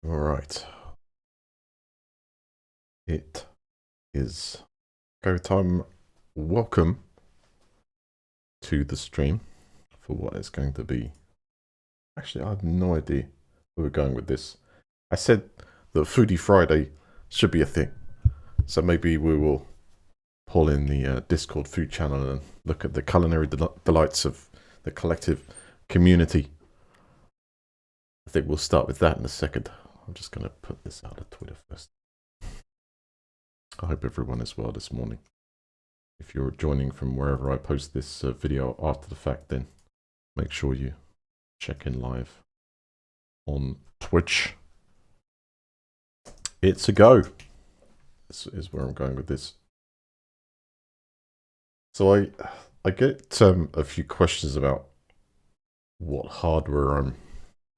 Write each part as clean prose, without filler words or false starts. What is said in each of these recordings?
All right. It is go time. Welcome to the stream for what is going to be. Actually, I have no idea where we're going with this. I said that Foodie Friday should be a thing. So maybe we will pull in the Discord food channel and look at the culinary delights of the collective community. I think we'll start with that in a second. I'm just going to put this out of Twitter first. I hope everyone is well this morning. If you're joining from wherever I post this video after the fact, then make sure you check in live on Twitch. It's a go. This is where I'm going with this. So I get a few questions about what hardware I'm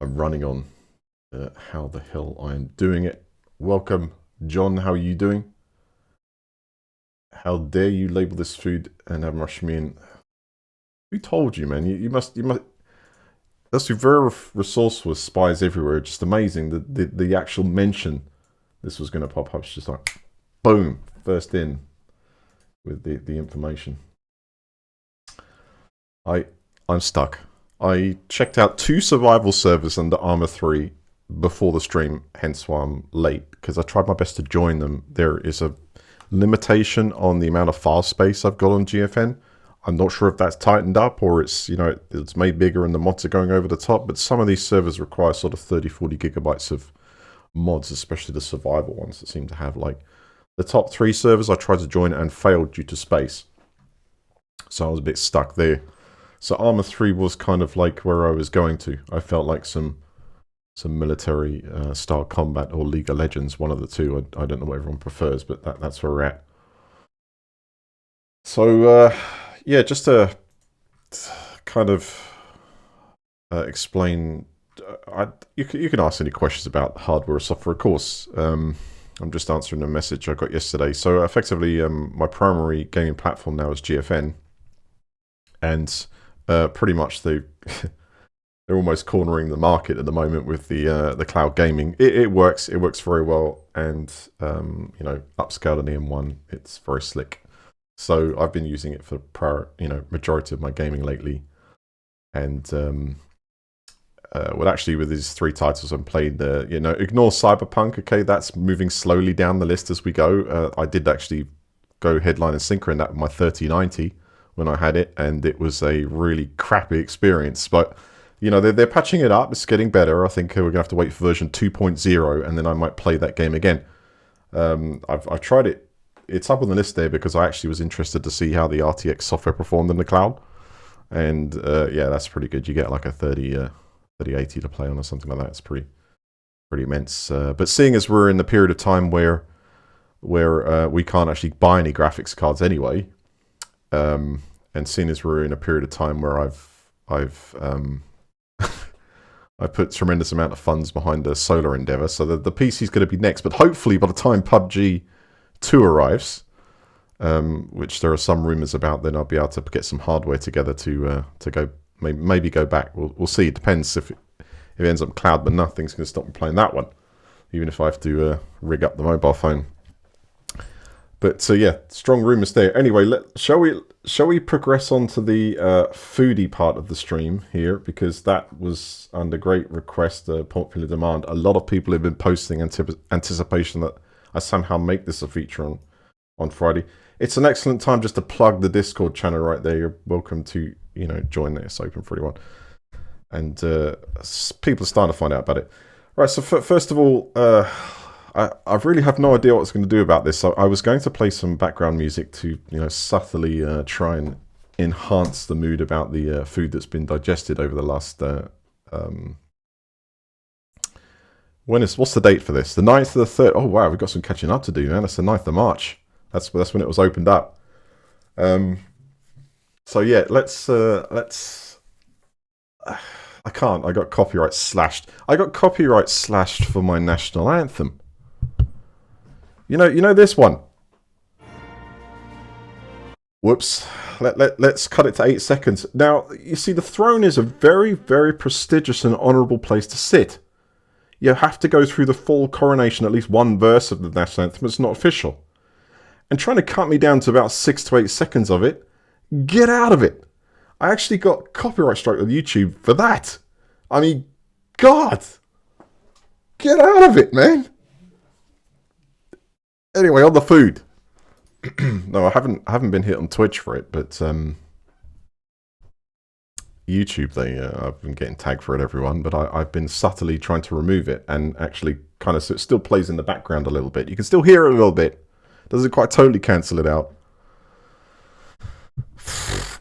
running on, how the hell I'm doing it. Welcome, John. How are you doing? How dare you label this food and have rushed me in? Who told you, man? You must. That's very resourceful. Spies everywhere. Just amazing. The actual mention this was going to pop up. It's just like, boom, first in with the information. I'm stuck. I checked out 2 survival servers under Arma 3 before the stream, hence why I'm late, because I tried my best to join them. There is a limitation on the amount of file space I've got on GFN. I'm not sure if that's tightened up or it's, it's made bigger and the mods are going over the top, but some of these servers require sort of 30-40 gigabytes of mods, especially the survival ones that seem to have, like, the top 3 servers I tried to join and failed due to space. So I was a bit stuck there. So Arma 3 was kind of like where I was going to. I felt like some military style combat or League of Legends, one of the two. I don't know what everyone prefers, but that's where we're at. So yeah, just to kind of explain, you can ask any questions about hardware or software, of course. I'm just answering a message I got yesterday. So effectively, my primary gaming platform now is GFN, and pretty much they're almost cornering the market at the moment with the cloud gaming. It works very well, and upscaled an EM1, it's very slick. So I've been using it for majority of my gaming lately, and well, actually, with these 3 titles I'm played, ignore Cyberpunk. Okay, that's moving slowly down the list as we go. I did actually go headline and sinker in that with my 3090 when I had it, and it was a really crappy experience. But they're patching it up. It's getting better. I think we're gonna have to wait for version 2.0, and then I might play that game again. I've tried it. It's up on the list there because I actually was interested to see how the RTX software performed in the cloud, and yeah, that's pretty good. You get like a 3080 to play on or something like that. It's pretty immense. But seeing as we're in the period of time where we can't actually buy any graphics cards anyway, and seeing as we're in a period of time where I've I put tremendous amount of funds behind the solar endeavor, so the PC's going to be next. But hopefully, by the time PUBG 2 arrives, which there are some rumors about, then I'll be able to get some hardware together to go maybe go back. We'll see. It depends if it ends up cloud, but nothing's going to stop me playing that one, even if I have to rig up the mobile phone. But so yeah, strong rumors there. Anyway, shall we progress on to the foodie part of the stream here, because that was under great request, popular demand. A lot of people have been posting anticipation that I somehow make this a feature on Friday. It's an excellent time just to plug the Discord channel right there. You're welcome to join there. It's open for everyone, and people are starting to find out about it. Right. So first of all, I really have no idea what I was going to do about this. So I was going to play some background music to, subtly try and enhance the mood about the food that's been digested over the last. What's the date for this? The 9th to the 3rd. Oh wow, we've got some catching up to do, man. That's the 9th of March. That's when it was opened up. So yeah, let's. I can't. I got copyright slashed. I got copyright slashed for my national anthem. You know this one. Whoops. Let's cut it to 8 seconds. Now, you see, the throne is a very, very prestigious and honourable place to sit. You have to go through the full coronation, at least one verse of the national anthem. It's not official. And trying to cut me down to about 6 to 8 seconds of it, get out of it. I actually got copyright strike on YouTube for that. I mean, God, get out of it, man. Anyway, on the food. No, I haven't been hit on Twitch for it, but YouTube, I've been getting tagged for it, everyone. But I've been subtly trying to remove it, and actually kind of so it still plays in the background a little bit. You can still hear it a little bit. Doesn't quite totally cancel it out.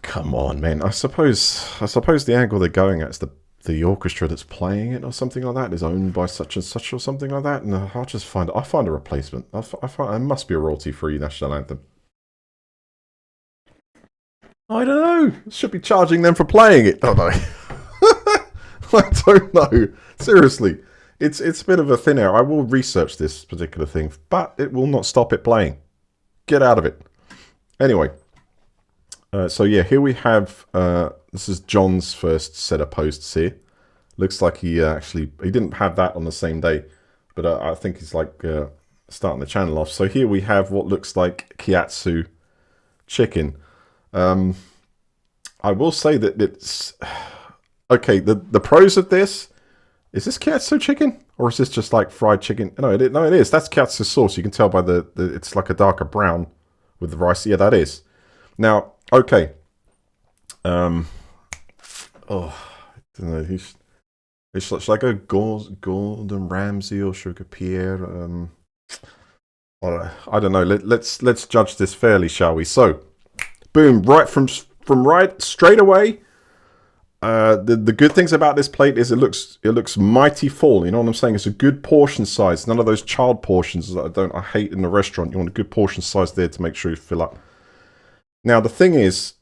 Come on, man. I suppose the angle they're going at is the orchestra that's playing it or something like that is owned by such and such or something like that. No, I'll find a replacement. I find it must be a royalty-free national anthem. I don't know. Should be charging them for playing it, don't I? I don't know. Seriously, it's a bit of a thin air. I will research this particular thing, but it will not stop it playing. Get out of it. Anyway. So yeah, here we have, this is John's first set of posts here. Looks like he didn't have that on the same day, but I think he's like starting the channel off. So here we have what looks like Kiatsu chicken. I will say that it's, okay, the pros of this, is this Kiatsu chicken? Or is this just like fried chicken? No, it is. That's Kiatsu sauce. You can tell by it's like a darker brown with the rice. Yeah, that is. Now, okay. I don't know. Should I go Gordon Ramsay or Sugar Pierre? I don't know. Let's judge this fairly, shall we? So, boom! Right from right straight away. The good things about this plate is it looks mighty full. You know what I'm saying? It's a good portion size. None of those child portions that I hate in the restaurant. You want a good portion size there to make sure you fill up. Now, the thing is,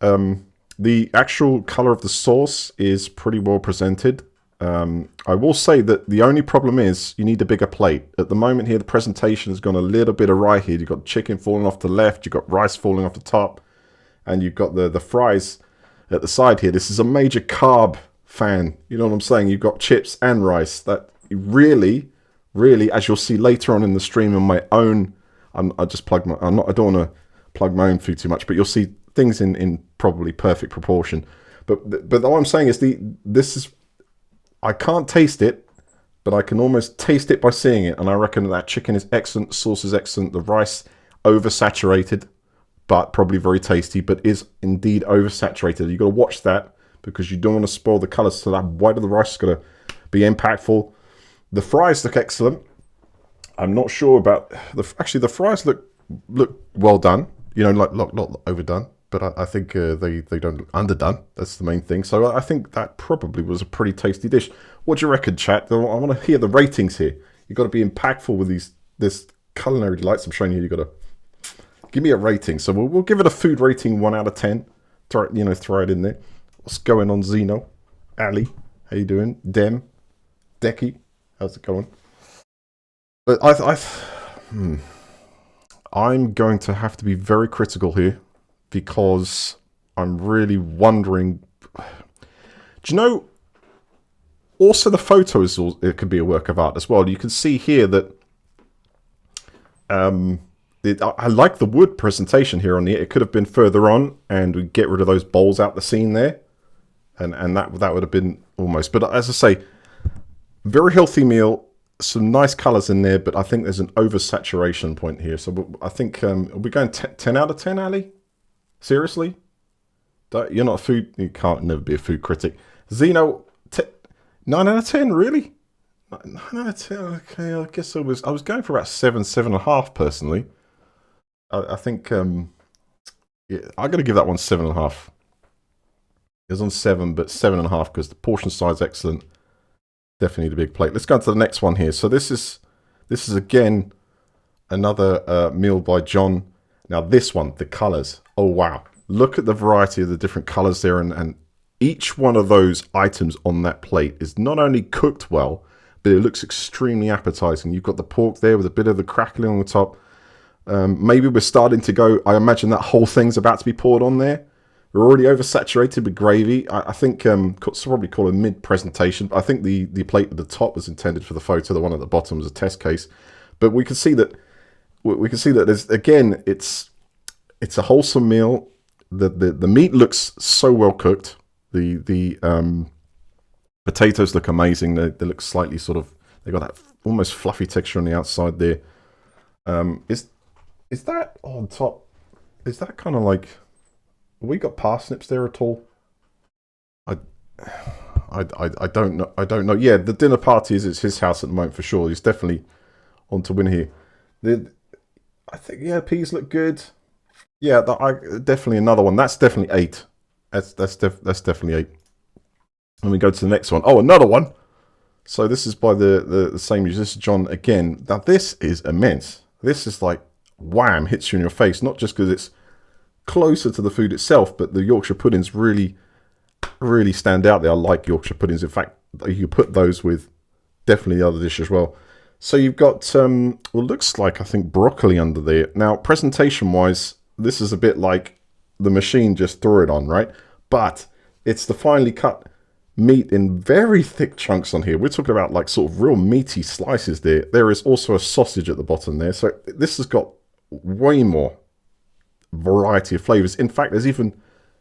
the actual color of the sauce is pretty well presented. I will say that the only problem is you need a bigger plate. At the moment here, the presentation has gone a little bit awry here. You've got chicken falling off the left, you've got rice falling off the top, and you've got the fries at the side here. This is a major carb fan. You know what I'm saying? You've got chips and rice. That really, as you'll see later on in the stream on my own, I don't want to plug my own food too much, but you'll see things in probably perfect proportion. But all I'm saying is I can't taste it, but I can almost taste it by seeing it, and I reckon that chicken is excellent, the sauce is excellent, the rice oversaturated, but probably very tasty, but is indeed oversaturated. You've got to watch that because you don't want to spoil the colours, so that white of the rice is going to be impactful. The fries look excellent. I'm not sure about the fries look well done. You know, like not overdone, but I think they don't underdone. That's the main thing. So I think that probably was a pretty tasty dish. What do you reckon, chat? I want to hear the ratings here. You've got to be impactful with this culinary delights I'm showing you. You've got to give me a rating. So we'll give it a food rating 1 out of 10. Throw it in there. What's going on, Zeno? Ali, how you doing? Dem, Decky, how's it going? But I'm going to have to be very critical here because I'm really wondering. Do you know? Also, the photos, it could be a work of art as well. You can see here that I like the wood presentation here on the. It could have been further on, and we get rid of those bowls out the scene there, and that would have been almost. But as I say, very healthy meal. Some nice colours in there, but I think there's an oversaturation point here. So I think are we going 10 out of 10, Ali? Seriously? You're not a food. You can't never be a food critic. Zeno, 9 out of 10, really? 9 out of 10. Okay, I guess I was going for about 7.5 personally. I think yeah, I'm gonna give that one 7.5. It was on 7, but 7.5 because the portion size excellent. Definitely the big plate. Let's go on to the next one here. So this is again another meal by John. Now this one, the colours. Oh wow! Look at the variety of the different colours there, and each one of those items on that plate is not only cooked well, but it looks extremely appetizing. You've got the pork there with a bit of the crackling on the top. Maybe we're starting to go. I imagine that whole thing's about to be poured on there. We're already oversaturated with gravy. I think it's probably call a mid-presentation. I think the plate at the top was intended for the photo. The one at the bottom was a test case. But we can see that there's, again, it's a wholesome meal. The meat looks so well cooked. The potatoes look amazing. They look slightly sort of, they got that almost fluffy texture on the outside there. Is that on top? Is that kind of like, have we got parsnips there at all? I don't know. I don't know. Yeah, the dinner party is at his house at the moment for sure. He's definitely on to win here. I think, yeah, peas look good. Yeah, definitely another one. That's definitely 8. That's definitely 8. And we go to the next one. Oh, another one. So this is by the same user. This is John again. Now this is immense. This is like wham, hits you in your face. Not just because it's closer to the food itself, but the Yorkshire puddings really stand out there. I like Yorkshire puddings. In fact, you put those with definitely the other dish as well. So you've got well, looks like, I think, broccoli under there. Now, presentation wise, this is a bit like the machine just threw it on, right? But it's the finely cut meat in very thick chunks on here. We're talking about like sort of real meaty slices there. There is also a sausage at the bottom there. So this has got way more variety of flavors. In fact, there's even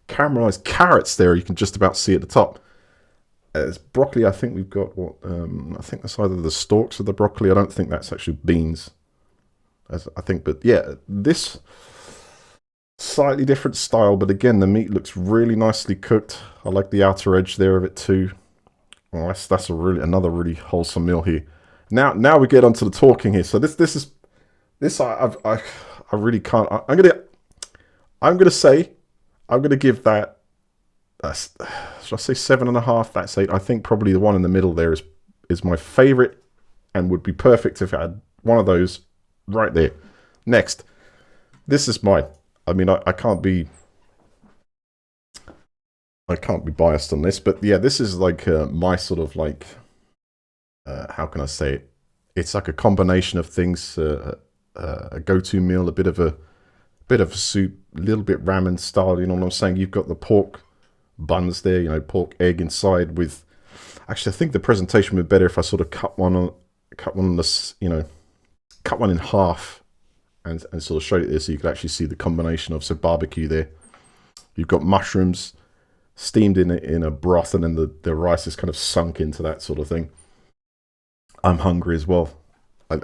caramelized carrots there. You can just about see at the top. As broccoli, I think we've got what I think that's either the stalks of the broccoli. I don't think that's actually beans. I think, but yeah, this slightly different style, but again, the meat looks really nicely cooked. I like the outer edge there of it too. Well, that's another really wholesome meal here. Now we get onto the talking here. So this I really can't. I'm gonna give that. Should I say 7.5? That's 8. I think probably the one in the middle there is my favorite, and would be perfect if I had one of those right there. Next, this is mine. I mean, I can't be biased on this, but yeah, this is like my sort of like how can I say it? It's like a combination of things. A go-to meal, a bit of a soup, a little bit ramen style. You know what I'm saying? You've got the pork buns there, you know, pork egg inside with. Actually, I think the presentation would be better if I sort of cut one on this, you know, cut one in half, and sort of showed it there so you could actually see the combination of barbecue there. You've got mushrooms steamed in a broth, and then the rice is kind of sunk into that sort of thing. I'm hungry as well. I'm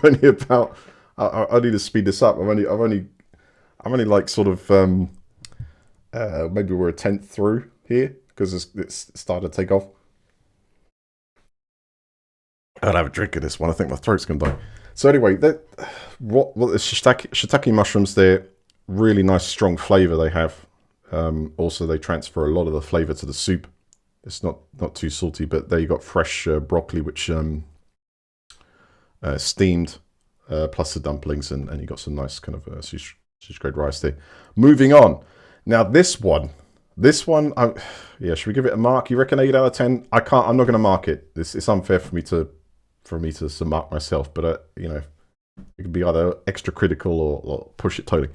only about. I need to speed this up. I'm only like sort of maybe we're a 10th through here because it's started to take off. I'd have a drink of this one. I think my throat's gonna die. So anyway, what the shiitake mushrooms there, really nice strong flavor they have. Also, they transfer a lot of the flavor to the soup. It's not too salty, but there you got fresh broccoli, which steamed, plus the dumplings, and you got some nice kind of sushi grade rice there. Moving on. Now this one, yeah, should we give it a mark? You reckon 8 out of 10? I can't. I'm not going to mark it. It's unfair for me to mark myself. But you know, it could be either extra critical or push it totally.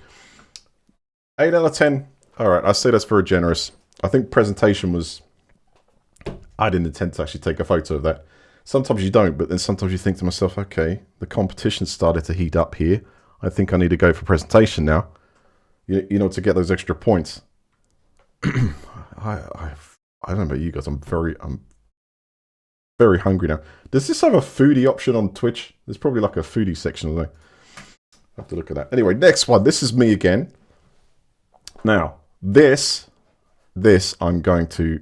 8 out of 10. All right, I say that's very generous. I think presentation was. I didn't intend to actually take a photo of that. Sometimes you don't, but then sometimes you think to myself, okay, the competition started to heat up here. I think I need to go for presentation now. You know, to get those extra points. I don't know about you guys. I'm very hungry now. Does this have a foodie option on Twitch? There's probably like a foodie section, isn't there? I have to look at that. Anyway, next one. This is me again. Now, this I'm going to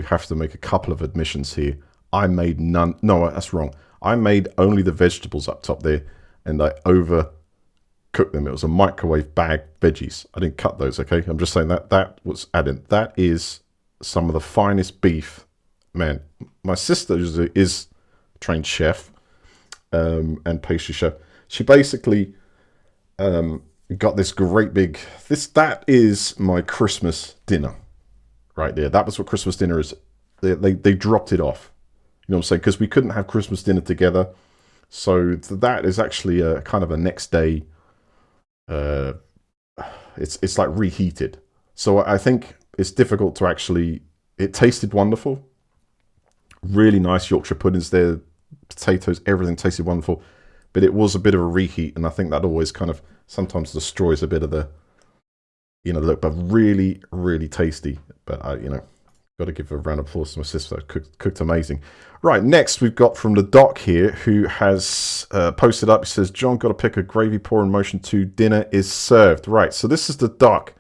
have to make a couple of admissions here. I made none. No, that's wrong. I made only the vegetables up top there, and I overcooked them. It was a microwave bag veggies. I didn't cut those, okay? I'm just saying that was added. That is some of the finest beef. Man, my sister is a trained chef and pastry chef. She basically got this great big... That is my Christmas dinner right there. That was what Christmas dinner is. They dropped it off. You know what I'm saying? Because we couldn't have Christmas dinner together. So that is actually a kind of a next day uh, it's like reheated. So I think it's difficult to actually. It tasted wonderful, really nice Yorkshire puddings there, potatoes, everything tasted wonderful, but it was a bit of a reheat, and I think that always kind of sometimes destroys a bit of the look. But really, really tasty. But got to give a round of applause to my sister. Cooked amazing. Right, next we've got from the doc here, who has posted up. He says, John, got to pick a gravy pour in motion 2. Dinner is served. Right, so this is the doc.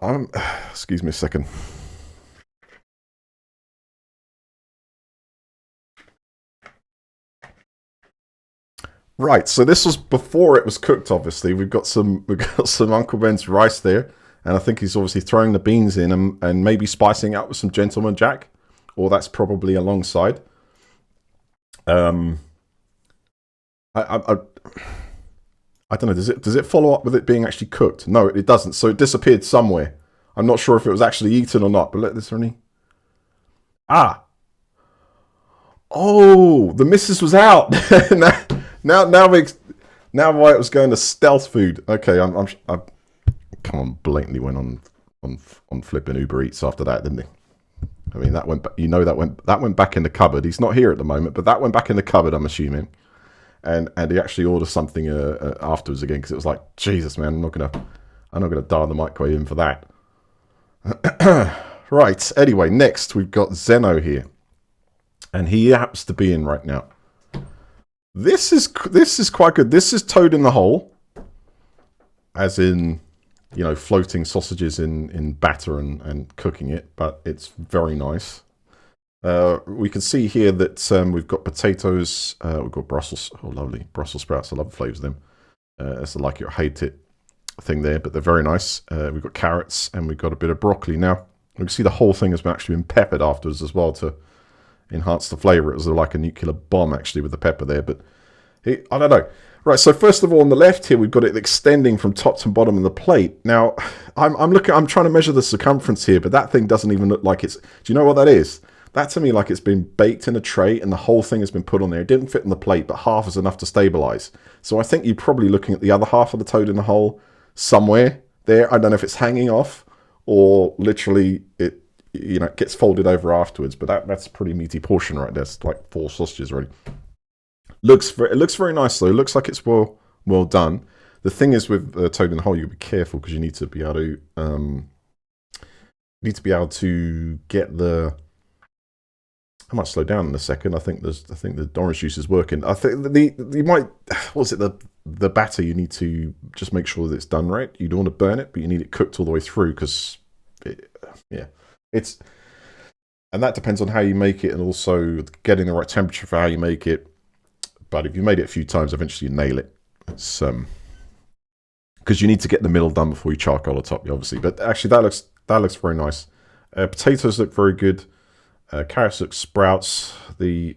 I'm excuse me a second. Right, so this was before it was cooked. Obviously, we've got some Uncle Ben's rice there, and I think he's obviously throwing the beans in and maybe spicing out with some Gentleman Jack, or that's probably alongside. Um, I I don't know. Does it follow up with it being actually cooked? No, it doesn't. So it disappeared somewhere. I'm not sure if it was actually eaten or not. But let this any. Ah, oh, the missus was out. Now why it was going to stealth food. Okay, I come on, blatantly went on flipping Uber Eats after that, didn't he? I mean, that went. That went back in the cupboard. He's not here at the moment, but that went back in the cupboard. I'm assuming, and he actually ordered something afterwards again, because it was like, Jesus, man, I'm not gonna dial the microwave in for that. Right. Anyway, next we've got Zeno here, and he happens to be in right now. This is quite good. This is toad in the hole, as in, floating sausages in batter and cooking it, but it's very nice. We can see here that we've got potatoes, we've got Brussels, oh lovely, Brussels sprouts, I love the flavours of them. It's a like it or hate it thing there, but they're very nice. We've got carrots, and we've got a bit of broccoli. Now, you can see the whole thing has actually been peppered afterwards as well to enhance the flavour. It was like a nuclear bomb actually with the pepper there, but I don't know. Right, so first of all, on the left here, we've got it extending from top to bottom of the plate. Now, I'm trying to measure the circumference here, but that thing doesn't even look like it's. Do you know what that is? That to me like it's been baked in a tray and the whole thing has been put on there. It didn't fit in the plate, but half is enough to stabilize. So I think you're probably looking at the other half of the toad in the hole somewhere there. I don't know if it's hanging off or literally it gets folded over afterwards. But that's a pretty meaty portion right there. It's like 4 sausages already. It looks very nice though. It looks like it's well done. The thing is with toad in the hole, you be careful because you need to be able to get the. I might slow down in a second. I think the orange juice is working. I think you might. What's it? The batter, you need to just make sure that it's done right. You don't want to burn it, but you need it cooked all the way through because, and that depends on how you make it and also getting the right temperature for how you make it. But if you made it a few times, eventually you nail it. It's because you need to get the middle done before you charcoal the top, obviously. But actually, that looks very nice. Potatoes look very good. Carrots look sprouts. I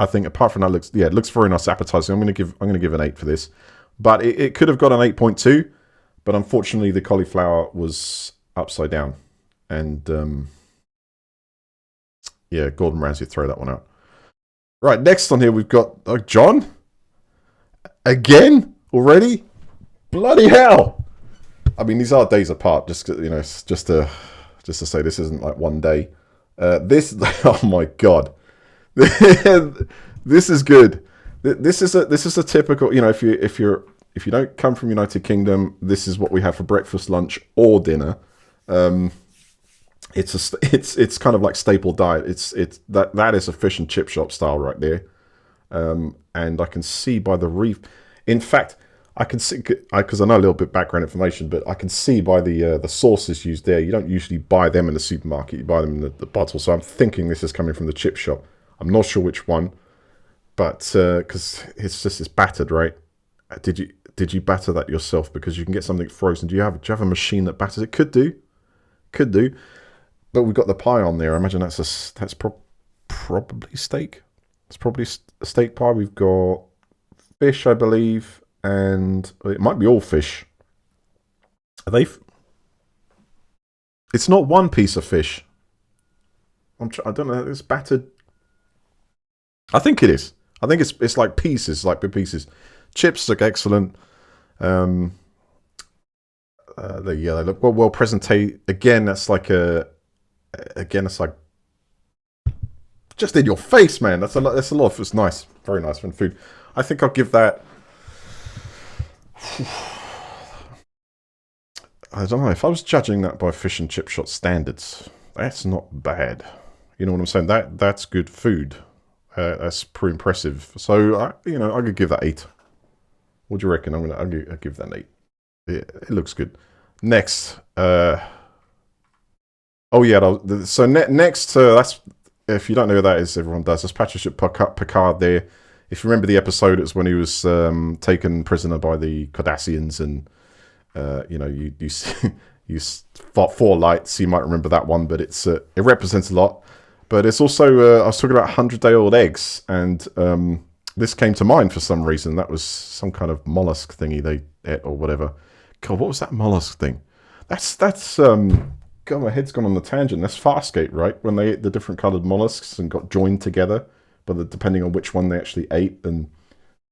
think apart from that, it looks very nice, appetizing. I'm gonna give an 8 for this, but it could have got an 8.2, but unfortunately the cauliflower was upside down, and Gordon Ramsay throw that one out. Right, next on here we've got John again already. Bloody hell! I mean, these are days apart. Just to say this isn't like one day. Oh my god, this is good. This is a typical. If you don't come from United Kingdom, this is what we have for breakfast, lunch, or dinner. It's kind of like staple diet. That is a fish and chip shop style right there. And I can see by the reef. In fact, I can see, because I know a little bit background information, but I can see by the sauces used there. You don't usually buy them in the supermarket. You buy them in the bottle. So I'm thinking this is coming from the chip shop. I'm not sure which one, but because it's battered, right? Did you batter that yourself? Because you can get something frozen. Do you have a machine that batters it? Could do. But we've got the pie on there. I imagine that's probably steak. It's probably a steak pie. We've got fish, I believe. And it might be all fish. It's not one piece of fish. I don't know. It's battered. I think it is. I think it's like pieces, like big pieces. Chips look excellent. Um, they look well presented. Again, that's like it's like just in your face, man. That's a lot. That's a lot. It's nice, very nice for food. I think I'll give that. I don't know if I was judging that by fish and chip shop standards. That's not bad. You know what I'm saying? That's good food. That's pretty impressive. So I could give that 8. What do you reckon? I'll give that an 8. It looks good. Next, oh yeah. So next, that's if you don't know who that is, everyone does. That's Patrick Picard. There, if you remember the episode, it's when he was taken prisoner by the Cardassians, and you fought 4 lights. You might remember that one, but it represents a lot. But it's also I was talking about 100-day-old eggs, and this came to mind for some reason. That was some kind of mollusk thingy they ate or whatever. God, what was that mollusk thing? That's God, my head's gone on the tangent. That's Farscape, right? When they ate the different coloured mollusks and got joined together, but depending on which one they actually ate, and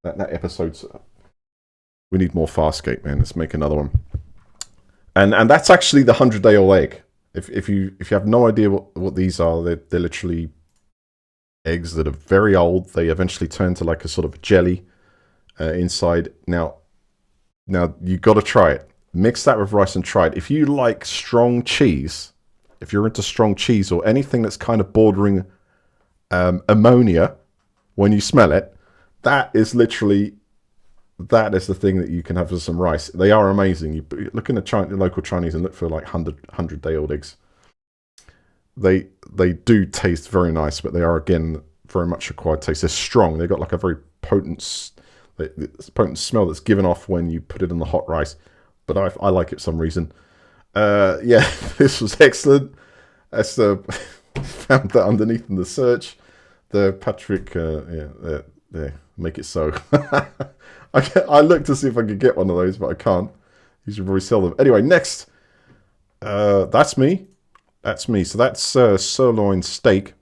that episode's. We need more Farscape, man. Let's make another one. And that's actually the 100-day-old egg. If you have no idea what these are, they're literally eggs that are very old. They eventually turn to like a sort of jelly inside. Now you got to try it. Mix that with rice and try it. If you like strong cheese, if you're into strong cheese or anything that's kind of bordering ammonia when you smell it, that is the thing that you can have with some rice. They are amazing. You look in the local Chinese and look for like 100-day-old eggs. They do taste very nice, but they are, again, very much acquired taste. They're strong. They've got like a very potent smell that's given off when you put it in the hot rice. But I like it for some reason. Yeah, this was excellent. That's found that underneath in the search. The Patrick, there, make it so. I looked to see if I could get one of those, but I can't. You should probably sell them. Anyway, next. That's me. So that's Sirloin Steak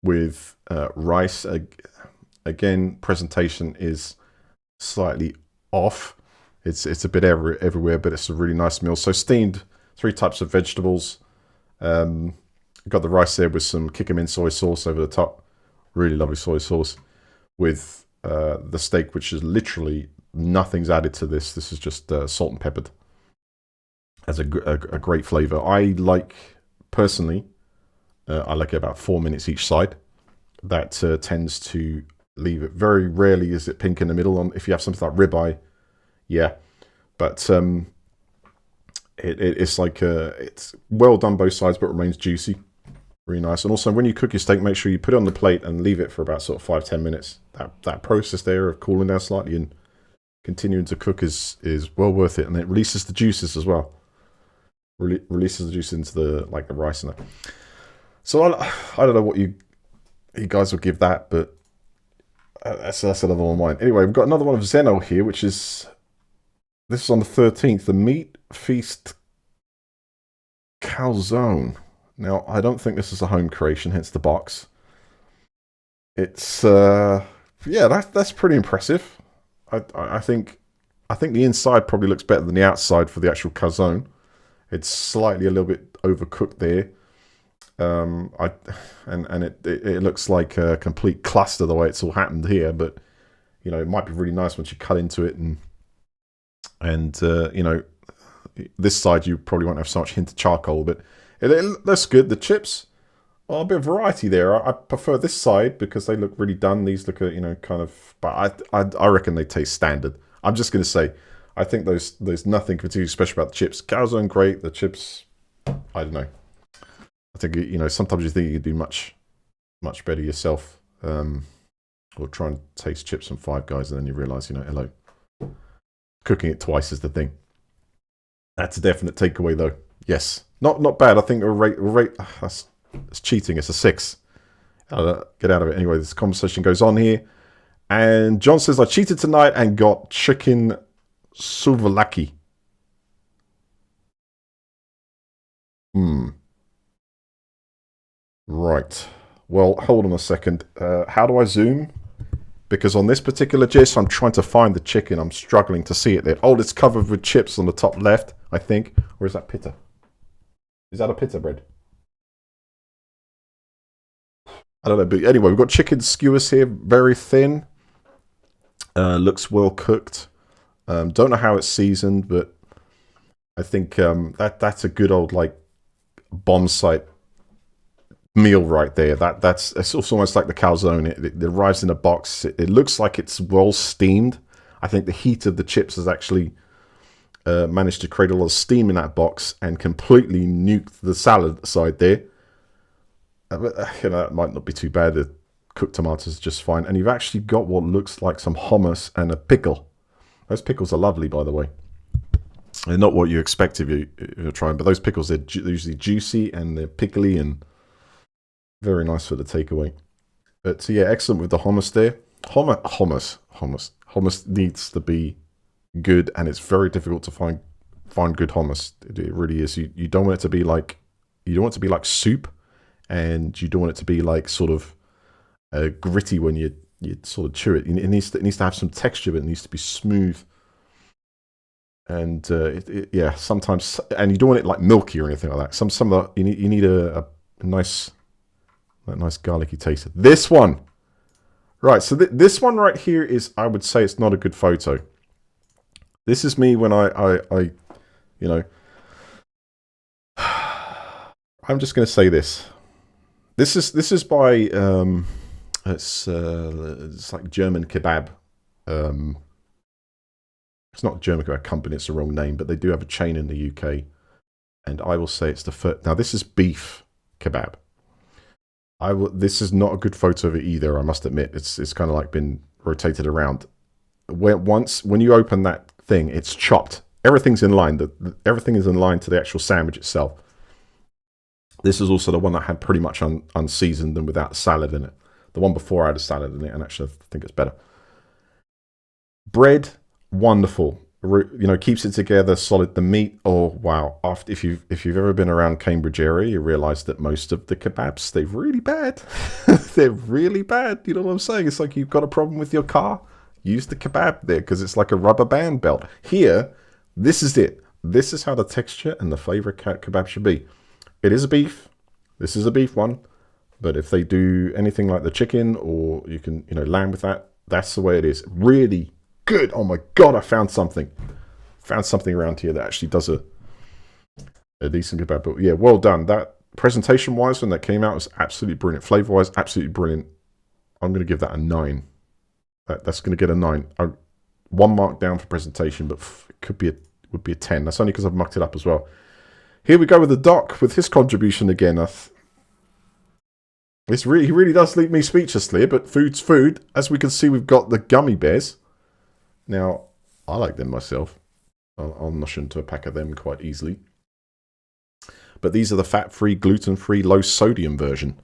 with rice. Again, presentation is slightly off. It's a bit everywhere, but it's a really nice meal. So steamed 3 types of vegetables. Got the rice there with some Kikkoman soy sauce over the top. Really lovely soy sauce. With the steak, which is literally nothing's added to this. This is just salt and peppered. Has a great flavour. Personally, I like it about 4 minutes each side. That tends to leave it. Very rarely is it pink in the middle. If you have something like ribeye, yeah. But it's like it's well done both sides, but remains juicy. Really nice. And also, when you cook your steak, make sure you put it on the plate and leave it for about sort of 5-10 minutes. That process there of cooling down slightly and continuing to cook is well worth it, and it releases the juices as well. Releases the juice into the rice and that. So I don't know what you guys will give that, but that's another one of mine. Anyway, we've got another one of Zeno here, which is this is on the 13th, the Meat Feast Calzone. Now, I don't think this is a home creation, hence the box. It's that's pretty impressive. I think the inside probably looks better than the outside for the actual calzone. It's slightly a little bit overcooked there. It looks like a complete cluster the way it's all happened here, but it might be really nice once you cut into it and this side you probably won't have so much hint of charcoal, but it looks good. The chips, a bit of variety there. I prefer this side because they look really done. These look kind of, but I reckon they taste standard. I'm just going to say, I think there's nothing particularly special about the chips. Calzone, great. The chips, I don't know. I think sometimes you think you could do much better yourself, or try and taste chips from Five Guys, and then you realise hello, cooking it twice is the thing. That's a definite takeaway though. Yes, not bad. I think we'll rate. That's cheating. It's a 6. Get out of it. Anyway, this conversation goes on here, and John says I cheated tonight and got chicken souvlaki. Right. Well, hold on a second. How do I zoom? Because on this particular gist, I'm trying to find the chicken. I'm struggling to see it there. Oh, it's covered with chips on the top left, I think. Or is that pita? Is that a pita bread? I don't know. But anyway, we've got chicken skewers here, very thin. Looks well cooked. Don't know how it's seasoned, but I think that's a good old like bomb site meal right there. That's it's almost like the calzone. It arrives in a box. It looks like it's well steamed. I think the heat of the chips has actually managed to create a lot of steam in that box and completely nuked the salad side there. But that might not be too bad. The cooked tomatoes are just fine. And you've actually got what looks like some hummus and a pickle. Those pickles are lovely, by the way. They're not what you expect if you're trying, but those pickles, they're usually juicy and they're pickly and very nice for the takeaway. But so yeah, excellent with the hummus there. Hummus needs to be good, and it's very difficult to find good hummus. It really is. You don't want it to be like soup, and you don't want it to be like sort of gritty when you sort of chew it. It needs to have some texture, but it needs to be smooth. And yeah, sometimes, and you don't want it like milky or anything like that. Some of the, you need a nice garlicky taste. This one, right? So this one right here is, I would say, it's not a good photo. This is me when I you know, I'm just going to say this. This is by it's like German Kebab. It's not German Kebab company. It's the wrong name, but they do have a chain in the UK, and I will say it's the first. Now this is beef kebab. This is not a good photo of it either. I must admit, it's kind of like been rotated around. When you open that thing, it's chopped. Everything's in line. Everything is in line to the actual sandwich itself. This is also the one that had pretty much unseasoned and without salad in it. The one before had a salad in it, and actually I think it's better. Bread, wonderful. Keeps it together, solid. The meat, oh wow! If you've ever been around Cambridge area, you realise that most of the kebabs, they're really bad. They're really bad. You know what I'm saying? It's like you've got a problem with your car. Use the kebab there because it's like a rubber band belt. Here, this is it. This is how the texture and the flavour of kebab should be. It is a beef. This is a beef one. But if they do anything like the chicken, or you can, lamb with that, that's the way it is. Really good. Oh my God, I found something. Found something around here that actually does a decent kebab. But yeah, well done. That presentation-wise, when that came out, was absolutely brilliant. Flavour-wise, absolutely brilliant. I'm going to give that a 9. That's going to get a 9. One mark down for presentation, but it would be a 10. That's only because I've mucked it up as well. Here we go with the doc with his contribution again. He really does leave me speechless here, but food's food. As we can see, we've got the gummy bears. Now, I like them myself. I'll nosh into a pack of them quite easily. But these are the fat-free, gluten-free, low-sodium version.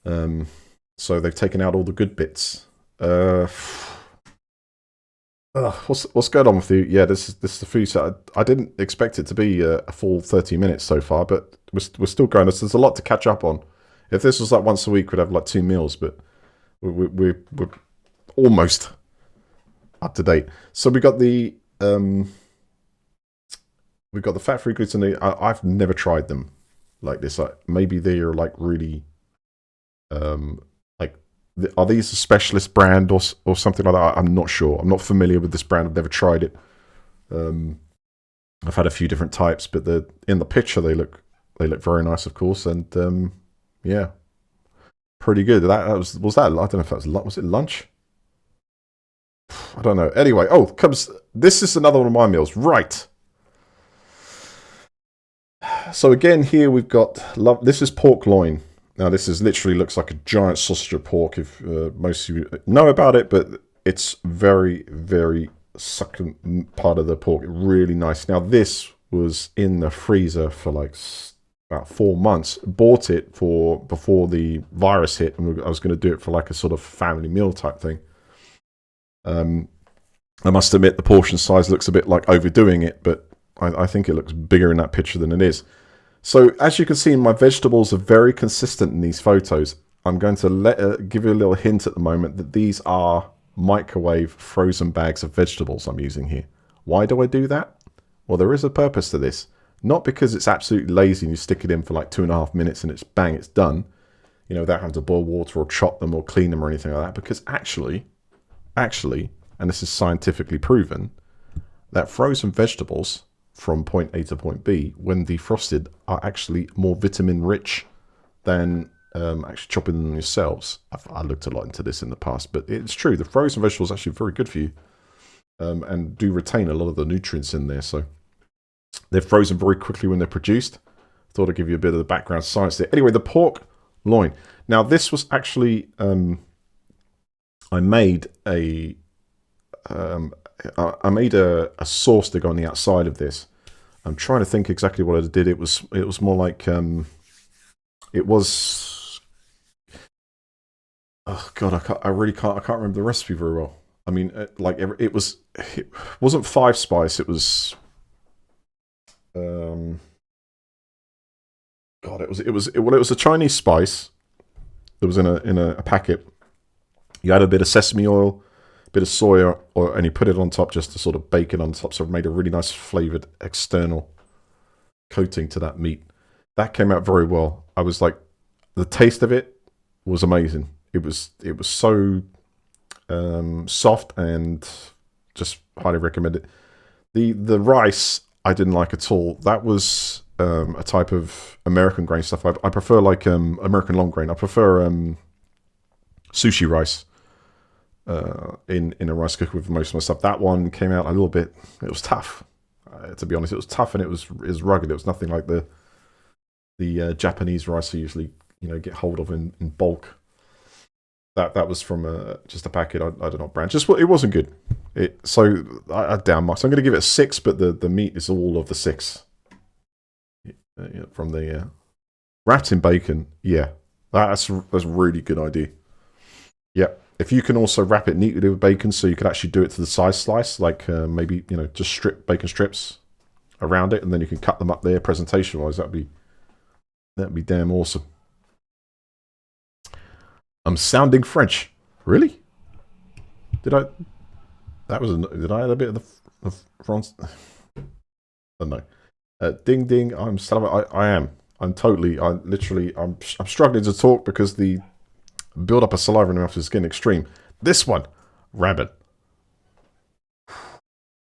So they've taken out all the good bits. What's going on with you? Yeah, this is the food. So I didn't expect it to be a full 30 minutes so far, but we're still going. There's a lot to catch up on. If this was like once a week, we'd have like 2 meals, but we're almost up to date. So we got the fat-free gluten. I've never tried them like this. Maybe they are like really are these a specialist brand or something like that? I'm not sure. I'm not familiar with this brand. I've never tried it. I've had a few different types, but in the picture they look very nice, of course, and yeah, pretty good. Was that? I don't know if that was it lunch? I don't know. Anyway, this is another one of my meals, right? So again, here we've got this is pork loin. Now, this literally looks like a giant sausage of pork, if most of you know about it, but it's very, very succulent part of the pork. Really nice. Now, this was in the freezer for like about 4 months. Bought it before the virus hit, and I was going to do it for like a sort of family meal type thing. I must admit, the portion size looks a bit like overdoing it, but I think it looks bigger in that picture than it is. So as you can see, my vegetables are very consistent in these photos. I'm going to give you a little hint at the moment that these are microwave frozen bags of vegetables I'm using here. Why do I do that? Well, there is a purpose to this. Not because it's absolutely lazy and you stick it in for like 2.5 minutes and it's bang, it's done. You know, without having to boil water or chop them or clean them or anything like that. Because actually, and this is scientifically proven, that frozen vegetables from point A to point B, when defrosted, are actually more vitamin rich than actually chopping them yourselves. I looked a lot into this in the past, but it's true. The frozen vegetables are actually very good for you and do retain a lot of the nutrients in there. So they're frozen very quickly when they're produced. Thought I'd give you a bit of the background science there. Anyway, the pork loin. Now, this was actually, I made a sauce to go on the outside of this. I'm trying to think exactly what I did. It was more like it was. Oh God, I can't remember the recipe very well. I mean, it wasn't 5 spice. It was. God, it was a Chinese spice. It was in a packet. You add a bit of sesame oil, a bit of soya oil, and you put it on top just to sort of bake it on top. So it made a really nice flavored external coating to that meat. That came out very well. I was like, the taste of it was amazing. It was so soft and just highly recommend it. The rice I didn't like at all. That was a type of American grain stuff. I prefer like American long grain. I prefer sushi rice in a rice cooker with most of my stuff. That one came out a little bit. It was tough, to be honest. It was tough and it was rugged. It was nothing like the Japanese rice I usually get hold of in bulk. That was from just a packet. I don't know, brand. It wasn't good. So I down marks. I'm going to give it a 6, but the meat is all of the 6. From the wrapped in bacon. Yeah, that's a really good idea. Yeah, if you can also wrap it neatly with bacon, so you could actually do it to the size slice, like maybe just strip bacon strips around it, and then you can cut them up there presentation wise. That'd be damn awesome. I'm sounding French. Really? Did I? Did I add a bit of the France? I don't know. Ding ding. I'm am. I'm struggling to talk because the build up of saliva in my mouth is getting extreme. This one, rabbit.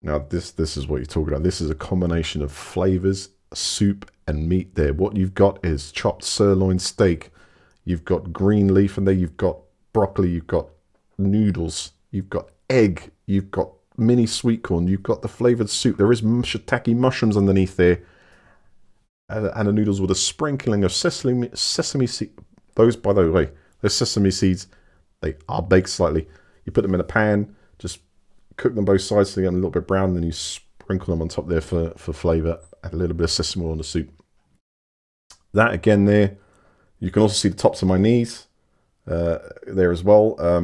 Now this is what you're talking about. This is a combination of flavors, soup, and meat. There, what you've got is chopped sirloin steak. You've got green leaf in there. You've got broccoli. You've got noodles. You've got egg. You've got mini sweet corn. You've got the flavored soup. There is shiitake mushrooms underneath there. And the noodles with a sprinkling of sesame seeds. Those, by the way, those sesame seeds, they are baked slightly. You put them in a pan, just cook them both sides so they get a little bit brown, and then you sprinkle them on top there for flavour. Add a little bit of sesame oil on the soup. That again there. You can also see the tops of my knees there as well. I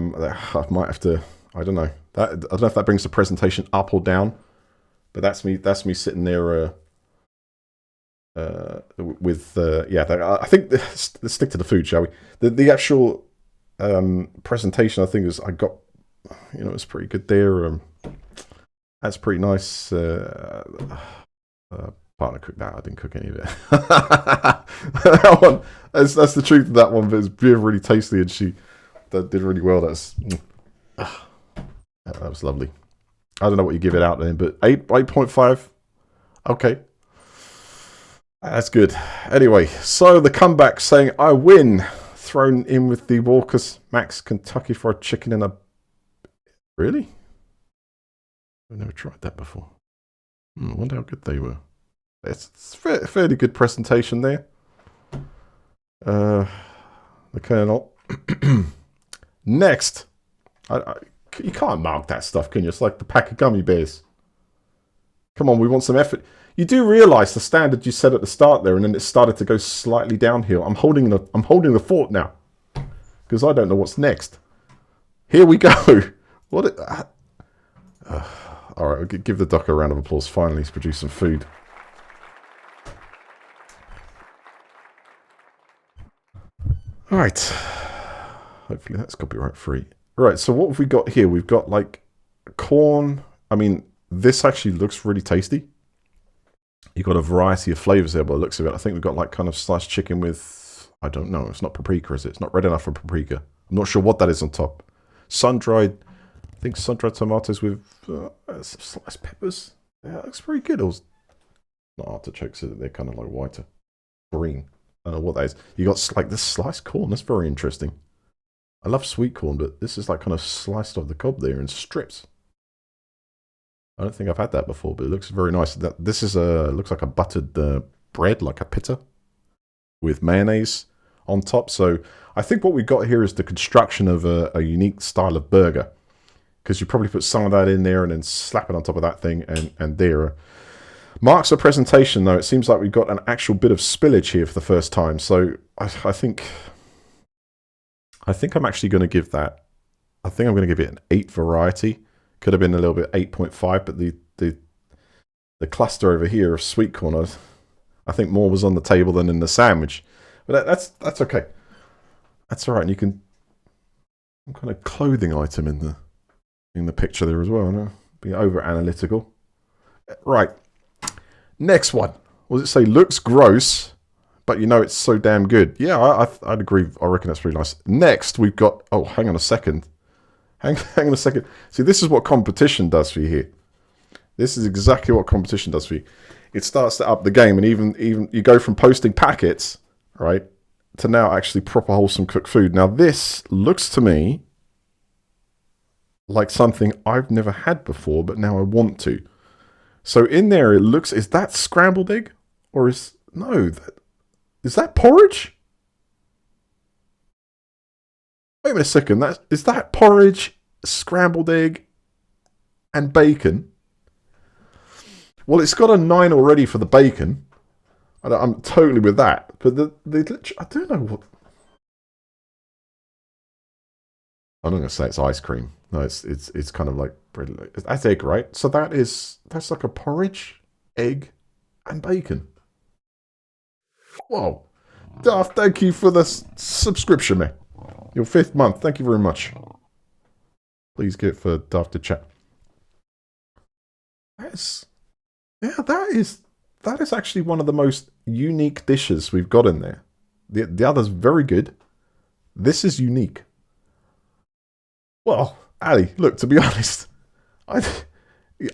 might have to. I don't know. I don't know if that brings the presentation up or down, but that's me. That's me sitting there. I think let's stick to the food, shall we? The actual presentation, I think, I got, it's pretty good there. That's pretty nice. Partner cooked that. I didn't cook any of it. That one, that's the truth of that one. But it's really tasty, and she did really well. That was lovely. I don't know what you give it out then, but 8.5. Okay. That's good. Anyway, so the comeback saying I win, thrown in with the Walker's Max Kentucky Fried Chicken in a... Really? I've never tried that before. I wonder how good they were. It's fairly good presentation there. The Colonel. Next. You can't mark that stuff, can you? It's like the pack of gummy bears. Come on, we want some effort. You do realise the standard you set at the start there, and then it started to go slightly downhill. I'm holding the fort now because I don't know what's next. Here we go. All right, I'll give the duck a round of applause. Finally, he's produced some food. Right. Hopefully that's copyright free. Right, so what have we got here? We've got like corn. I mean, this actually looks really tasty. You've got a variety of flavors there by the looks of it. I think we've got like kind of sliced chicken with, I don't know, it's not paprika, is it? It's not red enough for paprika. I'm not sure what that is on top. Sun-dried, I think sun-dried tomatoes with sliced peppers. Yeah, that looks pretty good. It was not artichokes, they're kind of like whiter. Green. I don't know what that is. You got like this sliced corn. That's very interesting. I love sweet corn, but this is like kind of sliced off the cob there in strips. I don't think I've had that before, but it looks very nice. This is looks like a buttered bread, like a pita, with mayonnaise on top. So I think what we got here is the construction of a unique style of burger, because you probably put some of that in there and then slap it on top of that thing, and there. Marks of presentation, though, it seems like we've got an actual bit of spillage here for the first time. So I think I'm actually going to give that. I think I'm going to give it an 8 variety. Could have been a little bit 8.5, but the cluster over here of sweet corn, I think more was on the table than in the sandwich. But that's okay. That's all right. And you can some kind of clothing item in the picture there as well. I know, be over analytical. Right. Next one. What does it say? Looks gross, but you know it's so damn good. Yeah, I'd agree. I reckon that's pretty nice. Next, we've got... Oh, hang on a second. Hang on a second. See, this is what competition does for you here. This is exactly what competition does for you. It starts to up the game, and even you go from posting packets, right, to now actually proper wholesome cooked food. Now, this looks to me like something I've never had before, but now I want to. So in there, it looks... Is that scrambled egg? Or is... No. Is that porridge? Wait a minute a second. Is that porridge, scrambled egg, and bacon? Well, it's got a 9 already for the bacon. I'm totally with that. But I don't know what... I'm not going to say it's ice cream. No, it's kind of like bread. That's egg, right? So that's like a porridge, egg, and bacon. Whoa. Daft, thank you for the subscription, man. Your 5th month. Thank you very much. Please get for Daft Chat. That is actually one of the most unique dishes we've got in there. The other's very good. This is unique. Well, Ali, look, to be honest,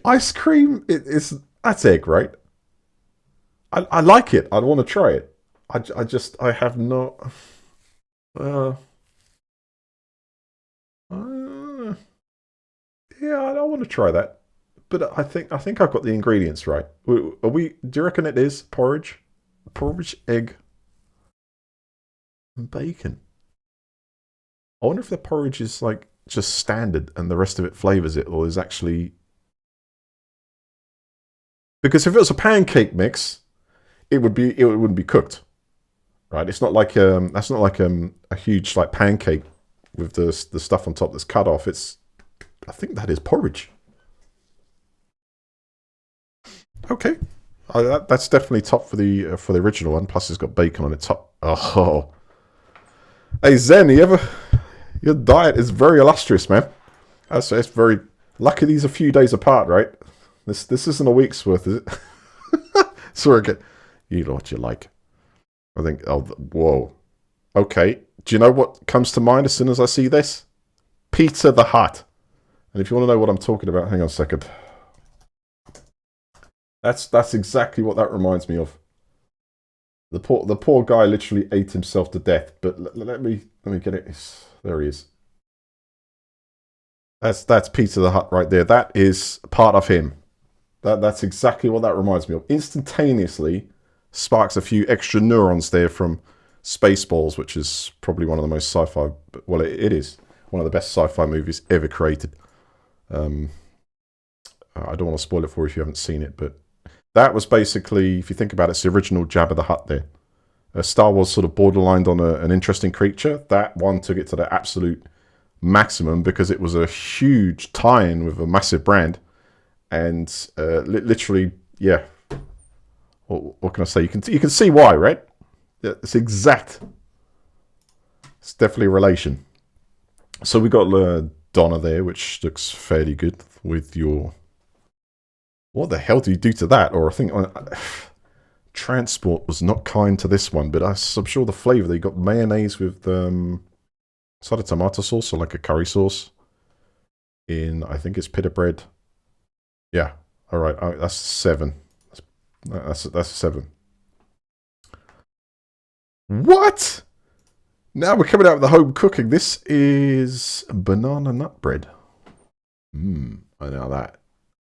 ice cream, that's egg, right? I like it. I'd want to try it. I have no... yeah, I want to try that. But I think I've got the ingredients right. Do you reckon it is porridge? Porridge, egg, and bacon. I wonder if the porridge is like just standard and the rest of it flavors it, or is actually... Because if it was a pancake mix, it wouldn't be cooked, right? It's not like that's not like a huge like pancake with the stuff on top that's cut off. I think that is porridge. Okay, that's definitely top for the original one. Plus, it's got bacon on it top. Oh, hey Zen, your diet is very illustrious, man. It's very lucky. These are a few days apart, right? This isn't a week's worth, is it? Sorry, you know what you like. I think. Oh, whoa. Okay. Do you know what comes to mind as soon as I see this? Pizza the Hut. And if you want to know what I'm talking about, hang on a second. That's exactly what that reminds me of. The poor guy literally ate himself to death. But let me get it. There he is. That's Pizza the Hut right there. That is part of him. That's exactly what that reminds me of. Instantaneously sparks a few extra neurons there from Spaceballs, which is probably one of the most sci-fi... Well, it is one of the best sci-fi movies ever created. I don't want to spoil it for you if you haven't seen it, but that was basically, if you think about it, it's the original Jabba the Hutt there. Star Wars sort of borderlined on an interesting creature. That one took it to the absolute maximum because it was a huge tie-in with a massive brand. And literally, yeah. What can I say? You can see why, right? Yeah, it's exact It's definitely a relation. So we got Donna there, which looks fairly good with your... What the hell do you do to that? Or I think transport was not kind to this one, but I'm sure the flavour, they got mayonnaise with sort of tomato sauce or like a curry sauce in, I think it's pita bread. Yeah, all right, that's 7. That's 7. What? Now we're coming out with the home cooking. This is banana nut bread. I know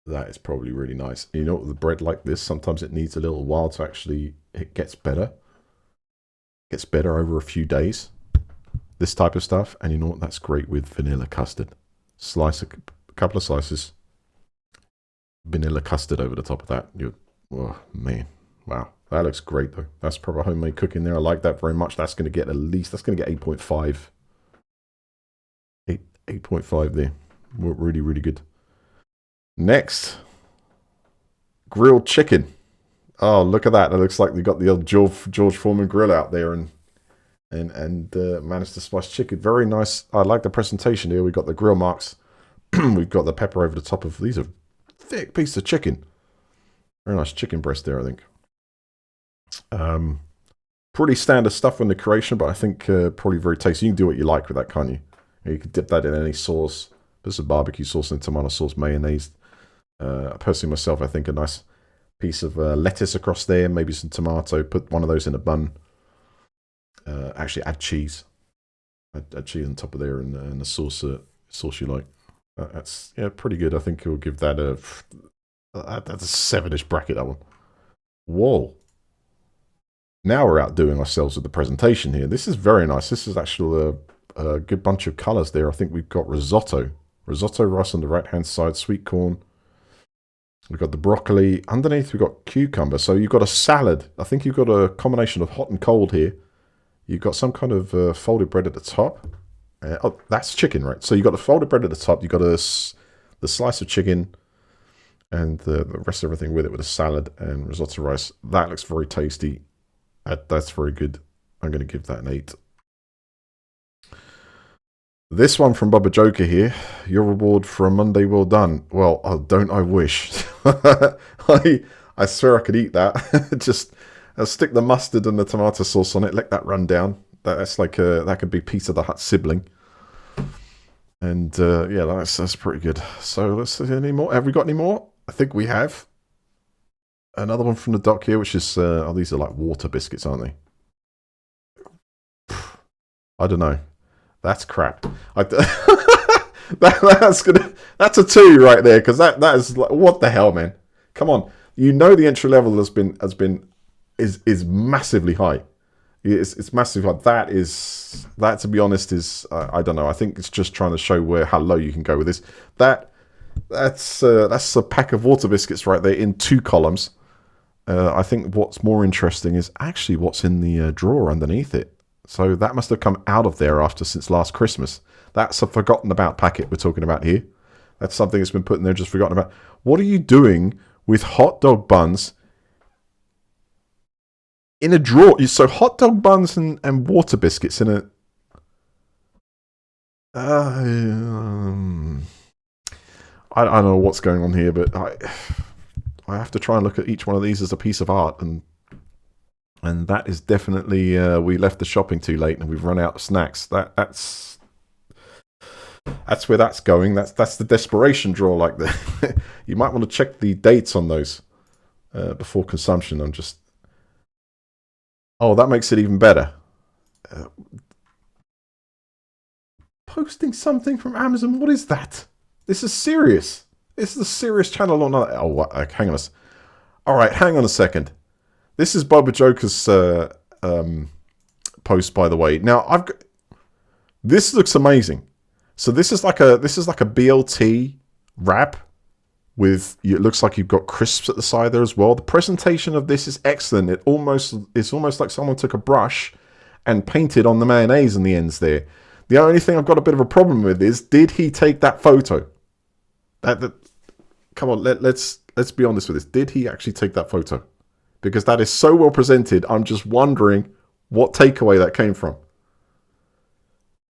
that is probably really nice. You know, with the bread like this, sometimes it needs a little while to actually, it gets better. It gets better over a few days. This type of stuff. And you know what? That's great with vanilla custard. Slice a couple of slices. Vanilla custard over the top of that. Oh, man. Wow. That looks great, though. That's proper homemade cooking there. I like that very much. That's going to get that's going to get 8.5. 8.5 there. Really, really good. Next. Grilled chicken. Oh, look at that. It looks like they got the old George Foreman grill out there and managed to slice chicken. Very nice. I like the presentation here. We've got the grill marks. We've got the pepper over the top of... These are thick pieces of chicken. Very nice chicken breast there, I think. Pretty standard stuff in the creation, but I think probably very tasty. You can do what you like with that, can't you? You can dip that in any sauce. There's a barbecue sauce and tomato sauce, mayonnaise. Personally, myself, I think a nice piece of lettuce across there, maybe some tomato. Put one of those in a bun. Actually, add cheese. Add cheese on top of there and the sauce you like. That's pretty good. I think we'll give that that's a 7-ish bracket. That one. Whoa. Now we're outdoing ourselves with the presentation here. This is very nice. This is actually a good bunch of colours there. I think we've got risotto. Risotto rice on the right-hand side, sweet corn. We've got the broccoli. Underneath, we've got cucumber. So you've got a salad. I think you've got a combination of hot and cold here. You've got some kind of folded bread at the top. Oh, that's chicken, right? So you've got the folded bread at the top. You've got the slice of chicken and the rest of everything with it with a salad and risotto rice. That looks very tasty. That's very good. I'm going to give that an 8. This one from Bubba Joker here. Your reward for a Monday well done. Well, don't I wish. I swear I could eat that. Just I'll stick the mustard and the tomato sauce on it. Let that run down. That's like that could be Pizza the Hut sibling. And yeah, that's pretty good. So let's see any more. Have we got any more? I think we have. Another one from the dock here, which is these are like water biscuits, aren't they? I don't know. That's crap. That's a 2 right there, because that is like, what the hell, man? Come on, you know the entry level is massively high. It's massively high. That to be honest is I don't know. I think it's just trying to show how low you can go with this. That's a pack of water biscuits right there in 2 columns. I think what's more interesting is actually what's in the drawer underneath it. So that must have come out of there since last Christmas. That's a forgotten about packet we're talking about here. That's something that's been put in there, just forgotten about. What are you doing with hot dog buns in a drawer? So hot dog buns and water biscuits in a... I don't know what's going on here, but I have to try and look at each one of these as a piece of art, and that is definitely we left the shopping too late and we've run out of snacks. That's where that's going. That's the desperation drawer. Like you might want to check the dates on those before consumption. That makes it even better. Posting something from Amazon. What is that? This is serious. This is a serious channel on. Hang on. All right, hang on a second. This is Bubba Joker's post, by the way. Now this looks amazing. So this is like a BLT wrap with. It looks like you've got crisps at the side there as well. The presentation of this is excellent. It's almost like someone took a brush and painted on the mayonnaise on the ends there. The only thing I've got a bit of a problem with is, did he take that photo? Come on, let's be honest with this. Did he actually take that photo? Because that is so well presented. I'm just wondering what takeaway that came from.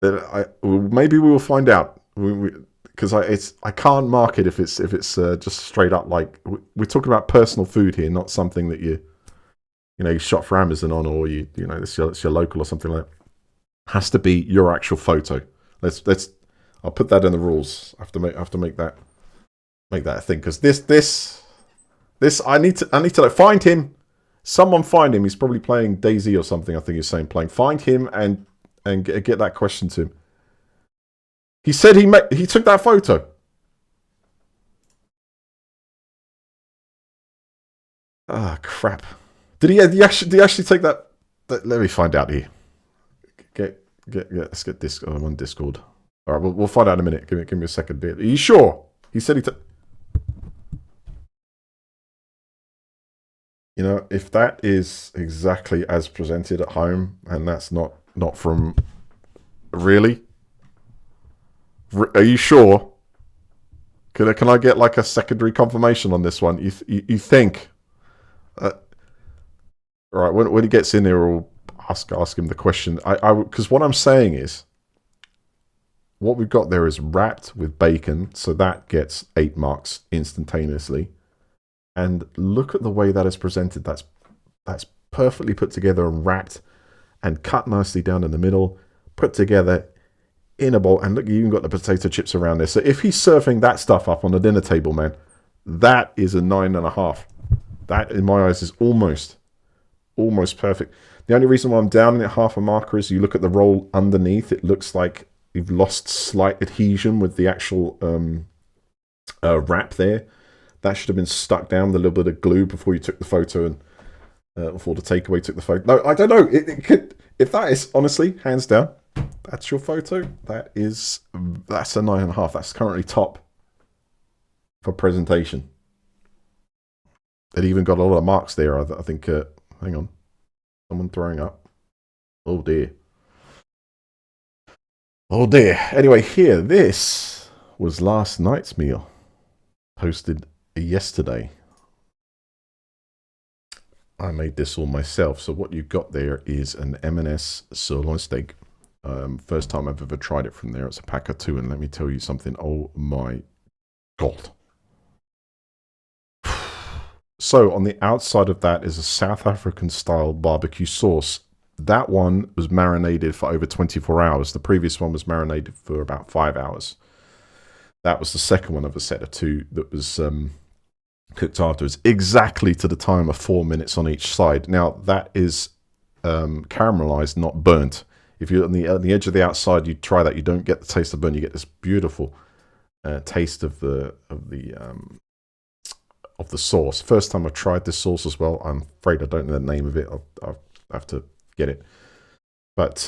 Maybe we will find out. Because I can't mark it if it's just straight up like we're talking about personal food here, not something that you shot for Amazon on, or it's your local or something like that. Has to be your actual photo. Let's I'll put that in the rules. I have to make that a thing, because this I need to like, find him. Someone find him. He's probably playing DayZ or something. I think he's saying playing. Find him and get that question to him. He said he took that photo. Ah, crap. Did he actually take that? Let me find out here. Let's get this. I'm on Discord. All right, we'll find out in a minute. Give me a second. Are you sure? He said he took. If that is exactly as presented at home, and that's not from, really? Are you sure? Can I get like a secondary confirmation on this one? You think? All right, when he gets in there, we'll ask him the question. Because what I'm saying is, what we've got there is wrapped with bacon, so that gets 8 marks instantaneously. And look at the way that is presented. That's perfectly put together and wrapped and cut nicely down in the middle, put together in a bowl. And look, you even got the potato chips around there. So if he's serving that stuff up on the dinner table, man, that is a 9.5. That, in my eyes, is almost perfect. The only reason why I'm down it half a marker is you look at the roll underneath. It looks like you've lost slight adhesion with the actual wrap there. That should have been stuck down with a little bit of glue before you took the photo, and before the takeaway took the photo. No, I don't know. It could, if that is, honestly, hands down, that's your photo. That's a 9.5. That's currently top for presentation. It even got a lot of marks there. I think. Hang on, someone throwing up. Oh dear. Oh dear. Anyway, this was last night's meal, posted yesterday. I made this all myself. So what you've got there is an M&S Sirloin Steak. First time I've ever tried it from there. It's a pack of 2, and let me tell you something. Oh my God. So on the outside of that is a South African style barbecue sauce. That one was marinated for over 24 hours. The previous one was marinated for about 5 hours. That was the second one of a set of 2 that was cooked afterwards, exactly to the time of 4 minutes on each side. Now that is caramelized, not burnt. If you're on the edge of the outside, you try that. You don't get the taste of burn. You get this beautiful taste of the sauce. First time I tried this sauce as well. I'm afraid I don't know the name of it. I'll have to get it. But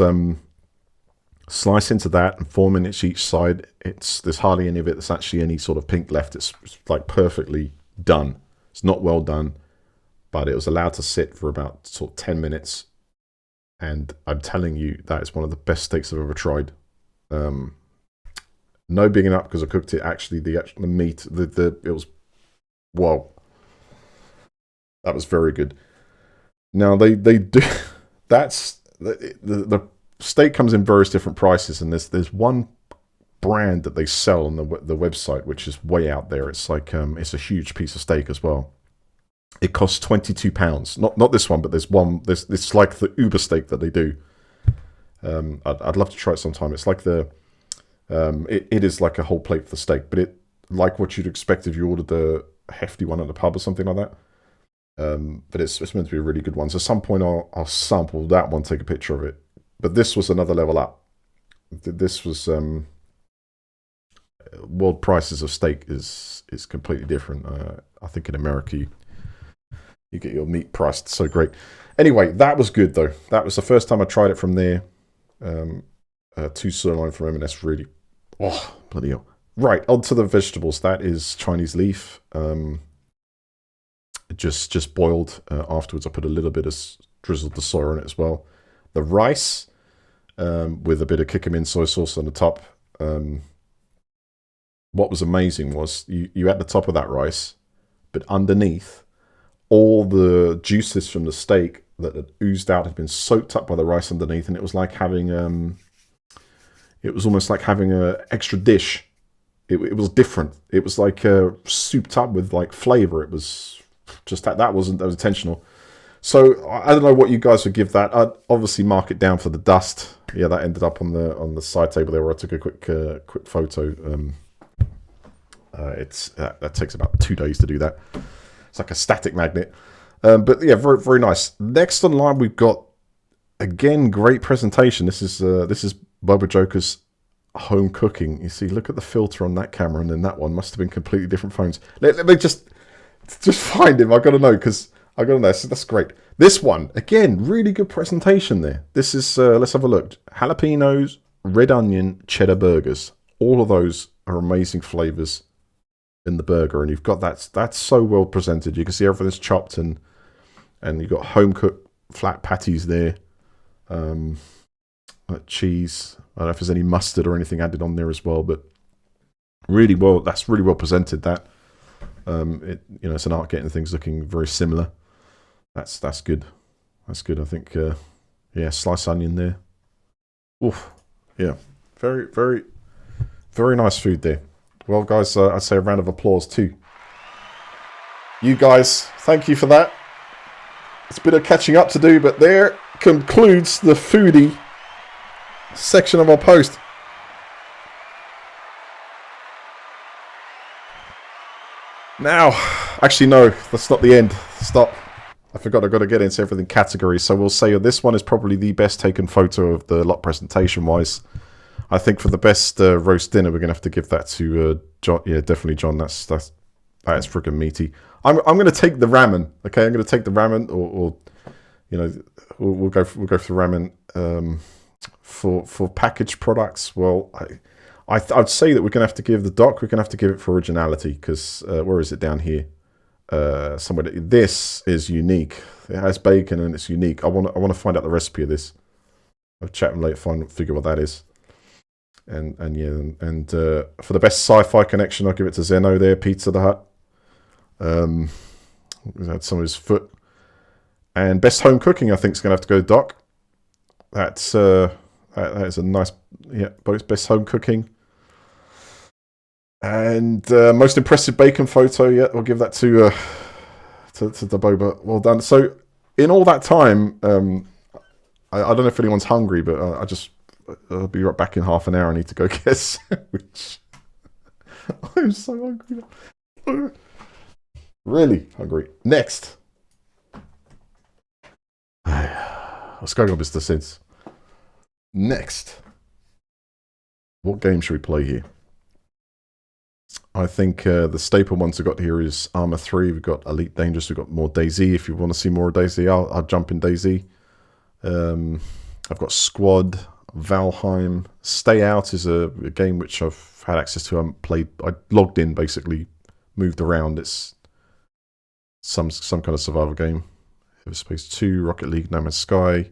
slice into that, and 4 minutes each side. There's hardly any of it that's actually any sort of pink left. It's like perfectly done. It's not well done, but it was allowed to sit for about sort of 10 minutes. And I'm telling you, that is one of the best steaks I've ever tried. No bigging up because I cooked it. Actually, the meat, it was, wow, that was very good. Now they do. That's the steak comes in various different prices, and there's one brand that they sell on the website which is way out there. It's like it's a huge piece of steak as well. It costs £22. Not this one, but there's one. It's like the Uber steak that they do. I'd love to try it sometime. It's like it is like a whole plate for the steak, but it like what you'd expect if you ordered the hefty one at the pub or something like that. But it's meant to be a really good one. So at some point I'll sample that one, take a picture of it. But this was another level up. This was world prices of steak is completely different. I think in America you get your meat priced so great. Anyway, that was good though. That was the first time I tried it from there. 2 sirloin from M&S, really. Oh, bloody hell. Right, onto the vegetables. That is Chinese leaf. Just boiled. Afterwards, I put a little bit of drizzled the soy on it as well. The rice with a bit of Kikkoman soy sauce on the top. What was amazing was you had the top of that rice, but underneath, all the juices from the steak that had oozed out had been soaked up by the rice underneath, and it was like having It was almost like having an extra dish. It was different. It was like souped up with like flavor. It was just that was intentional. So I don't know what you guys would give that. I'd obviously mark it down for the dust. Yeah, that ended up on the side table there where I took a quick photo. That takes about 2 days to do that. It's like a static magnet. But yeah, very very nice. Next on line we've got, again, great presentation. This is Bubba Joker's home cooking. You see, look at the filter on that camera, and then that one must have been completely different phones. Let me just find him. I gotta know, because I gotta know. So that's great. This one, again, really good presentation there. This is let's have a look. Jalapenos, red onion, cheddar burgers. All of those are amazing flavors in the burger, and you've got that's so well presented. You can see everything's chopped, and you've got home cooked flat patties there. Cheese. I don't know if there's any mustard or anything added on there as well, but really well. That's really well presented. That it's an art getting things looking very similar. That's good. That's good. I think sliced onion there. Oof. Yeah. Very very very nice food there. Well, guys, I'd say a round of applause too. You guys, thank you for that. It's a bit of catching up to do, but there concludes the foodie section of our post. Now, actually no, that's not the end. Stop. I forgot I've got to get into everything categories. So we'll say this one is probably the best taken photo of the lot presentation wise. I think for the best roast dinner, we're going to have to give that to John. Yeah, definitely John. That is freaking meaty. I'm going to take the ramen. Okay, I'm going to take the ramen, or we'll go for ramen. For packaged products, well, I'd say that we're going to have to give the doc. We're going to have to give it for originality, because where is it down here? Somewhere. This is unique. It has bacon and it's unique. I want to find out the recipe of this. I'll chat and later figure what that is. And for the best sci-fi connection, I'll give it to Zeno there, Pizza the Hut. Had some of his foot. And best home cooking, I think, is going to have to go to Doc. That is a nice, both best home cooking. And most impressive bacon photo, I'll give that to the Bubba. Well done. So in all that time, I don't know if anyone's hungry, but I'll be right back in half an hour. I need to go get a sandwich. I'm so hungry. Really hungry. Next. What's going on, Mr. Since? Next. What game should we play here? I think the staple ones we've got here is Arma 3. We've got Elite Dangerous. We've got more DayZ. If you want to see more of DayZ, I'll jump in DayZ. I've got Squad, Valheim. Stay Out is a game which I've had access to. I haven't played. I logged in, basically, moved around. It's some kind of survival game. Everspace 2, Rocket League, No Man's Sky.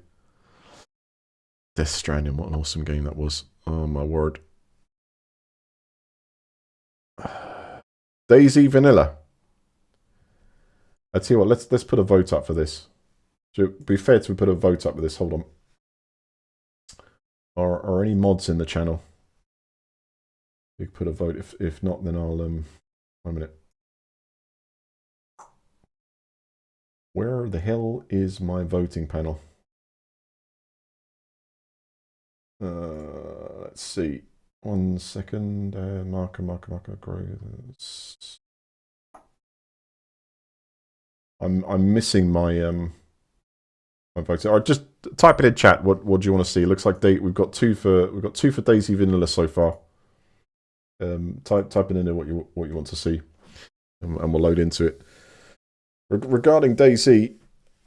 Death Stranding, what an awesome game that was. Oh my word. DayZ Vanilla. I tell you what, let's put a vote up for this. To be fair to put a vote up for this, hold on. Are any mods in the channel? You can put a vote. If not, then I'll 1 minute. Where the hell is my voting panel? Let's see. 1 second. Marker. Grows. I'm missing my my voting. All right, just type it in chat. What do you want to see? It looks like we've got two for DayZ Vanilla so far. Type it in there what you want to see, and we'll load into it. Regarding DayZ,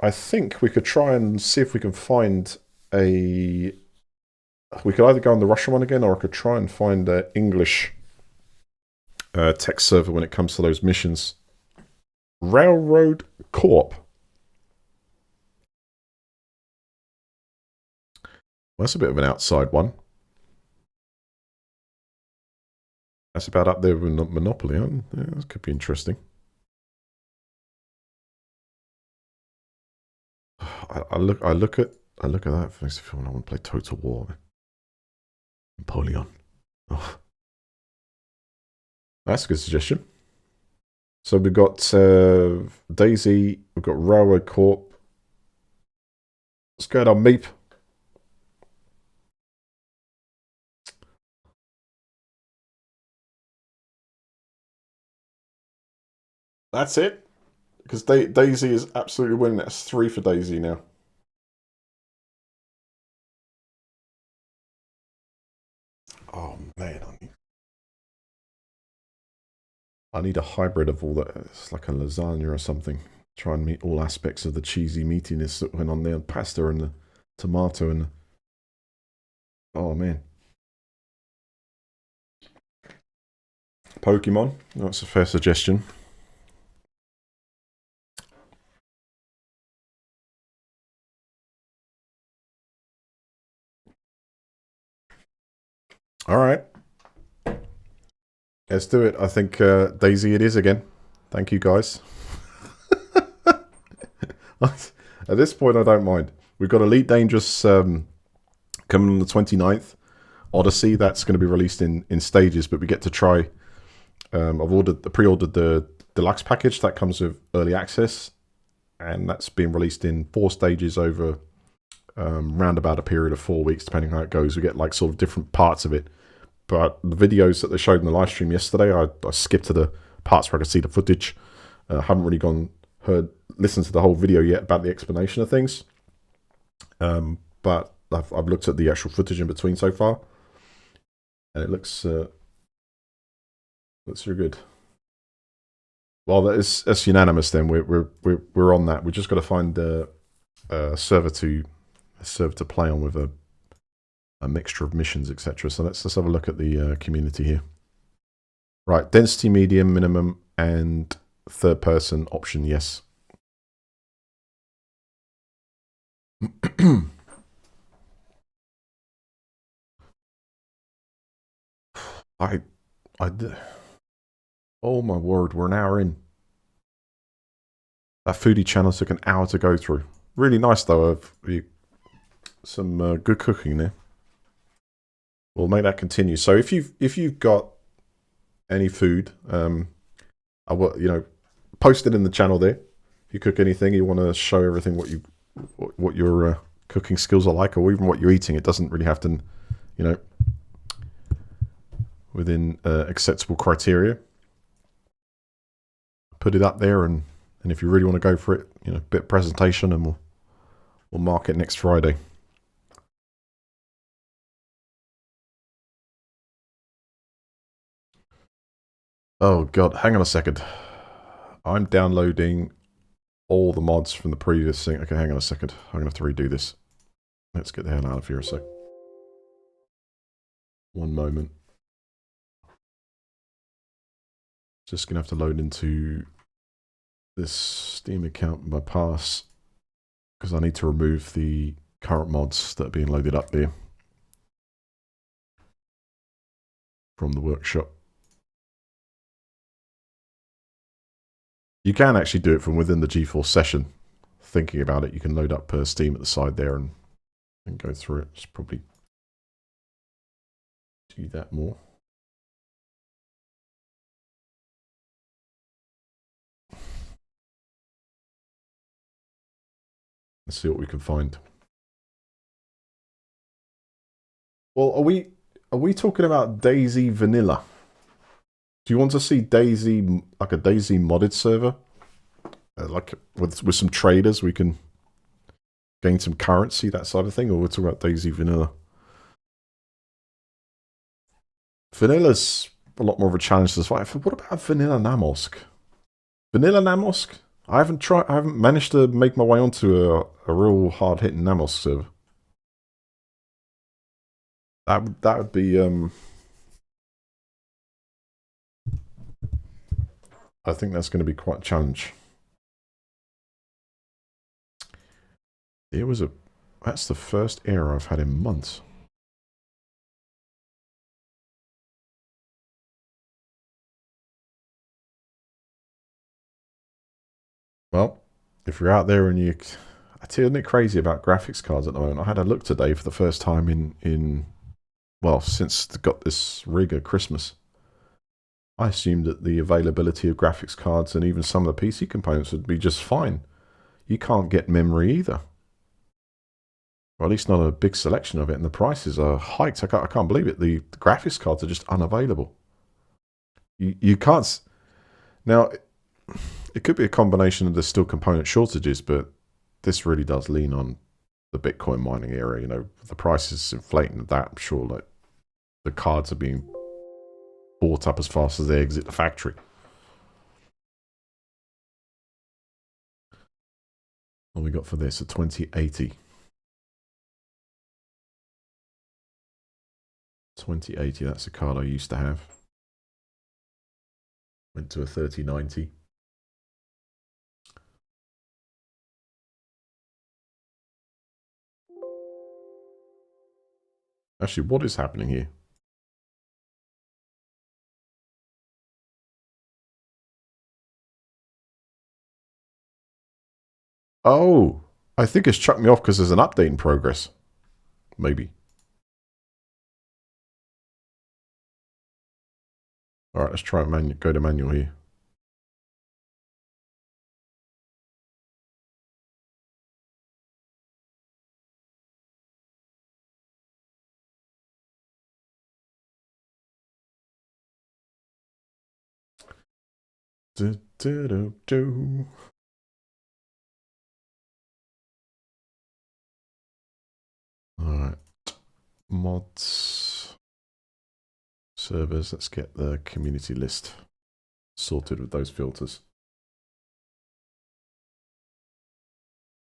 I think we could try and see if we can find a. We could either go on the Russian one again, or I could try and find an English text server when it comes to those missions. Railroad Co-op. Well, that's a bit of an outside one. That's about up there with Monopoly. Huh? Yeah, that could be interesting. I look at that. It makes me feel I want to play Total War. Napoleon. Oh, that's a good suggestion. So we've got DayZ, we've got Railroad Corp. What's going on, Meep? That's it? Because DayZ is absolutely winning. That's 3 for DayZ now. Oh, man. I need a hybrid of all that. It's like a lasagna or something. Try and meet all aspects of the cheesy meatiness that went on there. And pasta and the tomato and the... Oh, man. Pokemon. That's a fair suggestion. All right. Let's do it. I think DayZ it is again. Thank you, guys. At this point, I don't mind. We've got Elite Dangerous coming on the 29th. Odyssey, that's going to be released in stages, but we get to try. I've pre-ordered the deluxe package that comes with early access, and that's being released in 4 stages over round about a period of 4 weeks, depending on how it goes. We get like sort of different parts of it. But the videos that they showed in the live stream yesterday, I skipped to the parts where I could see the footage. Haven't really listened to the whole video yet about the explanation of things. But I've looked at the actual footage in between so far, and it looks really good. Well, that's unanimous. Then we're on that. We just got to find a server to play on with a mixture of missions, etc. So let's have a look at the community here. Right, density medium minimum and third person option yes. Oh my word, we're an hour in. That foodie channel took an hour to go through. Really nice though. Some good cooking there. We'll make that continue. So if you've got any food, post it in the channel there. If you cook anything, you want to show everything what your cooking skills are like, or even what you're eating. It doesn't really have to, within acceptable criteria. Put it up there, and if you really want to go for it, bit of presentation, and we'll mark it next Friday. Oh god, hang on a second. I'm downloading all the mods from the previous thing. Okay, hang on a second. I'm gonna have to redo this. Let's get the hell out of here a sec. One moment. Just gonna have to load into this Steam account by pass, because I need to remove the current mods that are being loaded up there from the workshop. You can actually do it from within the GeForce session. Thinking about it, you can load up Steam at the side there and go through it. Just probably do that more. Let's see what we can find. Well, are we talking about DayZ Vanilla? Do you want to see DayZ, like a DayZ modded server? Like with some traders, we can gain some currency, that side of thing? Or we're talking about DayZ Vanilla? Vanilla's a lot more of a challenge to fight. What about Vanilla Namalsk? Vanilla Namalsk? I haven't managed to make my way onto a real hard-hitting Namalsk server. That would be I think that's going to be quite a challenge. That's the first error I've had in months. Well, if you're out there and I tell you, isn't it crazy about graphics cards at the moment? I had a look today for the first time in well, since they got this rig at Christmas, I assumed that the availability of graphics cards and even some of the PC components would be just fine. You can't get memory either. Or at least not a big selection of it, and the prices are hiked. I can't believe it. The graphics cards are just unavailable. You can't... Now, it could be a combination of there's still component shortages, but this really does lean on the Bitcoin mining area. You know, the price is inflating at that. I'm sure like the cards are being bought up as fast as they exit the factory. What we got for this? A 2080. 2080, that's a card I used to have. Went to a 3090. Actually, what is happening here? Oh, I think it's chucked me off because there's an update in progress. Maybe. Alright, let's try go to manual here. Do, do, do, do. Alright. Mods. Servers. Let's get the community list sorted with those filters.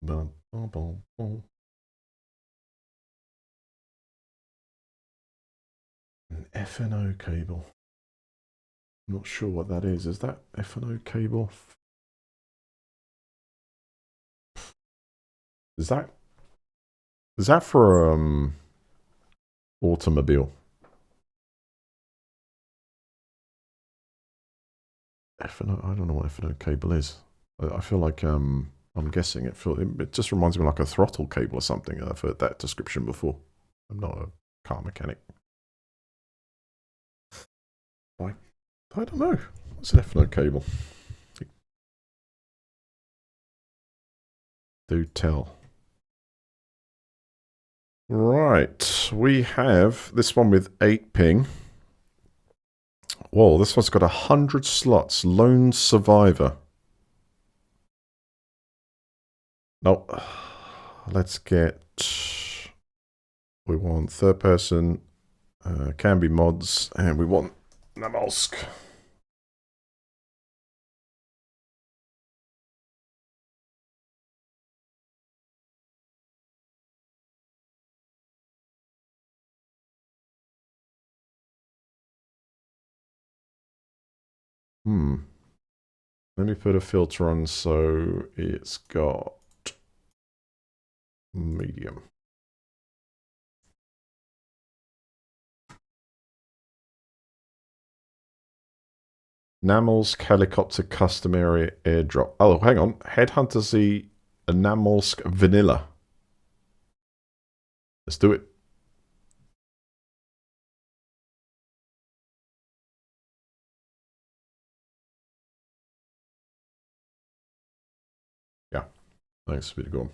Boom, boom, boom, boom. An FNO cable. I'm not sure what that is. Is that FNO cable? Is that for automobile? FNO, I don't know what FNO cable is. I feel like I'm guessing it just reminds me like a throttle cable or something. I've heard that description before. I'm not a car mechanic. I don't know. What's an FNO cable? Do tell. Right, we have this one with 8 ping. Whoa, this one's got 100 slots. Lone survivor. Nope. Let's get... We want third person. Can be mods. And we want Namalsk. Let me put a filter on so it's got medium. Namalsk helicopter customary airdrop. Oh, hang on. Headhunter Z a Namalsk vanilla. Let's do it. Yeah. Thanks for going.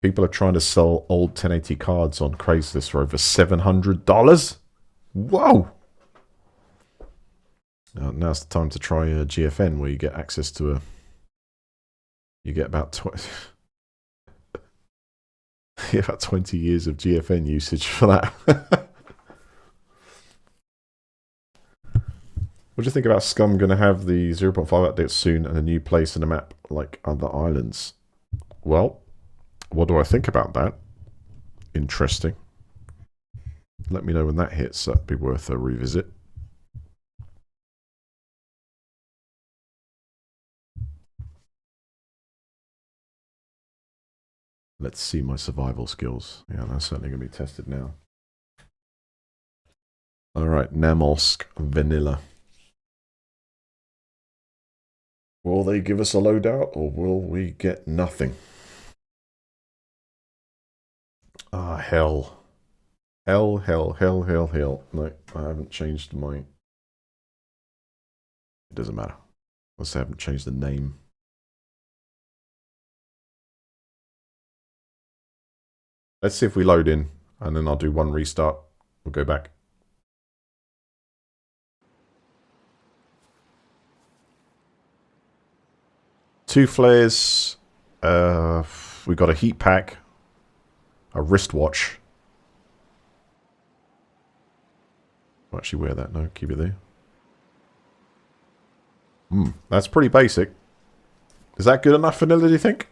People are trying to sell old 1080 cards on Craigslist for over $700. Whoa! Now's the time to try a GFN where you get access to a... You get about 20... about 20 years of GFN usage for that. What do you think about Scum going to have the 0.5 update soon and a new place in the map like other islands? Well, what do I think about that? Interesting. Let me know when that hits. That'd be worth a revisit. Let's see my survival skills. Yeah, that's certainly going to be tested now. Alright, Namalsk Vanilla. Will they give us a loadout or will we get nothing? Ah, hell. Hell, hell, hell, hell, hell. No, I haven't changed my... It doesn't matter. Unless I haven't changed the name. Let's see if we load in, and then I'll do one restart. We'll go back. Two flares. We got a heat pack. A wristwatch. I'll actually wear that. No, keep it there. That's pretty basic. Is that good enough, Vanilla, do you think?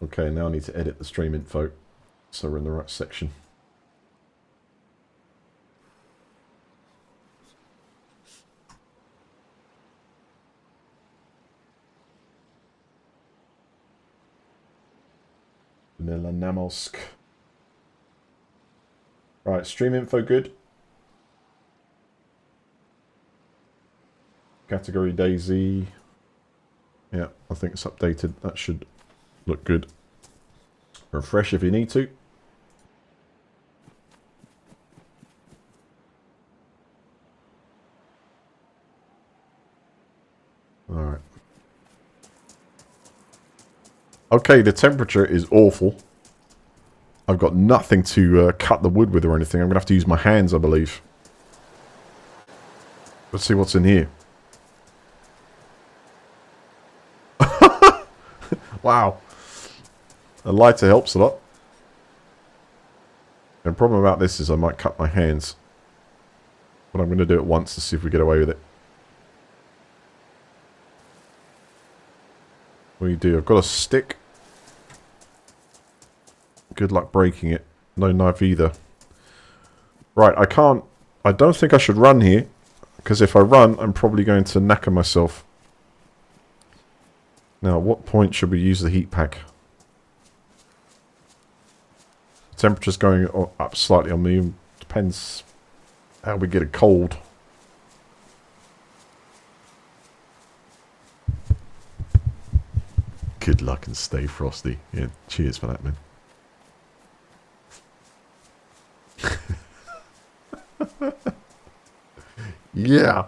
Okay, now I need to edit the stream info so we're in the right section. Vanilla Namalsk. Right, stream info good. Category DayZ. Yeah, I think it's updated. That should look good. Refresh if you need to. Alright. Okay, the temperature is awful. I've got nothing to cut the wood with or anything. I'm going to have to use my hands, I believe. Let's see what's in here. Wow. A lighter helps a lot. The problem about this is I might cut my hands. But I'm going to do it once to see if we get away with it. What do you do? I've got a stick. Good luck breaking it. No knife either. Right, I don't think I should run here. Because if I run, I'm probably going to knacker myself. Now, at what point should we use the heat pack? The temperature's going up slightly on me. Depends how we get a cold. Good luck and stay frosty. Yeah, cheers for that, man. Yeah.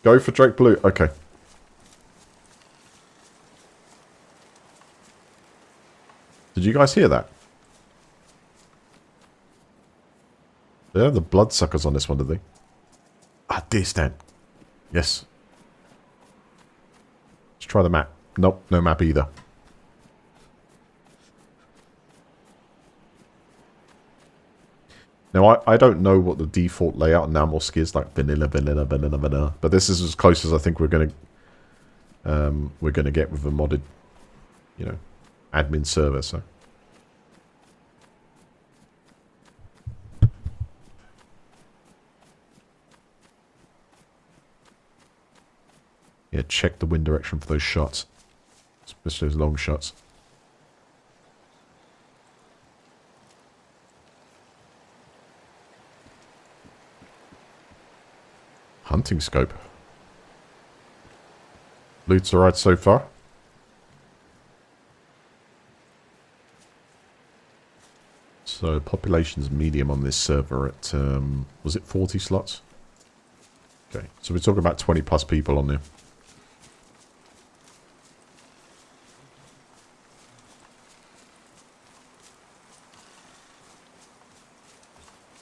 Go for Drake Blue. Okay. Did you guys hear that? They have the bloodsuckers on this one, did they? Ah, dear Stan. Yes. Let's try the map. Nope, no map either. Now, I don't know what the default layout in Namalsk is, like vanilla. But this is as close as I think we're gonna get with a modded, you know, admin server. So, yeah, check the wind direction for those shots, especially those long shots. Hunting scope. Loot's alright so far. So population's medium on this server at, was it 40 slots? Okay, so we're talking about 20 plus people on there.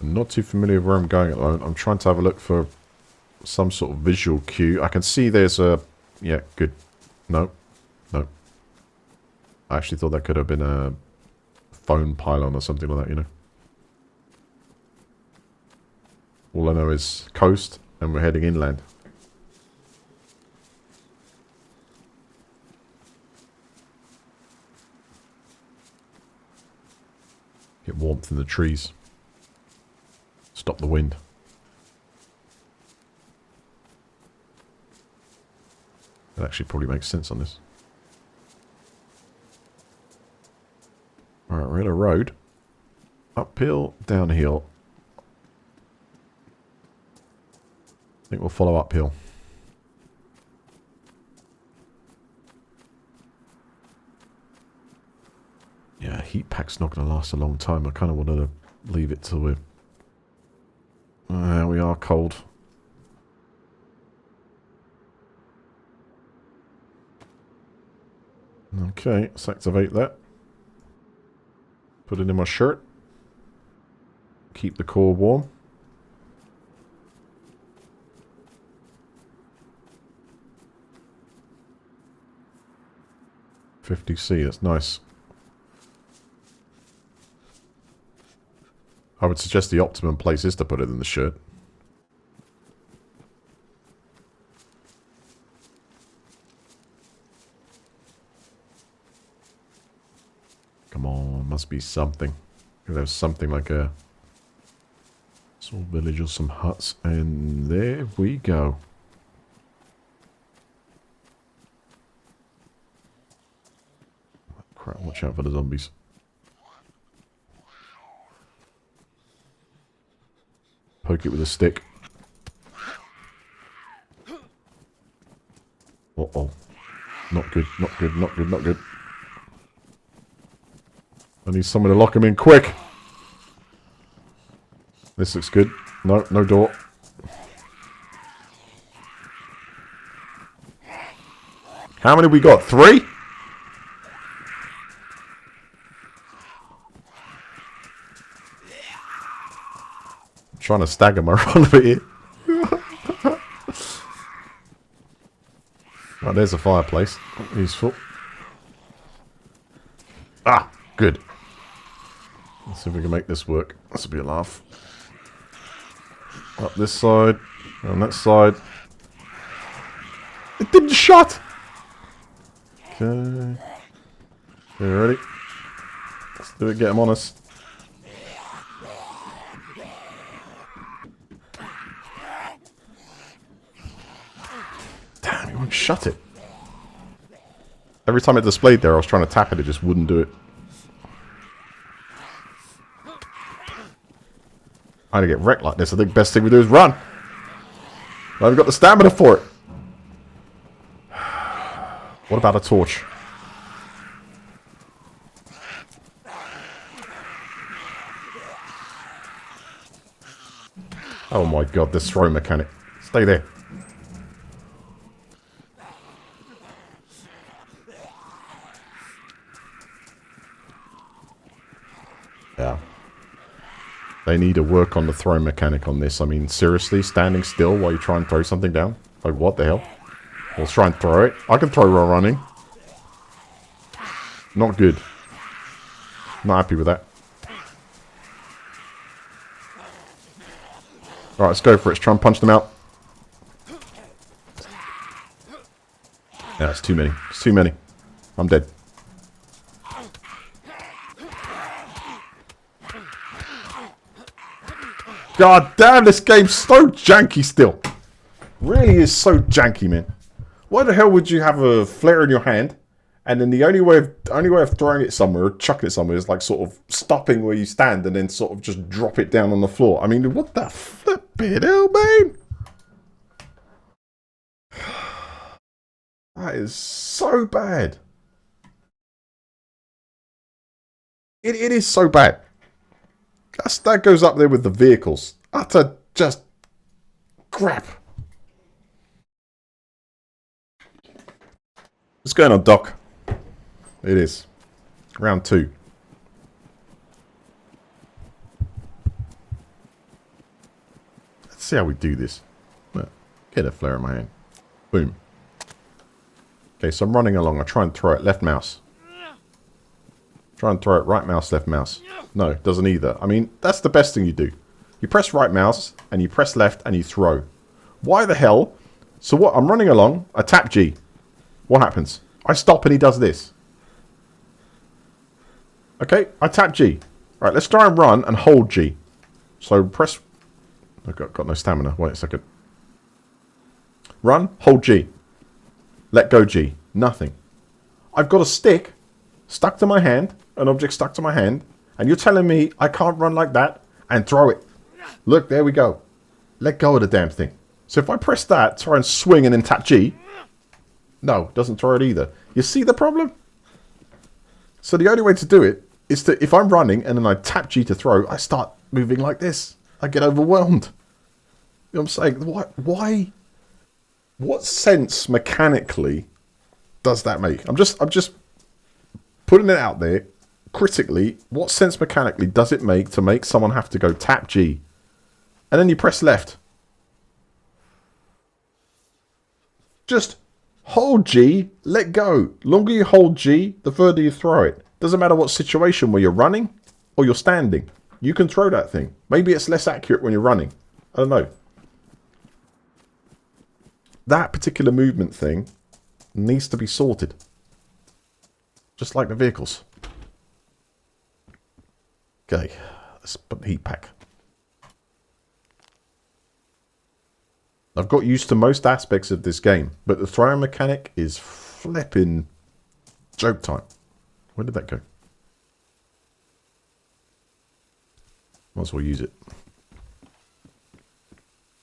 I'm not too familiar with where I'm going at the moment. I'm trying to have a look for some sort of visual cue. I can see there's a... Yeah, good. No. No. I actually thought that could have been a phone pylon or something like that, you know. All I know is coast, and we're heading inland. Get warmth in the trees. Stop the wind. That actually probably makes sense on this. Alright, we're in a road. Uphill, downhill. I think we'll follow uphill. Yeah, heat pack's not going to last a long time. I kind of wanted to leave it till we're... we are cold. Okay, let's activate that. Put it in my shirt. Keep the core warm. $50C, that's nice. I would suggest the optimum place is to put it in the shirt. Come on, must be something. There's something like a small village or some huts, and there we go. Crap, watch out for the zombies. Poke it with a stick. Uh-oh. Not good, not good, not good, not good. I need someone to lock him in quick. This looks good. No, no door. How many we got? 3? I'm trying to stagger my run over here. Right, there's a fireplace. Useful. Ah, good. Let's see if we can make this work. This will be a laugh. Up this side. On that side. It didn't shut! Okay. Okay, ready? Let's do it, get him on us. Damn, it won't shut it. Every time it displayed there, I was trying to tap it, it just wouldn't do it. I don't get wrecked like this. I think the best thing we do is run. I haven't got the stamina for it. What about a torch? Oh my god, this throw mechanic. Stay there. Yeah. They need to work on the throw mechanic on this. I mean, seriously, standing still while you try and throw something down? Like, what the hell? Let's try and throw it. I can throw while running. Not good. Not happy with that. Alright, let's go for it. Let's try and punch them out. Yeah, it's too many. It's too many. I'm dead. God damn, this game's so janky still. Really is so janky, man. Why the hell would you have a flare in your hand, and then the only way of throwing it somewhere, or chucking it somewhere, is like sort of stopping where you stand and then sort of just drop it down on the floor? I mean, what the flippin' hell, man? That is so bad. It is so bad. That goes up there with the vehicles. Utter just crap. What's going on, Doc? It is. Round 2. Let's see how we do this. Get a flare in my hand. Boom. Okay, so I'm running along. I try and throw it. Left mouse. Try and throw it. Right mouse, left mouse. No, it doesn't either. I mean, that's the best thing you do. You press right mouse, and you press left, and you throw. Why the hell? So what? I'm running along. I tap G. What happens? I stop and he does this. Okay, I tap G. Right, let's try and run and hold G. So press... I've got no stamina. Wait a second. Run, hold G. Let go G. Nothing. I've got a stick stuck to my hand, an object stuck to my hand, and you're telling me I can't run like that and throw it. Look, there we go. Let go of the damn thing. So if I press that, try and swing and then tap G... No, doesn't throw it either. You see the problem? So the only way to do it It's that if I'm running and then I tap G to throw, I start moving like this. I get overwhelmed. You know what I'm saying? Why? What sense mechanically does that make? I'm just putting it out there. Critically, what sense mechanically does it make to make someone have to go tap G and then you press left? Just hold G, let go. Longer you hold G, the further you throw it. Doesn't matter what situation, where you're running or you're standing. You can throw that thing. Maybe it's less accurate when you're running. I don't know. That particular movement thing needs to be sorted. Just like the vehicles. Okay, let's put the heat pack. I've got used to most aspects of this game, but the throwing mechanic is flipping joke time. Where did that go? Might as well use it.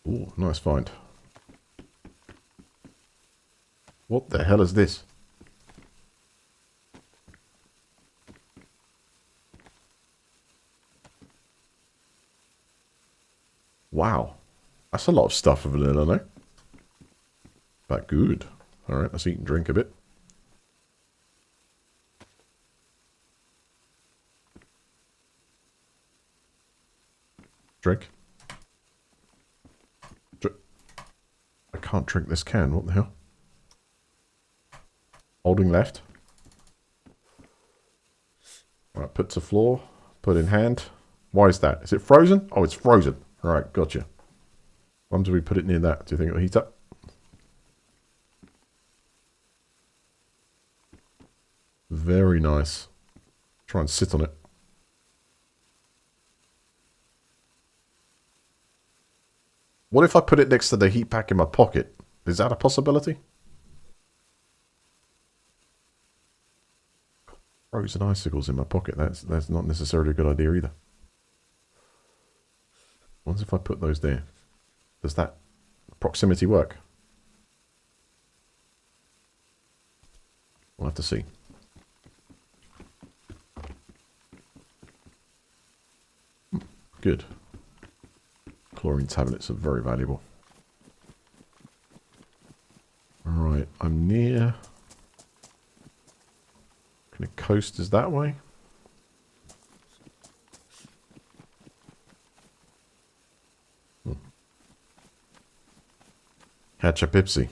Ooh, nice find. What the hell is this? Wow. That's a lot of stuff for vanilla, no? But good. Alright, let's eat and drink a bit. Drink. I can't drink this can, what the hell? Holding left. Alright, put to floor. Put in hand. Why is that? Is it frozen? Oh, it's frozen. Alright, gotcha. When do we put it near that? Do you think it'll heat up? Very nice. Try and sit on it. What if I put it next to the heat pack in my pocket? Is that a possibility? Frozen icicles in my pocket. That's not necessarily a good idea either. What if I put those there? Does that proximity work? We'll have to see. Good. Chlorine tablets are very valuable. Alright, I'm near. Kind of coast is that way. Hatch a Pepsi.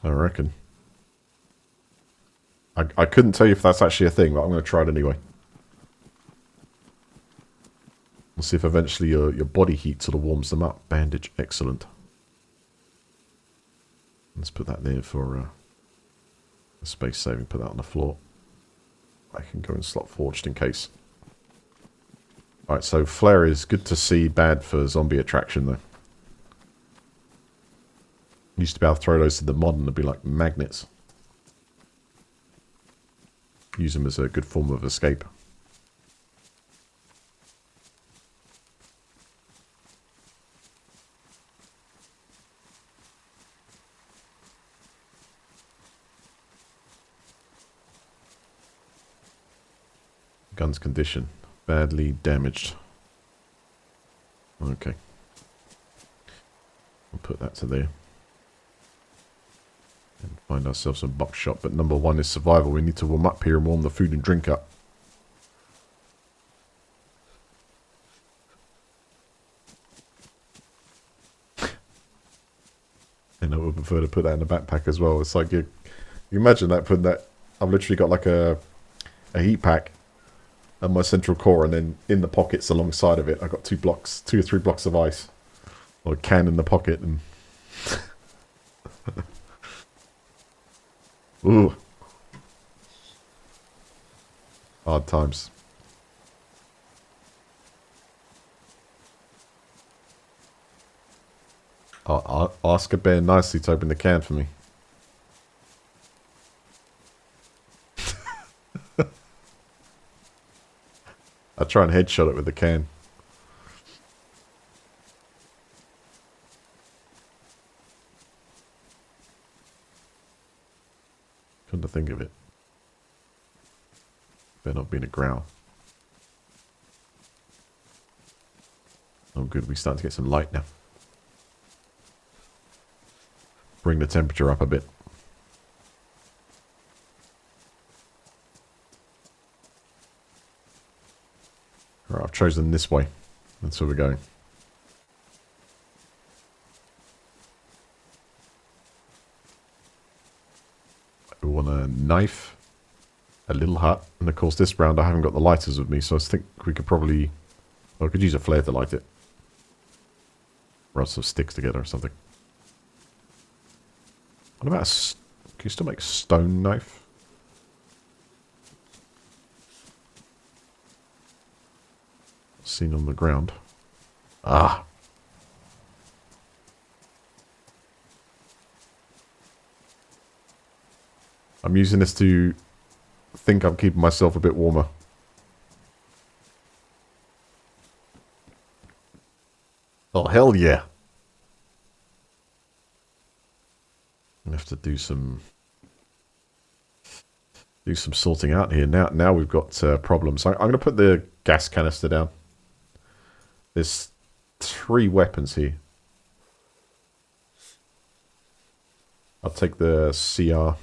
I reckon. I couldn't tell you if that's actually a thing, but I'm going to try it anyway. We'll see if eventually your body heat sort of warms them up. Bandage, excellent. Let's put that there for space saving. Put that on the floor. I can go and slot forged in case. Alright, so flare is good to see, bad for zombie attraction though. Used to be able to throw those to the mod and they'd be like magnets. Use them as a good form of escape. Gun's condition. Badly damaged. Okay. We'll put that to there. And find ourselves a buckshot. But number one is survival. We need to warm up here and warm the food and drink up. And I would prefer to put that in the backpack as well. It's like you imagine that, putting that. I've literally got like a heat pack and my central core, and then in the pockets alongside of it, I've got 2 or 3 blocks of ice. Or a can in the pocket. And ooh. Hard times. I'll ask a bear nicely to open the can for me. I'll try and headshot it with the can. Come to think of it. Better not be in a growl. Oh good, we're starting to get some light now. Bring the temperature up a bit. Alright, I've chosen this way. That's where we're going. We want a knife, a little hut, and of course this round I haven't got the lighters with me, so I think we could probably... Well, I could use a flare to light it. Rub some sticks together or something. What about can you still make stone knife? Seen on the ground. Ah! I'm using this to think I'm keeping myself a bit warmer. Oh, hell yeah. I have to do some sorting out here. Now we've got problems. I'm going to put the gas canister down. There's 3 weapons here. I'll take the CR.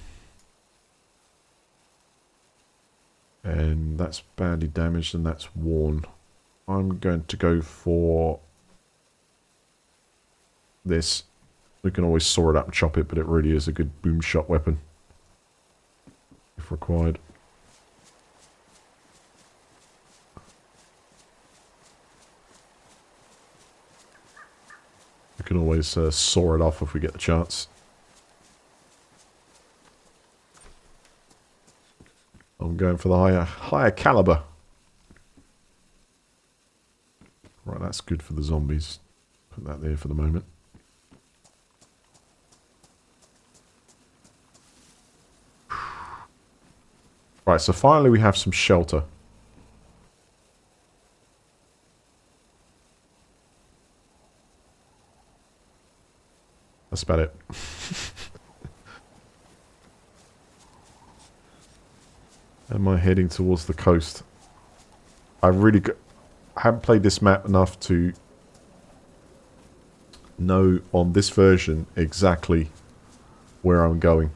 And that's badly damaged and that's worn. I'm going to go for this. We can always saw it up and chop it, but it really is a good boom shot weapon. If required. We can always saw it off if we get the chance. I'm going for the higher caliber. Right, that's good for the zombies. Put that there for the moment. Right, so finally we have some shelter. That's about it. Am I heading towards the coast? I haven't played this map enough to know on this version exactly where I'm going.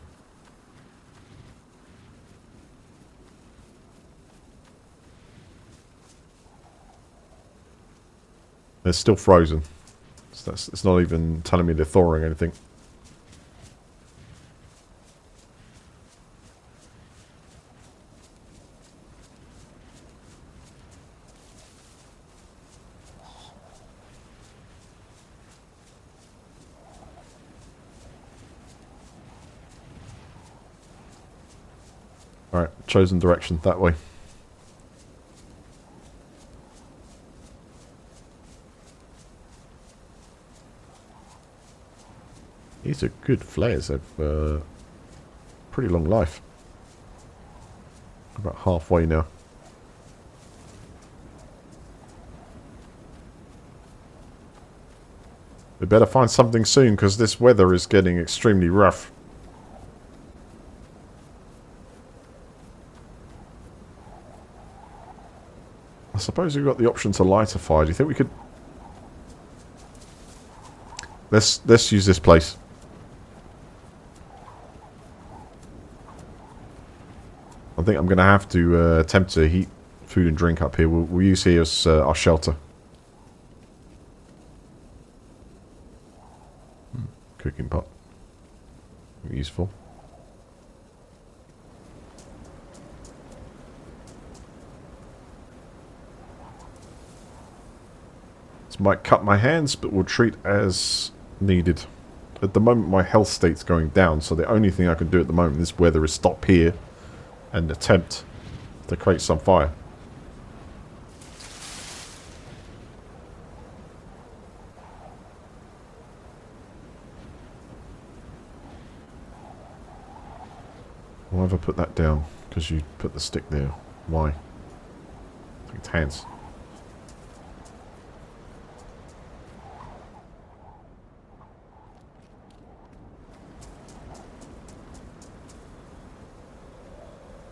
They're still frozen. So it's not even telling me they're thawing or anything. Alright, chosen direction, that way. These are good flares. They've pretty long life. About halfway now. We better find something soon because this weather is getting extremely rough. I suppose we've got the option to light a fire. Do you think we could... Let's use this place. I think I'm going to have to attempt to heat food and drink up here. We'll use here as our shelter. Cooking pot. Useful. This might cut my hands, but we'll treat as needed. At the moment, my health state's going down, so the only thing I can do at the moment in this weather is stop here and attempt to create some fire. Why have I put that down? Because you put the stick there. Why? I think it's hands.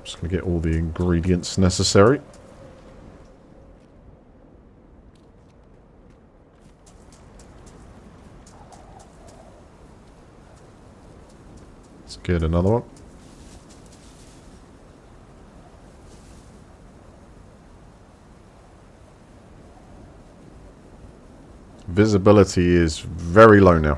Just going to get all the ingredients necessary. Let's get another one. Visibility is very low now.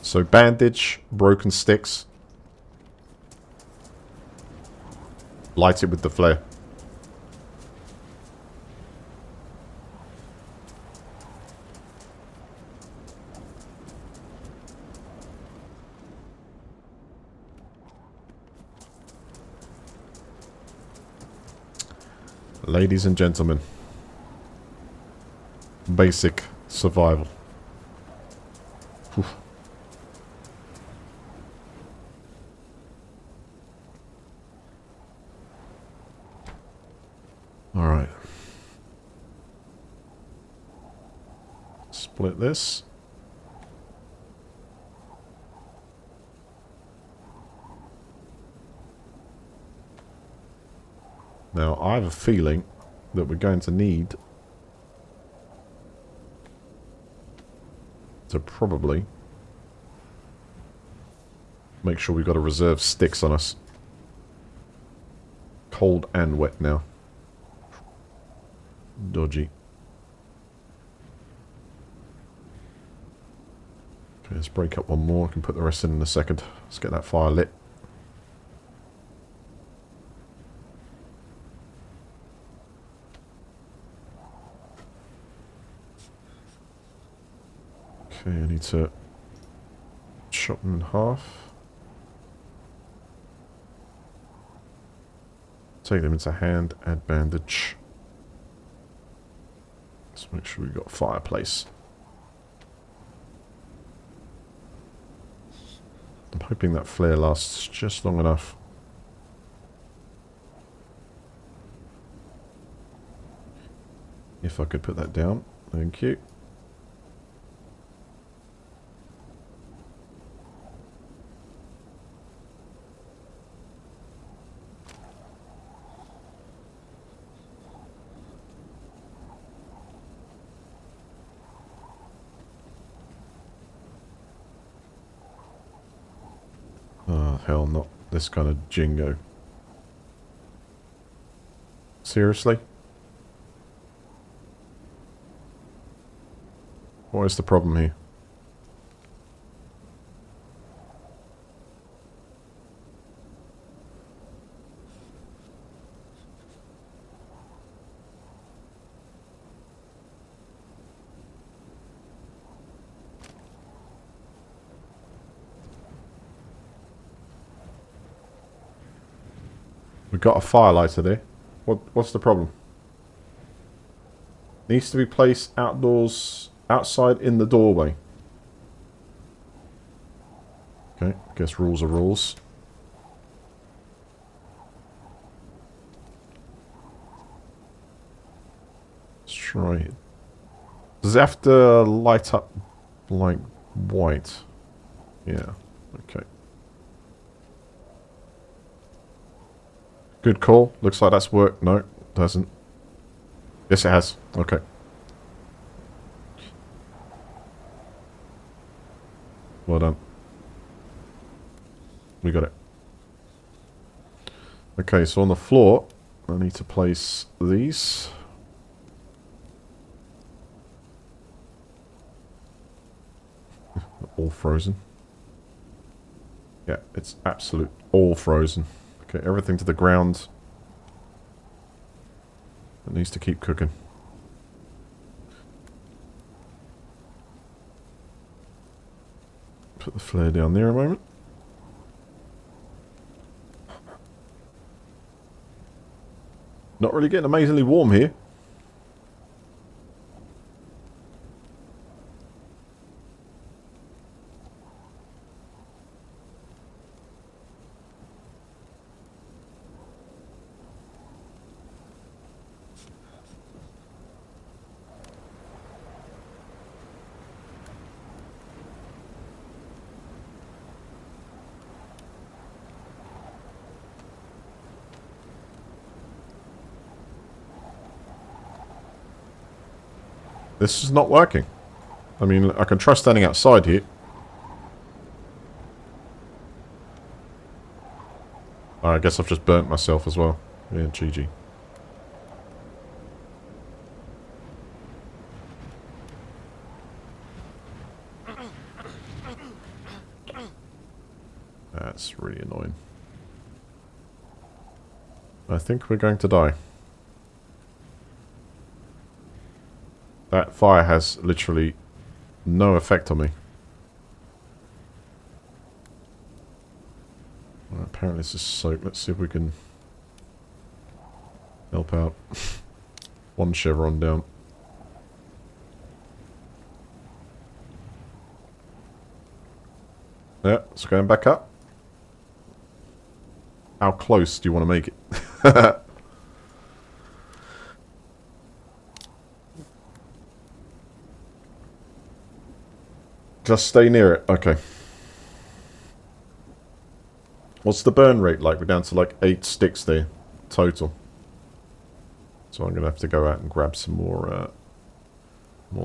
So bandage, broken sticks. Light it with the flare. Ladies and gentlemen, basic survival. Oof. All right. Split this. Now, I have a feeling that we're going to need to probably make sure we've got a reserve sticks on us. Cold and wet now. Dodgy. Okay, let's break up one more. I can put the rest in a second. Let's get that fire lit. Okay, I need to chop them in half. Take them into hand, add bandage. Let's make sure we've got a fireplace. I'm hoping that flare lasts just long enough. If I could put that down. Thank you. Oh, hell, not this kind of jingo. Seriously? What is the problem here? We've got a firelighter there. What's the problem? Needs to be placed outdoors, outside in the doorway. Okay, guess rules are rules. Let's try it. Does it have to light up like white? Yeah, okay. Good call. Looks like that's worked. No, it doesn't. Yes, it has. Okay. Well done. We got it. Okay, so on the floor, I need to place these. All frozen. Yeah, it's absolute all frozen. Okay, everything to the ground. It needs to keep cooking. Put the flare down there a moment. Not really getting amazingly warm here. This is not working. I mean, I can try standing outside here. I guess I've just burnt myself as well. Yeah, GG. That's really annoying. I think we're going to die. That fire has literally no effect on me. Well, apparently this is soap. Let's see if we can help out. One chevron down. Yeah, it's going back up. How close do you want to make it? Just stay near it. Okay. What's the burn rate like? We're down to like 8 sticks there total. So I'm going to have to go out and grab some more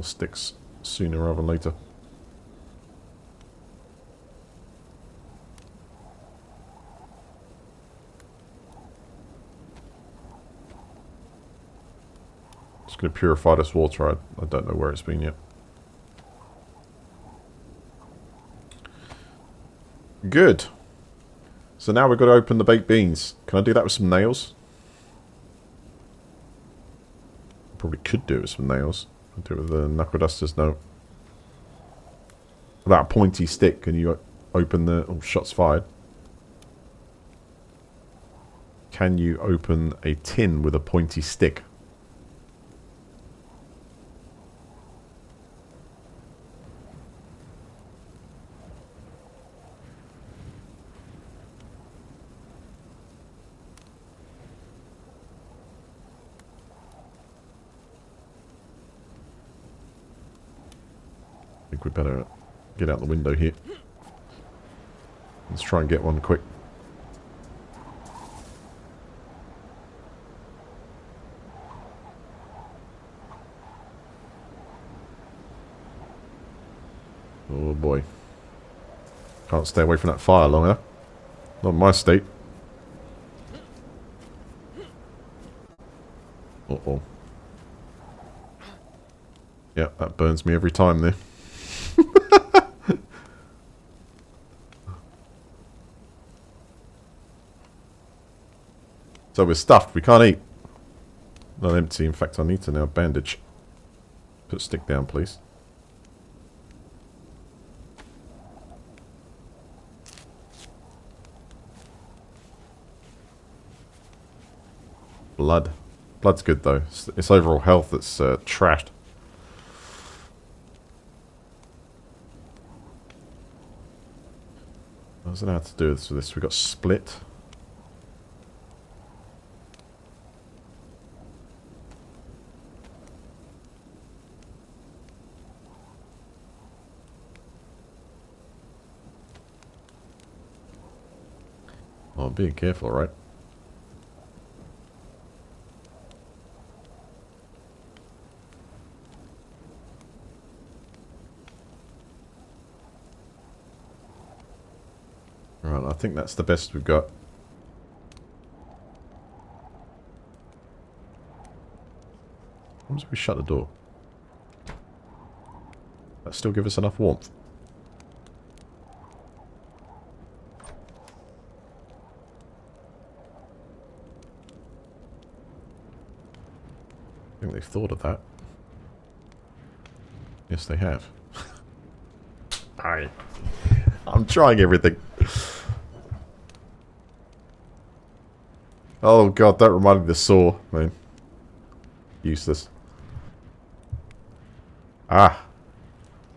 sticks sooner rather than later. Just going to purify this water. I don't know where it's been yet. Good. So now we've got to open the baked beans. Can I do that with some nails? Probably could do it with some nails. I'll do it with the knuckle dusters. No. Without a pointy stick, can you open the... Oh, shots fired. Can you open a tin with a pointy stick? I think we better get out the window here. Let's try and get one quick. Oh boy. Can't stay away from that fire long enough. Not in my state. Uh-oh. Yeah, that burns me every time there. So we're stuffed. We can't eat. Not empty. In fact, I need to now bandage. Put stick down, please. Blood. Blood's good, though. It's overall health that's trashed. I don't know how to do this with this. We've got split. Oh, I'm being careful, right? Right, I think that's the best we've got. Once we shut the door. That still give us enough warmth. I think they've thought of that. Yes, they have. I'm trying everything. Oh god, that reminded me of the saw, man. Useless. Ah.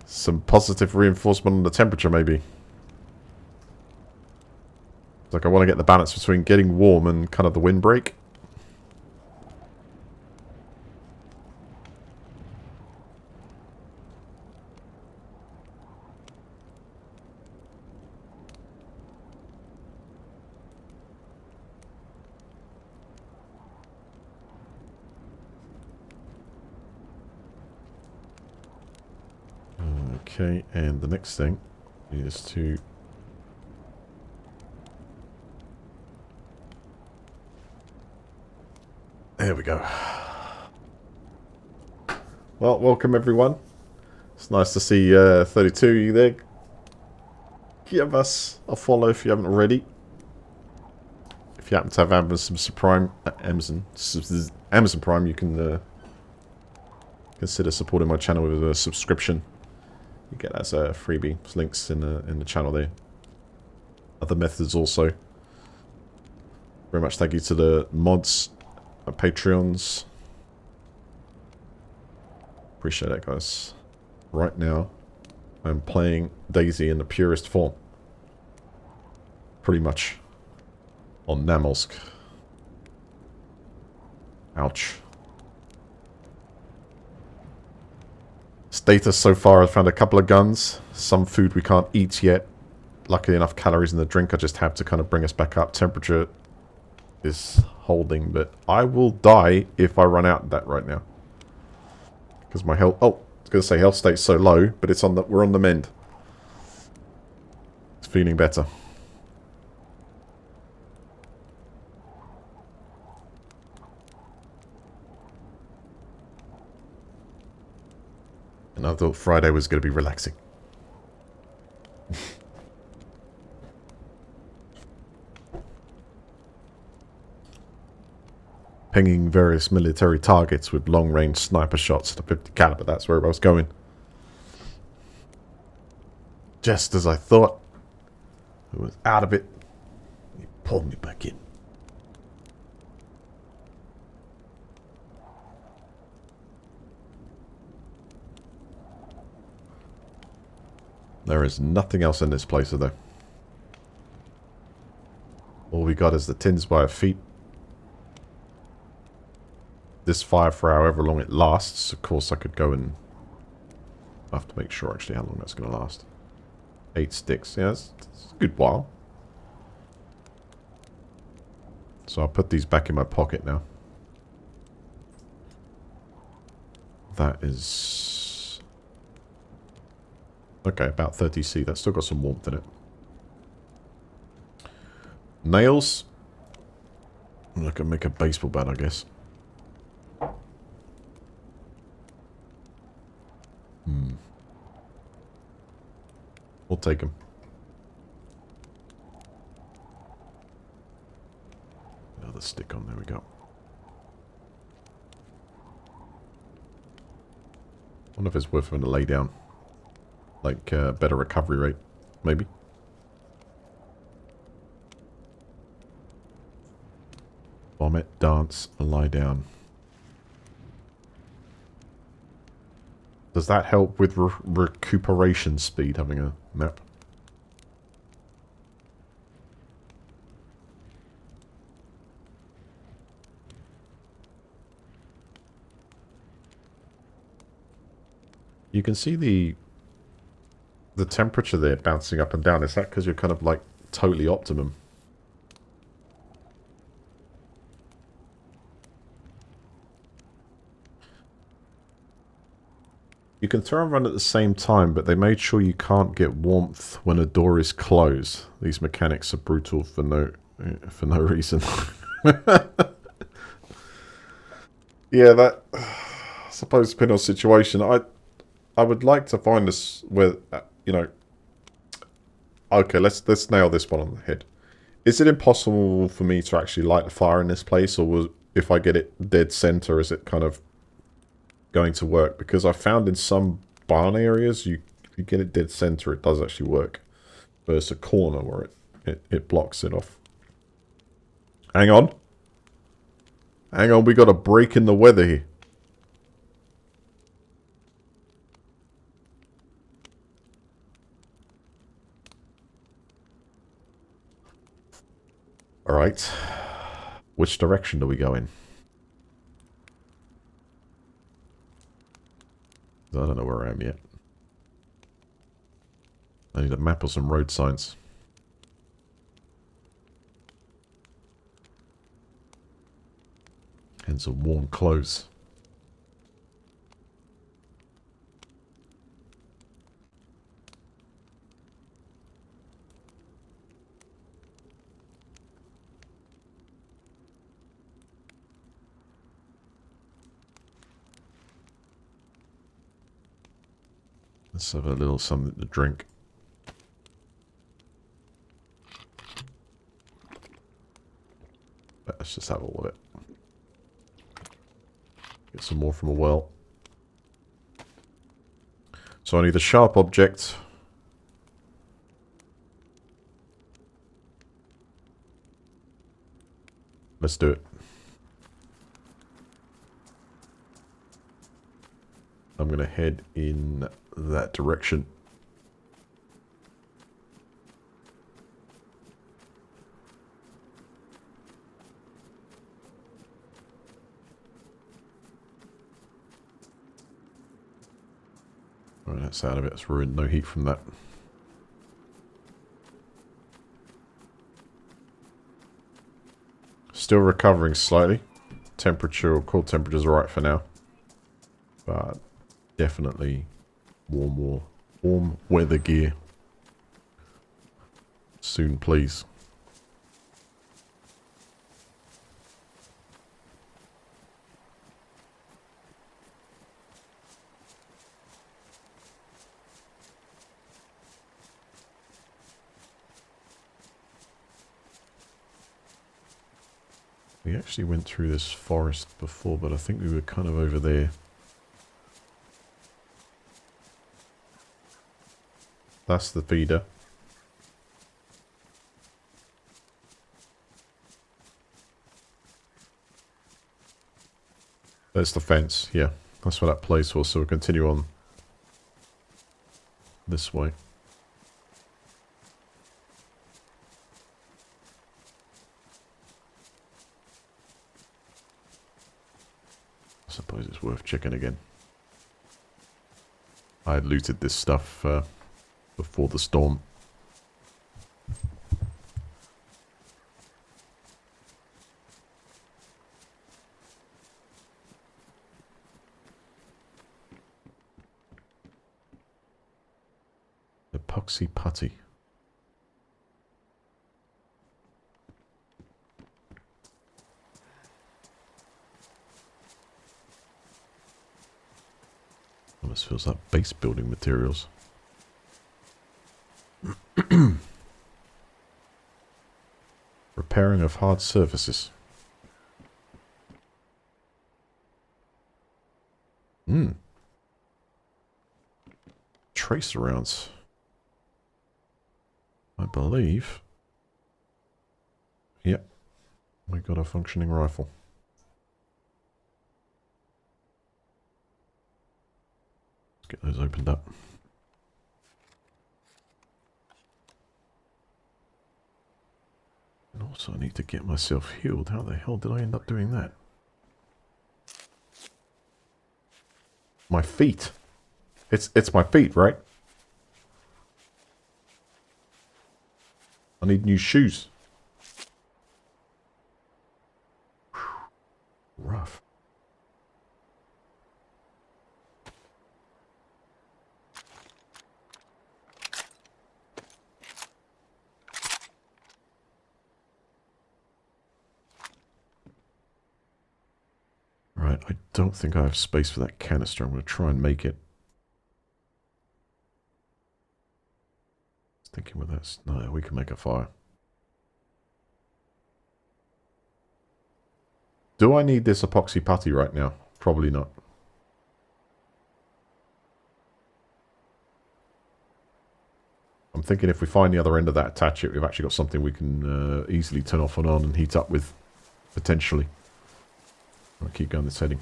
Some positive reinforcement on the temperature, maybe. It's like I want to get the balance between getting warm and kind of the windbreak. Okay, and the next thing is to... There we go. Well, welcome everyone. It's nice to see 32 of you there. Give us a follow if you haven't already. If you happen to have Amazon Prime, Amazon Prime, you can consider supporting my channel with a subscription. You get that as a freebie. There's links in the channel there. Other methods also. Very much thank you to the mods, Patreons. Appreciate that, guys. Right now, I'm playing DayZ in the purest form. Pretty much. On Namalsk. Ouch. Status so far, I've found a couple of guns. Some food we can't eat yet. Luckily enough, calories in the drink I just have to kind of bring us back up. Temperature is holding, but I will die if I run out of that right now. Because my health... Oh, I was going to say health state's so low, but it's on the... We're on the mend. It's feeling better. And I thought Friday was going to be relaxing. Pinging various military targets with long-range sniper shots at a 50 caliber. That's where I was going. Just as I thought. I was out of it. He pulled me back in. There is nothing else in this place, though. All we got is the tins by our feet. This fire for however long it lasts. Of course, I could go and... I have to make sure, actually, how long that's going to last. 8 sticks. Yeah, it's a good while. So I'll put these back in my pocket now. That is... Okay, about 30C. That's still got some warmth in it. Nails. I can make a baseball bat, I guess. We'll take them. Another stick on. There we go. I wonder if it's worth having to lay down. Like, better recovery rate, maybe. Vomit, dance, lie down. Does that help with recuperation speed, having a nap? You can see the temperature there bouncing up and down. Is that because you're kind of like totally optimum? You can throw and run at the same time, but they made sure you can't get warmth when a door is closed. These mechanics are brutal for no reason. Yeah, that... I suppose depending on the situation. I would like to find this where, you know... Okay, let's nail this one on the head. Is it impossible for me to actually light a fire in this place, or if I get it dead center, is it kind of going to work? Because I found in some barn areas, if you get it dead center, it does actually work. But it's a corner where it blocks it off. Hang on. Hang on, we got a break in the weather here. Alright. Which direction do we go in? I don't know where I am yet. I need a map or some road signs. And some warm clothes. Let's have a little something to drink. Let's just have all of it. Get some more from a well. So I need a sharp object. Let's do it. I'm going to head in that direction. Right, that's out of it. It's ruined. No heat from that. Still recovering slightly. Temperature, or cold temperature's alright for now. But definitely warm weather gear. Soon, please. We actually went through this forest before, but I think we were kind of over there. That's the feeder. There's the fence, yeah. That's where that place was, so we'll continue on this way. I suppose it's worth checking again. I had looted this stuff before the storm. Epoxy putty. Almost feels like base building materials. Repairing of hard surfaces. Tracer rounds. I believe. Yep. We got a functioning rifle. Let's get those opened up. And also I need to get myself healed. How the hell did I end up doing that? My feet. It's my feet, right? I need new shoes. Whew. Rough. Right, I don't think I have space for that canister. I'm going to try and make it. Thinking with this. No, we can make a fire. Do I need this epoxy putty right now? Probably not. I'm thinking if we find the other end of that, attach it, we've actually got something we can easily turn off and on and heat up with, potentially. I'll keep going this heading.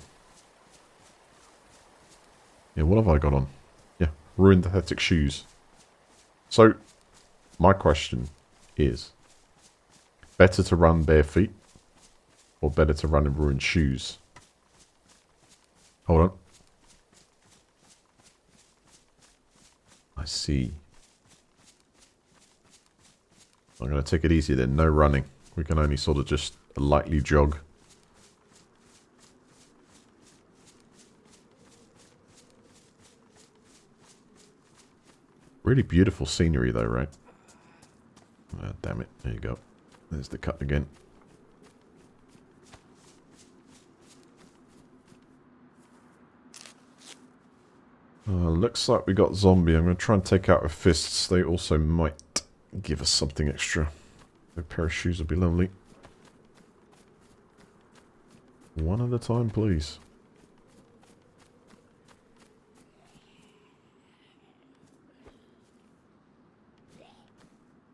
Yeah, what have I got on? Yeah, ruined athletic shoes. So, my question is, better to run bare feet or better to run in ruined shoes? Hold on. I see. I'm going to take it easy then. No running. We can only sort of just lightly jog. Really beautiful scenery though, right? Damn it. There you go. There's the cut again. Looks like we got zombie. I'm going to try and take out with fists. They also might give us something extra. A pair of shoes would be lovely. One at a time, please.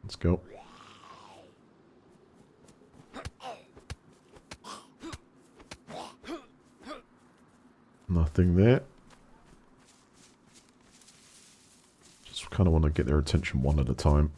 Let's go. Nothing there. Just kind of want to get their attention one at a time.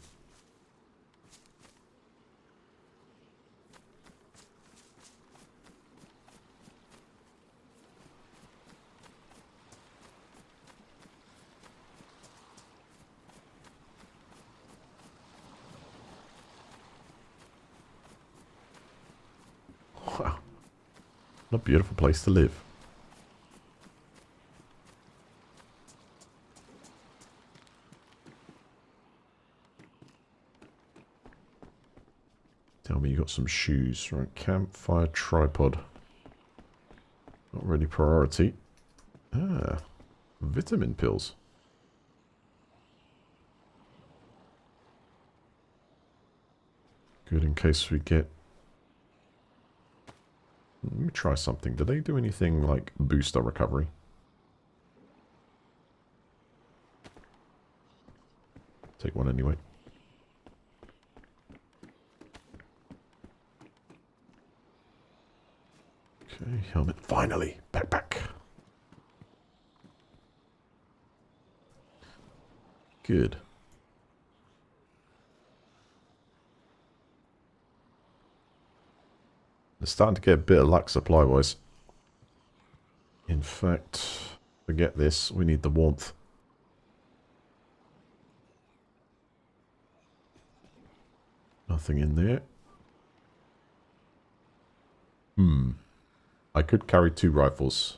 Wow. What a beautiful place to live. Tell me you got some shoes. Right, campfire tripod. Not really priority. Ah, vitamin pills. Good in case we get... Let me try something. Do they do anything like boost our recovery? Take one anyway. Okay, helmet. Finally! Backpack! Good. It's starting to get a bit of luck supply-wise. In fact, forget this. We need the warmth. Nothing in there. I could carry 2 rifles.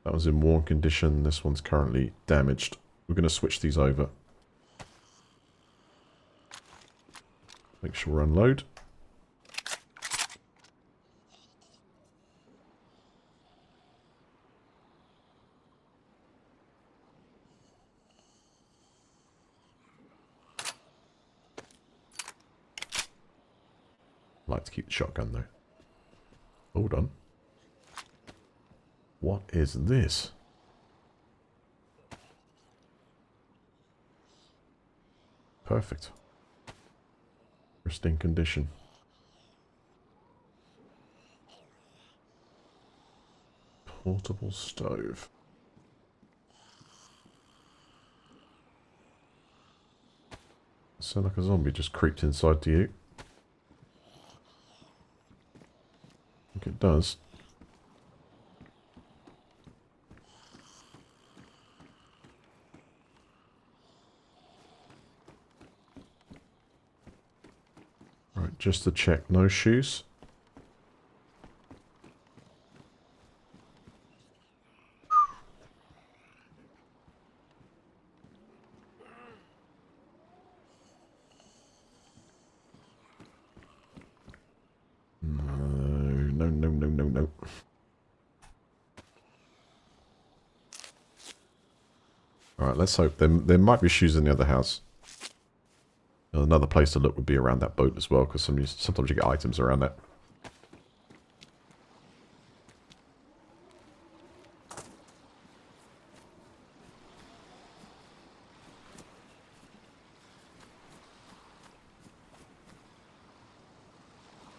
That was in worn condition. This one's currently damaged. We're going to switch these over. Make sure we unload. I like to keep the shotgun though. Hold on. What is this? Perfect. Pristine condition. Portable stove. Sound like a zombie just creeped inside to you. I think it does. Right, just to check, no shoes. No. Alright, let's hope. There might be shoes in the other house. Another place to look would be around that boat as well, because sometimes you get items around that.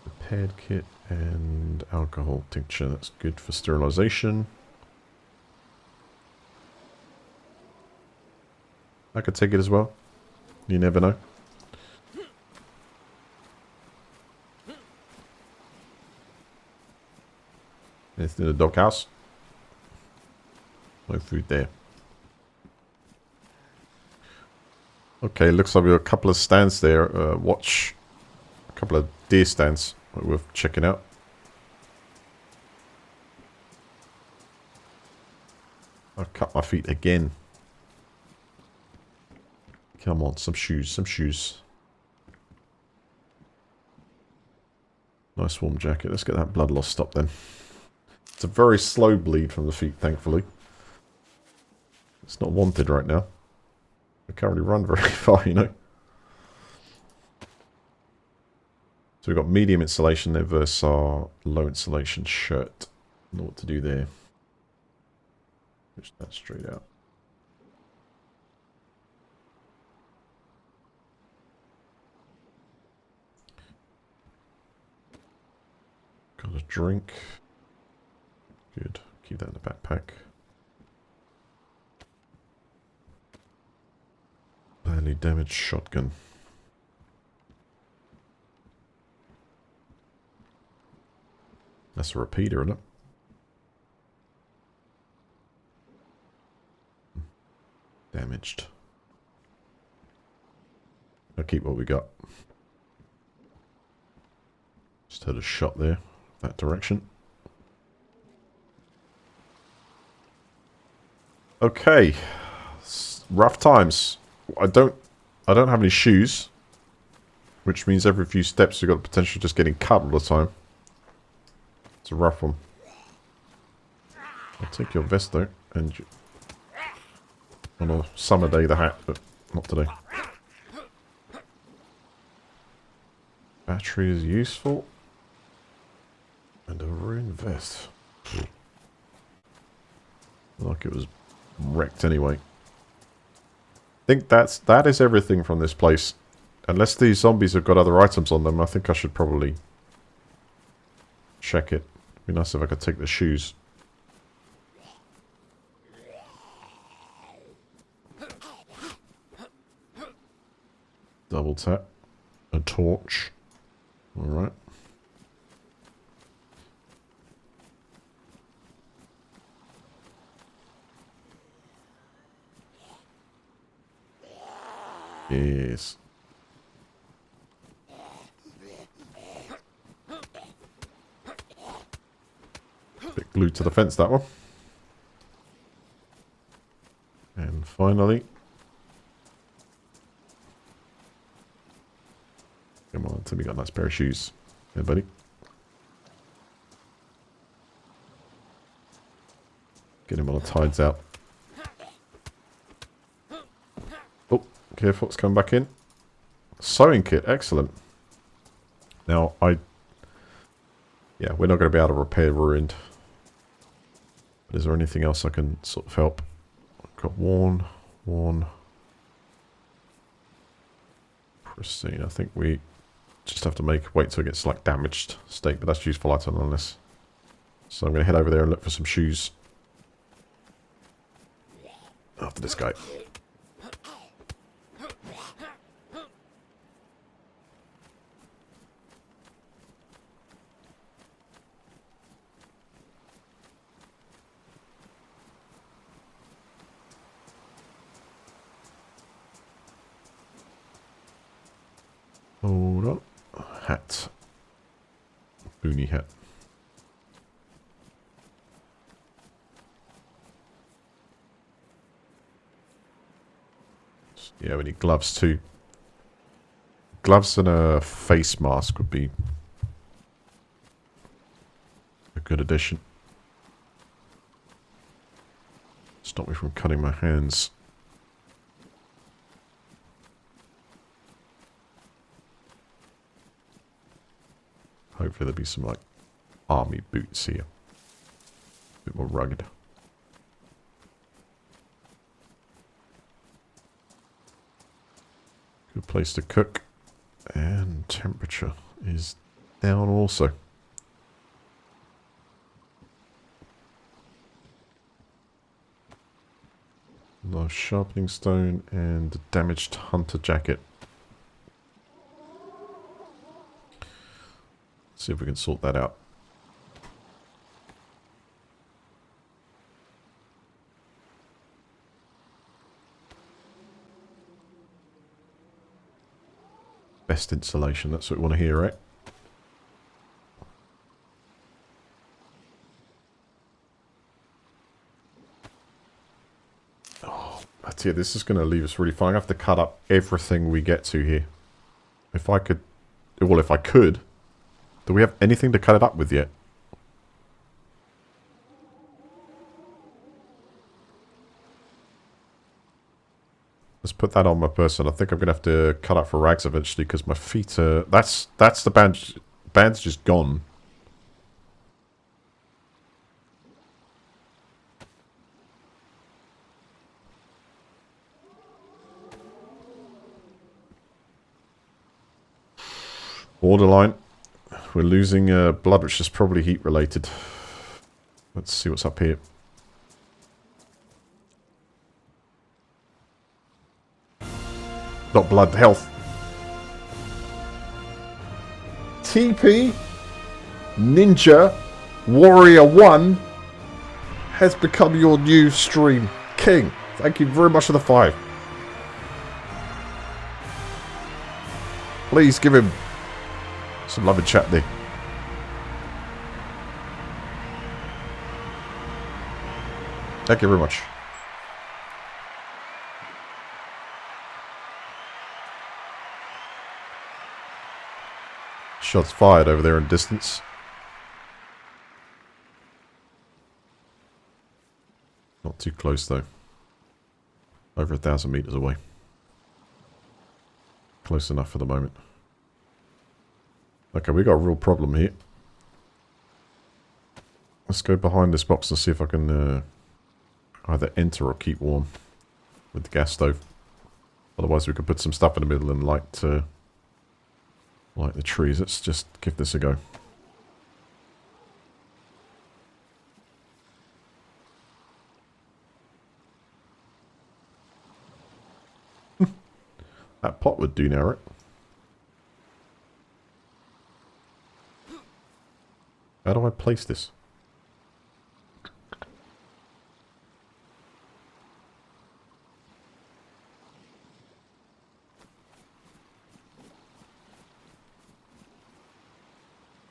Repaired kit and alcohol tincture. That's good for sterilization. I could take it as well. You never know. Anything in the doghouse? No food there. Okay, looks like we have a couple of stands there. Watch. A couple of deer stands worth checking out. I've cut my feet again. Come on, some shoes, some shoes. Nice warm jacket. Let's get that blood loss stopped then. It's a very slow bleed from the feet, thankfully. It's not wanted right now. I can't really run very far, you know. So we've got medium insulation there versus our low insulation shirt. Know what to do there. Push that straight out. Got a drink. Good. Keep that in the backpack. Badly damaged shotgun. That's a repeater, isn't it? Damaged. I'll keep what we got. Just had a shot there, that direction. Okay. Rough times. I don't have any shoes, which means every few steps you've got the potential of just getting cut all the time. It's a rough one. I'll take your vest though, and on a summer day the hat, but not today. Battery is useful, and a ruined vest. Like it was wrecked anyway. I think that is everything from this place. Unless these zombies have got other items on them, I think I should probably check it. It'd be nice if I could take the shoes. Double tap. A torch. Alright. Yes. Bit glued to the fence, that one. And finally. Come on, Timmy got a nice pair of shoes. Hey, buddy. Get him while the tide's out. Oh, careful, it's coming back in. Sewing kit, excellent. Now, yeah, we're not going to be able to repair ruined. But is there anything else I can sort of help? I've got worn. Pristine. I think we just have to wait till it gets like damaged steak, but that's useful item nonetheless. So I'm going to head over there and look for some shoes. After this guy. Hold on. Hat. Boonie hat. Yeah, we need gloves too. Gloves and a face mask would be a good addition. Stop me from cutting my hands. Hopefully there'll be some like army boots here. A bit more rugged. Good place to cook. And temperature is down also. Nice sharpening stone and a damaged hunter jacket. See if we can sort that out. Best insulation, that's what we want to hear, right? Oh, that's it. This is going to leave us really far. I have to cut up everything we get to here. If I could... Well, if I could... Do we have anything to cut it up with yet? Let's put that on my person. I think I'm going to have to cut out for rags eventually because my feet are... That's the bandage. Bandage is gone. Borderline. We're losing blood, which is probably heat related. Let's see what's up here. Not blood, health. TP Ninja Warrior 1 has become your new stream king. Thank you very much for the 5. Please give him some love and chat there. Thank you very much. Shots fired over there in distance. Not too close though. Over 1,000 meters away. Close enough for the moment. Okay, we got a real problem here. Let's go behind this box and see if I can either enter or keep warm with the gas stove. Otherwise we could put some stuff in the middle and light the trees. Let's just give this a go. That pot would do now, right? How do I place this?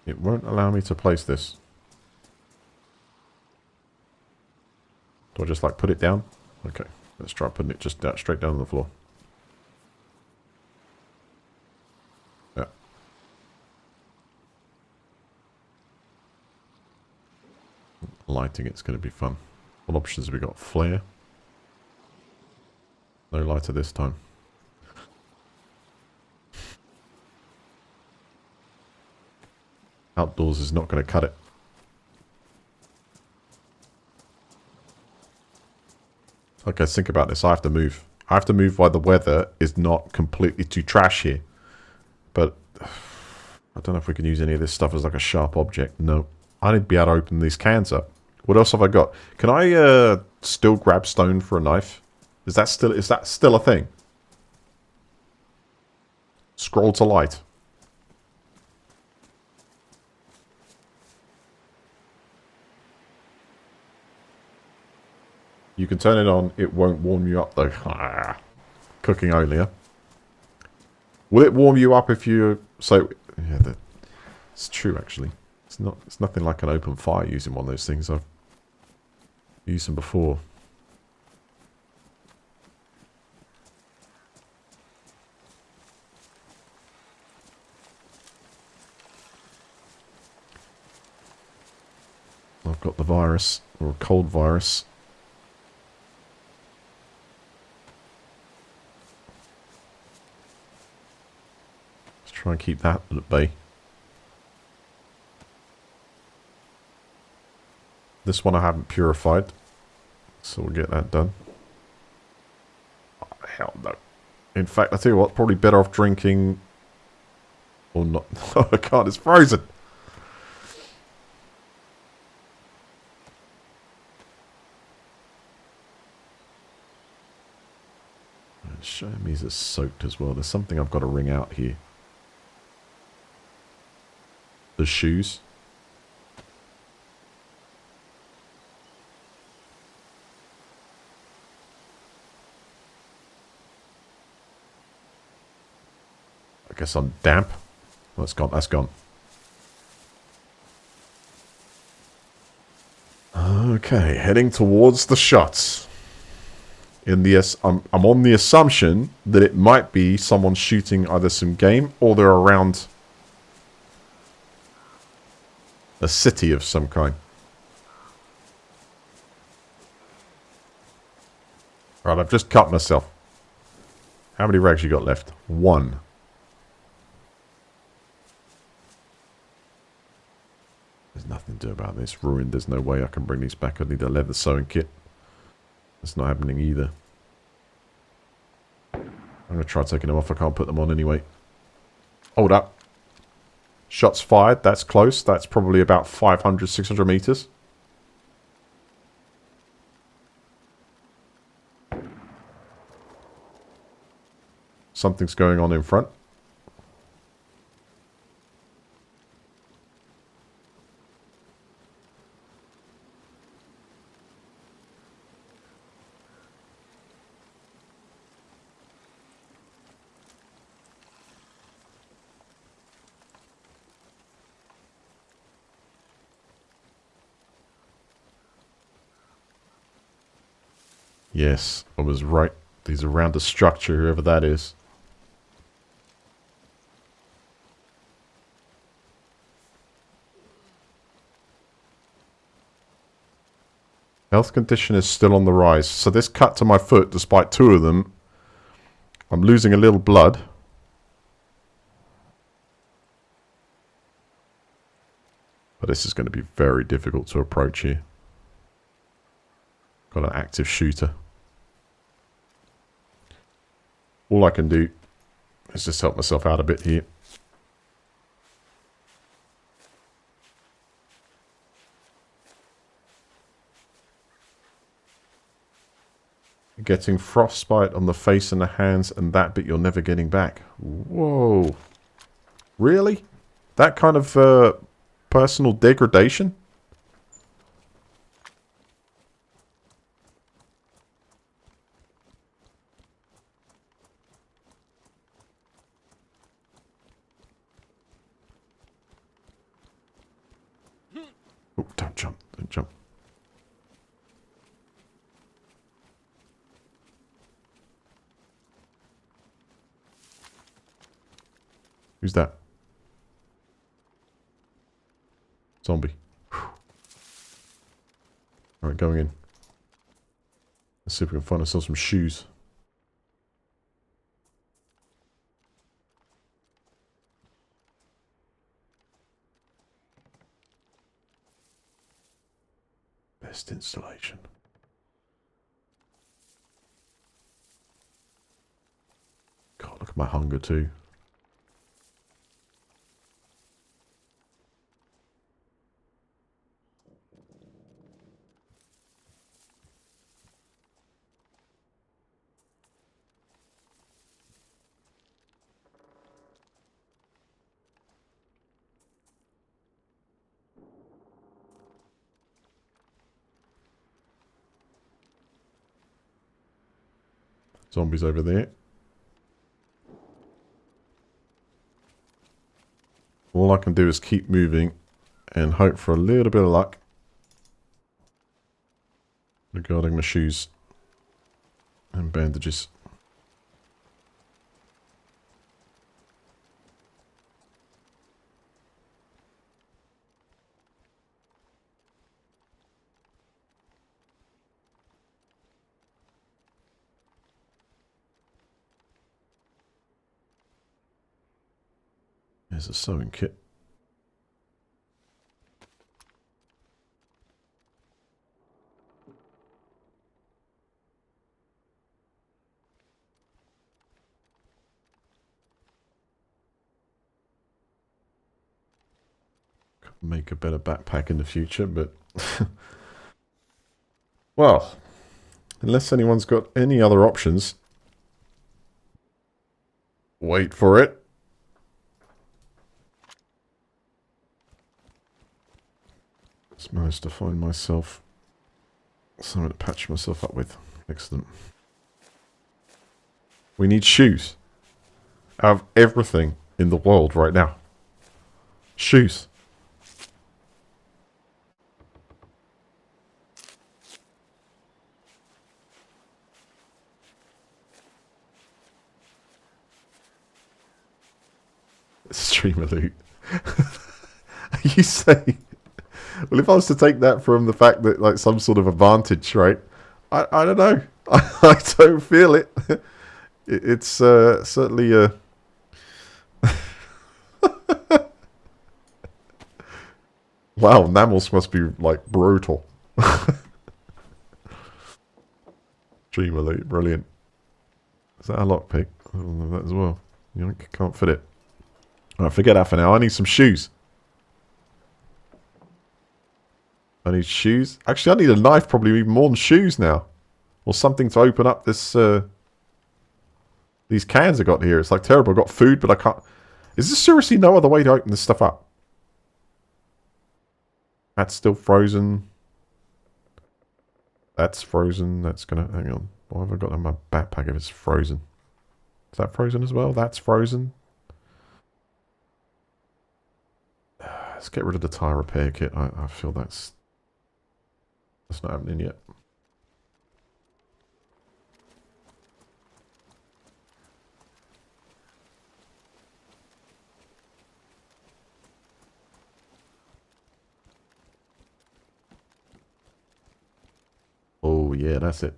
It won't allow me to place this. Do I just like put it down? Okay, let's try putting it just straight down on the floor. Yeah. Lighting it's going to be fun. What options have we got? Flare. No lighter this time. Outdoors is not going to cut it. Okay, let's think about this. I have to move. I have to move while the weather is not completely too trash here. But I don't know if we can use any of this stuff as like a sharp object. No. I need to be able to open these cans up. What else have I got? Can I still grab stone for a knife? Is that still a thing? Scroll to light. You can turn it on, it won't warm you up though. Cooking only, huh? Will it warm you up if you... So, yeah, it's true actually. It's nothing like an open fire using one of those things. I've used them before. I've got the virus, or a cold virus. Try and keep that at bay. This one I haven't purified, so we'll get that done. Oh, hell no. In fact, I tell you what, probably better off drinking... Or not. Oh, I can't, it's frozen! Xiaomi's are soaked as well. There's something I've got to wring out here. The shoes. I guess I'm damp. Well, it's gone. That's gone. Okay, heading towards the shots. I'm on the assumption that it might be someone shooting either some game or they're around a city of some kind. Right, I've just cut myself. How many rags you got left? 1. There's nothing to do about this. Ruined. There's no way I can bring these back. I need a leather sewing kit. That's not happening either. I'm going to try taking them off. I can't put them on anyway. Hold up. Shots fired. That's close. That's probably about 500, 600 meters. Something's going on in front. Yes, I was right. He's around the structure, whoever that is. Health condition is still on the rise. So this cut to my foot, despite 2 of them, I'm losing a little blood. But this is going to be very difficult to approach here. Got an active shooter. All I can do is just help myself out a bit here. Getting frostbite on the face and the hands, and that bit you're never getting back. Whoa. Really? That kind of personal degradation? Oh, don't jump, don't jump. Who's that? Zombie. Alright, going in. Let's see if we can find ourselves some shoes. Best installation. God, look at my hunger too. Zombies over there. All I can do is keep moving and hope for a little bit of luck regarding my shoes and bandages. There's a sewing kit. Could make a better backpack in the future, but well, unless anyone's got any other options, wait for it. Just managed to find myself something to patch myself up with. Excellent. We need shoes. Out of everything in the world right now. Shoes. Streamer loot. Are you saying... Well, if I was to take that from the fact that, like, some sort of advantage, right? I don't know. I don't feel it. It's certainly wow, Namalsk must be like brutal. Dream Elite, brilliant. Is that a lockpick? I don't know that as well. Yoink, can't fit it. Alright, forget that for now. I need some shoes. I need shoes. Actually, I need a knife probably even more than shoes now. Or something to open up this, these cans I got here. It's like terrible. I've got food, but I can't... Is there seriously no other way to open this stuff up? That's still frozen. That's frozen. That's gonna... Hang on. What have I got in my backpack if it's frozen? Is that frozen as well? That's frozen. Let's get rid of the tire repair kit. I feel that's not happening yet. Oh yeah, that's it.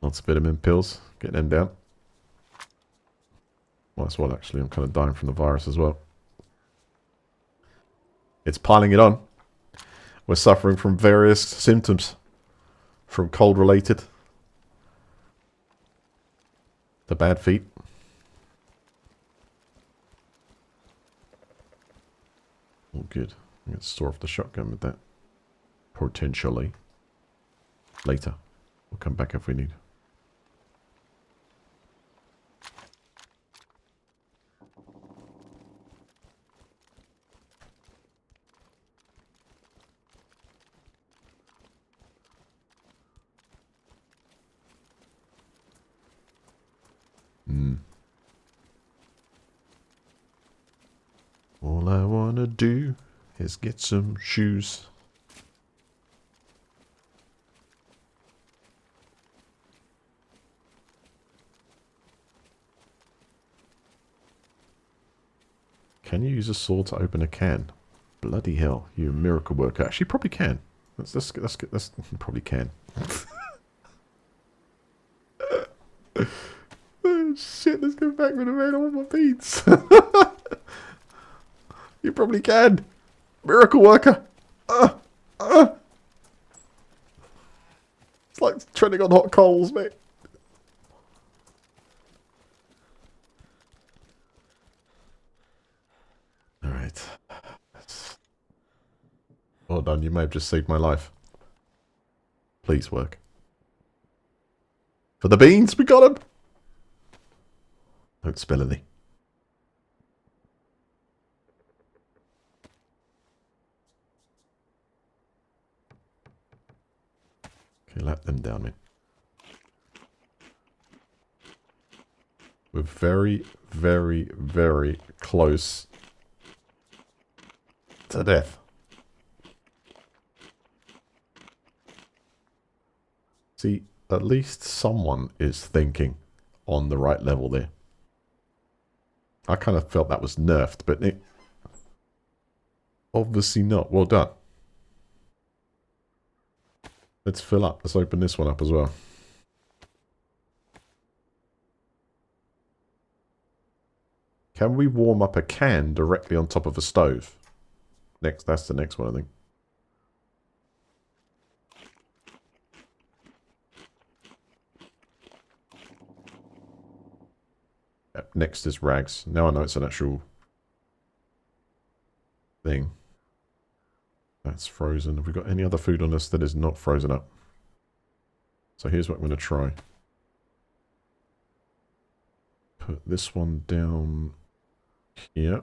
Lots of vitamin pills. Getting them down. Might as well actually. I'm kind of dying from the virus as well. It's piling it on. We're suffering from various symptoms. From cold related. The bad feet. Oh good. I'm going to store off the shotgun with that. Potentially. Later. We'll come back if we need. All I wanna do is get some shoes. Can you use a saw to open a can? Bloody hell, you miracle worker. Actually, probably can. Let's probably can. Oh, shit, let's go back with the man on my beats. You probably can. Miracle worker. It's like treading on hot coals, mate. Alright. Well done, you may have just saved my life. Please work. For the beans, we got them! Don't spill any. Okay, let them down, mate. We're very, very, very close to death. See, at least someone is thinking on the right level there. I kind of felt that was nerfed, but it... Obviously not. Well done. Let's fill up. Let's open this one up as well. Can we warm up a can directly on top of a stove? Next, that's the next one, I think. Yep, next is rags. Now I know it's an actual thing. That's frozen. Have we got any other food on us that is not frozen up? So here's what I'm going to try. Put this one down here.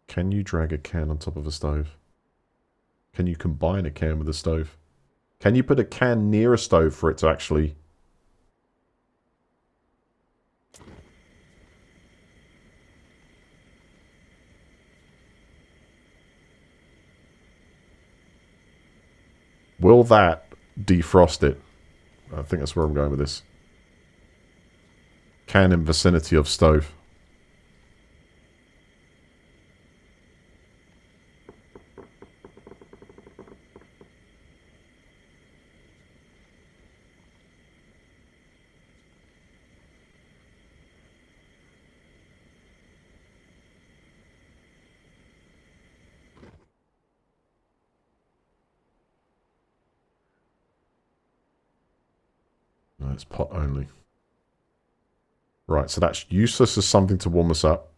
Can you drag a can on top of a stove? Can you combine a can with a stove? Can you put a can near a stove for it to actually... Will that defrost it? I think that's where I'm going with this. Can in vicinity of stove. it's pot only. Right, so that's useless as something to warm us up.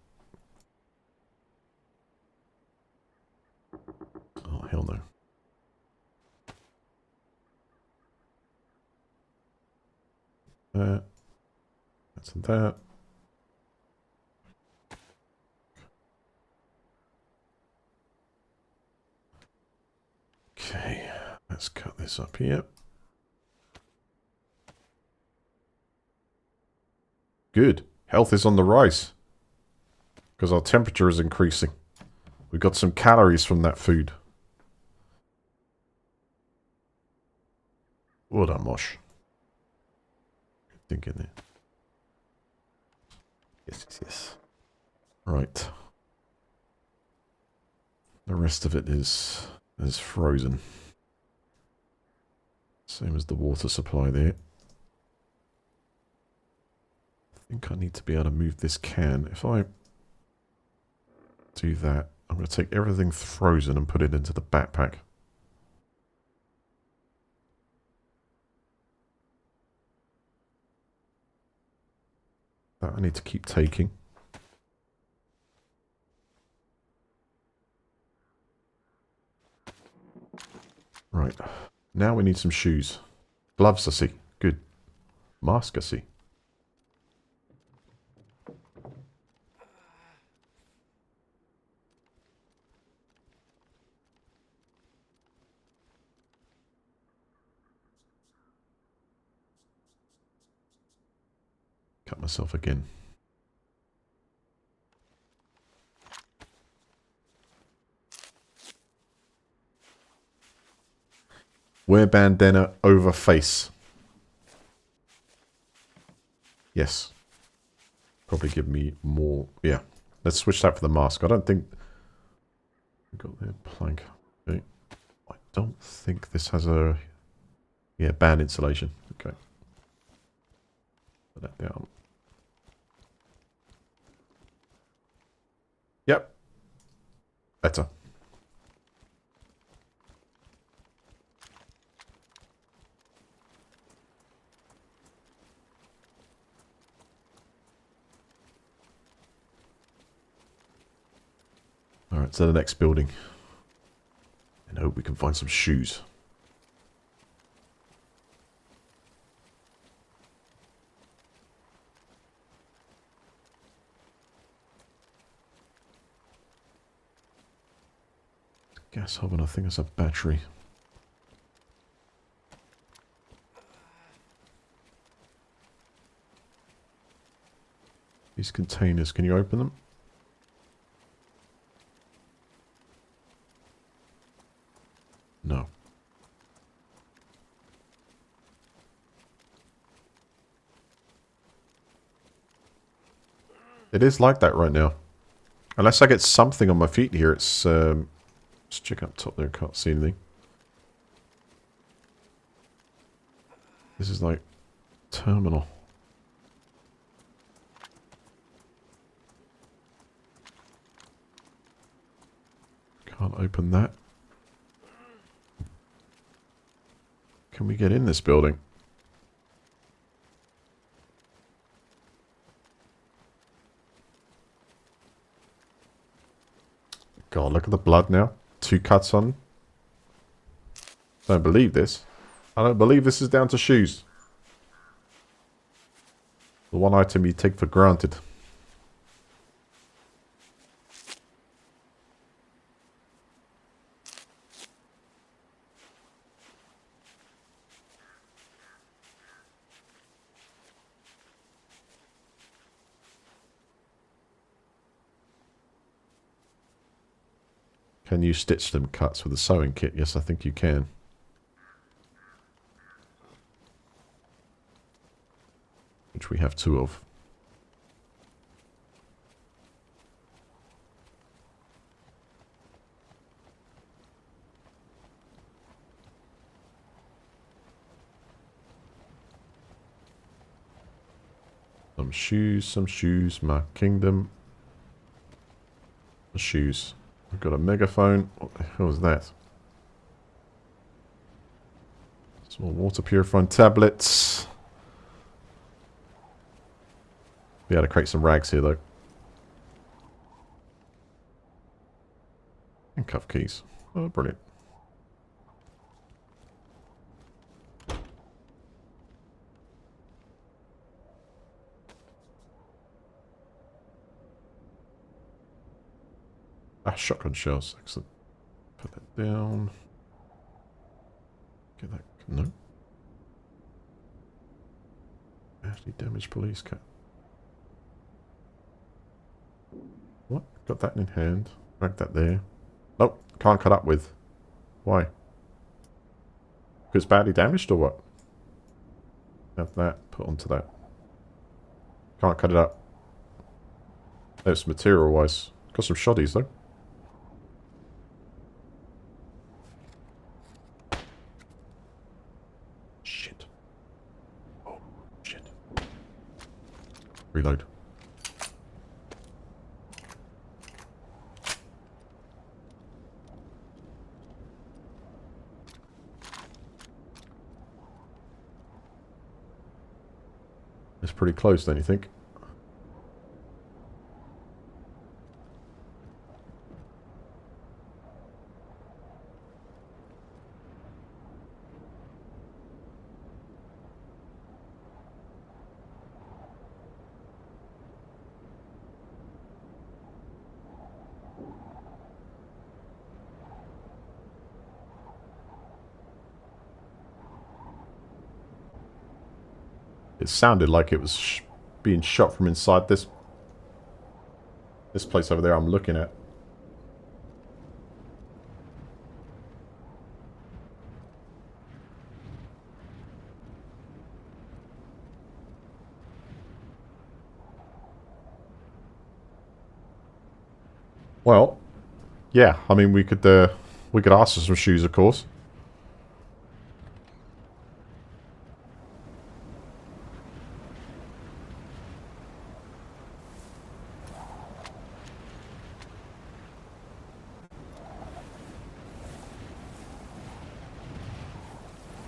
Oh, hell no. That's that. Okay, let's cut this up here. Good. Health is on the rise. Because our temperature is increasing. We got some calories from that food. Well done, Mosh. Good thinking there. Yes, yes, yes. Right. The rest of it is frozen. Same as the water supply there. I think I need to be able to move this can. If I do that, I'm going to take everything frozen and put it into the backpack. That I need to keep taking. Right. Now we need some shoes. Gloves, I see. Good. Mask, I see. Cut myself again. Wear bandana over face. Yes. Probably give me more. Yeah. Let's switch that for the mask. I don't think... Got the plank. Okay. I don't think this has a... Yeah, band insulation. Okay. Put that down. Yep. Better. Alright, so the next building. And hope we can find some shoes. Gas hob, and I think it's a battery. These containers, can you open them? No. It is like that right now. Unless I get something on my feet here, it's... let's check up top there, can't see anything. This is like... terminal. Can't open that. Can we get in this building? God, look at the blood now. 2 cuts on. I don't believe this. I don't believe this is down to shoes. The one item you take for granted. Can you stitch them cuts with a sewing kit? Yes, I think you can. Which we have 2 of. Some shoes, my kingdom. Shoes. I've got a megaphone. What the hell is that? Small water purifying tablets. Be able to create some rags here, though. And cuff keys. Oh, brilliant. Ah, shotgun shells. Excellent. Put that down. Get that. No. Badly damaged police car. What? Got that in hand. Drag that there. Nope. Can't cut up with. Why? Because it's badly damaged or what? Have that. Put onto that. Can't cut it up. It's material wise. Got some shoddies though. Shit. Oh, shit. Reload. It's pretty close, don't you think? It sounded like it was being shot from inside this place over there I'm looking at. Well, yeah. I mean, we could ask for some shoes, of course.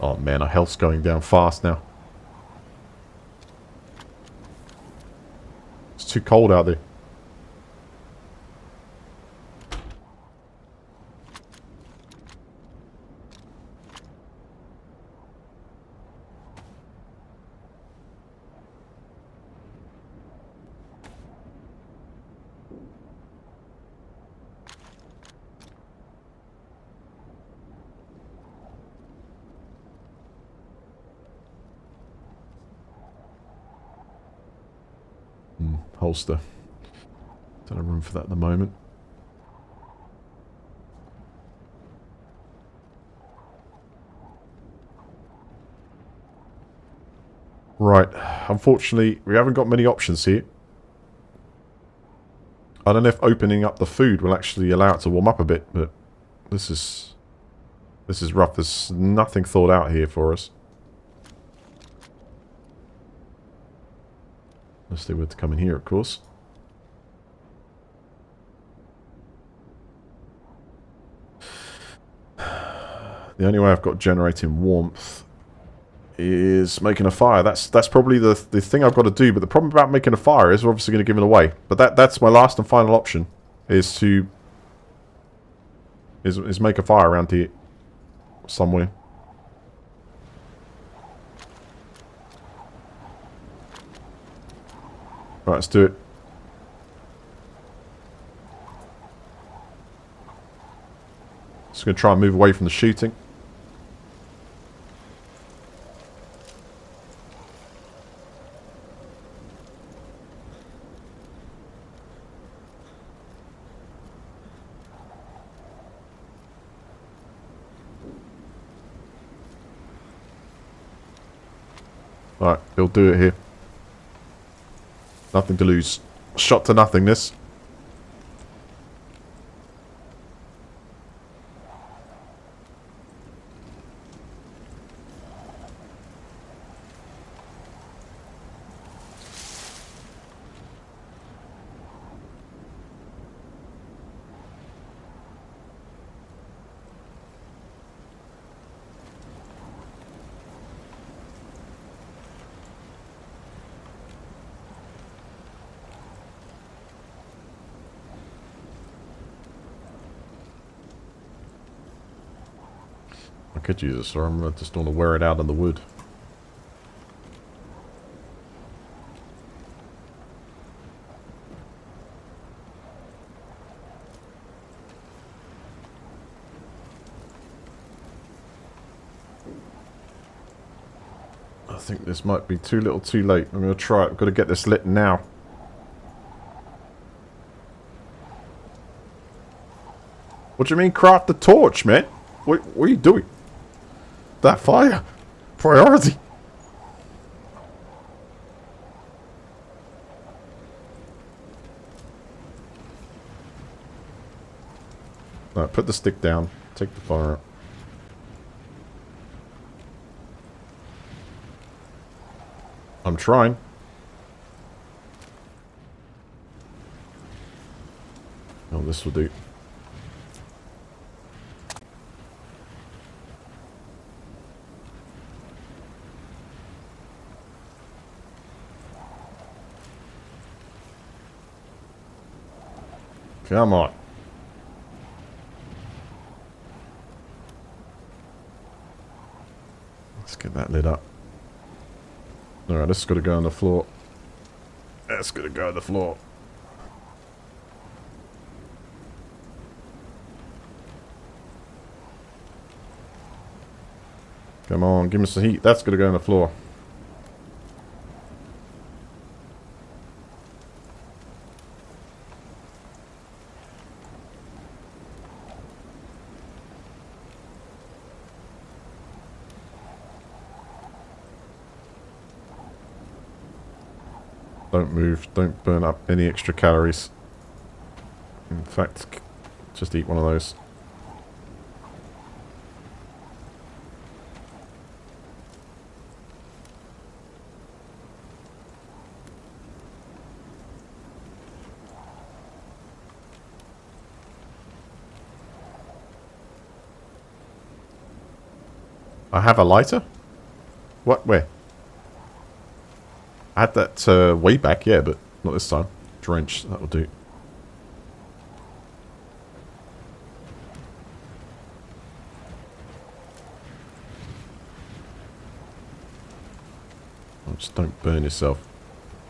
Oh man, our health's going down fast now. It's too cold out there. Holster. Don't have room for that at the moment. Right. Unfortunately, we haven't got many options here. I don't know if opening up the food will actually allow it to warm up a bit, but this is rough. There's nothing thought out here for us. Unless they were to come in here, of course. The only way I've got generating warmth is making a fire. That's probably the thing I've got to do. But the problem about making a fire is we're obviously going to give it away. But that's my last and final option is to make a fire around here somewhere. Right, let's do it. Just going to try and move away from the shooting. Alright, we'll do it here. Nothing to lose. Shot to nothingness. I could use it, so I'm just want to wear it out on the wood. I think this might be too little too late. I'm going to try it. I've got to get this lit now. What do you mean craft the torch, man? What are you doing? That fire. Priority. Alright, put the stick down. Take the fire out. I'm trying. Oh, this will do. Come on. Let's get that lit up. Alright, this has got to go on the floor. That's got to go on the floor. Come on, give me some heat. That's got to go on the floor. Don't move. Don't burn up any extra calories. In fact, just eat one of those. I have a lighter? What? Where? I had that way back, yeah, but not this time. Drench, that'll do. Oh, just don't burn yourself.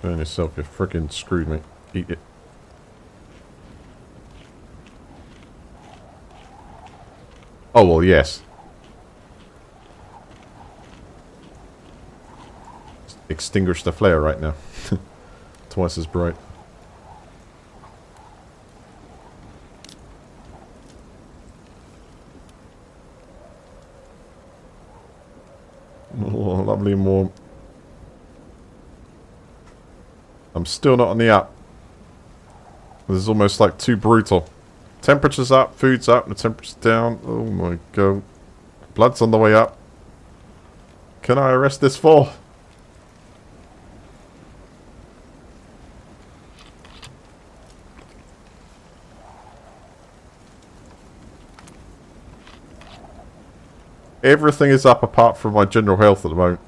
Burn yourself, you're freaking screwed, mate. Eat it. Oh, well, yes. Extinguish the flare right now. Twice as bright. Oh, lovely and warm. I'm still not on the up. This is almost like too brutal. Temperature's up, food's up, and the temperature's down. Oh my god. Blood's on the way up. Can I arrest this fall? Everything is up apart from my general health at the moment.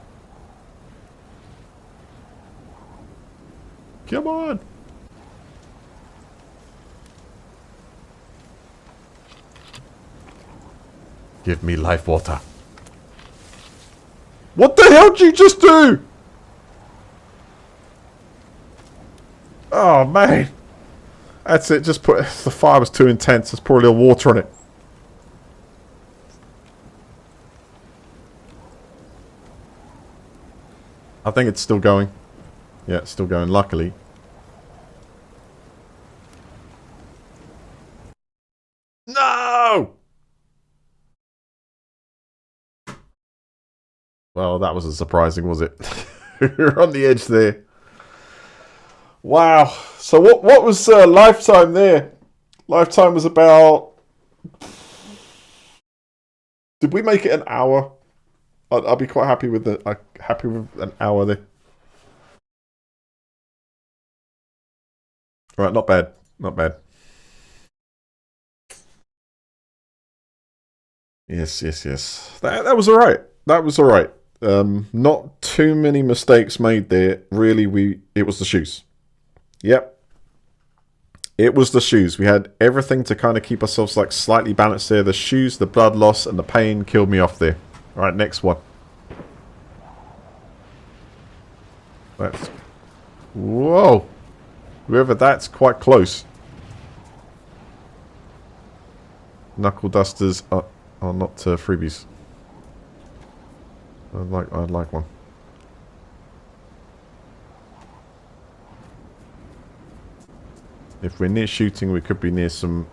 Come on! Give me life water. What the hell did you just do? Oh man. That's it, just put... The fire was too intense, let's pour a little water on it. I think it's still going. Yeah, it's still going, luckily. No! Well, that wasn't surprising, was it? You're on the edge there. Wow. So what was lifetime there? Lifetime was about... Did we make it an hour? I'll be quite happy with happy with an hour there. Right, not bad. Not bad. Yes, yes, yes. That was alright. That was alright. Not too many mistakes made there. Really, it was the shoes. Yep. It was the shoes. We had everything to kind of keep ourselves like slightly balanced there. The shoes, the blood loss, and the pain killed me off there. Alright, next one. That's... Whoa! Whoever that's quite close. Knuckle dusters are not freebies. I'd like one. If we're near shooting, we could be near some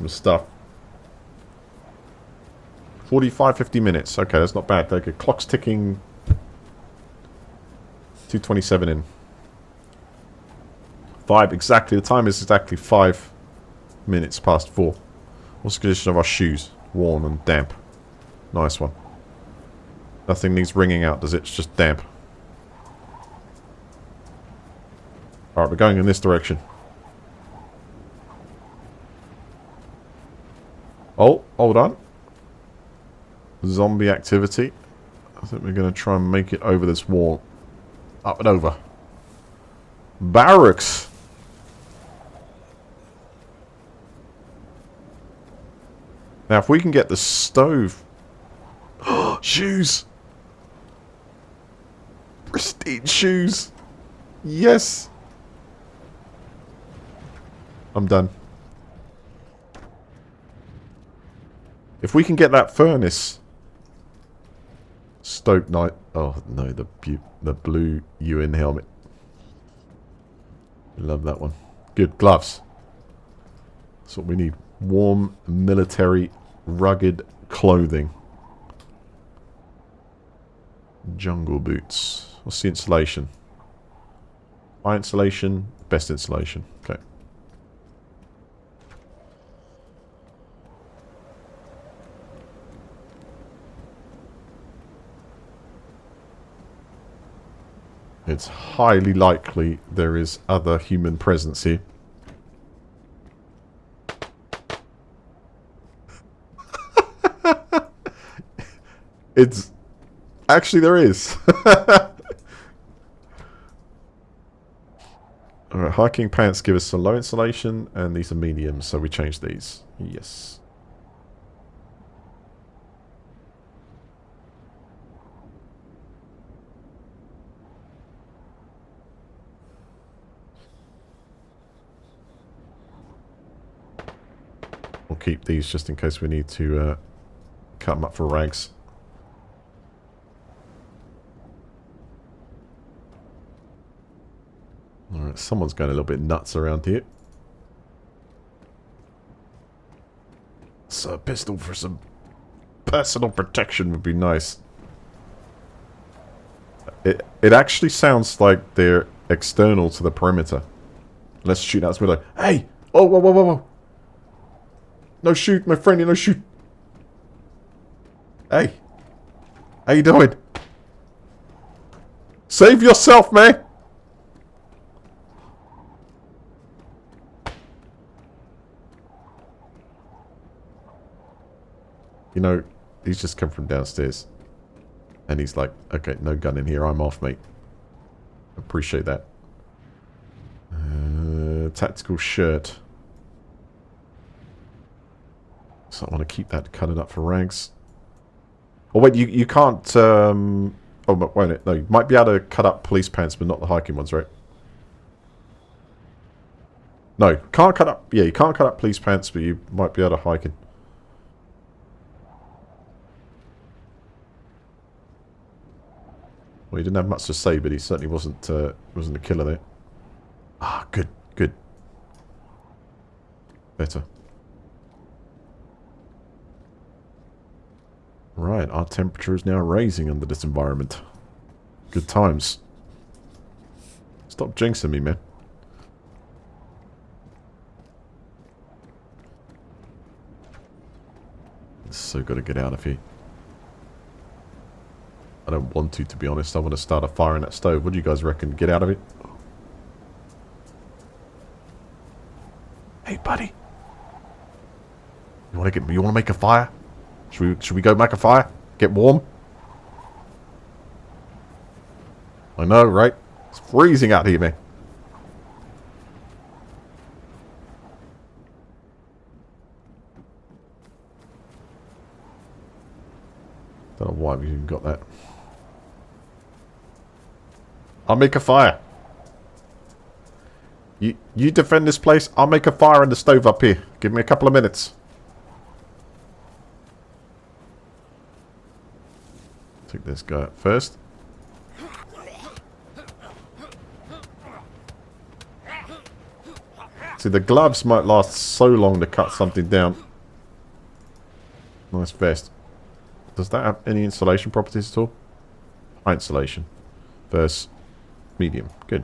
stuff. 45, 50 minutes. Okay, that's not bad. Okay, clock's ticking. 2:27 in. 5 exactly. The time is exactly 5 minutes past 4. What's the condition of our shoes? Worn and damp. Nice one. Nothing needs wringing out, does it? It's just damp. Alright, we're going in this direction. Oh, hold on. Zombie activity. I think we're going to try and make it over this wall. Up and over. Barracks. Now, if we can get the stove... Shoes! Pristine shoes! Yes! I'm done. If we can get that furnace... Stoke night. Oh, no, the blue UN helmet. Love that one. Good. Gloves. That's what we need. Warm, military, rugged clothing. Jungle boots. What's the insulation? High insulation, best insulation. Okay. It's highly likely there is other human presence here. It's... Actually, there is. Alright, hiking pants give us a low insulation, and these are medium, so we change these. Yes. We'll keep these just in case we need to cut them up for rags. Alright, someone's going a little bit nuts around here. So a pistol for some personal protection would be nice. It actually sounds like they're external to the perimeter. Let's shoot out. We're like, hey! Oh, whoa, whoa, whoa, whoa! No shoot, my friend, no shoot! Hey! How you doing? Save yourself, man! You know, he's just come from downstairs. And he's like, okay, no gun in here, I'm off, mate. Appreciate that. Tactical shirt. So I want to keep that, cut it up for rags. Oh wait, you can't, oh, but wait a minute, no, you might be able to cut up police pants, but not the hiking ones, right? No, can't cut up, yeah, you can't cut up police pants, but you might be able to hike it. Well, he didn't have much to say, but he certainly wasn't a killer there. Ah, good, good. Better. Right, our temperature is now rising under this environment. Good times. Stop jinxing me, man. So gotta get out of here. I don't want to be honest. I want to start a fire in that stove. What do you guys reckon? Get out of it? Hey, buddy. You want to make a fire? Should we go make a fire? Get warm? I know, right? It's freezing out here, man. Don't know why we even got that. I'll make a fire. You defend this place. I'll make a fire in the stove up here. Give me a couple of minutes. Take this guy up first. See, the gloves might last so long to cut something down. Nice vest. Does that have any insulation properties at all? High insulation. Versus medium. Good.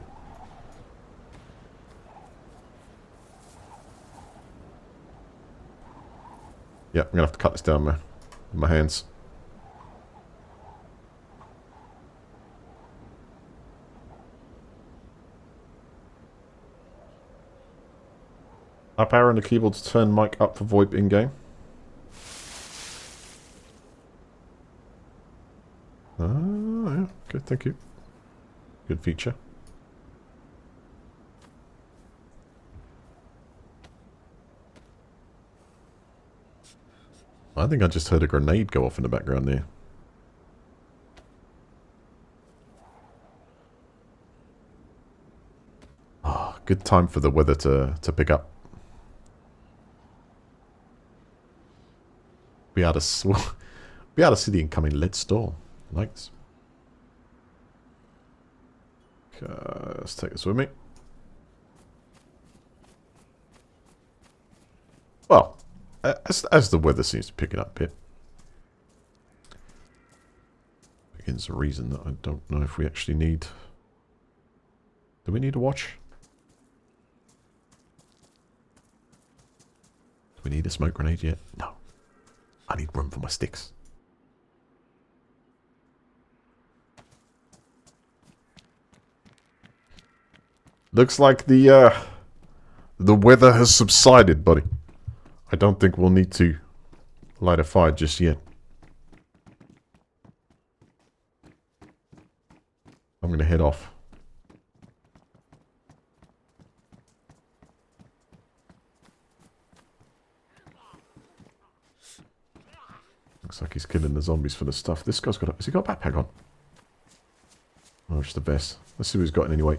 Yeah, I'm going to have to cut this down with my hands. Up arrow on the keyboard to turn mic up for VoIP in-game. Yeah, good, thank you. Good feature. I think I just heard a grenade go off in the background there. Ah, oh, good time for the weather to pick up. Be able to see the incoming lead storm. Nice. Okay, let's take this with me. Well, as the weather seems to pick it up a bit. Begins a reason that I don't know if we actually need. Do we need a watch? Do we need a smoke grenade yet? No. I need room for my sticks. Looks like the weather has subsided, buddy. I don't think we'll need to light a fire just yet. I'm going to head off. Looks like he's killing the zombies for the stuff. This guy's got a... Has he got a backpack on? Oh, it's the best. Let's see what he's got in anyway.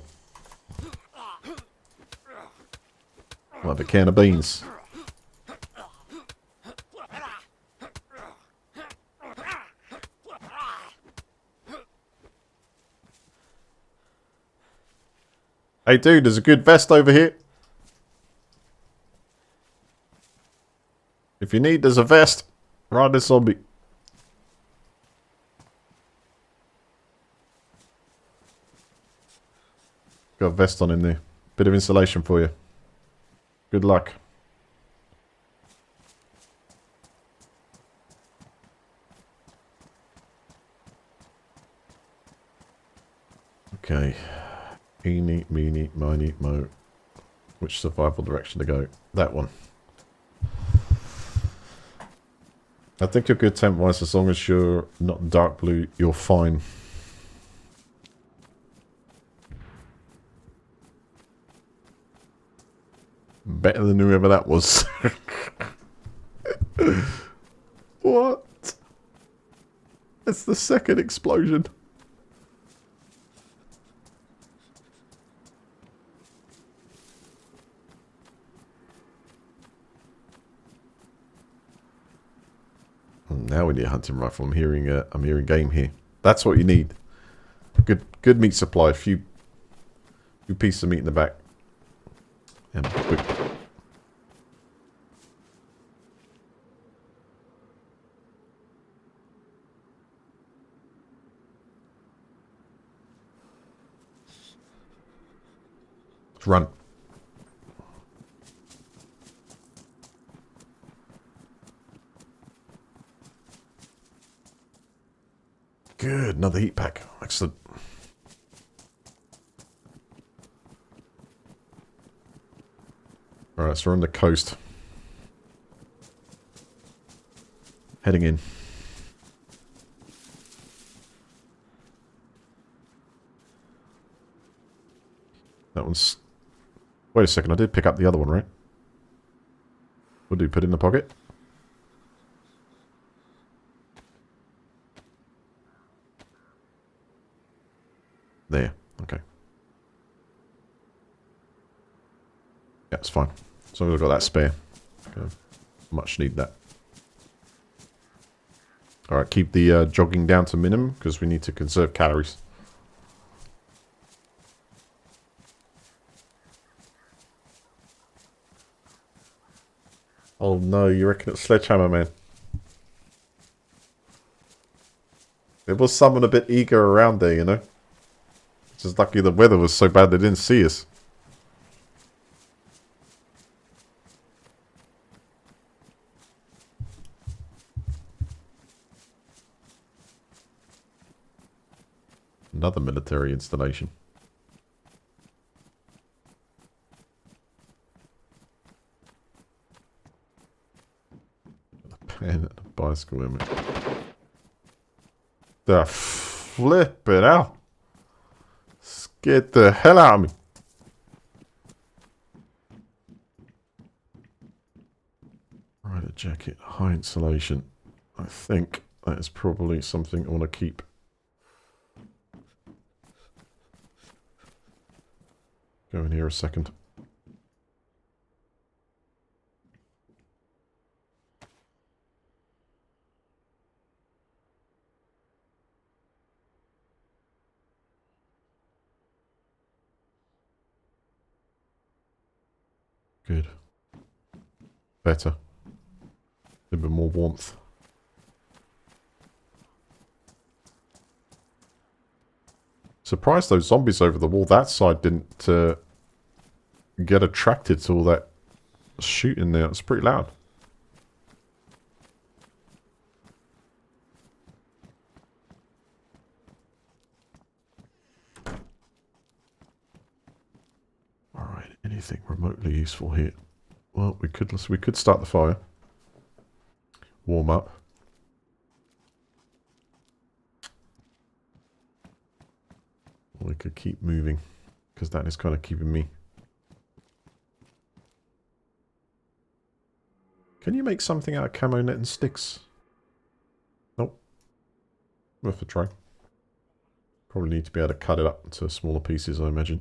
Like a can of beans. Hey dude, there's a good vest over here. If you need, there's a vest. Ride this zombie. Got a vest on in there. Bit of insulation for you. Good luck. Okay. Eeny, meeny, miny, mo. Which survival direction to go? That one. I think you're good temp-wise. As long as you're not dark blue, you're fine. Better than whoever that was. What? That's the second explosion. Now we need a hunting rifle. I'm hearing game here. That's what you need. Good meat supply. A few pieces of meat in the back. And quick. Let's run. Good, another heat pack. Excellent. Alright, so we're on the coast. Heading in. That one's... Wait a second, I did pick up the other one, right? What do you put in the pocket? There. Okay. Yeah, it's fine. As long as I've got that spare. Okay. Much need that. Alright, keep the jogging down to minimum, because we need to conserve calories. Oh no, you reckon it's Sledgehammer Man? There was someone a bit eager around there, you know? It's just lucky the weather was so bad they didn't see us. Another military installation. A pen and a bicycle helmet. The flip it out. Scared the hell out of me. Rider jacket, high insulation. I think that is probably something I want to keep. Go in here a second. Good. Better. A little bit more warmth. Surprised those zombies over the wall that side didn't get attracted to all that shooting there. It's pretty loud. Alright, anything remotely useful here? Well, we could start the fire. Warm up. We could keep moving, because that is kind of keeping me. Can you make something out of camo net and sticks? Nope. Worth a try. Probably need to be able to cut it up into smaller pieces, I imagine.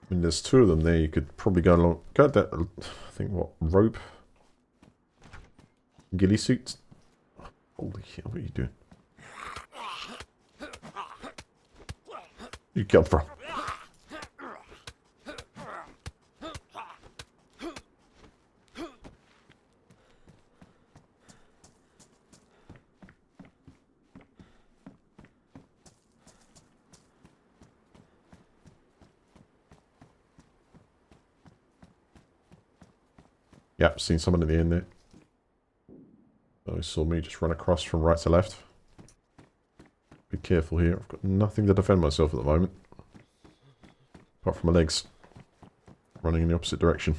I mean, there's two of them there. You could probably go along. Go that. I think what rope, ghillie suits. Holy hell! What are you doing? You come from? Yep, seen someone at the end there. Oh, he saw me just run across from right to left. Be careful here. I've got nothing to defend myself at the moment. Apart from my legs. Running in the opposite direction.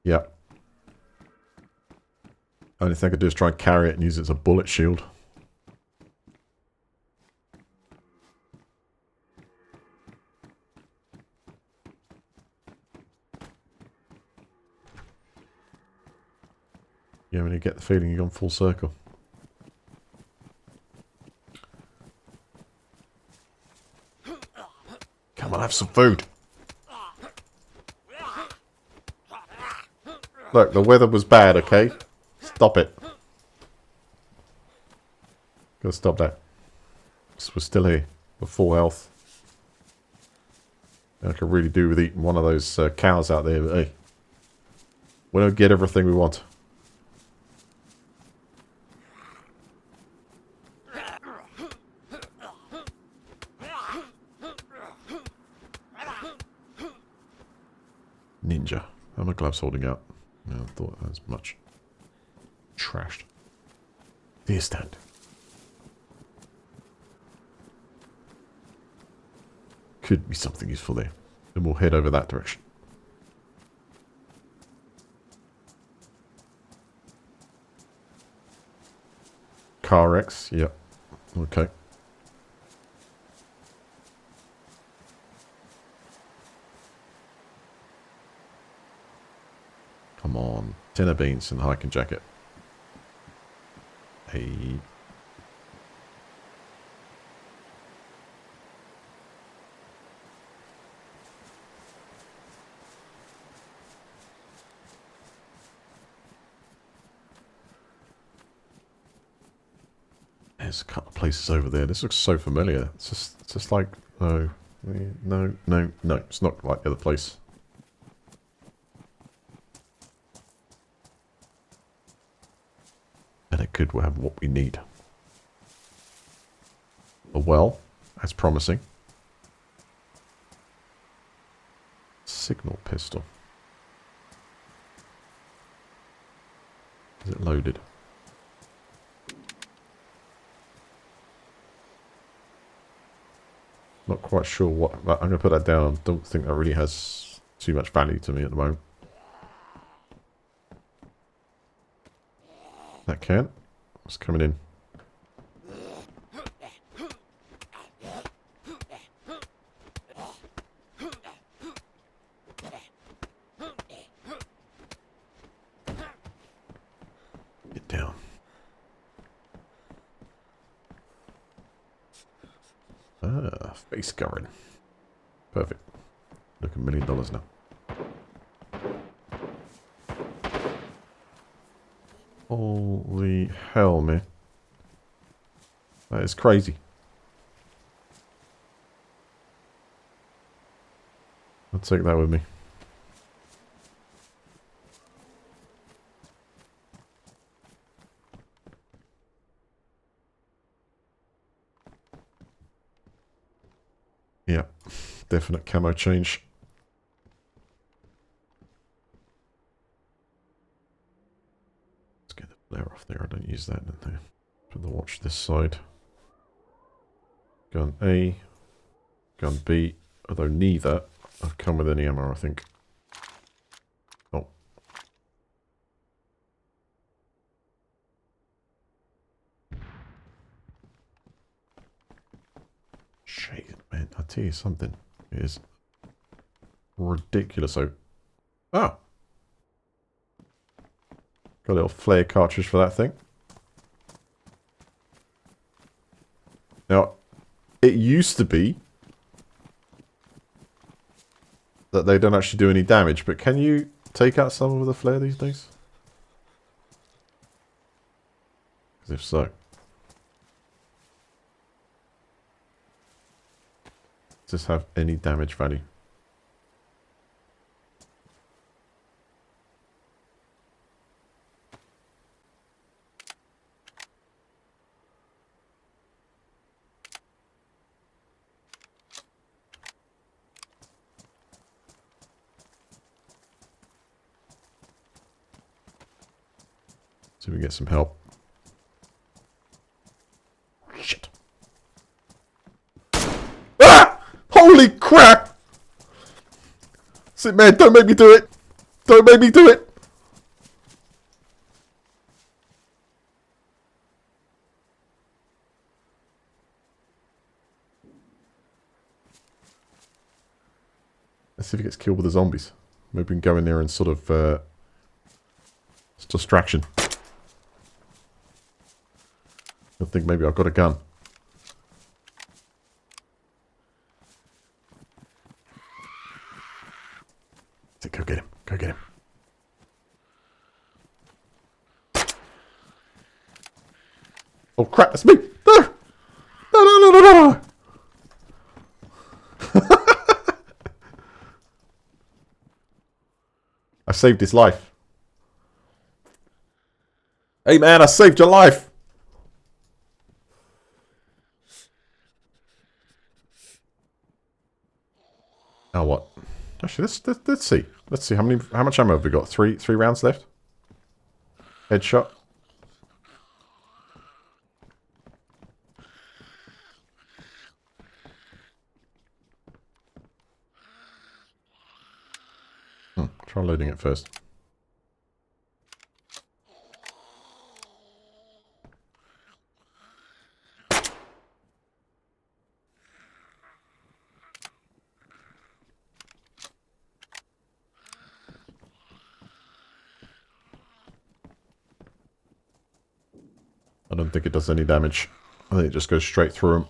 Yep. Only thing I could do is try and carry it and use it as a bullet shield. Yeah, when you get the feeling you've gone full circle. Come on, have some food. Look, the weather was bad, okay? Stop it. Gotta stop that. We're still here. We're full health. I could really do with eating one of those cows out there, but hey. We don't get everything we want. Ninja. How are my gloves holding out? No, I thought that was much. Trashed. Deer stand. Could be something useful there. Then we'll head over that direction. Car X, yep. Okay. Come on. Tin of beans and hiking jacket. Hey. There's a couple of places over there. This looks so familiar. It's just like, no, no. It's not like the other place. And it could have what we need. A well, that's promising. Signal pistol. Is it loaded? Not quite sure what... I'm going to put that down. I don't think that really has too much value to me at the moment. That can. It's coming in. Get down. Ah, face covering. Perfect. Look, $1 million now. Holy hell, man. That is crazy. I'll take that with me. Yeah, definite camo change. Let's get the flare off there. I don't use that in there. Put the watch this side. Gun A. Gun B. Although neither have come with any ammo, I think. Oh. Shit, man. I'll tell you something. It is ridiculous. Oh. Got a little flare cartridge for that thing. Now, it used to be that they don't actually do any damage, but can you take out someone with a flare these days? Because if so... does this have any damage value? See if we get some help. Shit. Ah! Holy crap! Sit, man, don't make me do it! Don't make me do it! Let's see if he gets killed with the zombies. Maybe we can go in there and sort of... it's distraction. I think maybe I've got a gun. Go get him. Go get him. Oh crap, that's me! No! No! I saved his life. Hey man, I saved your life! Now what? Actually, let's see. Let's see how much ammo have we got? Three rounds left. Headshot. Try loading it first. I don't think it does any damage. I think it just goes straight through him.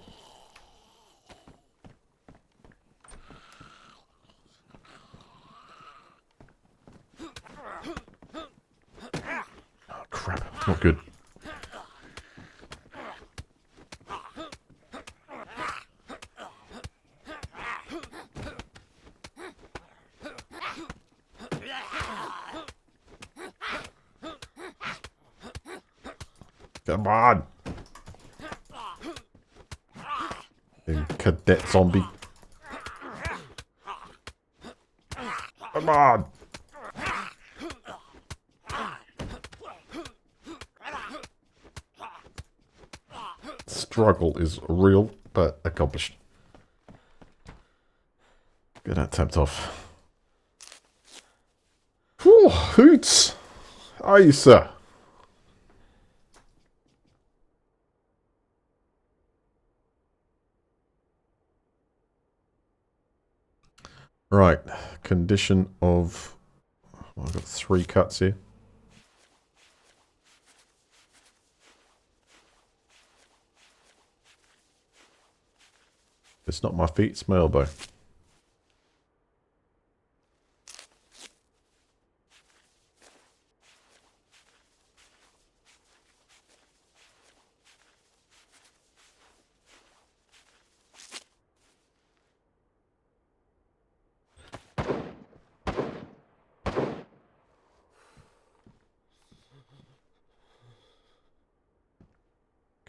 Oh, crap. Not good. Come on! You cadet zombie. Come on! Struggle is real, but accomplished. Get that tapped off. Whew, hoots! Aye, sir. Right, condition of... Well, I've got 3 cuts here. It's not my feet, it's my elbow.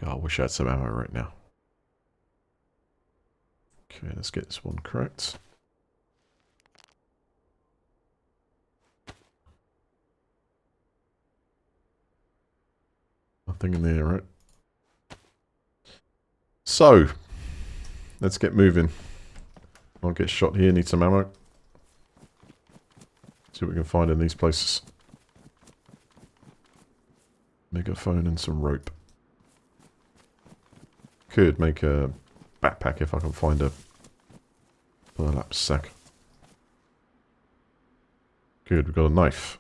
God, I wish I had some ammo right now. Okay, let's get this one correct. Nothing in there, right? So, let's get moving. I'll get shot here, need some ammo. See what we can find in these places. Megaphone and some rope. Could make a backpack if I can find a burlap sack. Good, we've got a knife.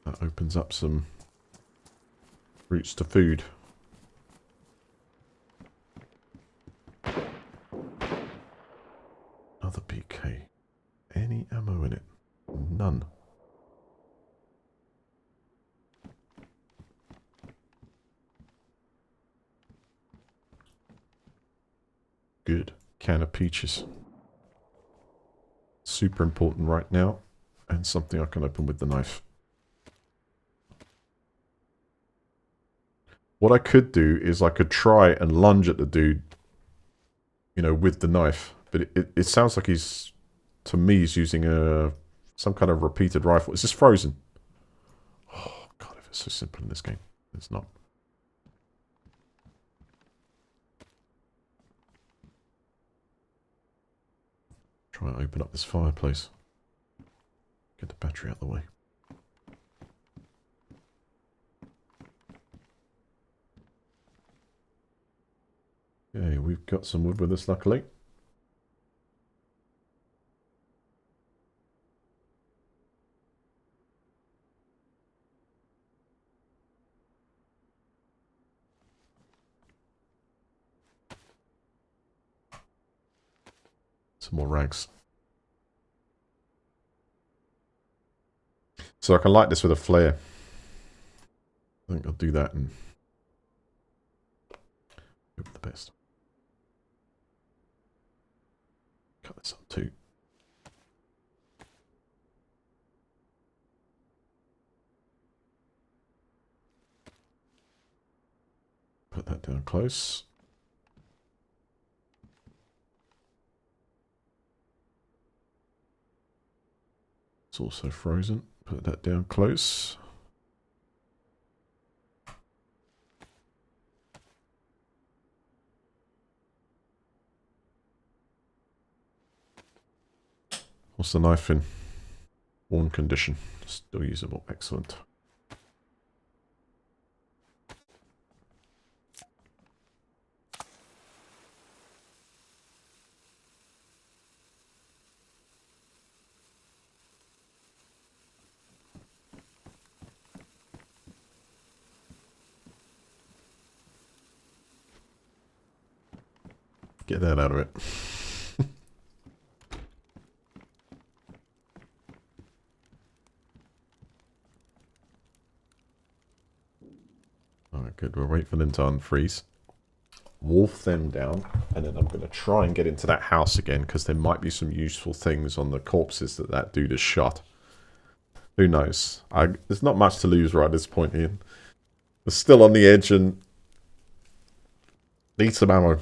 That opens up some routes to food. Another PK. Any ammo in it? None. Good. Can of peaches. Super important right now. And something I can open with the knife. What I could do is I could try and lunge at the dude, you know, with the knife. But it sounds like he's, to me, he's using some kind of repeated rifle. Is this frozen? Oh, God, if it's so simple in this game. It's not. Try and open up this fireplace. Get the battery out of the way. Okay, we've got some wood with us, luckily. Some more rags. So I can light this with a flare. I think I'll do that and hope for the best. Cut this up too. Put that down close. It's also frozen. Put that down close. What's the knife in? Worn condition. Still usable. Excellent. Get that out of it. Alright, good. We'll wait for them to unfreeze. Wolf them down. And then I'm going to try and get into that house again. Because there might be some useful things on the corpses that dude has shot. Who knows? There's not much to lose right at this point, Ian. We're still on the edge and... need some ammo.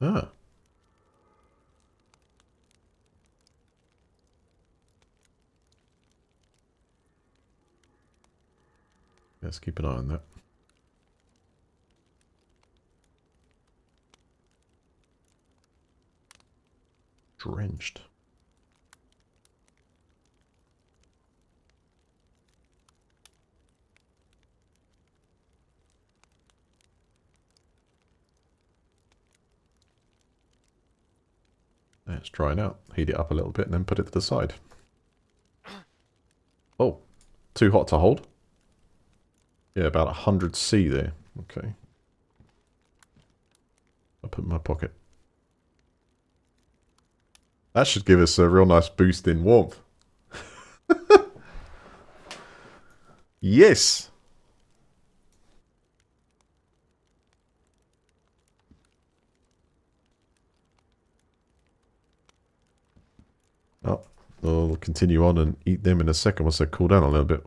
Ah. Let's keep an eye on that. Drenched. Let's try it out. Heat it up a little bit and then put it to the side. Oh, too hot to hold? Yeah, about 100 C there. Okay. I'll put it in my pocket. That should give us a real nice boost in warmth. Yes! Oh, we'll continue on and eat them in a second once they cool down a little bit.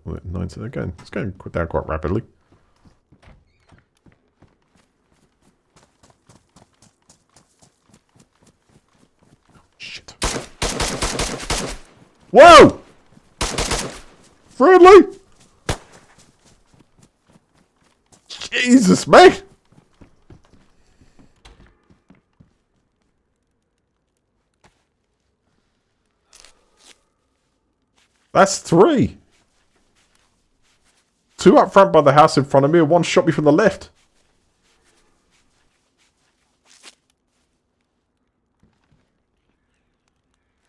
Again, it's going down quite rapidly. Shit. Whoa! Friendly! Jesus, man! That's 3. 2 up front by the house in front of me, and 1 shot me from the left.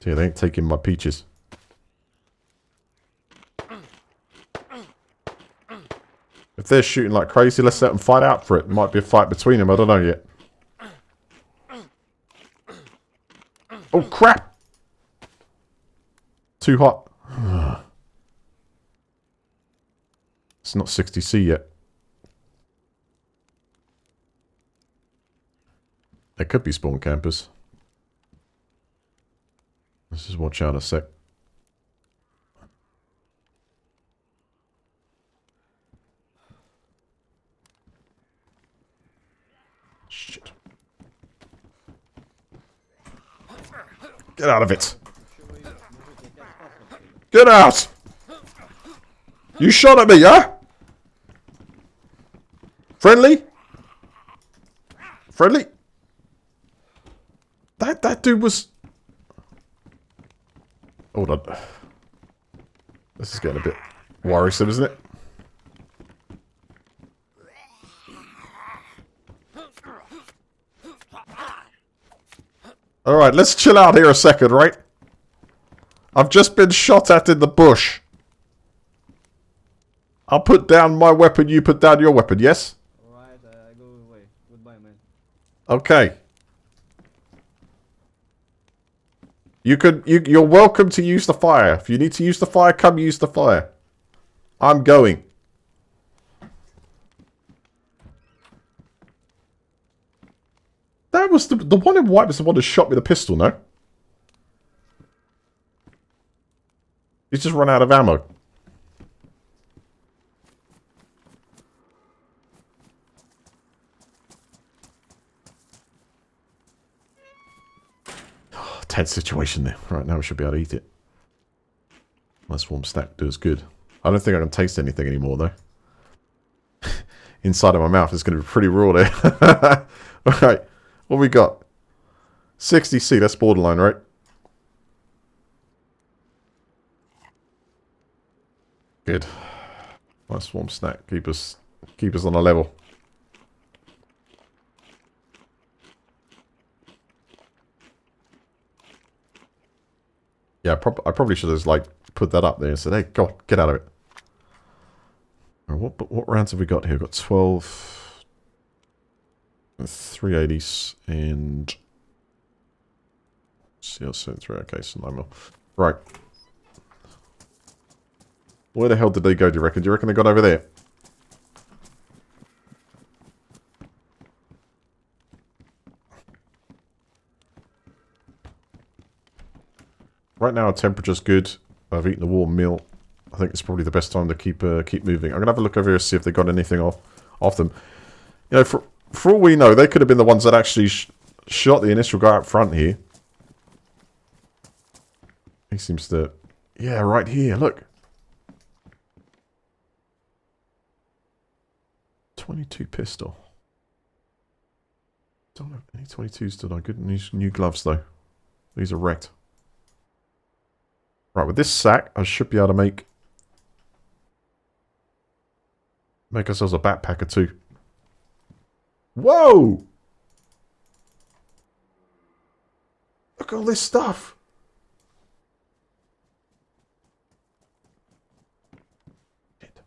See, they ain't taking my peaches. If they're shooting like crazy, let's let them fight out for it. Might be a fight between them, I don't know yet. Oh, crap! Too hot. It's not 60C yet. There could be spawn campers. Let's just watch out a sec. Shit. Get out of it! Get out! You shot at me, huh? Friendly? Friendly? That dude was... Hold on. This is getting a bit worrisome, isn't it? Alright, let's chill out here a second, right? I've just been shot at in the bush. I'll put down my weapon, you put down your weapon, yes? Alright, go away. Goodbye, man. Okay. You're welcome to use the fire. If you need to use the fire, come use the fire. I'm going. That was the one in white was the one that shot me with the pistol, no? He's just run out of ammo. Tense situation there. Right, now we should be able to eat it. Nice warm snack does good. I don't think I can taste anything anymore, though. Inside of my mouth is going to be pretty raw there. Alright, what we got? 60C, that's borderline, right? Good. Nice warm snack. Keep us on a level. Yeah, I probably should have, like, put that up there and said, hey, go on, get out of it. Right, what rounds have we got here? We've got 12... 380s and... CL73, okay, so 9 mil. Right. Where the hell did they go, do you reckon? Do you reckon they got over there? Right now our temperature's good. I've eaten a warm meal. I think it's probably the best time to keep moving. I'm going to have a look over here to see if they got anything off them. You know, for all we know, they could have been the ones that actually shot the initial guy up front here. He seems to... Yeah, right here, look. 22 pistol. Don't have any 22s today. Good new gloves, though. These are wrecked. Right, with this sack, I should be able to make ourselves a backpacker, too. Whoa! Look at all this stuff. Shit.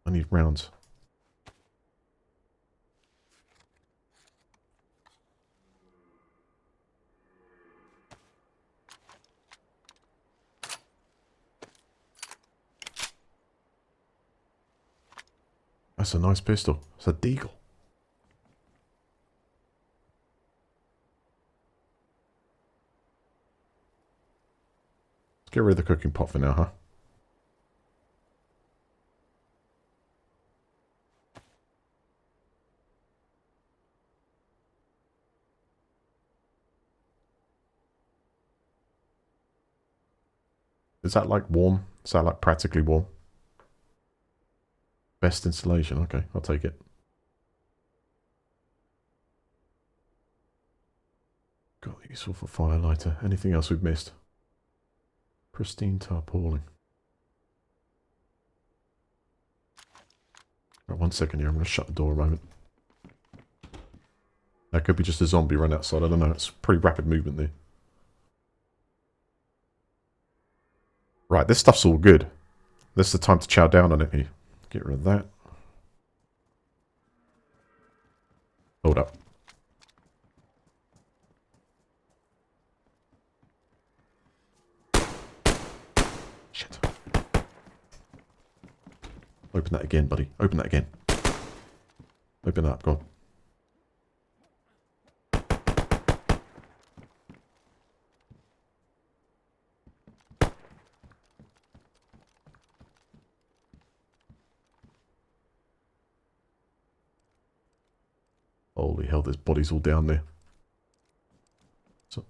I need rounds. That's a nice pistol. It's a deagle. Let's get rid of the cooking pot for now, huh? Is that like warm? Is that like practically warm? Best installation. Okay, I'll take it. Got useful for firelighter. Anything else we've missed? Pristine tarpaulin. Right, 1 second here. I'm going to shut the door a moment. That could be just a zombie run outside. I don't know. It's pretty rapid movement there. Right, this stuff's all good. This is the time to chow down on it here. Get rid of that. Hold up. Shit. Open that again, buddy. Open that again. Open that up. Go on. Holy hell, there's bodies all down there. So,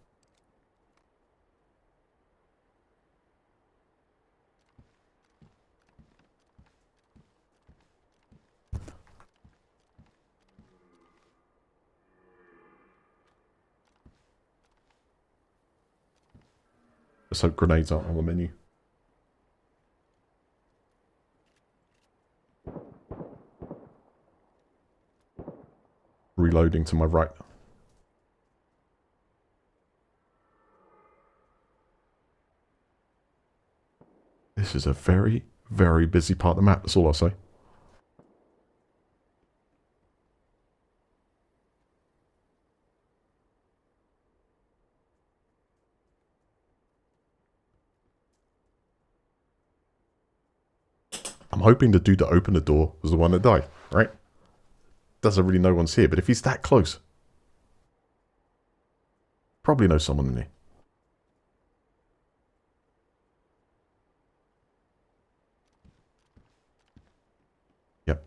let's hope grenades aren't on the menu. Reloading to my right. This is a very, very busy part of the map, that's all I'll say. I'm hoping the dude that opened the door was the one that died, right? Doesn't really know one's here, but if he's that close, probably knows someone in here. Yep.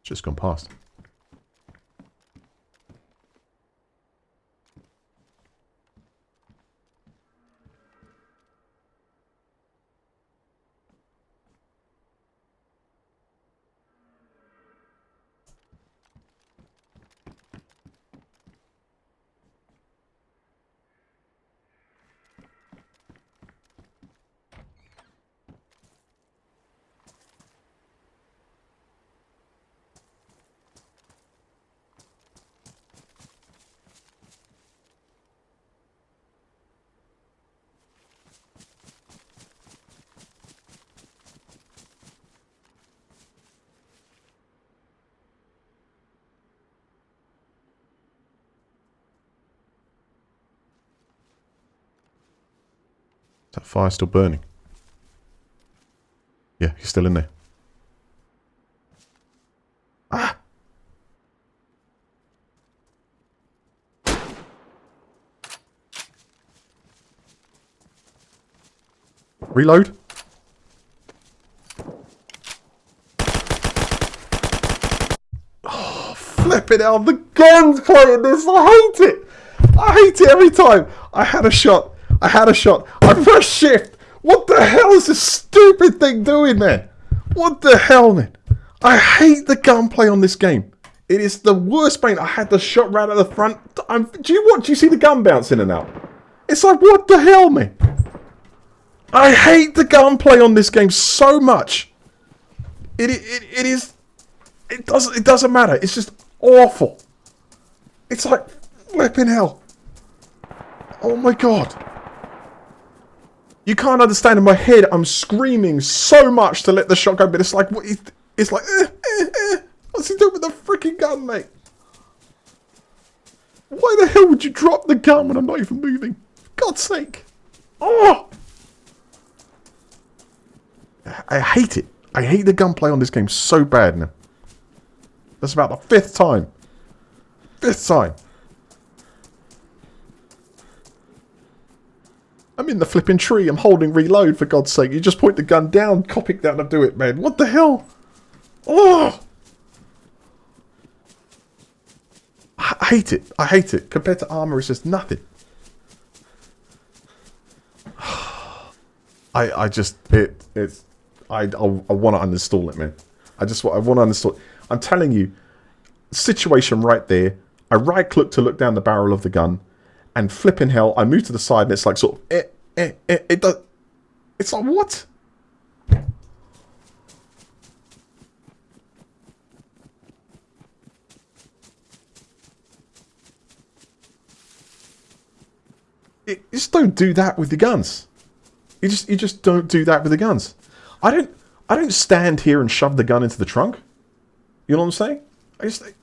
Just gone past. that fire still burning? Yeah, he's still in there. Ah! Reload. Oh, flipping hell, the gunplay in this, I hate it. I hate it every time. I had a shot. I pressed shift. What the hell is this stupid thing doing, man? What the hell, man? I hate the gunplay on this game. It is the worst pain. I had the shot right at the front. Do you see the gun bounce in and out? It's like, what the hell, man? I hate the gunplay on this game so much. It doesn't matter. It's just awful. It's like flipping hell. Oh my god. You can't understand, in my head I'm screaming so much to let the shot go, but it's like it's like what's he doing with the freaking gun, mate? Why the hell would you drop the gun when I'm not even moving? For God's sake. Oh! I hate it. I hate the gunplay on this game so bad now. That's about the fifth time. Fifth time. I'm in the flipping tree. I'm holding reload, for God's sake. You just point the gun down, copy it down and do it, man. What the hell? Oh! I hate it. I hate it. Compared to armor, it's just nothing. I want to uninstall it, man. I want to uninstall it. I'm telling you, situation right there. I right click to look down the barrel of the gun, and flipping hell, I move to the side, and it's like sort of it does. It's like, what? You just don't do that with the guns. You just don't do that with the guns. I don't stand here and shove the gun into the trunk. You know what I'm saying?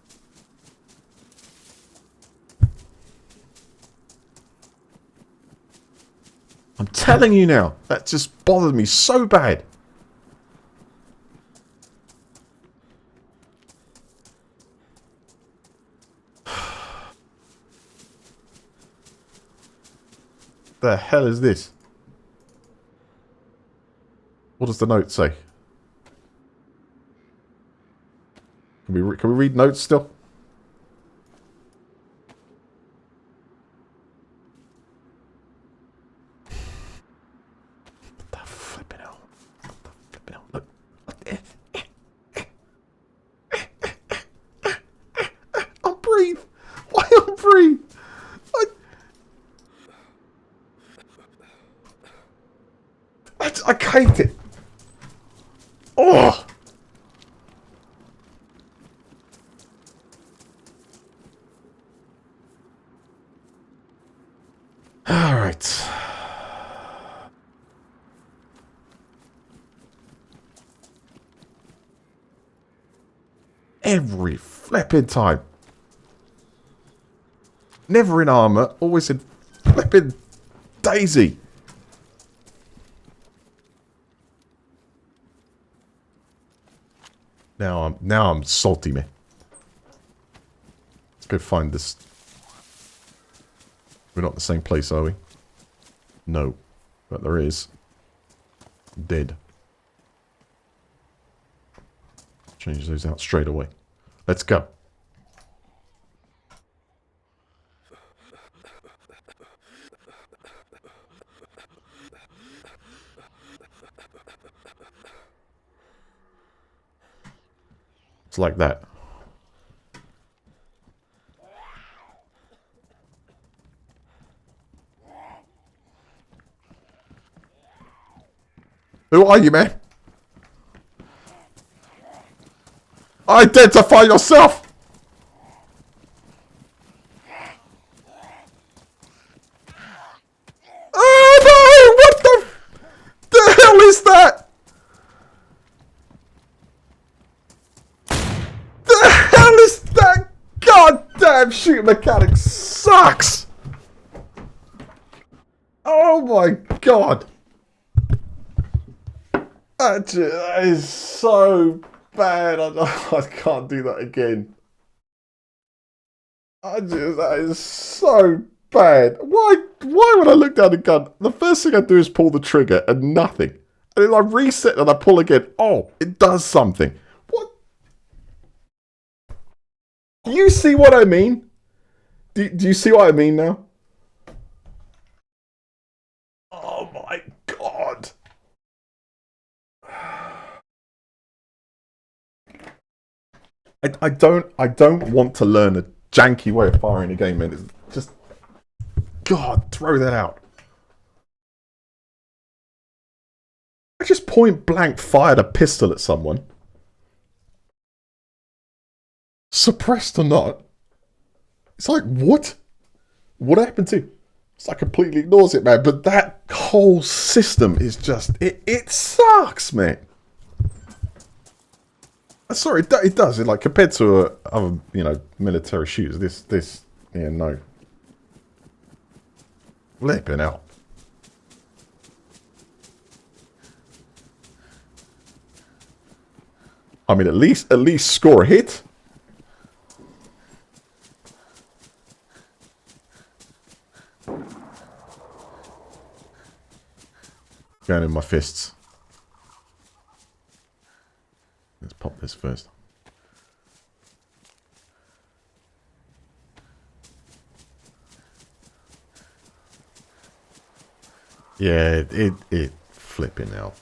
I'm telling you now, that just bothered me so bad. The hell is this? What does the note say? Can we read notes still? What the flipping hell? What the flipping hell? Look. I'm breathe. Why I'm breathe? I hate it. Oh! All right. Every flipping time. Never in armor, always in flipping DayZ. Now I'm salty, man. Let's go find this. We're not in the same place, are we? No. But there is. Dead. Change those out straight away. Let's go. It's like that. Who are you, man? Identify yourself! Oh no! What the hell is that? The hell is that? Goddamn shooting mechanic sucks! Oh my god! That is so bad. I can't do that again. That is so bad. Why would I look down the gun? The first thing I do is pull the trigger and nothing. And then I reset and I pull again. Oh, it does something. What? Do you see what I mean? Do you see what I mean now? Oh my god. I don't want to learn a janky way of firing a game, man. It's just, God, throw that out. I just point blank fired a pistol at someone. Suppressed or not. It's like, what? What happened to? It's like completely ignores it, man. But that whole system is just, it sucks, man. Sorry, it does. It, like, compared to other, military shooters, yeah, no. Flipping out. I mean, at least score a hit. Going in my fists. Let's pop this first. Yeah, it flipping out.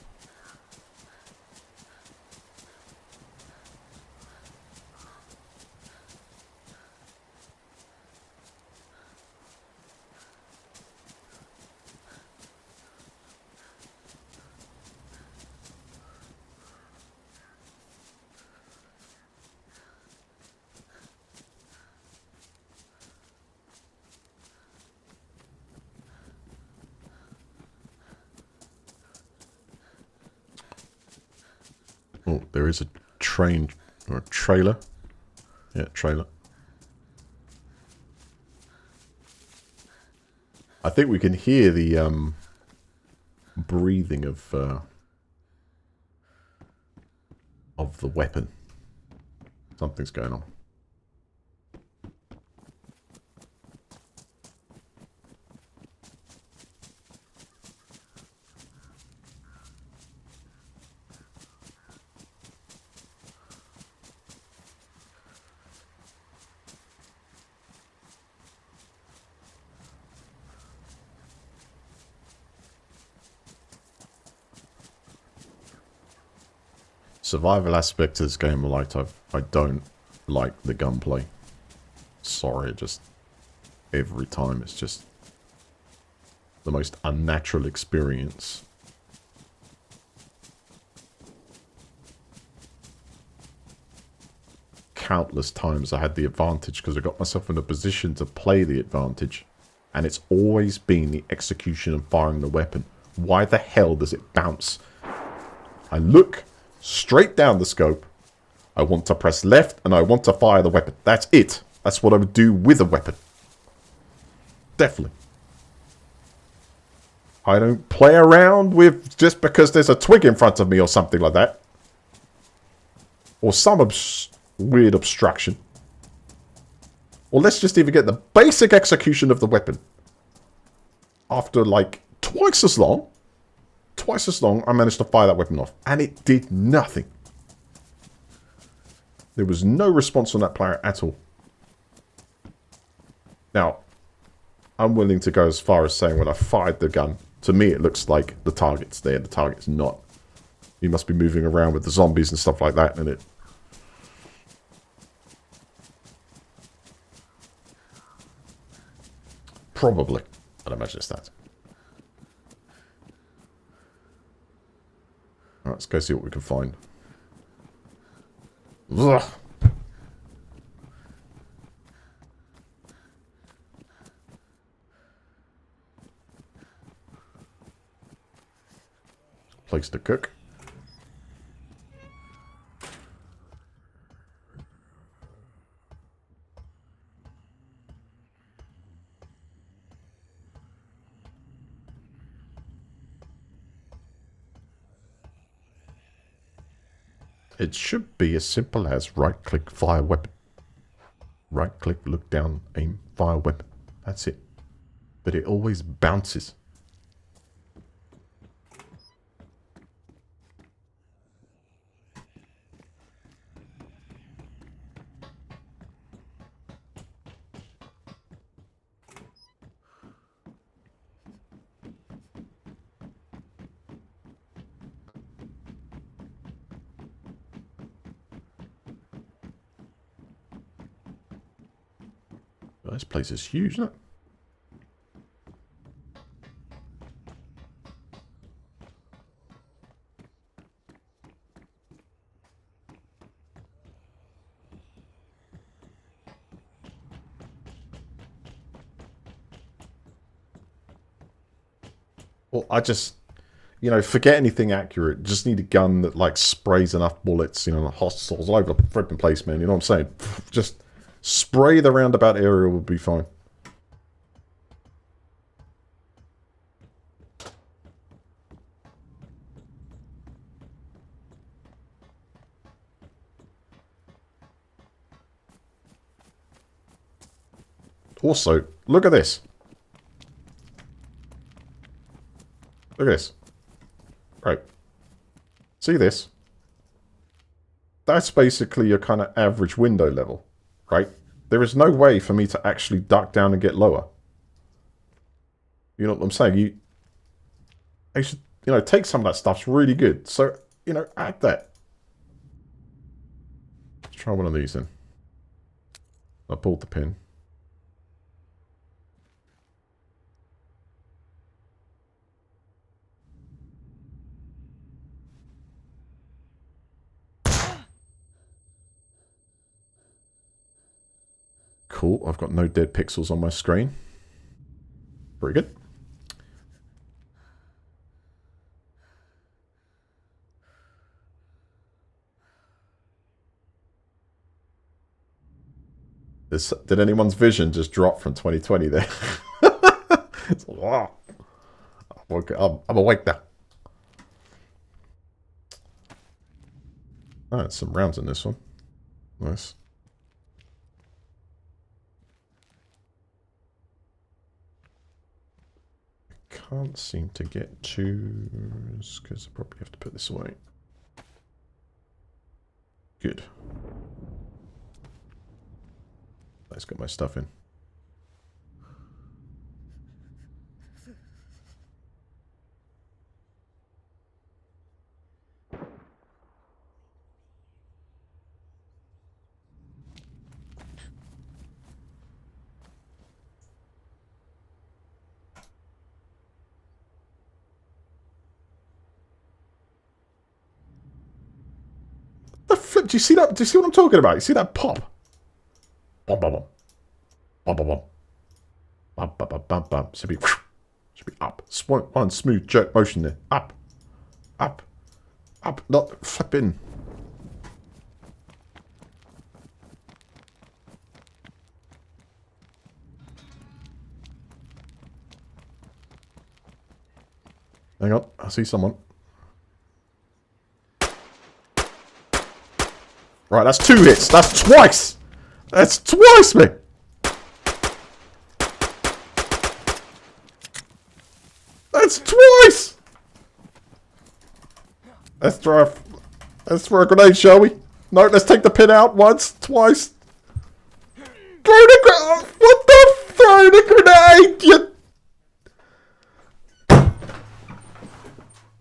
Oh, there is a train or a trailer. Yeah, trailer. I think we can hear the breathing of the weapon. Something's going on. Survival aspect of this game, I don't like the gunplay. Sorry, every time it's just the most unnatural experience. Countless times I had the advantage because I got myself in a position to play the advantage, and it's always been the execution and firing the weapon. Why the hell does it bounce? I look straight down the scope. I want to press left and I want to fire the weapon. That's it. That's what I would do with a weapon. Definitely. I don't play around with just because there's a twig in front of me or something like that. Or some weird obstruction. Or let's just even get the basic execution of the weapon. After like twice as long, I managed to fire that weapon off. And it did nothing. There was no response on that player at all. Now, I'm willing to go as far as saying when I fired the gun, to me it looks like the target's there, the target's not. You must be moving around with the zombies and stuff like that, and it... Probably. I'd imagine it's that. Alright, let's go see what we can find. Ugh. Place to cook. It should be as simple as right-click, fire weapon. Right-click, look down, aim, fire weapon. That's it. But it always bounces. This place is huge, isn't it? Well, I just, forget anything accurate. Just need a gun that, like, sprays enough bullets, like hostiles all over the flipping place, man. You know what I'm saying? Just spray the roundabout area would be fine. Also, look at this. Look at this. Right. See this? That's basically your kind of average window level, right? There is no way for me to actually duck down and get lower. You know what I'm saying? I should, take some of that stuff's really good. So, add that. Let's try one of these then. I pulled the pin. Cool, I've got no dead pixels on my screen. Very good. Did anyone's vision just drop from 2020 there? Wow. I'm awake now. Alright, some rounds in this one. Nice. Can't seem to get to, because I probably have to put this away. Good. Let's get my stuff in. Do you see that? Do you see what I'm talking about? You see that pop? Bum bum bum. Bum bum bum. Bum bum bum bum bum. Should be up. One smooth jerk motion there. Up. Up. Up. Not flipping. Hang on. I see someone. Right, that's 2 hits. That's twice. That's twice, man. That's twice. Let's throw a grenade, shall we? No, let's take the pin out once, twice. Throw the grenade. What the? Throw the grenade.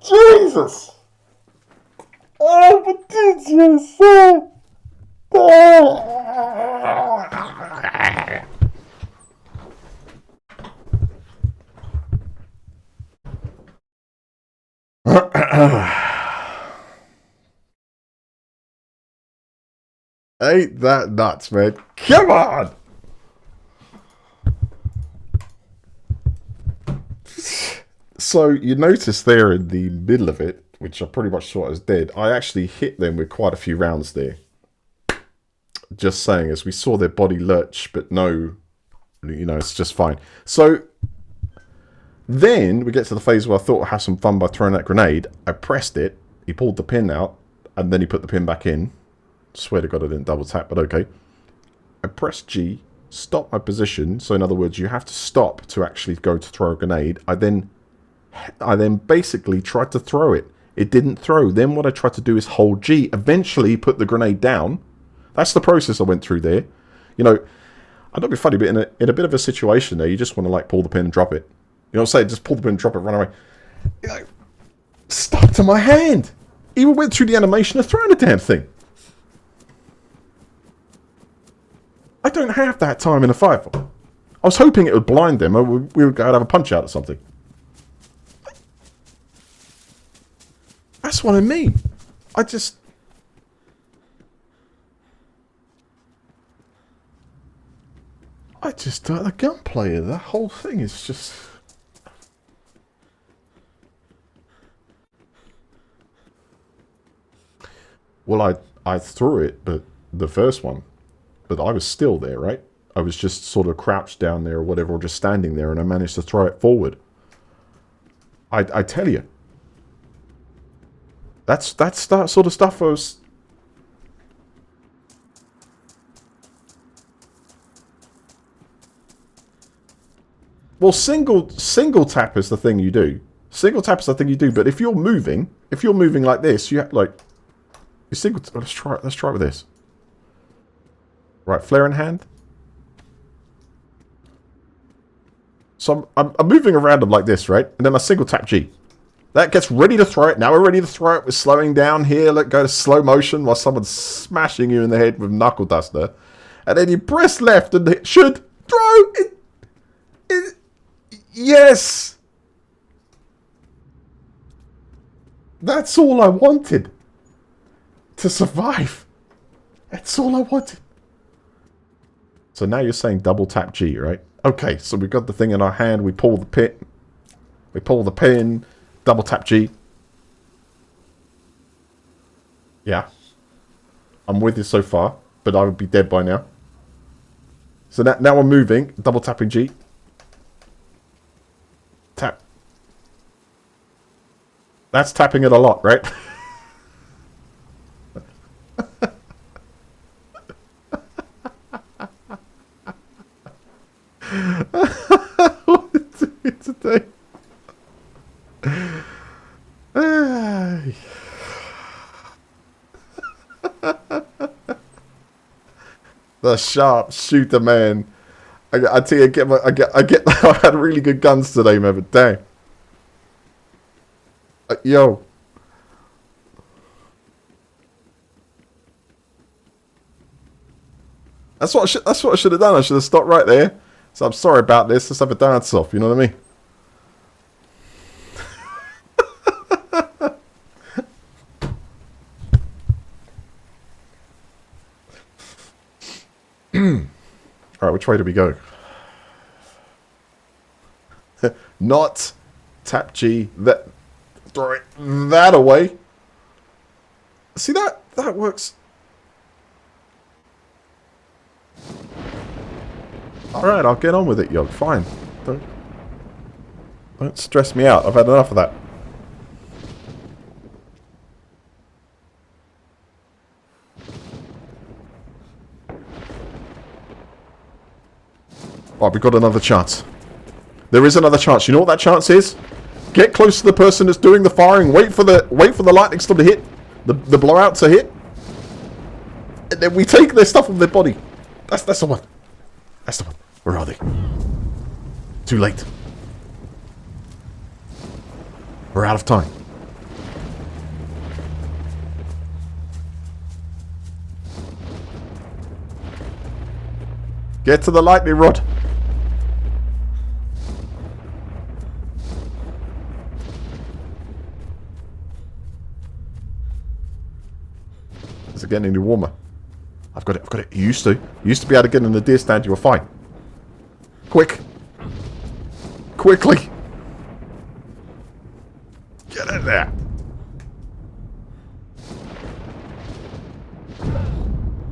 Jesus. Oh, but did you say? Ain't that nuts, man? Come on! So you notice there in the middle of it, which I pretty much saw as dead, I actually hit them with quite a few rounds there. Just saying, as we saw their body lurch, but no, it's just fine. So then we get to the phase where I thought I'd have some fun by throwing that grenade. I pressed it, he pulled the pin out, And then he put the pin back in. Swear to God I didn't double tap, but okay. I pressed G, stop my position. So in other words, you have to stop to actually go to throw a grenade. I then basically tried to throw it. It didn't throw. Then what I tried to do is hold G. Eventually put the grenade down. That's the process I went through there. You know, I don't be funny, but in a bit of a situation there, you just want to like pull the pin and drop it. You know what I'm saying? Just pull the pin, drop it, run away. You know, stuck to my hand. Even went through the animation of throwing the damn thing. I don't have that time in a fight. I was hoping it would blind them, or we would go and have a punch out or something. That's what I mean. I just... the gunplay of that whole thing is just... Well, I threw it, but the first one. But I was still there, right? I was just sort of crouched down there or whatever, or just standing there, and I managed to throw it forward. I tell you. That's that sort of stuff I was... Well, single tap is the thing you do. Single tap is the thing you do, but if you're moving like this, you have, like... You single... Let's try it with this. Right, flare in hand. So I'm moving around them like this, right? And then I single tap G. That gets ready to throw it. Now we're ready to throw it. We're slowing down here. Let go to slow motion while someone's smashing you in the head with knuckle duster. And then you press left and it should throw it. Yes. That's all I wanted. To survive. That's all I wanted. So now you're saying double tap G, right? Okay, so we've got the thing in our hand. We pull the pin. We pull the pin. Double tap G. Yeah. I'm with you so far, but I would be dead by now. So now we're moving. Double tapping G. Tap. That's tapping it a lot, right? What is it today? The sharp shooter, man. I tell you, I had really good guns today, man. But damn, yo. That's what I should have done. I should have stopped right there. So I'm sorry about this. Let's have a dance off. You know what I mean? Alright, which way do we go? Not tap G. That, throw it that away. See, that works. Alright, I'll get on with it, yo. Fine. Don't stress me out. I've had enough of that. Right, we've got another chance. There is another chance. You know what that chance is? Get close to the person that's doing the firing. Wait for the lightning storm to hit. The blowout to hit. And then we take their stuff from their body. That's the one. That's the one. Where are they? Too late. We're out of time. Get to the lightning rod. Is it getting any warmer? I've got it. You used to be able to get in the deer stand. You were fine. Quick. Quickly. Get in there.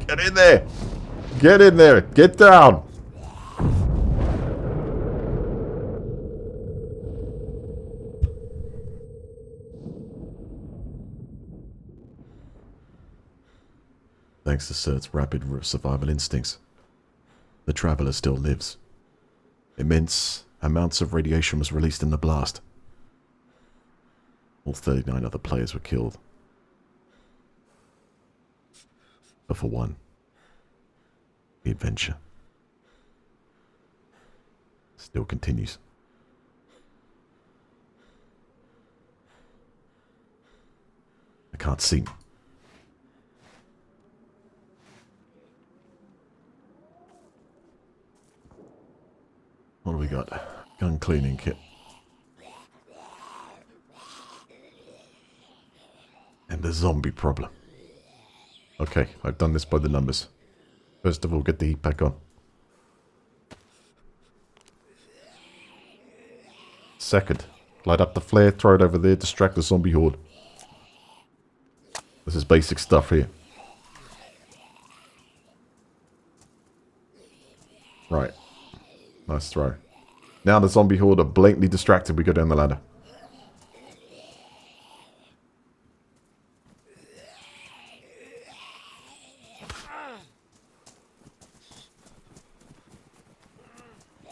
Get in there. Get in there. Get down. Thanks to Surt's rapid survival instincts, the Traveler still lives. Immense amounts of radiation was released in the blast. All 39 other players were killed. But for one, the adventure still continues. I can't see. What do we got? Gun cleaning kit. And the zombie problem. Okay, I've done this by the numbers. First of all, get the heat pack on. Second, light up the flare, throw it over there, distract the zombie horde. This is basic stuff here. Right. Nice throw. Now the zombie horde are blatantly distracted, we go down the ladder.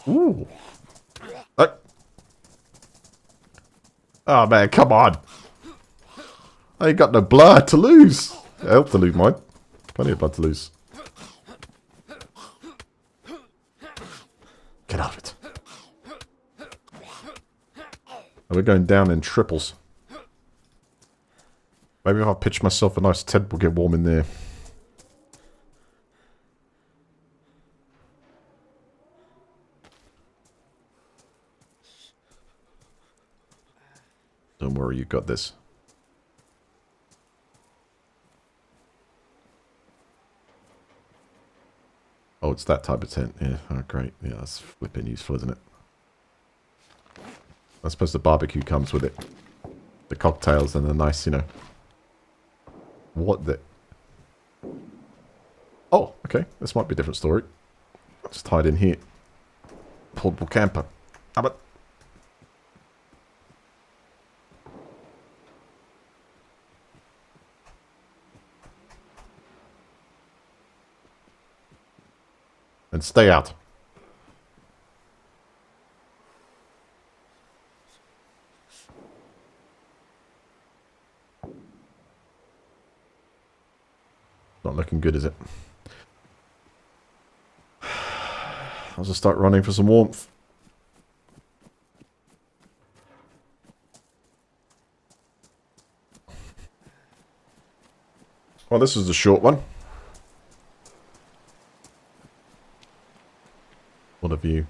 Ooh. Oh man, come on. I ain't got no blood to lose. Health to lose, mine. Plenty of blood to lose. Get out of it. We're going down in triples. Maybe if I pitch myself a nice tent, we'll get warm in there. Don't worry, you got this. Oh, it's that type of tent. Yeah, oh, great. Yeah, that's flipping useful, isn't it? I suppose the barbecue comes with it. The cocktails and the nice, you know. What the... Oh, okay. This might be a different story. It's tied in here. Portable camper. How about... And stay out. Not looking good, is it? I'll just start running for some warmth. Well, this is a short one. What a view.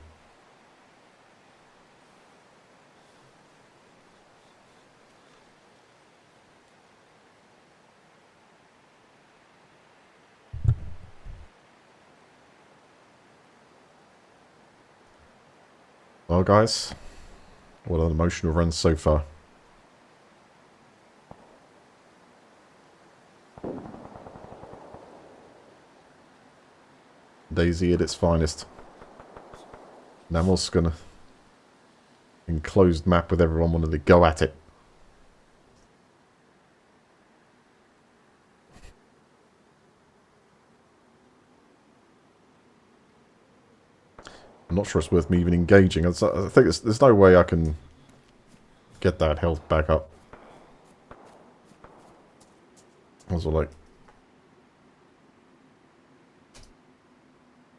Well, guys, what an emotional run so far. DayZ at its finest. Namalsk gonna enclosed map with everyone wanting to go at it. I'm not sure it's worth me even engaging. I think there's no way I can get that health back up. I was like,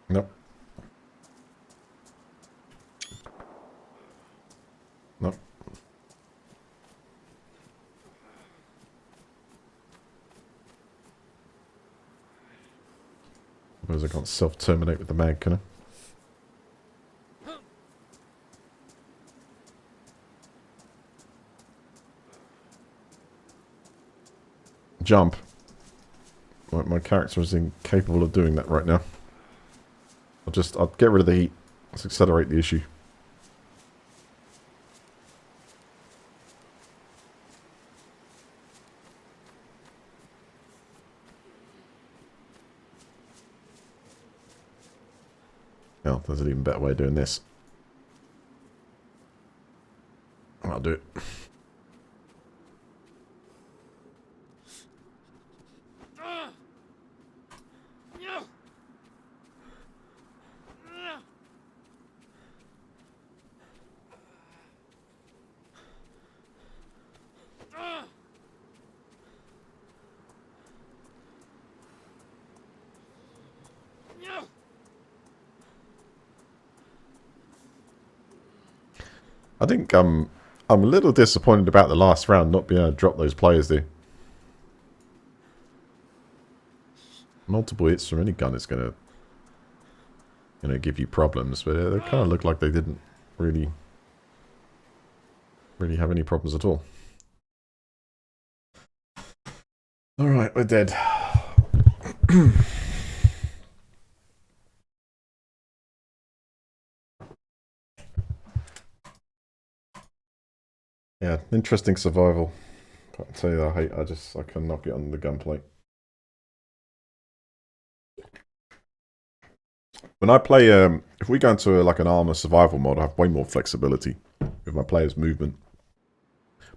nope. Nope. Suppose I can't self-terminate with the mag, can I? Jump. My character is incapable of doing that right now. I'll get rid of the heat. Let's accelerate the issue. Oh, there's an even better way of doing this. I'll do it. think I'm a little disappointed about the last round not being able to drop those players there. Multiple hits from any gun is gonna, give you problems, but they kind of look like they didn't really have any problems at all. All right, we're dead. Yeah, interesting survival. I tell you, I cannot get on the gunplay. When I play, if we go into like an armor survival mode, I have way more flexibility with my players' movement,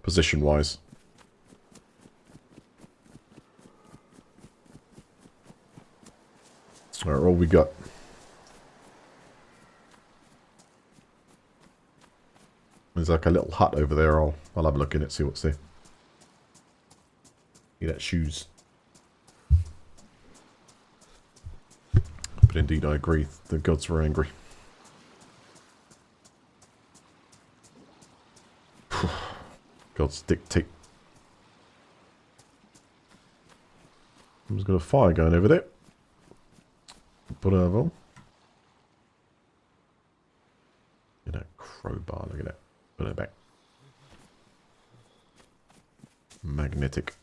position-wise. Alright, all we got. There's like a little hut over there. I'll have a look in it, see what's there. See that shoes. But indeed, I agree. The gods were angry. Gods dictate. Someone's got a fire going over there. Bravo. Look at that crowbar, look at that. Put it back. Magnetic.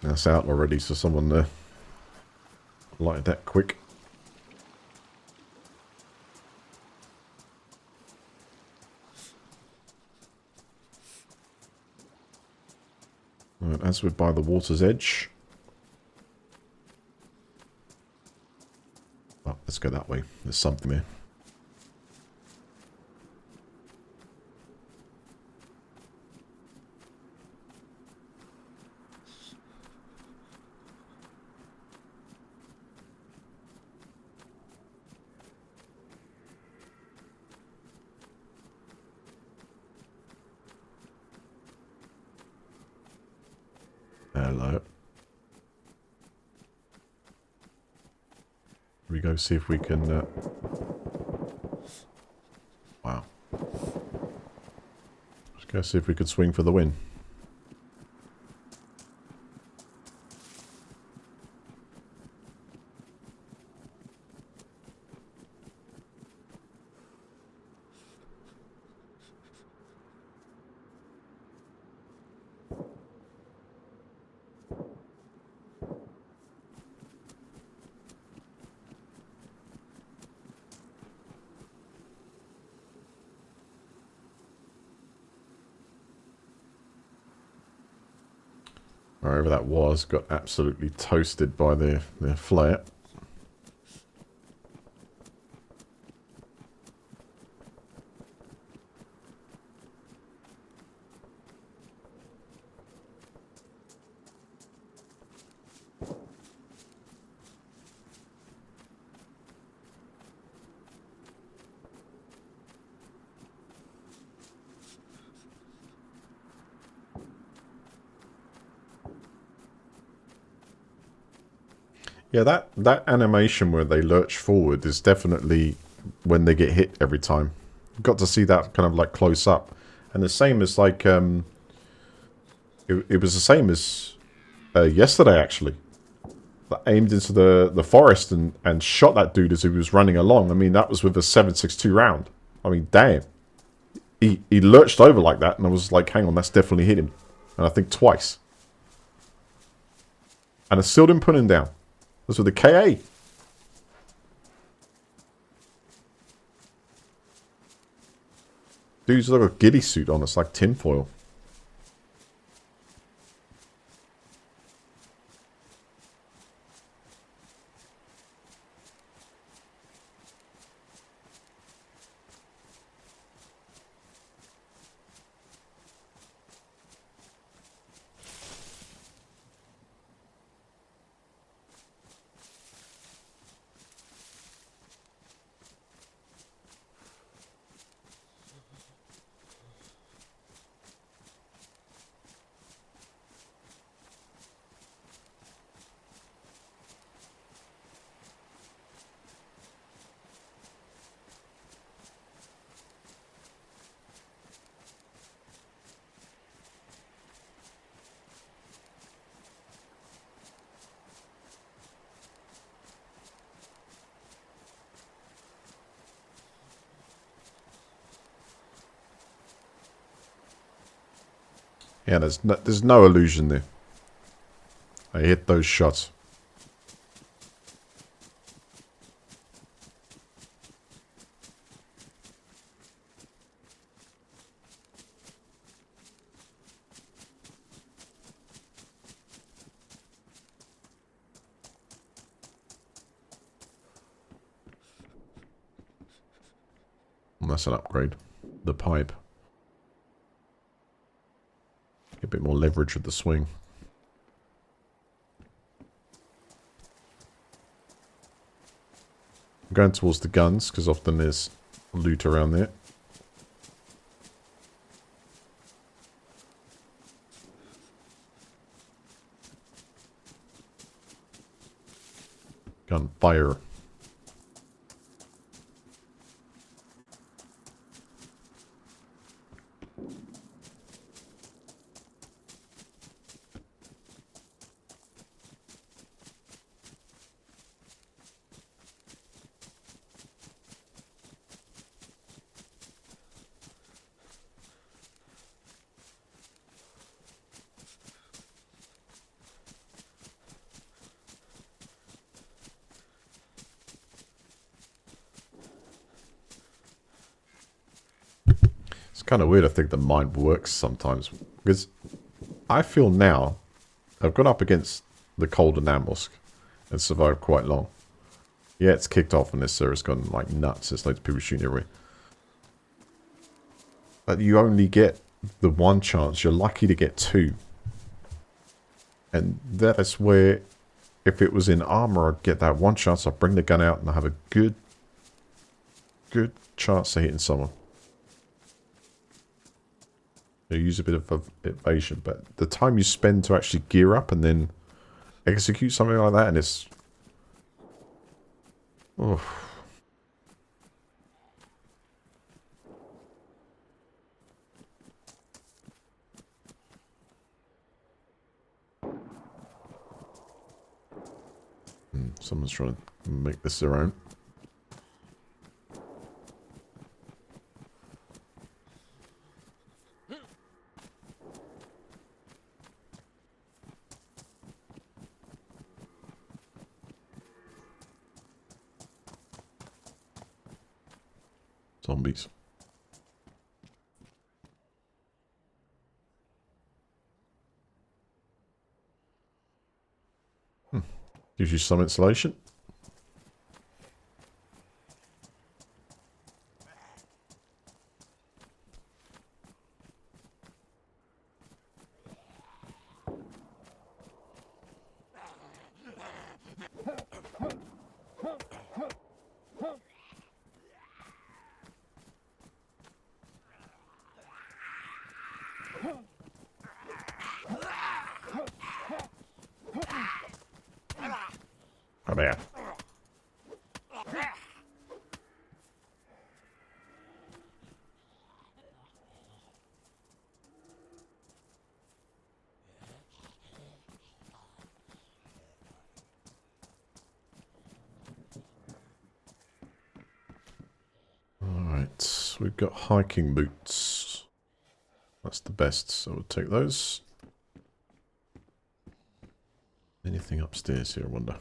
That's out already, so someone lighted that quick. Right, as we're by the water's edge. Oh, let's go that way. There's something there. Hello. We go see if we can. Wow. Let's go see if we could swing for the win. Wherever that was, got absolutely toasted by their flare. Yeah, that animation where they lurch forward is definitely when they get hit every time. Got to see that kind of like close up. And the same as like, it was the same as yesterday actually. I aimed into the forest and shot that dude as he was running along. I mean, that was with a 7.62 round. I mean, damn. He lurched over like that and I was like, hang on, that's definitely hit him. And I think twice. And I still didn't put him down. That's with the KA. Dude's like a ghillie suit on. It's like tinfoil. Yeah, there's no illusion there. I hit those shots. And that's an upgrade. The pipe. Get a bit more leverage with the swing. I'm going towards the guns, because often there's loot around there. Gunfire. It's kind of weird. I think the mind works sometimes. Because I feel now, I've gone up against the colder Namalsk and survived quite long. Yeah, it's kicked off and this server's gone like nuts. There's loads of people shooting everywhere. But you only get the one chance. You're lucky to get two. And that's where, if it was in armor, I'd get that one chance. I'd bring the gun out and I have a good chance of hitting someone. You use a bit of evasion, but the time you spend to actually gear up and then execute something like that, and it's... Oh. Someone's trying to make this their own. Zombies. Gives you some insulation. Come here. Alright, we've got hiking boots. That's the best, so we'll take those. Anything upstairs here, I wonder.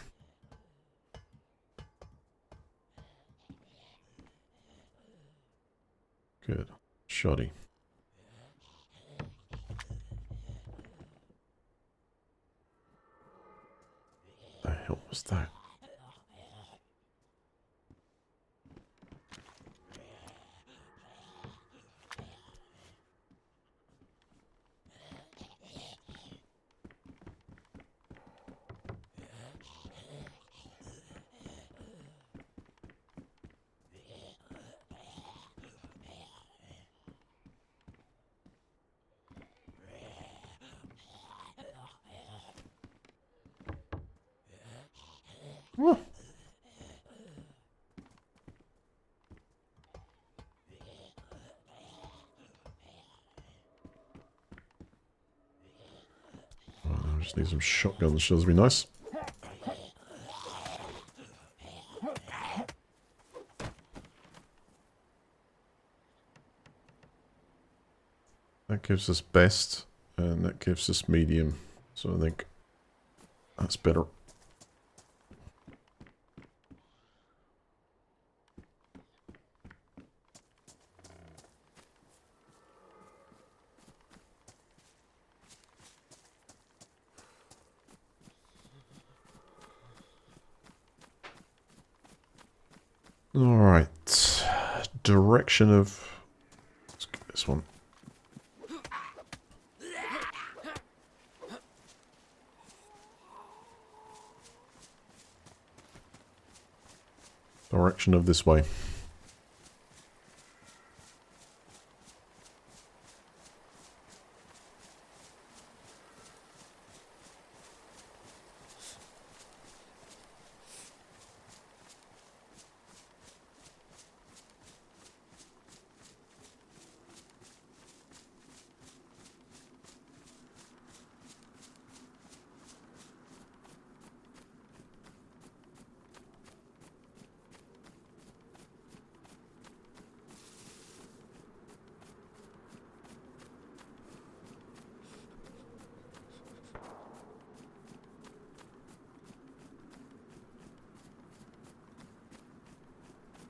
Good. Shoddy. The hell was that? Whoa. I just need some shotgun shells, would be nice. That gives us best. And that gives us medium. So I think that's better. Alright. Direction of... Let's get this one. Direction of this way.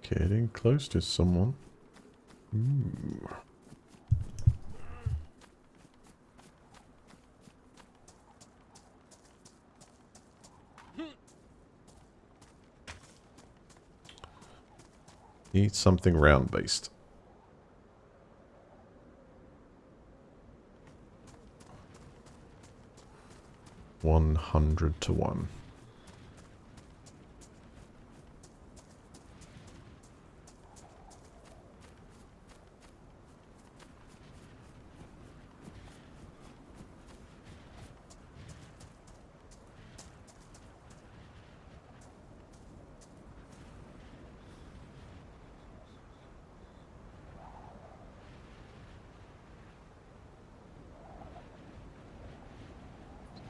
Getting close to someone. Ooh. Need something round based. 100 to 1.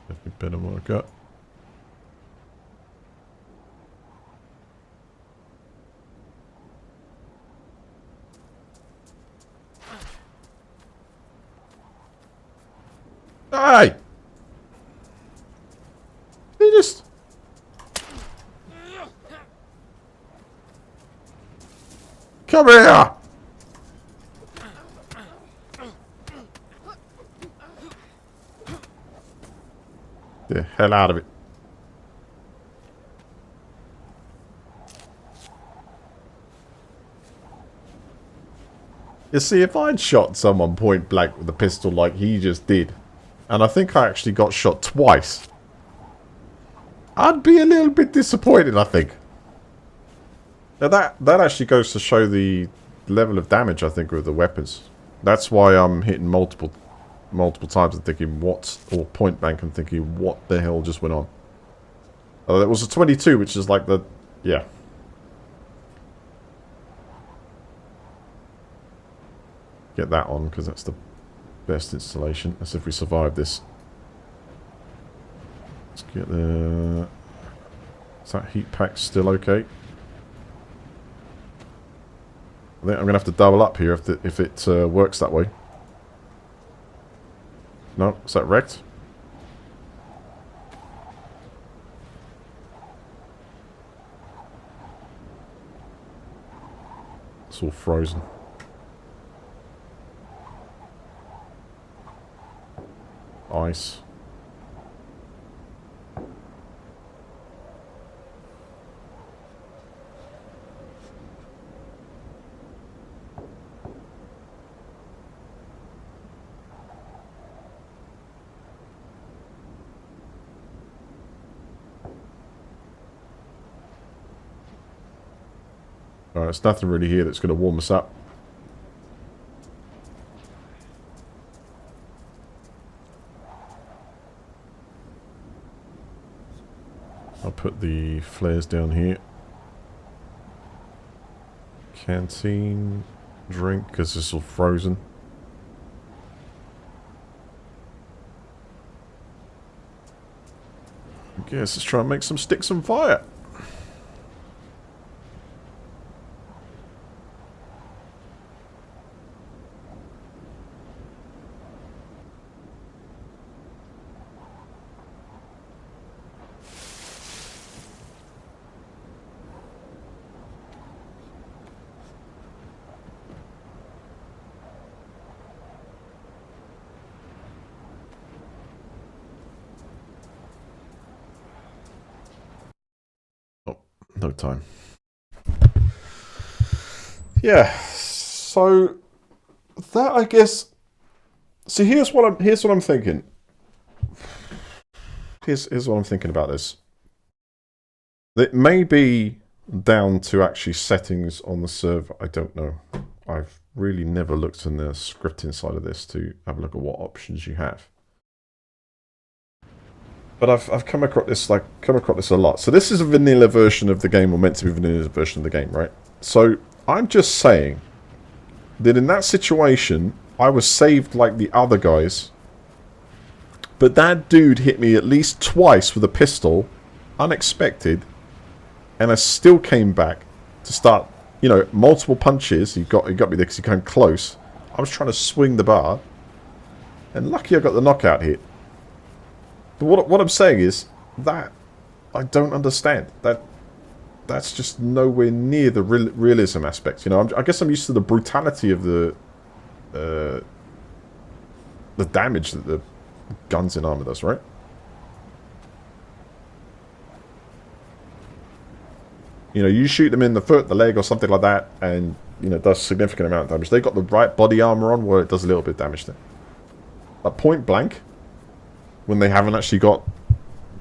Definitely better than what I got. Hey! They just... Come here! The hell out of it. You see, if I'd shot someone point blank with a pistol like he just did, and I think I actually got shot twice, I'd be a little bit disappointed, I think. Now that actually goes to show the level of damage, I think, with the weapons. That's why I'm hitting multiple times and thinking, what? Or point blank and thinking, what the hell just went on? It was a 22, which is like the... Yeah. Get that on, because that's the best installation. Let's see if we survive this. Let's get the... Is that heat pack still okay? I think I'm going to have to double up here if it works that way. No? Is that wrecked? It's all frozen. Ice. Alright, there's nothing really here that's going to warm us up. I'll put the flares down here. Canteen, drink, because it's all frozen. I guess let's try and make some sticks on fire. Load time. Yeah, so that I guess. So here's what I'm thinking. Here's what I'm thinking about this. It may be down to actually settings on the server. I don't know. I've really never looked in the scripting side of this to have a look at what options you have. But I've come across this a lot. So this is a vanilla version of the game, or meant to be a vanilla version of the game, right? So I'm just saying that in that situation, I was saved like the other guys, but that dude hit me at least twice with a pistol, unexpected, and I still came back to start, you know, multiple punches. He got me there because he came close. I was trying to swing the bar, and lucky I got the knockout hit. But what I'm saying is that I don't understand. That's just nowhere near the realism aspect. You know, I guess I'm used to the brutality of the damage that the guns in armor does, right? You know, you shoot them in the foot, the leg, or something like that, and, you know, it does a significant amount of damage. They got the right body armor on where it does a little bit of damage there. But point blank, when they haven't actually got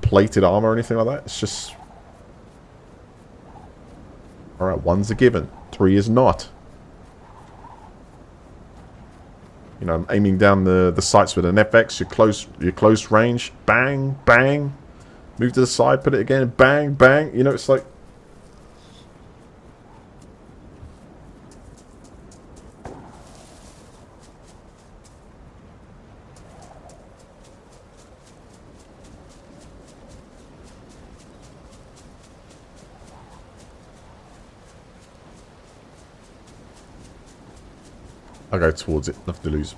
plated armor or anything like that, it's just... Alright, 1's a given. 3 is not. You know, I'm aiming down the sights with an FX, your close range, bang, bang. Move to the side, put it again, bang, bang. You know, it's like... I'll go towards it, nothing to lose.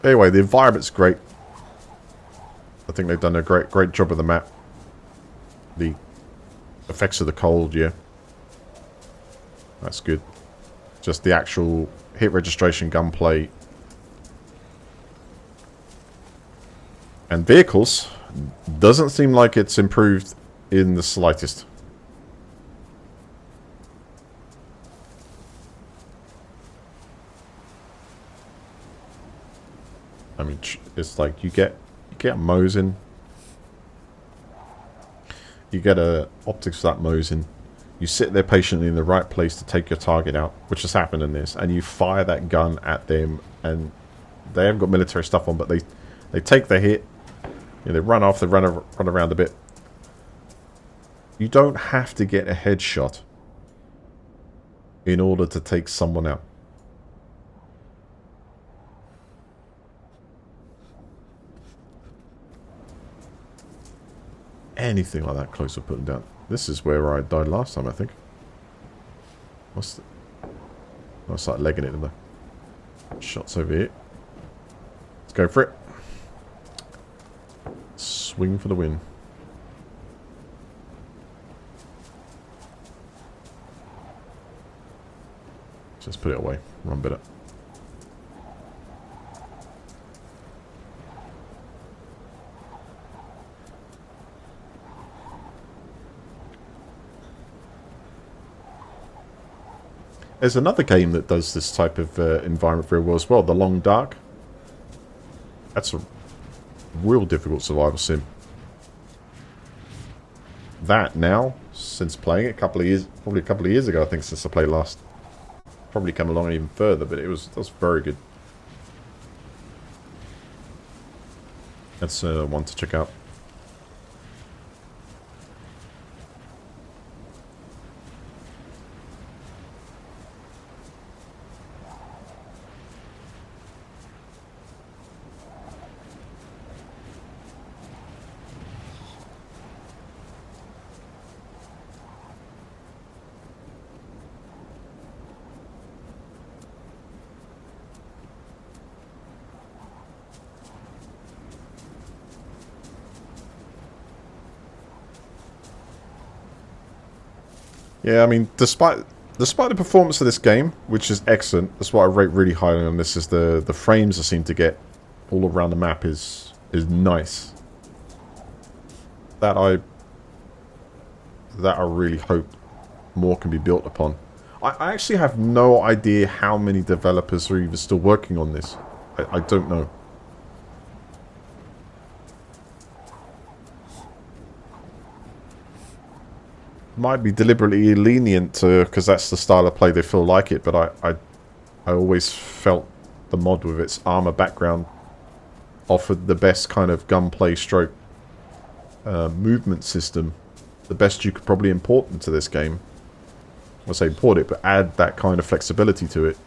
Anyway, the environment's great. I think they've done a great job of the map. The effects of the cold, yeah. That's good. Just the actual hit registration, gunplay, and vehicles doesn't seem like it's improved in the slightest. I mean, it's like you get Mosin. You get a optics for that Mosin. You sit there patiently in the right place to take your target out, which has happened in this, and you fire that gun at them, and they haven't got military stuff on, but they take the hit. You know, they run off, they run around a bit. You don't have to get a headshot in order to take someone out. Anything like that close to putting down. This is where I died last time, I think. I started legging it in the shots over here. Let's go for it. Swing for the win. Just put it away. Run better. There's another game that does this type of environment very well as well, The Long Dark. That's a real difficult survival sim. That now, since playing it probably a couple of years ago, I think, since I played last. Probably come along even further, but that was very good. That's one to check out. Yeah, I mean, despite the performance of this game, which is excellent, that's what I rate really highly on this, is the frames I seem to get all around the map is nice. That I really hope more can be built upon. I actually have no idea how many developers are even still working on this. I don't know. Might be deliberately lenient to, because that's the style of play they feel like it, but I always felt the mod with its armor background offered the best kind of gunplay stroke movement system, the best you could probably import into this game. I say import it, but add that kind of flexibility to it.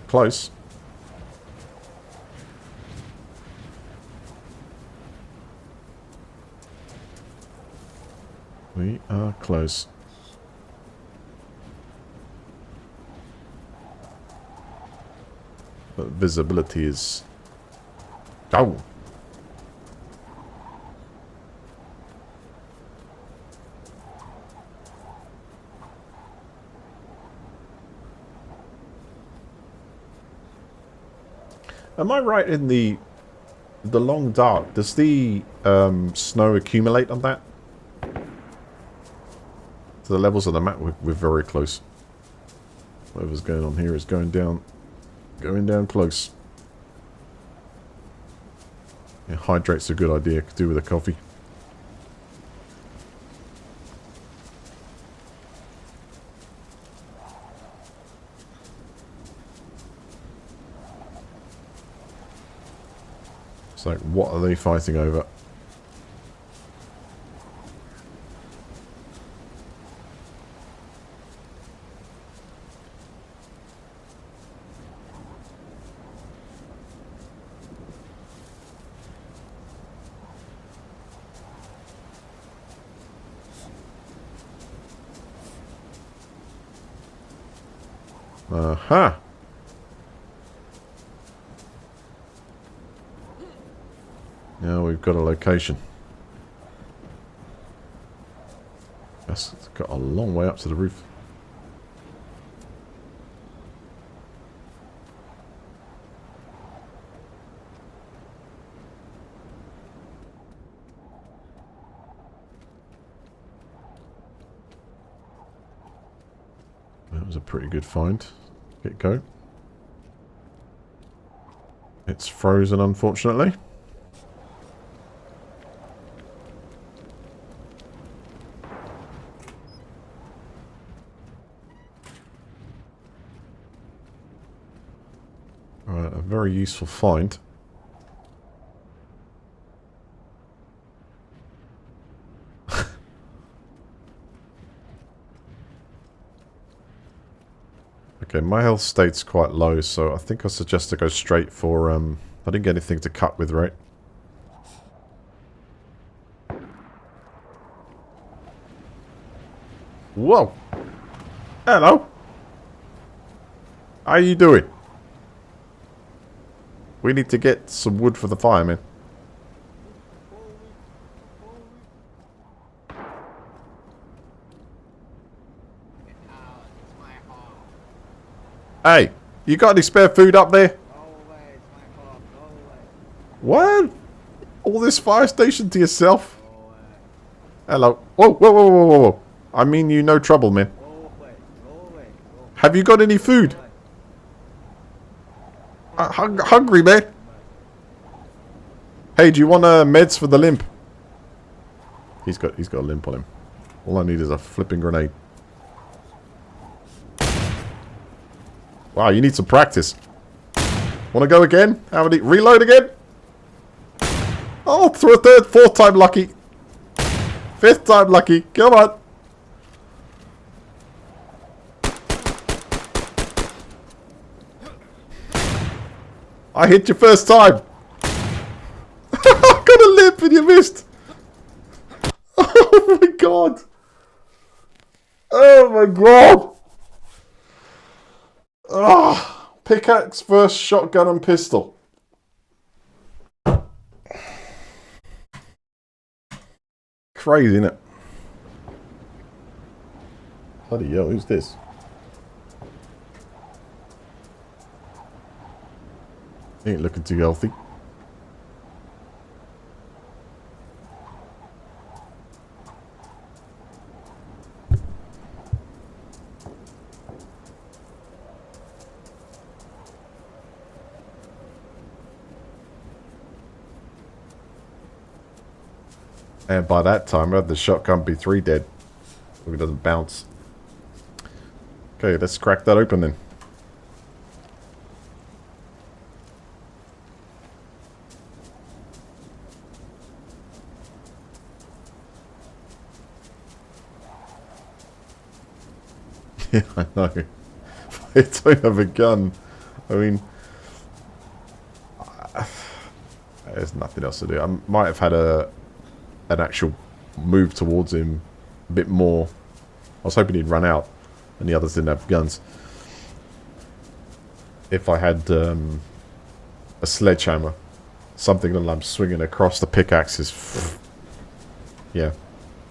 Close. We are close. But visibility is... Oh! Am I right in the long dark? Does the snow accumulate on that? So the levels of the map, we're very close. Whatever's going on here is going down close. Yeah, hydrate's a good idea. Could do with a coffee. It's like, what are they fighting over? Aha! Now we've got a location. That's got a long way up to the roof. That was a pretty good find. Get go. It's frozen, unfortunately. Alright, a very useful find. Okay, my health state's quite low, so I think I suggest to go straight for, I didn't get anything to cut with, right? Whoa! Hello! How you doing? We need to get some wood for the fire, man. Hey, you got any spare food up there? What? All this fire station to yourself? Hello. Whoa, whoa, whoa, whoa, whoa. I mean you no trouble, man. Have you got any food? Hungry, man. Hey, do you want meds for the limp? He's got a limp on him. All I need is a flipping grenade. Wow, you need some practice. Want to go again? How many? Reload again? Oh, through a third, fourth time lucky. Fifth time lucky. Come on. I hit you first time. I got a lip and you missed. Oh my god. Oh my god. Ah, pickaxe versus shotgun and pistol. crazy, isn't it? Bloody hell, who's this? He ain't looking too healthy. And by that time, I had the shotgun B3 dead. Hope it doesn't bounce. Okay, let's crack that open then. Yeah, I know. I don't have a gun. I mean, there's nothing else to do. I might have had an actual move towards him a bit more. I was hoping he'd run out and the others didn't have guns. If I had a sledgehammer, something that I'm swinging across the pickaxe is... yeah,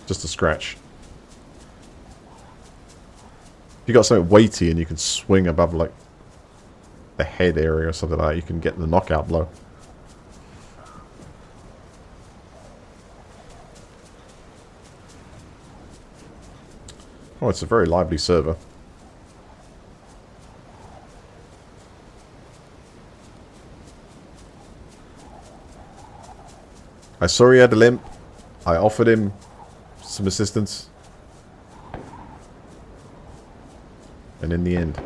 just a scratch. If you got something weighty and you can swing above like the head area or something like that, you can get the knockout blow. Oh, it's a very lively server. I saw he had a limp. I offered him some assistance. And in the end...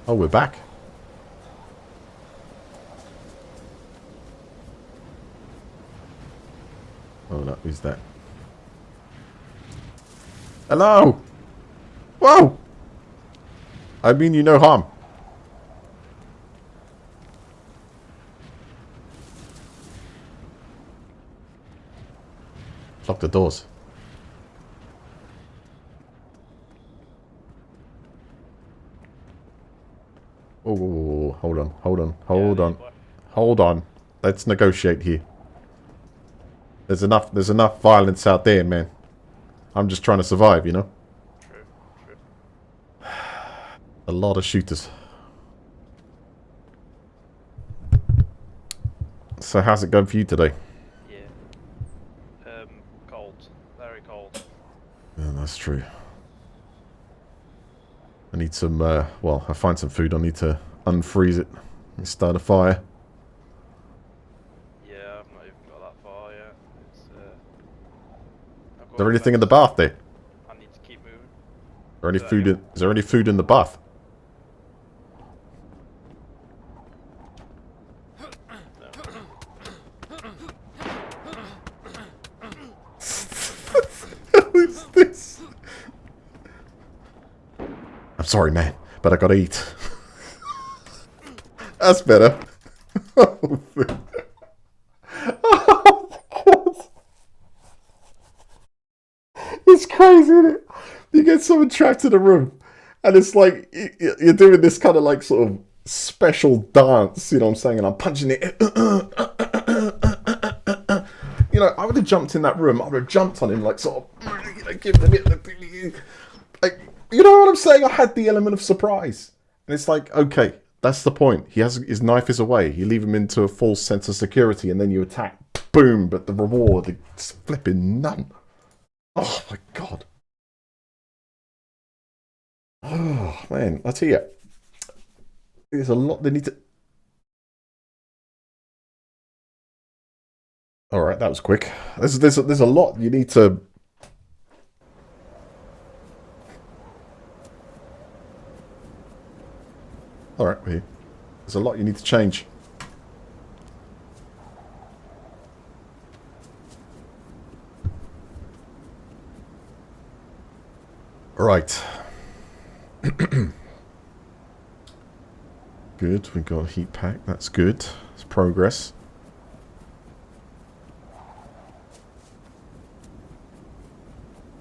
oh, we're back. Oh, no, who's that? Hello! Whoa! I mean you no harm. Lock the doors. Oh, hold on, hold on, hold on. Hold on. Let's negotiate here. There's enough violence out there, man. I'm just trying to survive, you know? True, true. A lot of shooters. So how's it going for you today? Yeah. Cold. Very cold. Yeah, that's true. I need some, well, I find some food. I need to unfreeze it and start a fire. Yeah, I've not even got that far yet. It's, Is there anything in the bath there? I need to keep moving. Is there any food in, is there any food in the bath? Who's this? I'm sorry, man, but I gotta eat. That's better. Oh, God. It's crazy, isn't it? You get someone trapped in a room, and it's like you're doing this kind of like sort of special dance, you know what I'm saying? And I'm punching it. You know, I would have jumped in that room. I would have jumped on him, like sort of, you know, giving him it, like, you know what I'm saying? I had the element of surprise, and it's like, okay, that's the point. He has his knife is away. You leave him into a false sense of security, and then you attack. Boom! But the reward is flipping none. Oh my God. Oh man, I tell you, there's a lot they need to. All right, that was quick. There's a lot you need to. All right, we're here. There's a lot you need to change. All right. Good, we got a heat pack. That's good. It's progress.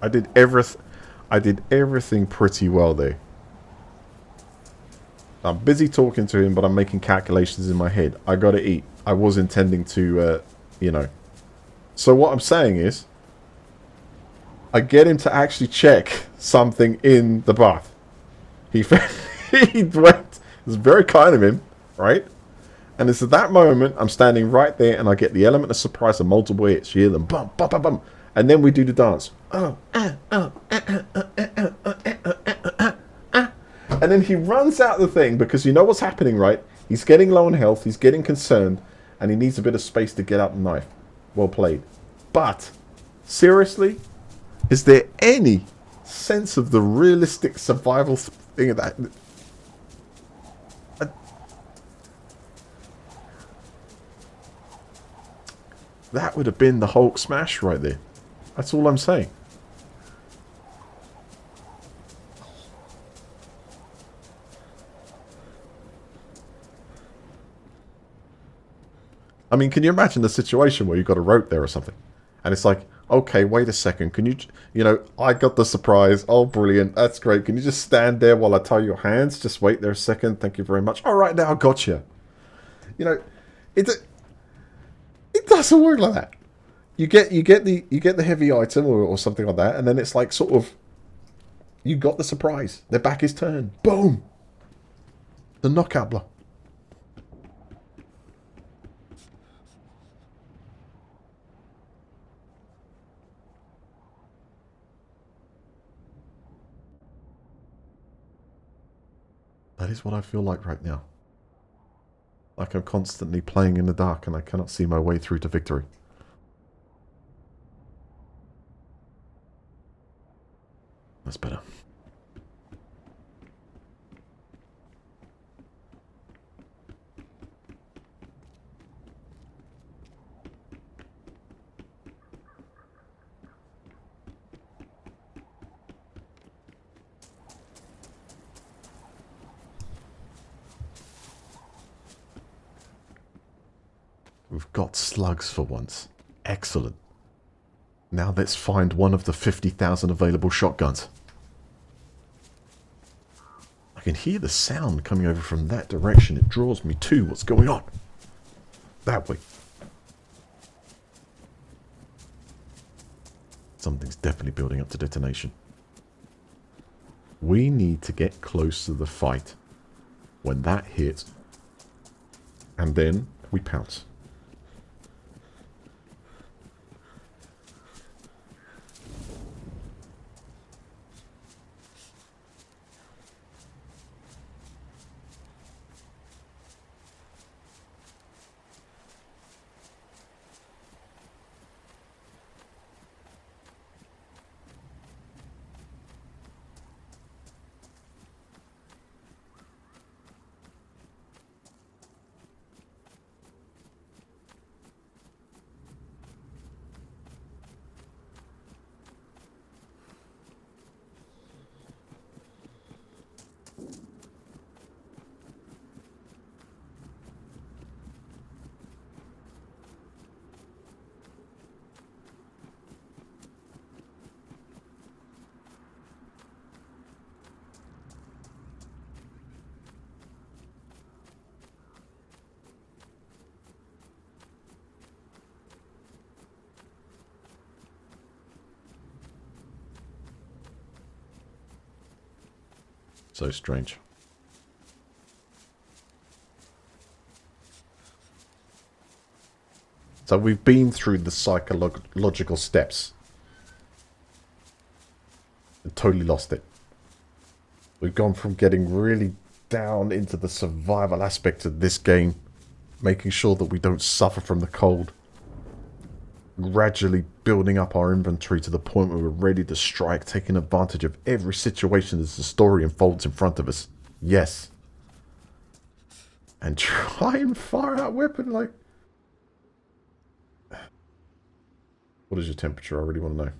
I did everything pretty well there. I'm busy talking to him, but I'm making calculations in my head. I gotta eat. I was intending to, you know, So what I'm saying is, I get him to actually check something in the bath. He he went. It was very kind of him, right? And it's at that moment I'm standing right there, and I get the element of surprise and multiple hits. You hear them, bum, bum, bum, bum, and then we do the dance. And then he runs out the thing because you know what's happening, right? He's getting low on health, he's getting concerned, and he needs a bit of space to get out the knife. Well played. But, seriously, is there any sense of the realistic survival thing of that? That would have been the Hulk smash right there. That's all I'm saying. I mean, can you imagine the situation where you've got a rope there or something? And it's like, okay, wait a second. Can you know, I got the surprise. Oh, brilliant. That's great. Can you just stand there while I tie your hands? Just wait there a second. Thank you very much. All right, now I got you. You know, it doesn't work like that. You get the heavy item or something like that, and then it's like sort of, you got the surprise. Their back is turned. Boom. The knockout blow. That is what I feel like right now. Like I'm constantly playing in the dark and I cannot see my way through to victory. That's better. We've got slugs for once. Excellent. Now let's find one of the 50,000 available shotguns. I can hear the sound coming over from that direction. It draws me to what's going on. That way. Something's definitely building up to detonation. We need to get close to the fight. When that hits, and then we pounce. So strange. So we've been through the psychological steps. And totally lost it. We've gone from getting really down into the survival aspect of this game, making sure that we don't suffer from the cold, gradually building up our inventory to the point where we're ready to strike, taking advantage of every situation as the story unfolds in front of us. Yes. And try and fire out weapon like... What is your temperature? I really want to know.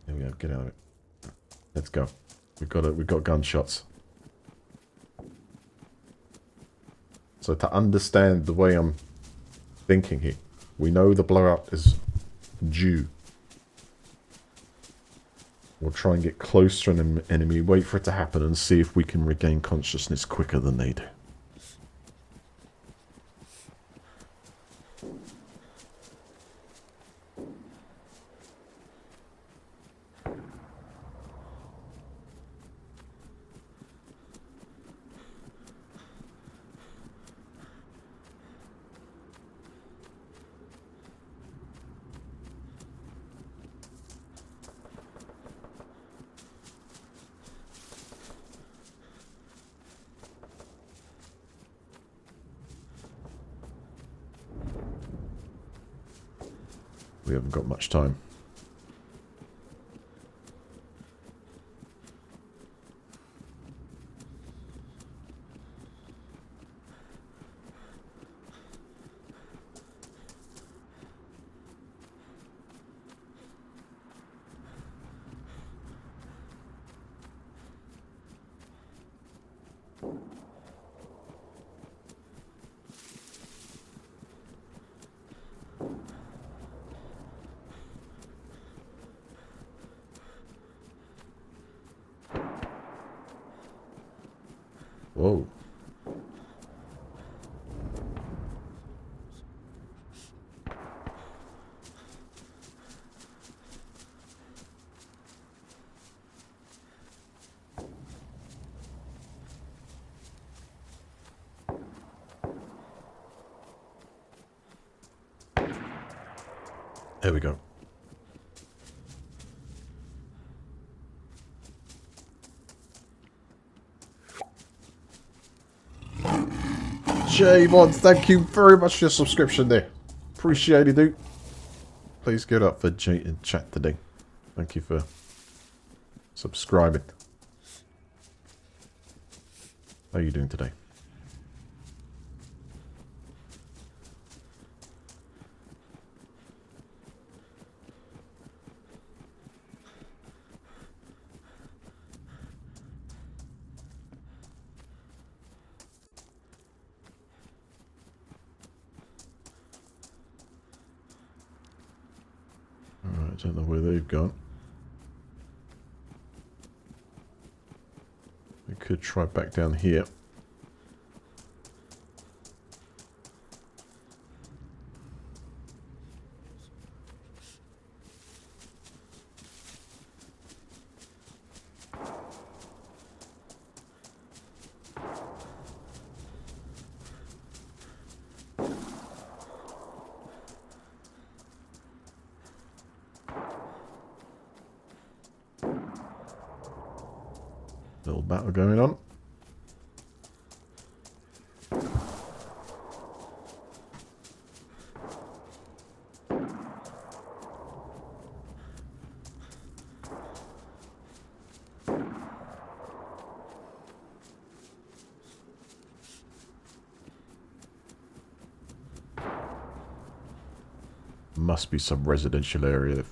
There we go. Get out of it. Let's go. We've got gunshots. So to understand the way I'm thinking here, we know the blowout is due. We'll try and get close to an enemy, wait for it to happen, and see if we can regain consciousness quicker than they do. We haven't got much time. Whoa. There we go. J-Mod, thank you very much for your subscription there. Appreciate it, dude. Please give it up for J in chat today. Thank you for subscribing. How are you doing today? Alright, I don't know where they've gone. We could try back down here. Little battle going on. Must be some residential area.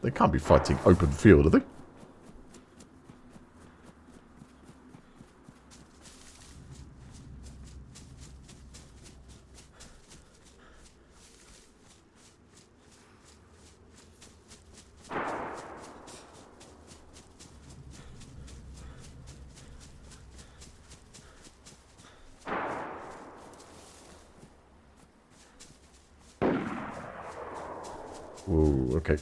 They can't be fighting open field, are they? Whoa, okay.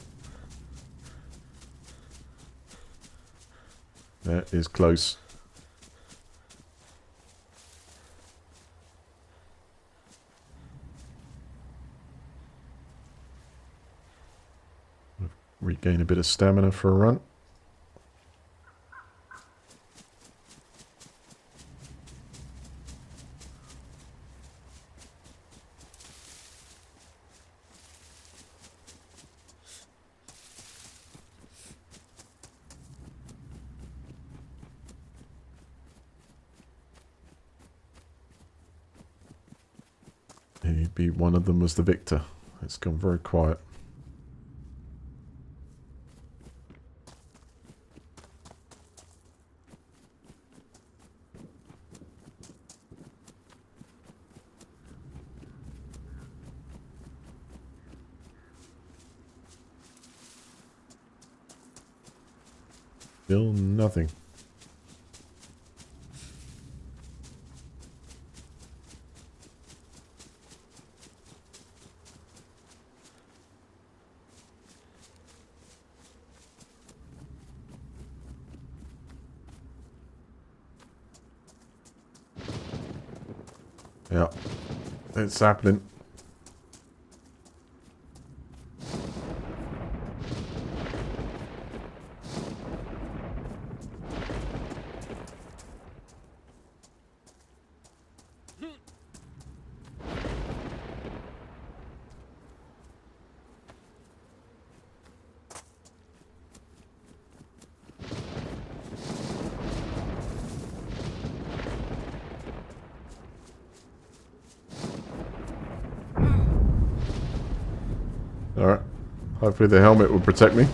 That is close. Regain a bit of stamina for a run. Maybe one of them was the victor. It's gone very quiet. Still nothing. Yeah, it's happening. Alright. Hopefully the helmet will protect me.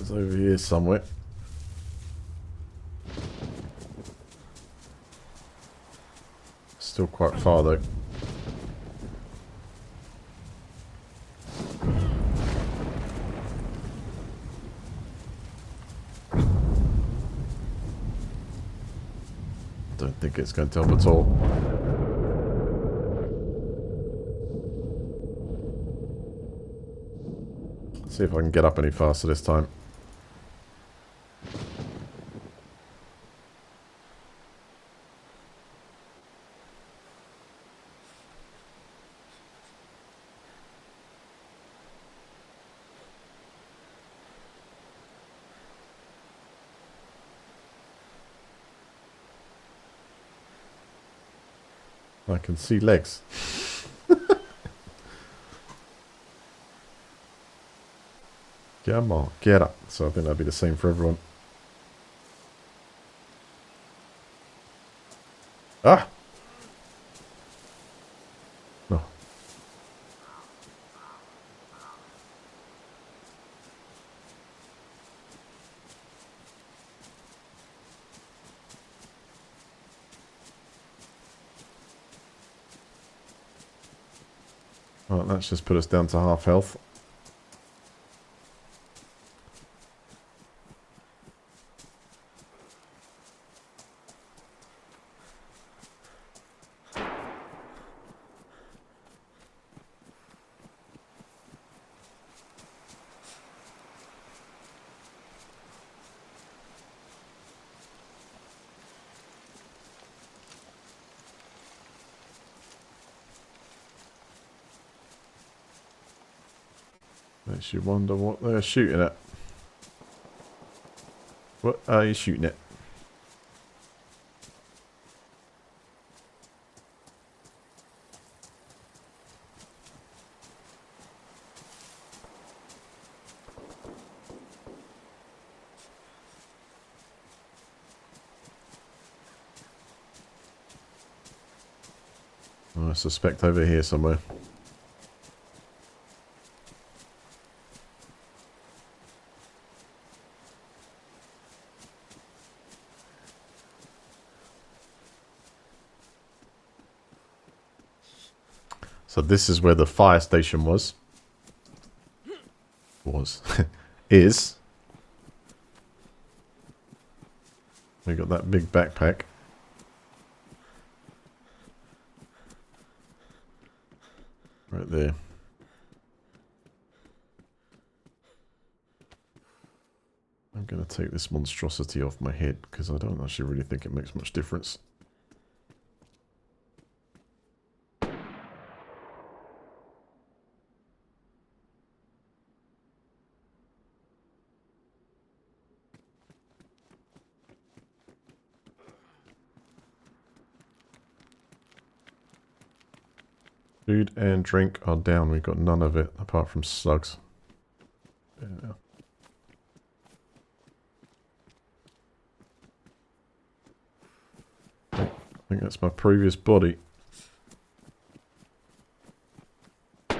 It's over here somewhere. Still quite far though. Don't think it's going to help at all. See if I can get up any faster this time. I can see legs. Come on, get up. So I think that'd be the same for everyone. Ah! No. Right, that's just put us down to half health. Makes you wonder what they're shooting at. What are you shooting at? Oh, I suspect over here somewhere. So this is where the fire station was. Is. We got that big backpack. Right there. I'm going to take this monstrosity off my head because I don't actually really think it makes much difference. Food and drink are down. We've got none of it apart from slugs. Yeah. I think that's my previous body. T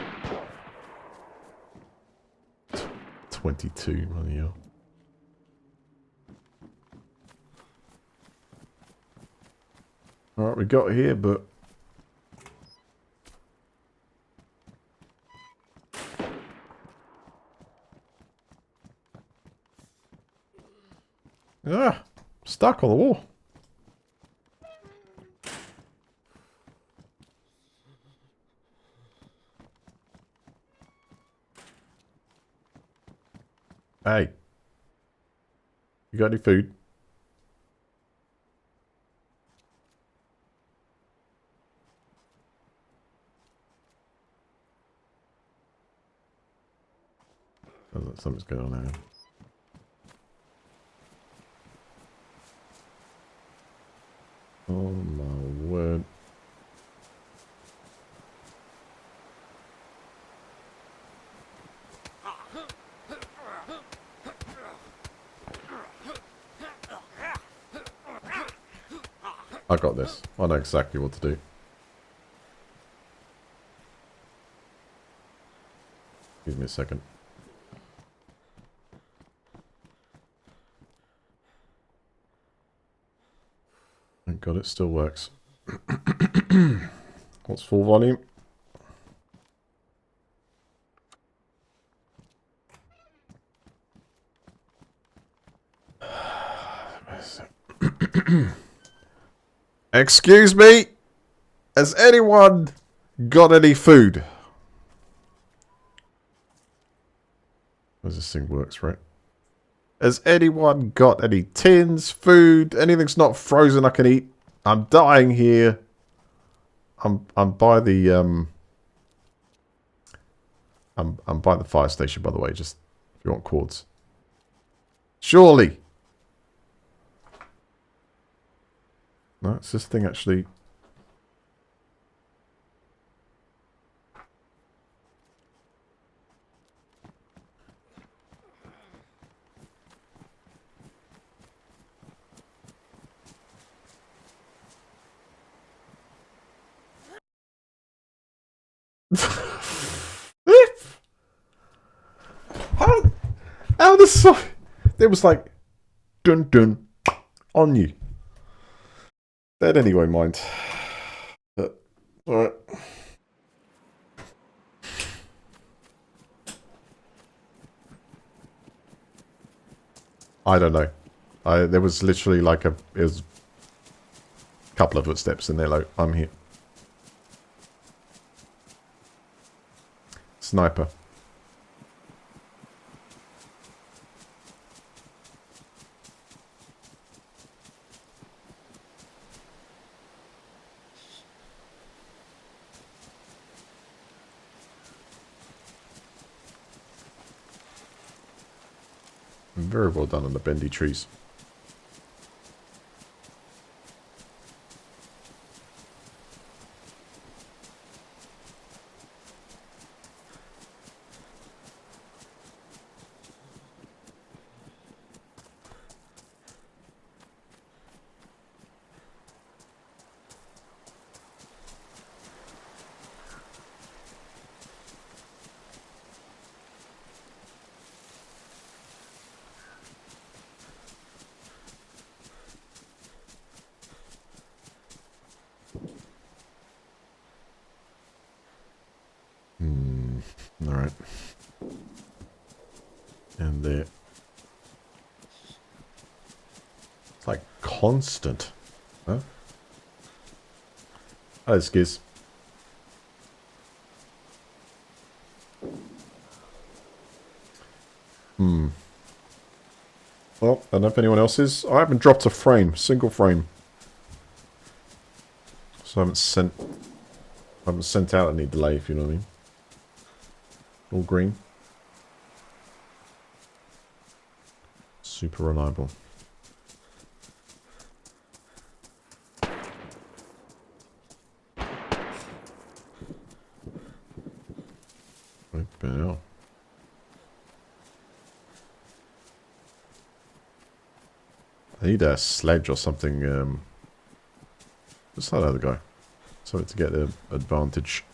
22, bloody hell. Alright, we got here, but... Ah! Stuck on the wall. Hey. You got any food? Something's going on there. Oh my word. I got this. I know exactly what to do. Give me a second. Thank God it still works. What's full volume? Excuse me? Has anyone got any food? As this thing works, right? Has anyone got any tins, food, anything's not frozen I can eat? I'm dying here. I'm by the I'm by the fire station, by the way, just if you want cords. Surely. No, it's this thing actually. How the so it was like dun dun on you. Dead anyway, mind. But alright. I don't know. There was literally like it was a couple of footsteps in there, like, I'm here. Sniper. Very well done on the bendy trees. Alright. And there. It's like constant. Huh? Oh, Skiz. Well, I don't know if anyone else is. I haven't dropped a frame. Single frame. So I haven't sent out any delay, if you know what I mean. All green. Super reliable. Flipping hell. I need a sledge or something. What's that other guy? Something to get the advantage.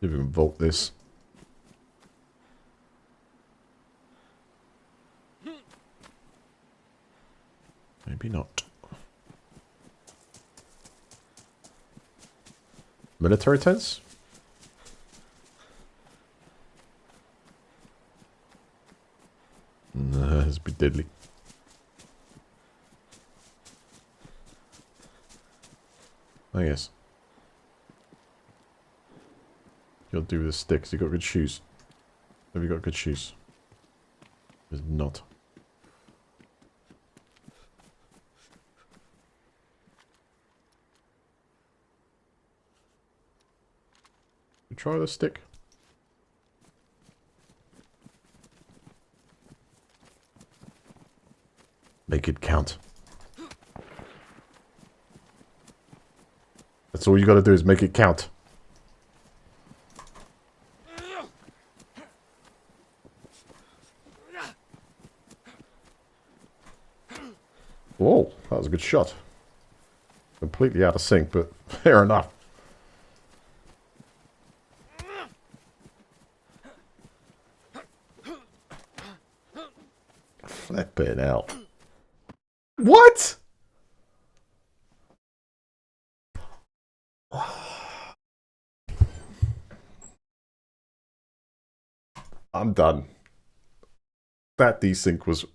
See if we can vault this. Maybe not. Military tents? Nah, it's a bit deadly. Oh yes. You'll do with the sticks. You got good shoes. Have you got good shoes? Is not. You try the stick. Make it count. That's all you gotta do is make it count. Whoa, that was a good shot. Completely out of sync, but fair enough. Flip it out. What? I'm done. That desync was...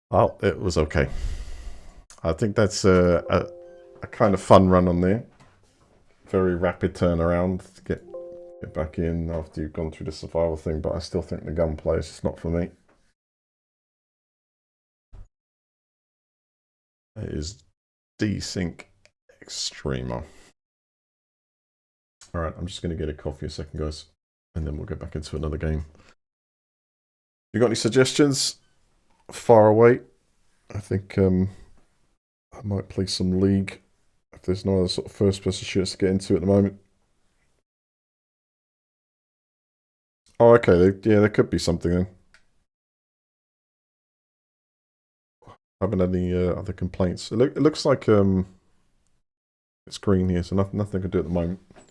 Oh, it was okay. I think that's a kind of fun run on there. Very rapid turnaround to get back in after you've gone through the survival thing, but I still think the gunplay is just not for me. It is desync extremer. Alright, I'm just going to get a coffee a second, guys, and then we'll get back into another game. You got any suggestions? Far away. I think I might play some League if there's no other sort of first-person shooters to get into at the moment. Oh, okay. Yeah, there could be something then. I haven't had any other complaints. It looks like it's green here, so nothing I can do at the moment. In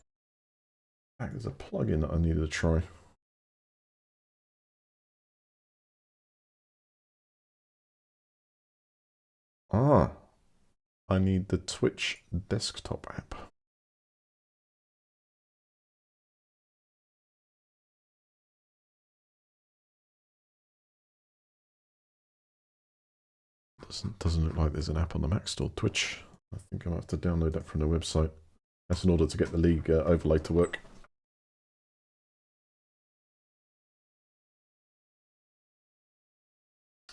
fact, there's a plugin that I needed to try. Ah, I need the Twitch desktop app. Doesn't look like there's an app on the Mac store. Twitch. I think I might have to download that from the website. That's in order to get the League overlay to work.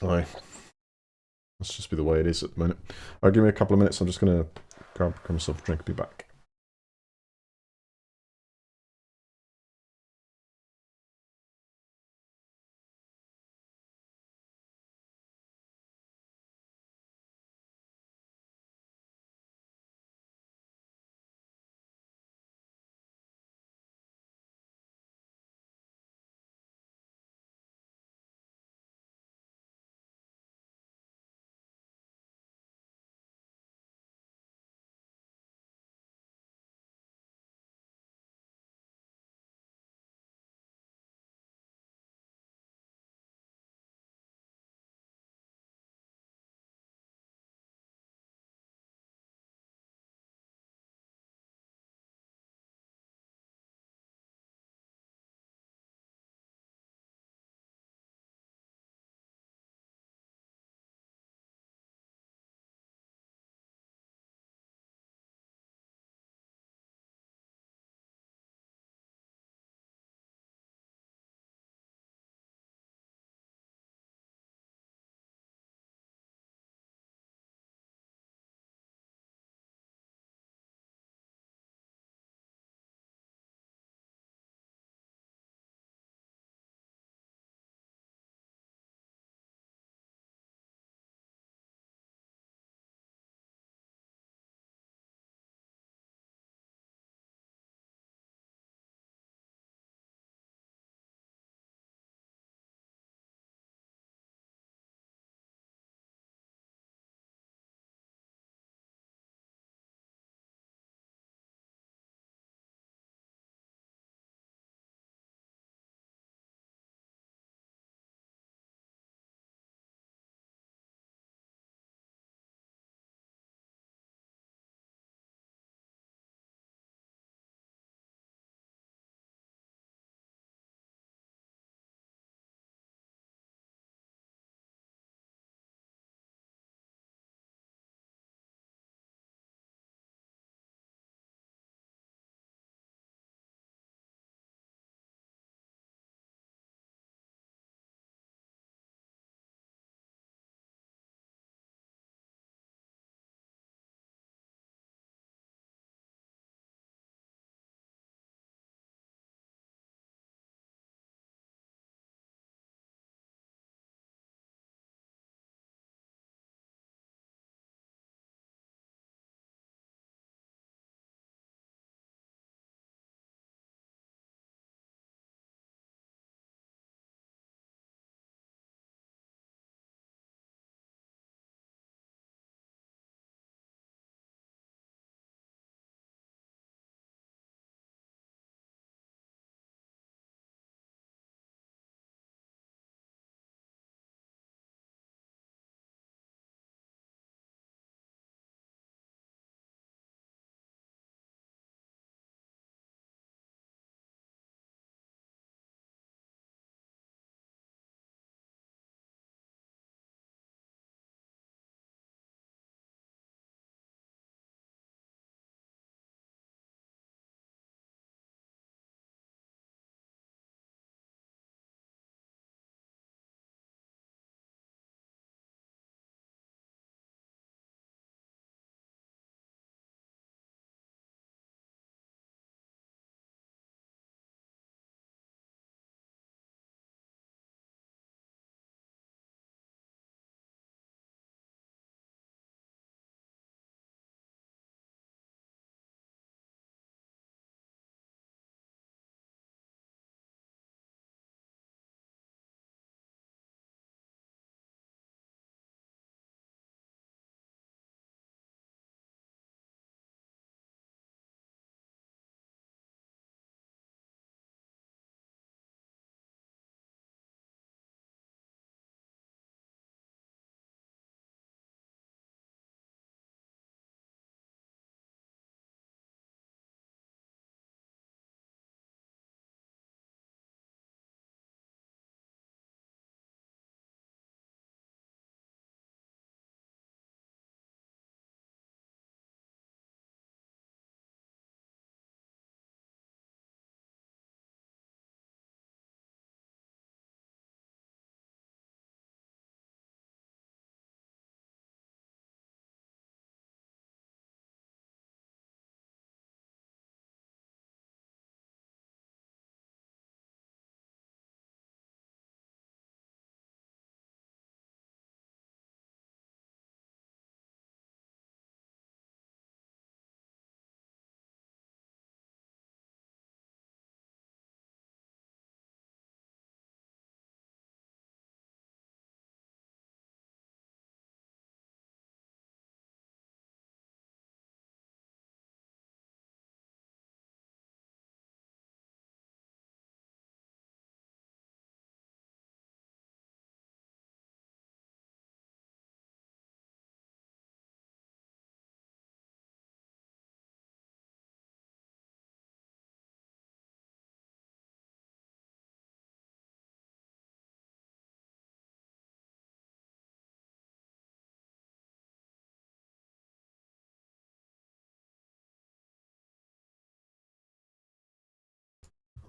Aye. Must just be the way it is at the moment. Alright, give me a couple of minutes. I'm just going to grab myself a drink and be back.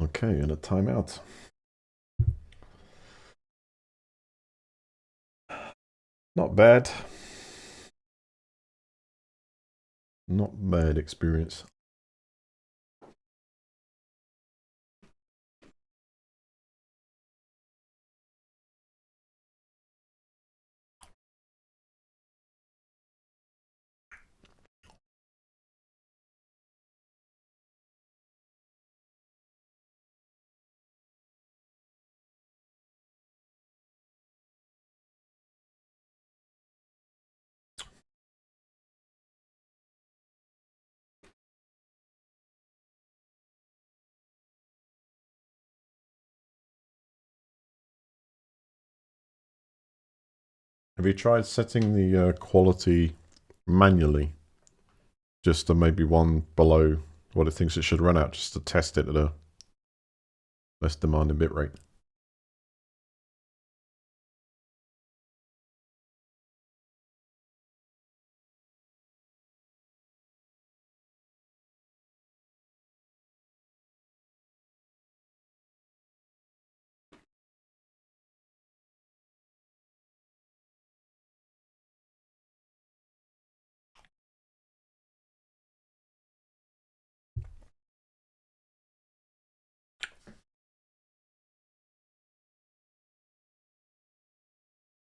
Okay, and a timeout. Not bad. Not bad experience. Have you tried setting the quality manually? Just to maybe one below what it thinks it should run at, just to test it at a less demanding bitrate.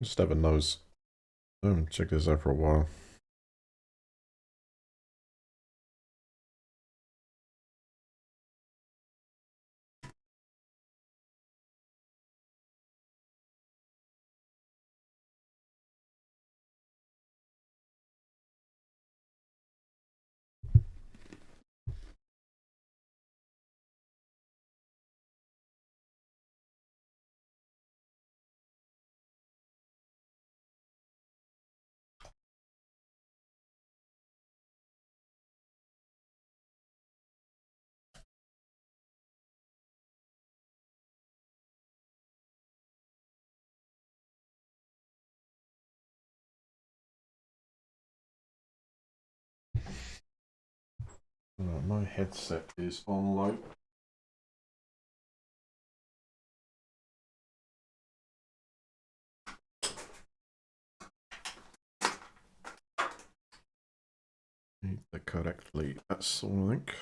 Just have a nose. I haven't checked this out for a while. My headset is on low. Need the correctly. That's all I think.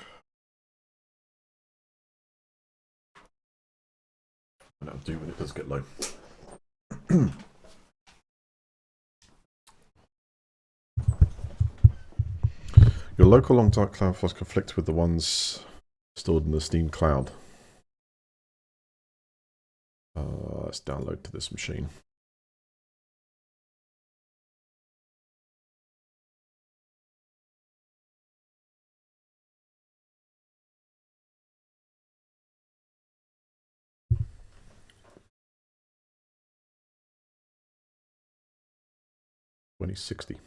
And that'll do when it does get low. Your local long-time cloud files conflict with the ones stored in the Steam cloud. Let's download to this machine. $2060.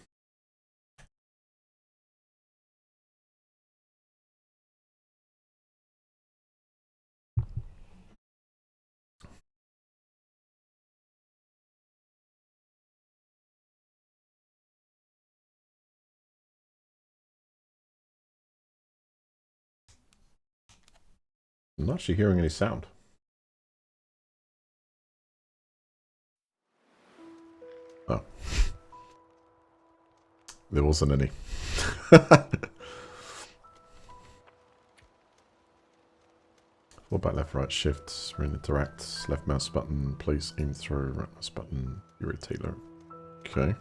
I'm not actually hearing any sound. Oh. There wasn't any. What about left, right, shift, interact, left mouse button, place, aim, throw, right mouse button, irritator. Okay.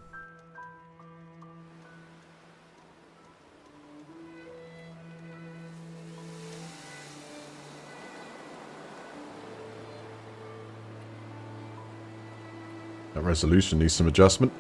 That resolution needs some adjustment.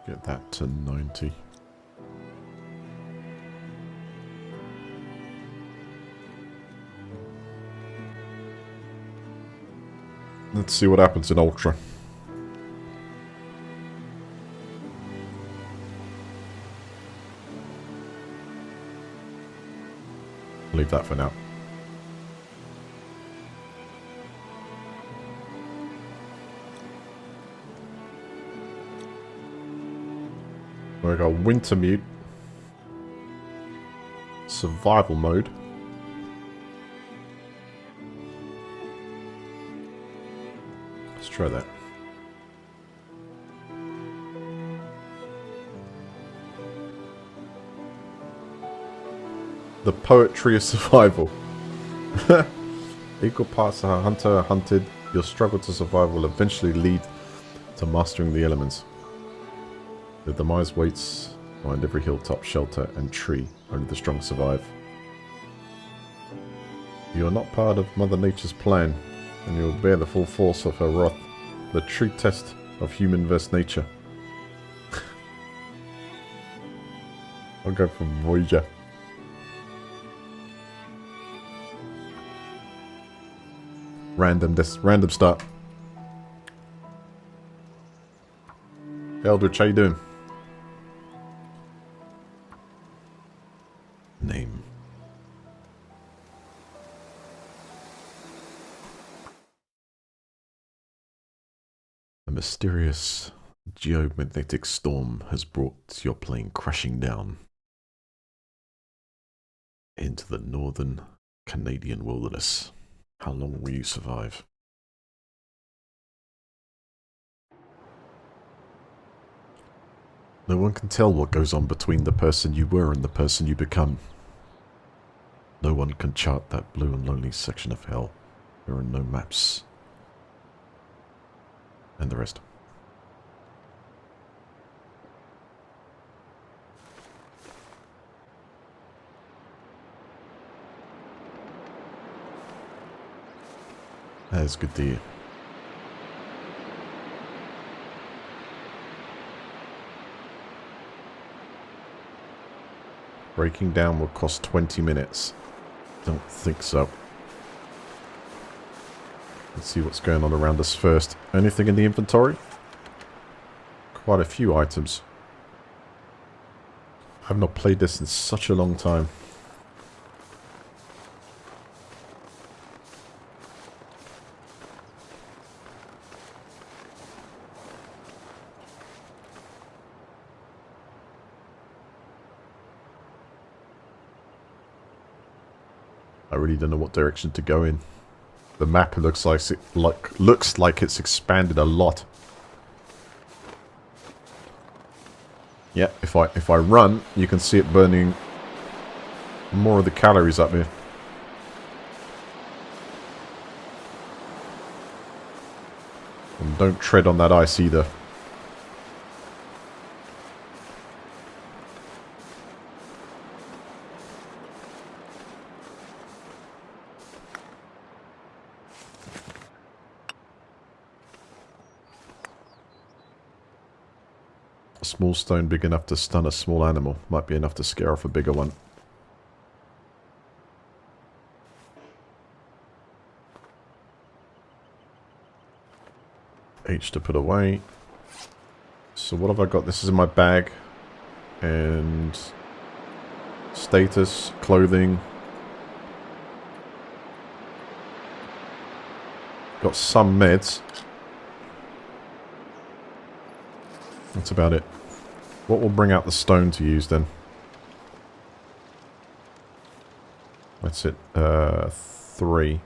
Get that to 90. Let's see what happens in Ultra. leave that for now. We got winter mute, survival mode. Let's try that. The poetry of survival. Equal parts a hunter hunted, your struggle to survive will eventually lead to mastering the elements. The demise waits behind every hilltop, shelter and tree. Only the strong survive. You are not part of Mother Nature's plan, and you will bear the full force of her wrath. The true test of human versus nature. I'll go for Voyager. Random start. Eldritch, how you doing? Name. A mysterious geomagnetic storm has brought your plane crashing down into the northern Canadian wilderness. How long will you survive? No one can tell what goes on between the person you were and the person you become. No one can chart that blue and lonely section of hell. There are no maps. And the rest. That's good to hear. Breaking down will cost 20 minutes. Don't think so. Let's see what's going on around us first. Anything in the inventory? Quite a few items. I've not played this in such a long time. I really don't know what direction to go in. The map looks like it's expanded a lot. Yeah, if I run, you can see it burning more of the calories up here. And don't tread on that ice either. A small stone big enough to stun a small animal. Might be enough to scare off a bigger one. H to put away. So what have I got? This is in my bag. And status, clothing. Got some meds. That's about it. What will bring out the stone to use then? That's it. 3.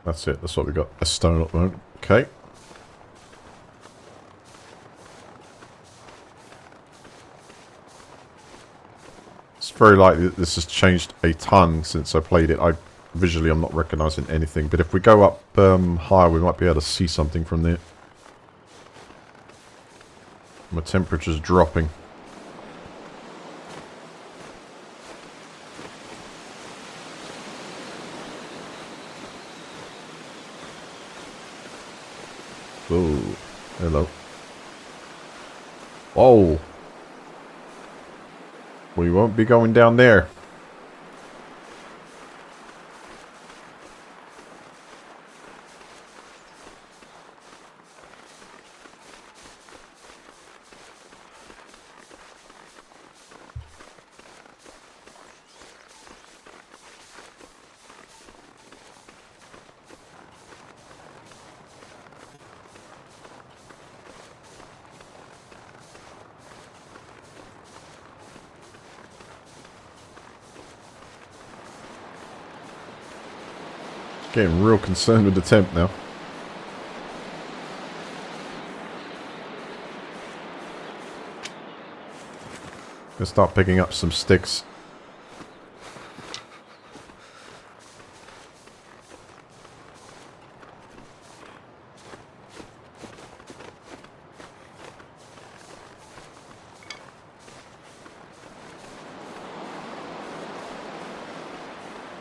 That's it. That's what we got. A stone at the moment. Okay. It's very likely that this has changed a ton since I played it. Visually, I'm not recognising anything, but if we go up higher, we might be able to see something from there. My temperature's dropping. Oh, hello. Oh, we won't be going down there. Getting real concerned with the temp now. Gonna start picking up some sticks.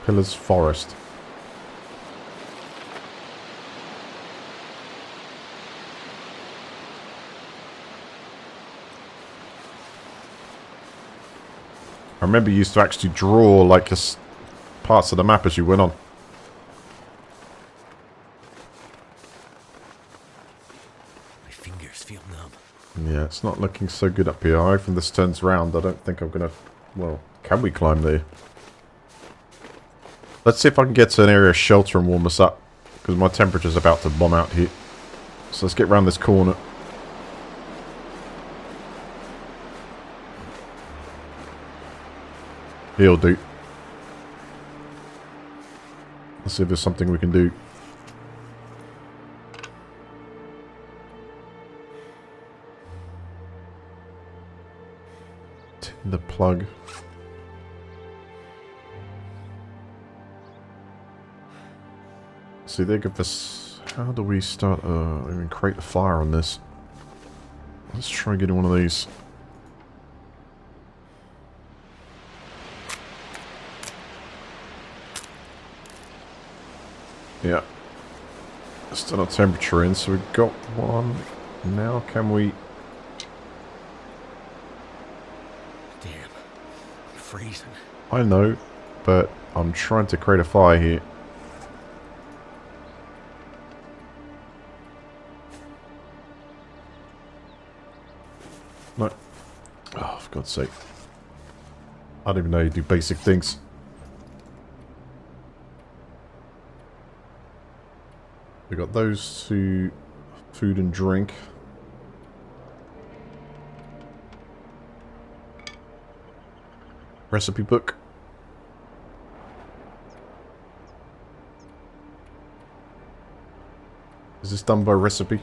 Pillars Forest. I remember you used to actually draw like parts of the map as you went on. My fingers feel numb. Yeah, it's not looking so good up here. I hope when this turns round, I don't think I'm gonna... Well, can we climb there? Let's see if I can get to an area of shelter and warm us up. Because my temperature's about to bomb out here. So let's get round this corner. He'll do. Let's see if there's something we can do. Tinder plug. See, they give us... How do we start... even create a fire on this? Let's try and get one of these. Yeah. Still not temperature in, so we've got one. Now can we... Damn. I'm freezing. I know, but I'm trying to create a fire here. No. Oh, for God's sake. I don't even know you do basic things. We got those two, food and drink. Recipe book. Is this done by recipe?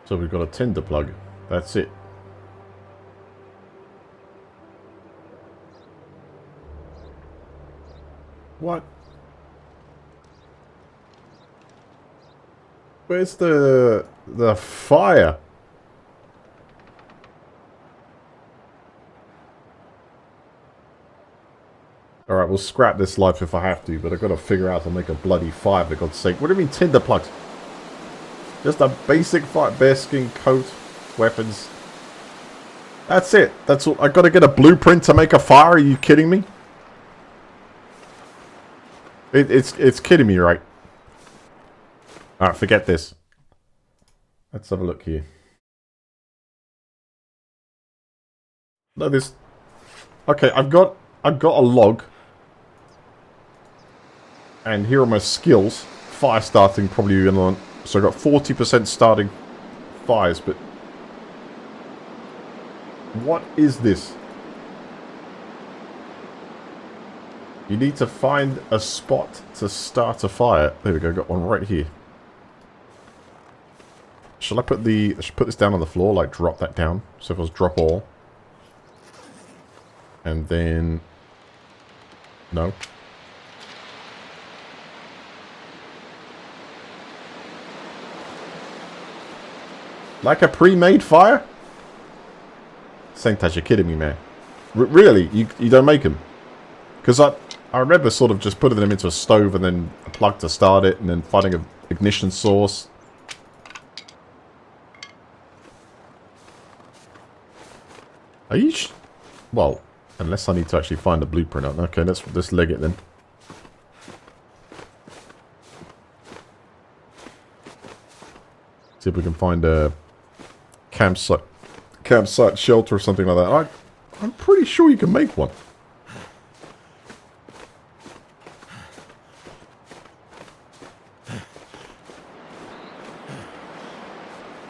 So we've got a tinder plug. That's it. What? Where's the fire? Alright, we'll scrap this life if I have to, but I've got to figure out how to make a bloody fire, for God's sake. What do you mean tinder plugs? Just a basic fire, bearskin coat, weapons. That's it. That's all. I got to get a blueprint to make a fire. Are you kidding me? It's kidding me, right? Alright, forget this. Let's have a look here. No, this. Okay, I've got a log, and here are my skills. Fire starting probably in on. So I got 40% starting fires, but what is this? You need to find a spot to start a fire. There we go, got one right here. Shall I put this down on the floor, like drop that down? So if I was drop all. And then... No. Like a pre-made fire? Sanctas, you're kidding me, man. Really? You don't make them? Because I remember sort of just putting them into a stove and then a plug to start it and then finding an ignition source. Are you well, unless I need to actually find a blueprint out. Okay, let's leg it then. See if we can find a campsite shelter or something like that. I'm pretty sure you can make one.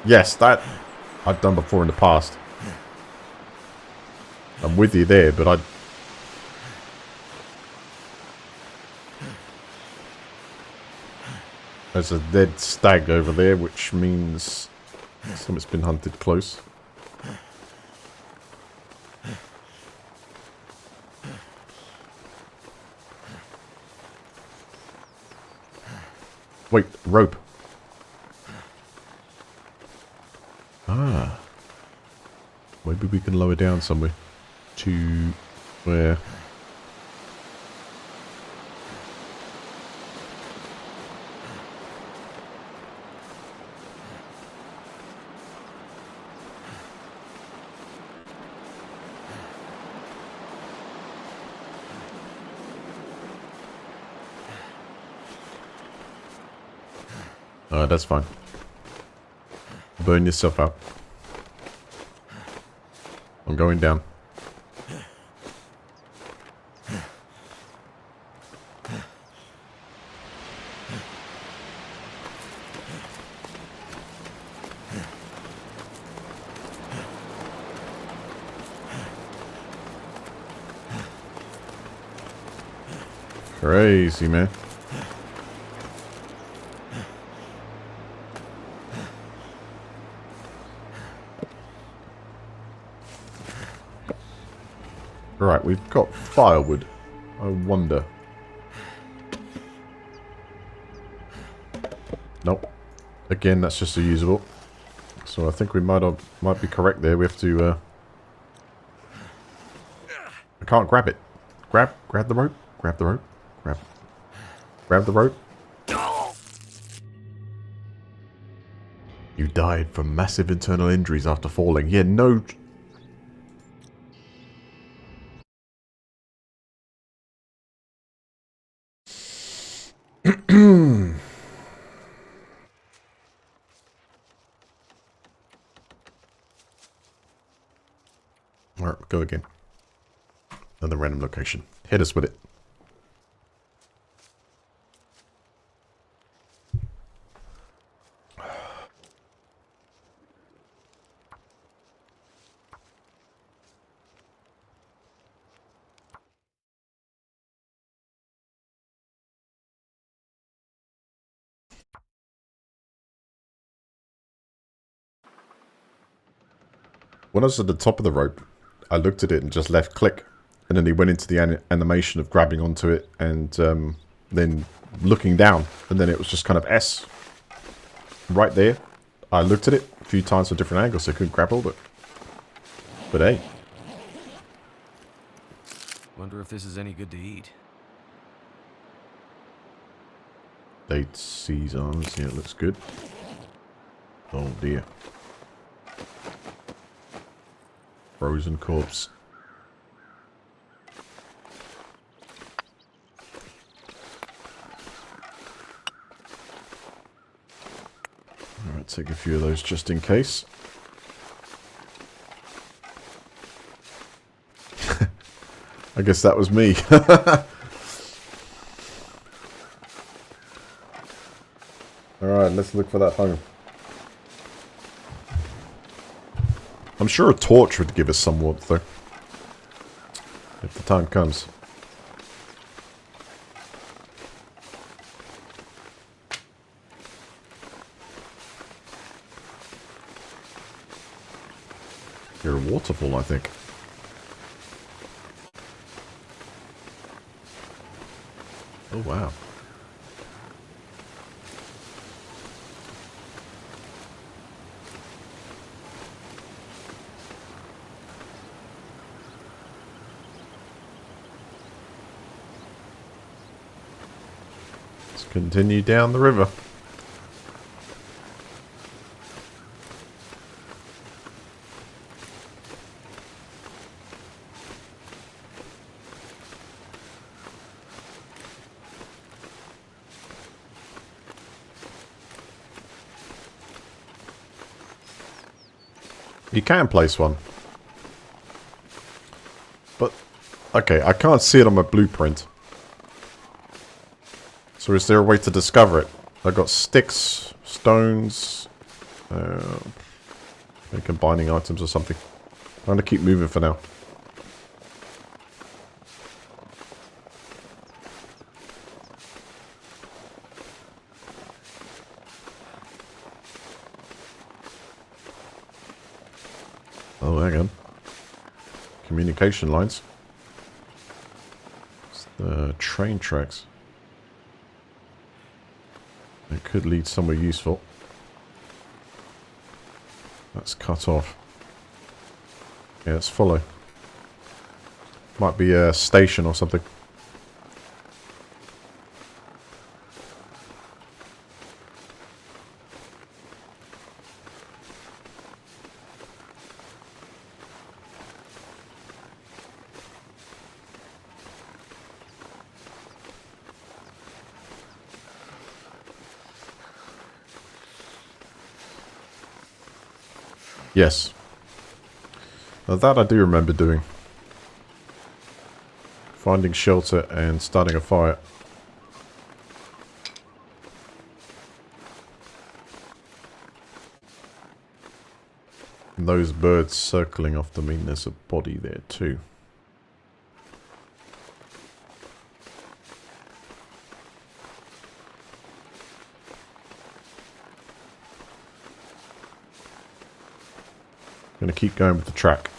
Yes, that I've done before in the past. I'm with you there, but there's a dead stag over there, which means something's been hunted close. Wait, rope. Ah. Maybe we can lower down somewhere. To where... that's fine. Burn yourself out. I'm going down. Crazy, man. Right, we've got firewood. I wonder. Nope. Again, that's just a usable. So I think we might be correct there. We have to. I can't grab it. Grab the rope. Grab the rope. Grab the rope. You died from massive internal injuries after falling. Yeah, no. Alright, go again. Another random location. Hit us with it. When I was at the top of the rope, I looked at it and just left click. And then he went into the animation of grabbing onto it and then looking down. And then it was just kind of S. Right there. I looked at it a few times from different angles so I couldn't grab hold of it. But hey. Wonder if this is any good to eat. DayZ arms. Yeah, it looks good. Oh dear. Frozen corpse. Alright, take a few of those just in case. I guess that was me. Alright, let's look for that home. I'm sure a torch would give us some warmth, though. If the time comes. You're a waterfall, I think. Oh, wow. Continue down the river. You can place one. But, okay, I can't see it on my blueprint. So is there a way to discover it? I've got sticks, stones, combining items or something. I'm going to keep moving for now. Oh, hang on. Communication lines. It's the train tracks. It could lead somewhere useful. That's cut off. Yeah, let's follow. Might be a station or something. Yes. Now that I do remember doing. Finding shelter and starting a fire. And those birds circling off the mean there's a body there too. Gonna keep going with the track.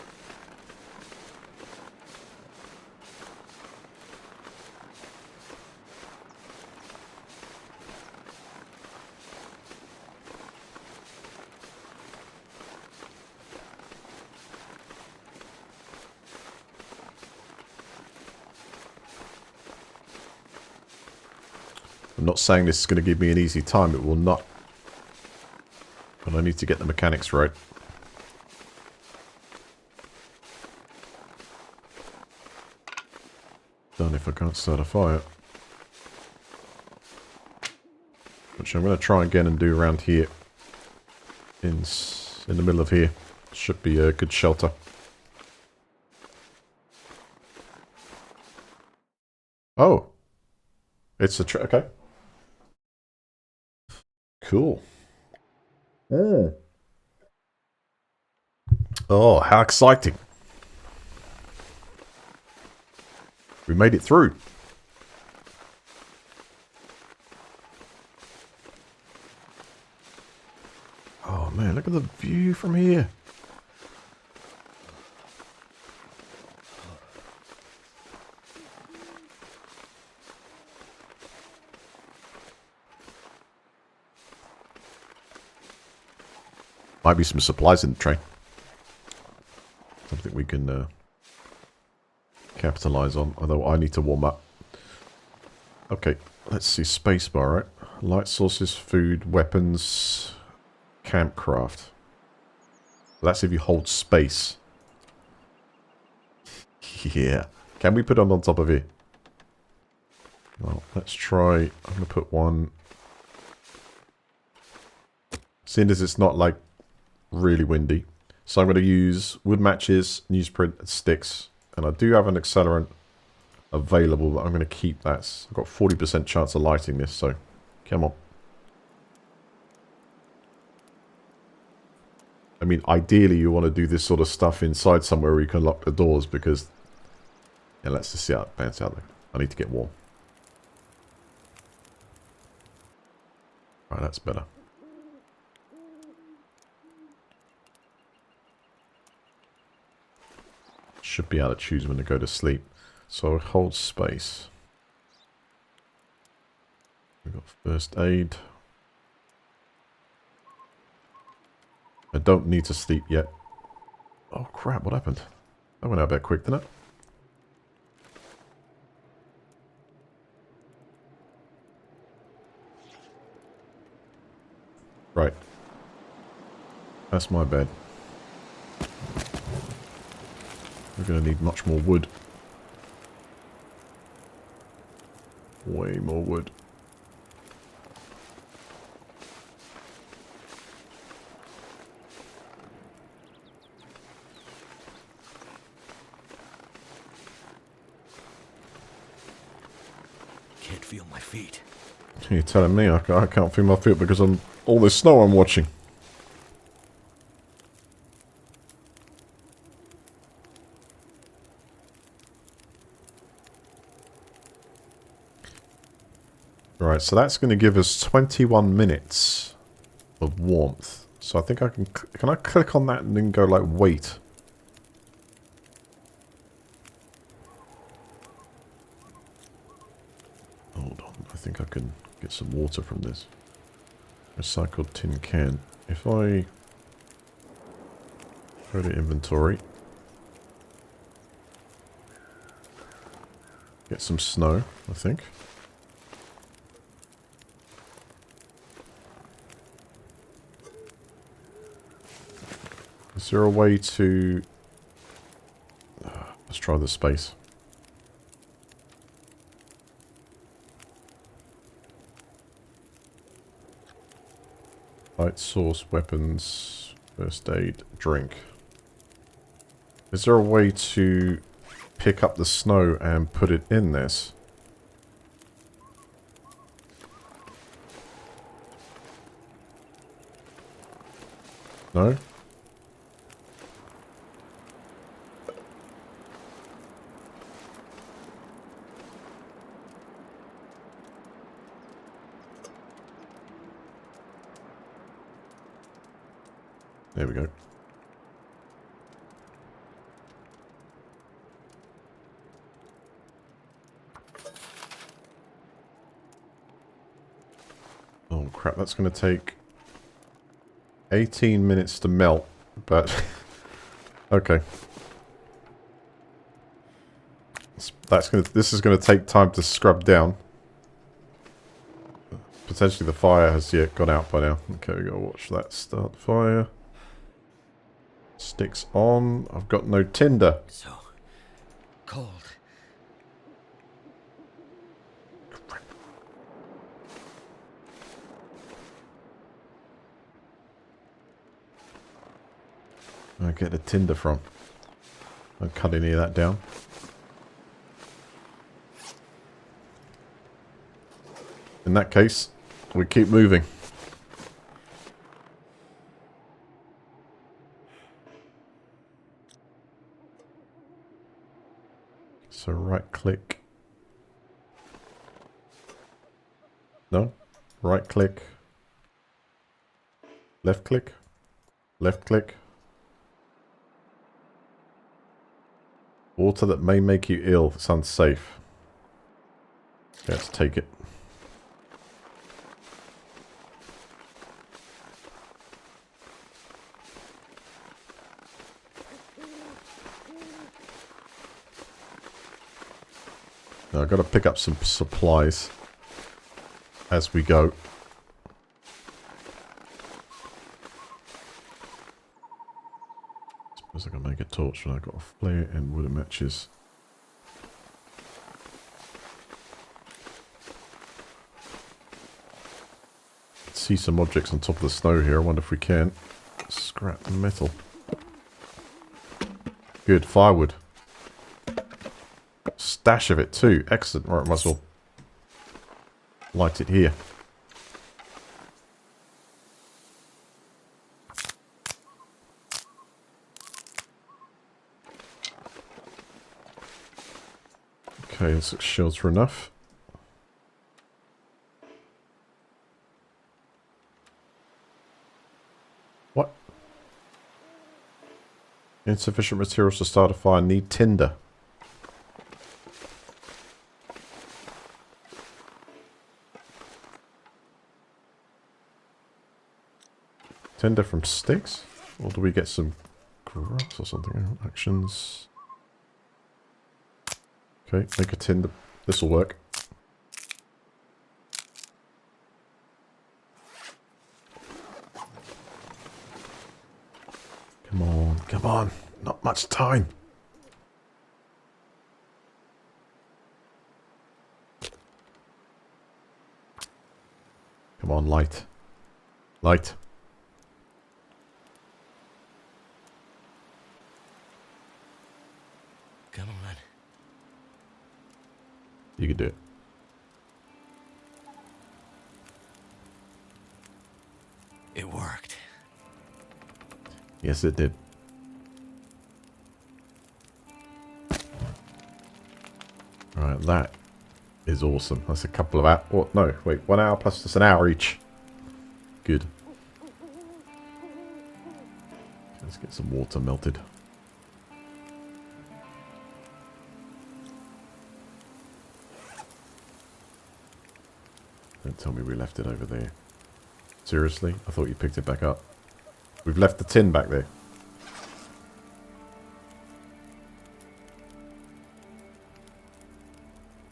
I'm not saying this is going to give me an easy time, it will not. But I need to get the mechanics right. Done if I can't start a fire. Which I'm going to try again and do around here. In the middle of here. Should be a good shelter. Oh. It's a okay. Cool. Oh. Oh, how exciting. We made it through. Oh man, look at the view from here. Might be some supplies in the train. Something we can capitalize on, although I need to warm up. Okay, let's see. Spacebar, right? Light sources, food, weapons, campcraft. That's if you hold space. Yeah. Can we put them on top of here? Well, let's try. I'm going to put one. Seeing as it's not like really windy. So I'm going to use wood matches, newsprint, and sticks. And I do have an accelerant available, but I'm going to keep that. I've got 40% chance of lighting this, so come on. I mean, ideally you want to do this sort of stuff inside somewhere where you can lock the doors because... Yeah, let's just see how it pans out there. I need to get warm. Right, that's better. Should be able to choose when to go to sleep. So hold space. We've got first aid. I don't need to sleep yet. Oh crap, what happened? That went out a bit quick, didn't it? Right. That's my bed. We're going to need much more wood. Way more wood. feel my feet. You're telling me I can't feel my feet because I'm all this snow I'm watching. Right, so that's going to give us 21 minutes of warmth. So I think I can I click on that and then go like wait? Hold on, I think I can get some water from this. Recycled tin can. If I go to inventory, get some snow, I think. Is there a way to... let's try the space. Light source, weapons, first aid, drink. Is there a way to pick up the snow and put it in this? No? There we go. Oh crap, that's going to take 18 minutes to melt, but okay. This is going to take time to scrub down. Potentially the fire has yet gone out by now. Okay, we gotta watch that start fire. Sticks on. I've got no tinder. So cold. Where I get the tinder from? I'll cut any of that down. In that case, we keep moving. So right click. No? Right click. Left click. Left click. Water that may make you ill. It's unsafe. Let's take it. Now I've got to pick up some supplies as we go. Suppose I can make a torch when I've got a flare and wooden matches. See some objects on top of the snow here. I wonder if we can. Scrap metal. Good, firewood. Stash of it too. Excellent. Right, might as well light it here. Okay, this looks shelter enough. What? Insufficient materials to start a fire. Need tinder. Tinder from sticks? Or do we get some grass or something? Actions. Okay, make a tinder. This'll work. Come on, come on. Not much time. Come on, light. Light. Come on. You can do it. It worked. Yes, it did. Alright, that is awesome. That's a couple of hours. Oh, no, wait, 1 hour plus just an hour each. Good. Let's get some water melted. Don't tell me we left it over there. Seriously? I thought you picked it back up. We've left the tin back there.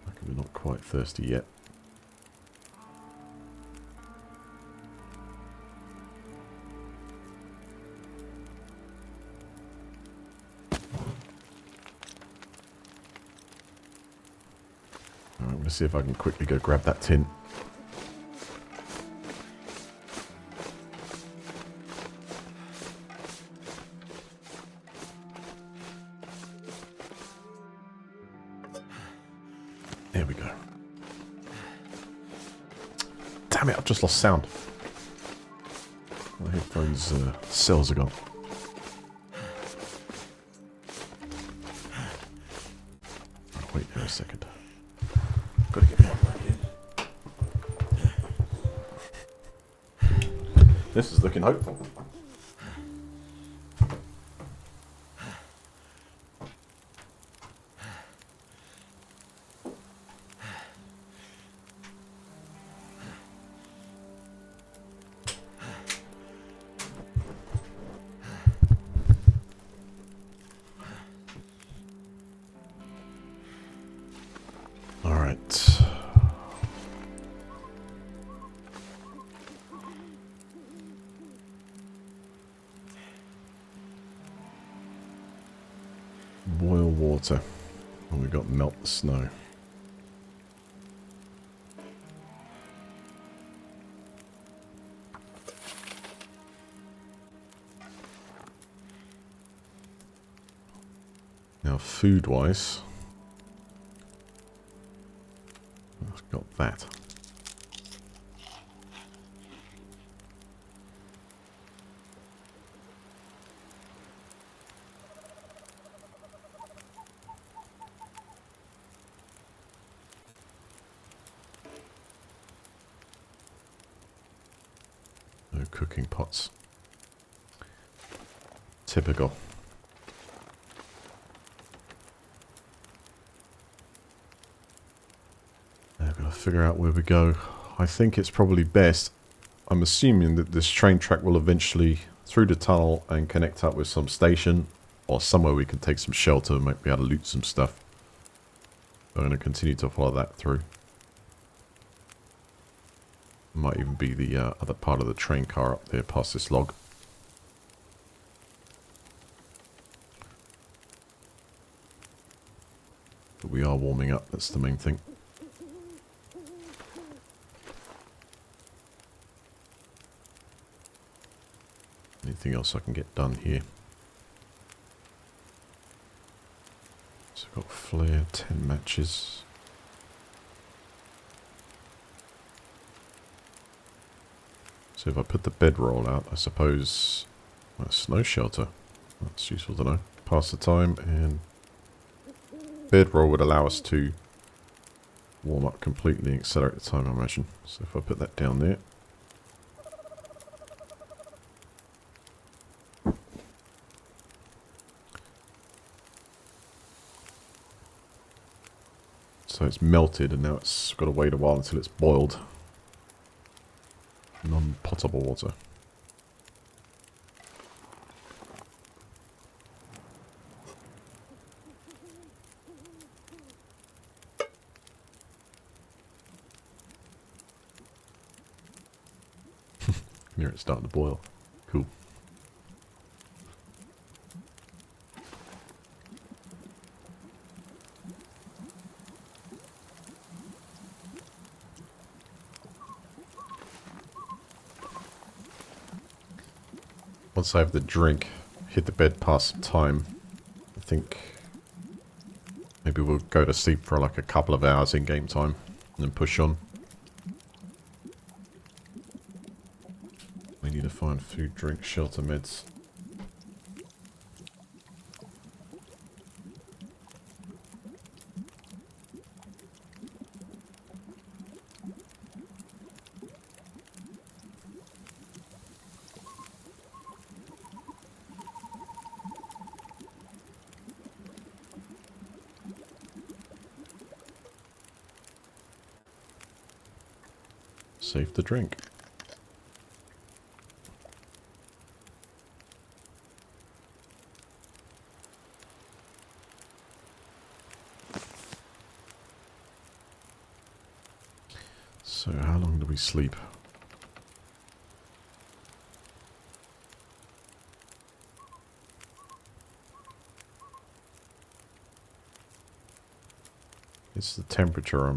Okay, we're not quite thirsty yet. Alright, I'm going to see if I can quickly go grab that tin. There we go. Damn it, I've just lost sound. My headphones cells are gone. Oh, wait there a second. Gotta get more back in. This is looking hopeful. Alright. Boil water. And we've got melt the snow. Now food-wise, I've got that. No cooking pots. Typical. Now I've got to figure out where we go. I think it's probably best. I'm assuming that this train track will eventually through the tunnel and connect up with some station or somewhere we can take some shelter and might be able to loot some stuff. I'm going to continue to follow that through. Might even be the other part of the train car up there past this log. But we are warming up, that's the main thing. Anything else I can get done here? So I've got flare, 10 matches. So if I put the bedroll out, I suppose a snow shelter. That's useful to know. Pass the time, and bedroll would allow us to warm up completely and accelerate the time, I imagine. So if I put that down there. So it's melted and now it's got to wait a while until it's boiled. Non-potable water. Here it's starting to boil. Cool. Once I have the drink, hit the bed, pass some time, I think maybe we'll go to sleep for like a couple of hours in game time and then push on. We need a find food, drink, shelter, meds. Safe to drink. So how long do we sleep? It's the temperature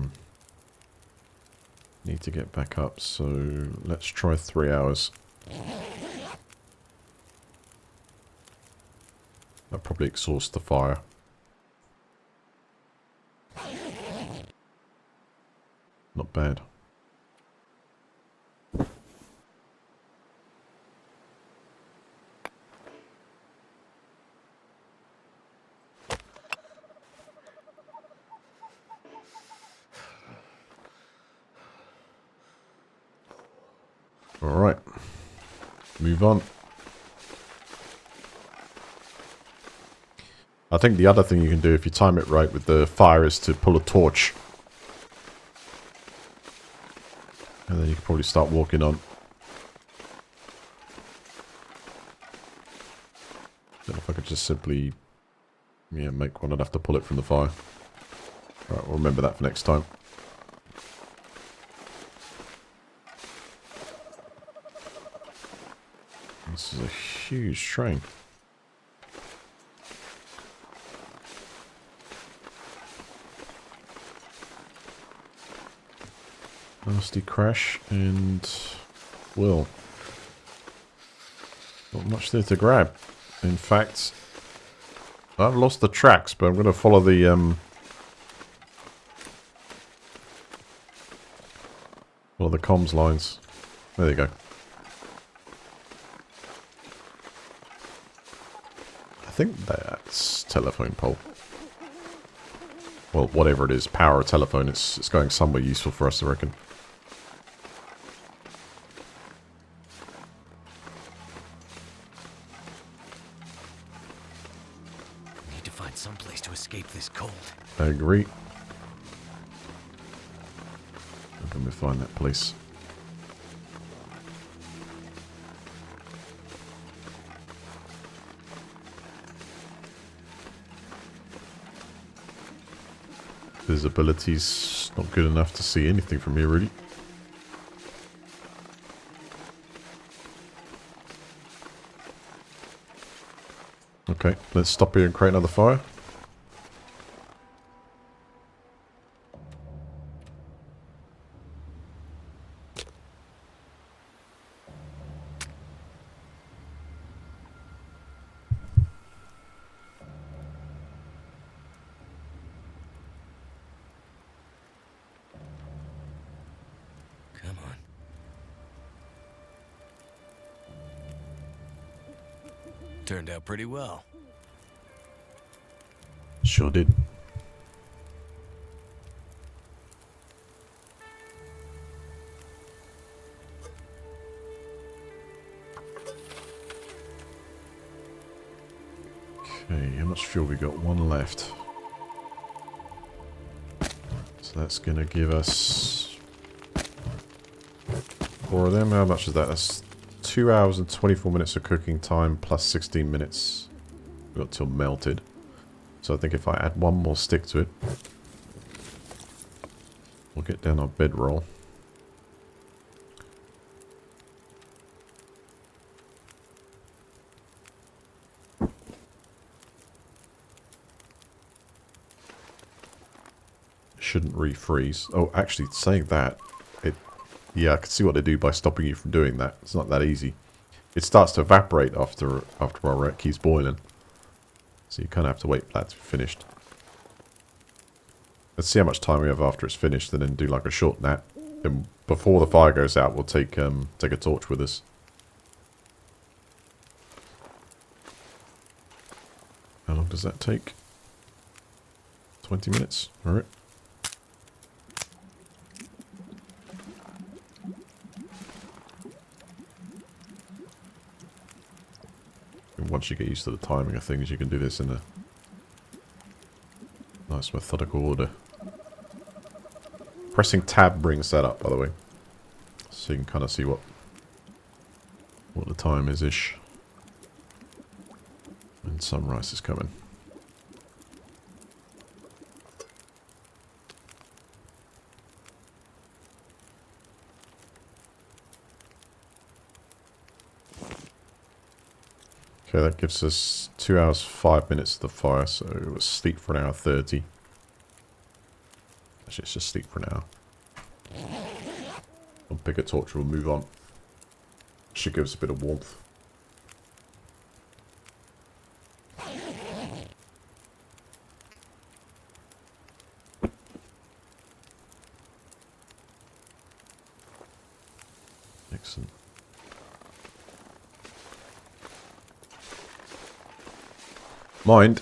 need to get back up, so let's try 3 hours. That'll probably exhaust the fire. Not bad. Alright, move on. I think the other thing you can do if you time it right with the fire is to pull a torch. And then you can probably start walking on. Don't know if I could just simply make one, I'd have to pull it from the fire. Alright, we'll remember that for next time. This is a huge train. Nasty crash and Will. Not much there to grab. In fact, I've lost the tracks, but I'm going to follow the comms lines. There you go. I think that's telephone pole. Well, whatever it is, power or telephone, it's going somewhere useful for us, I reckon. Need to find some place to escape this cold. I agree. How can we find that place? Visibility's not good enough to see anything from here, really. Okay, let's stop here and create another fire. Turned out pretty well. Sure did. Okay, how much fuel we got? One left. So that's gonna give us 4 of them. How much is that? That's 2 hours and 24 minutes of cooking time plus 16 minutes. We've got till melted. So I think if I add one more stick to it, we'll get down our bedroll. Shouldn't refreeze. Oh, actually, saying that, yeah, I can see what they do by stopping you from doing that. It's not that easy. It starts to evaporate after our keeps boiling. So you kind of have to wait for that to be finished. Let's see how much time we have after it's finished, and then do like a short nap. Then before the fire goes out, we'll take a torch with us. long does that take? 20 minutes? Alright. And once you get used to the timing of things, you can do this in a nice methodical order. Pressing tab brings that up, by the way. So you can kind of see what the time is-ish. And sunrise is coming. Okay, that gives us 2 hours 5 minutes to the fire, so it was sleep for an hour 30. Actually, it's just sleep for an hour. I'll pick a torch, we'll move on. Should give us a bit of warmth. Excellent. Mind,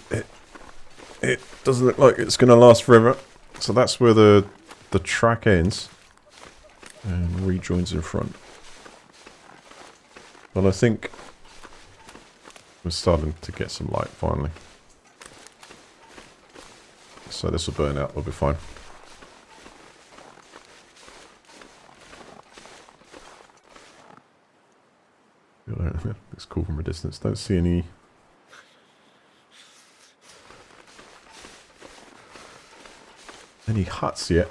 it doesn't look like it's going to last forever. So that's where the track ends and rejoins in front. But I think we're starting to get some light finally. So this will burn out, we'll be fine. Looks cool from a distance. Don't see any huts yet.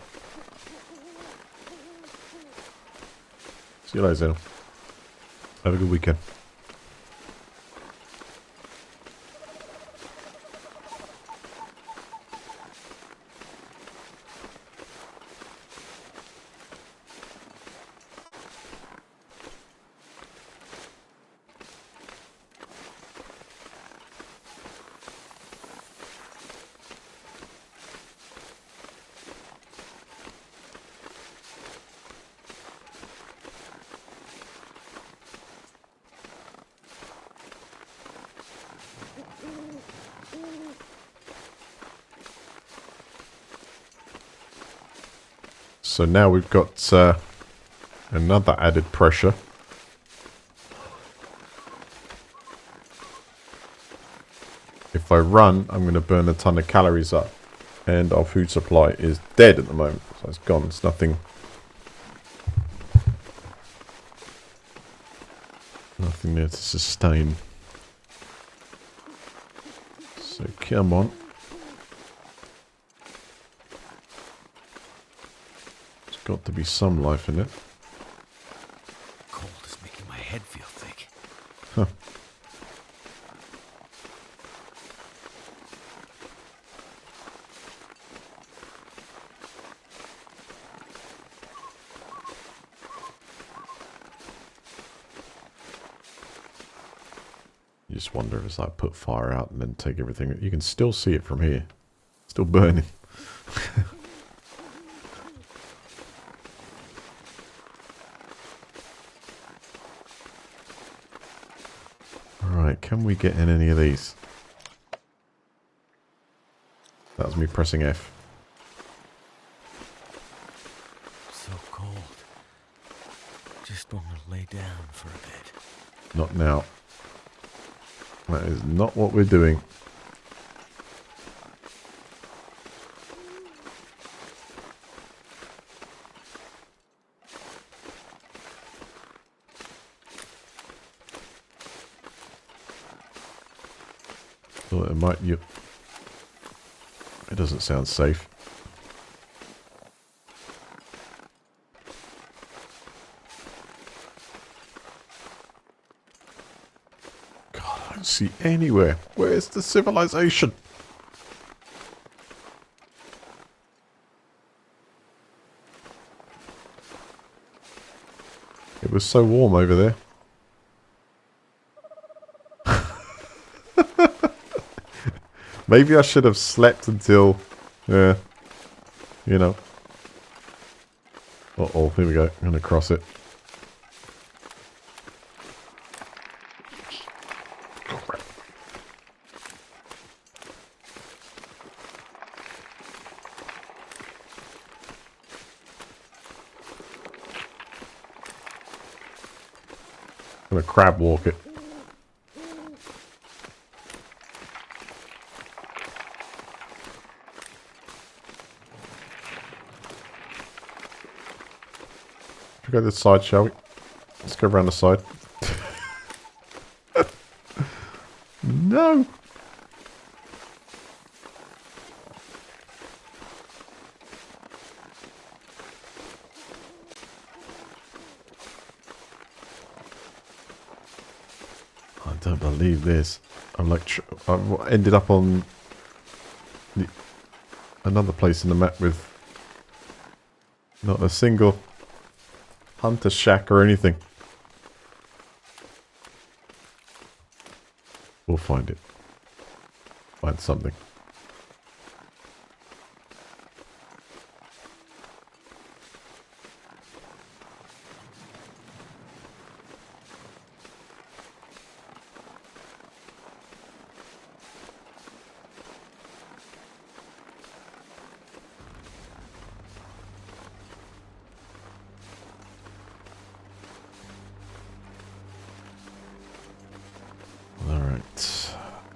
See you later, Zeno. Have a good weekend. So now we've got another added pressure. If I run, I'm going to burn a ton of calories up. And our food supply is dead at the moment. So it's gone. It's nothing. Nothing there to sustain. So come on. Got to be some life in it. Cold is making my head feel thick. Huh. You just wonder if it's like put fire out and then take everything. You can still see it from here. Still burning. Right, can we get in any of these? That was me pressing F. So cold. Just want to lay down for a bit. Not now. That is not what we're doing. Thought it might. It doesn't sound safe. God, I don't see anywhere. Where's the civilization? It was so warm over there. Maybe I should have slept until, you know. Uh-oh, here we go. I'm going to cross it. Gonna crab walk it. Should we go this side, shall we? Let's go around the side. No! I don't believe this. I'm like, I've ended up on another place in the map with not a single hunter shack or anything. We'll find it. Find something.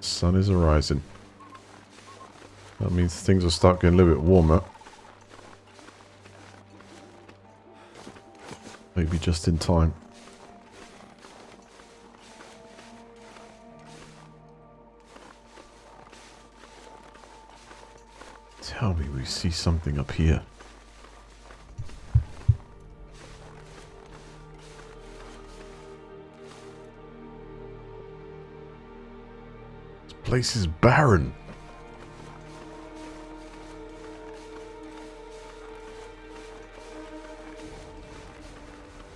Sun is arising. That means things will start getting a little bit warmer. Maybe just in time. Tell me we see something up here. Place is barren.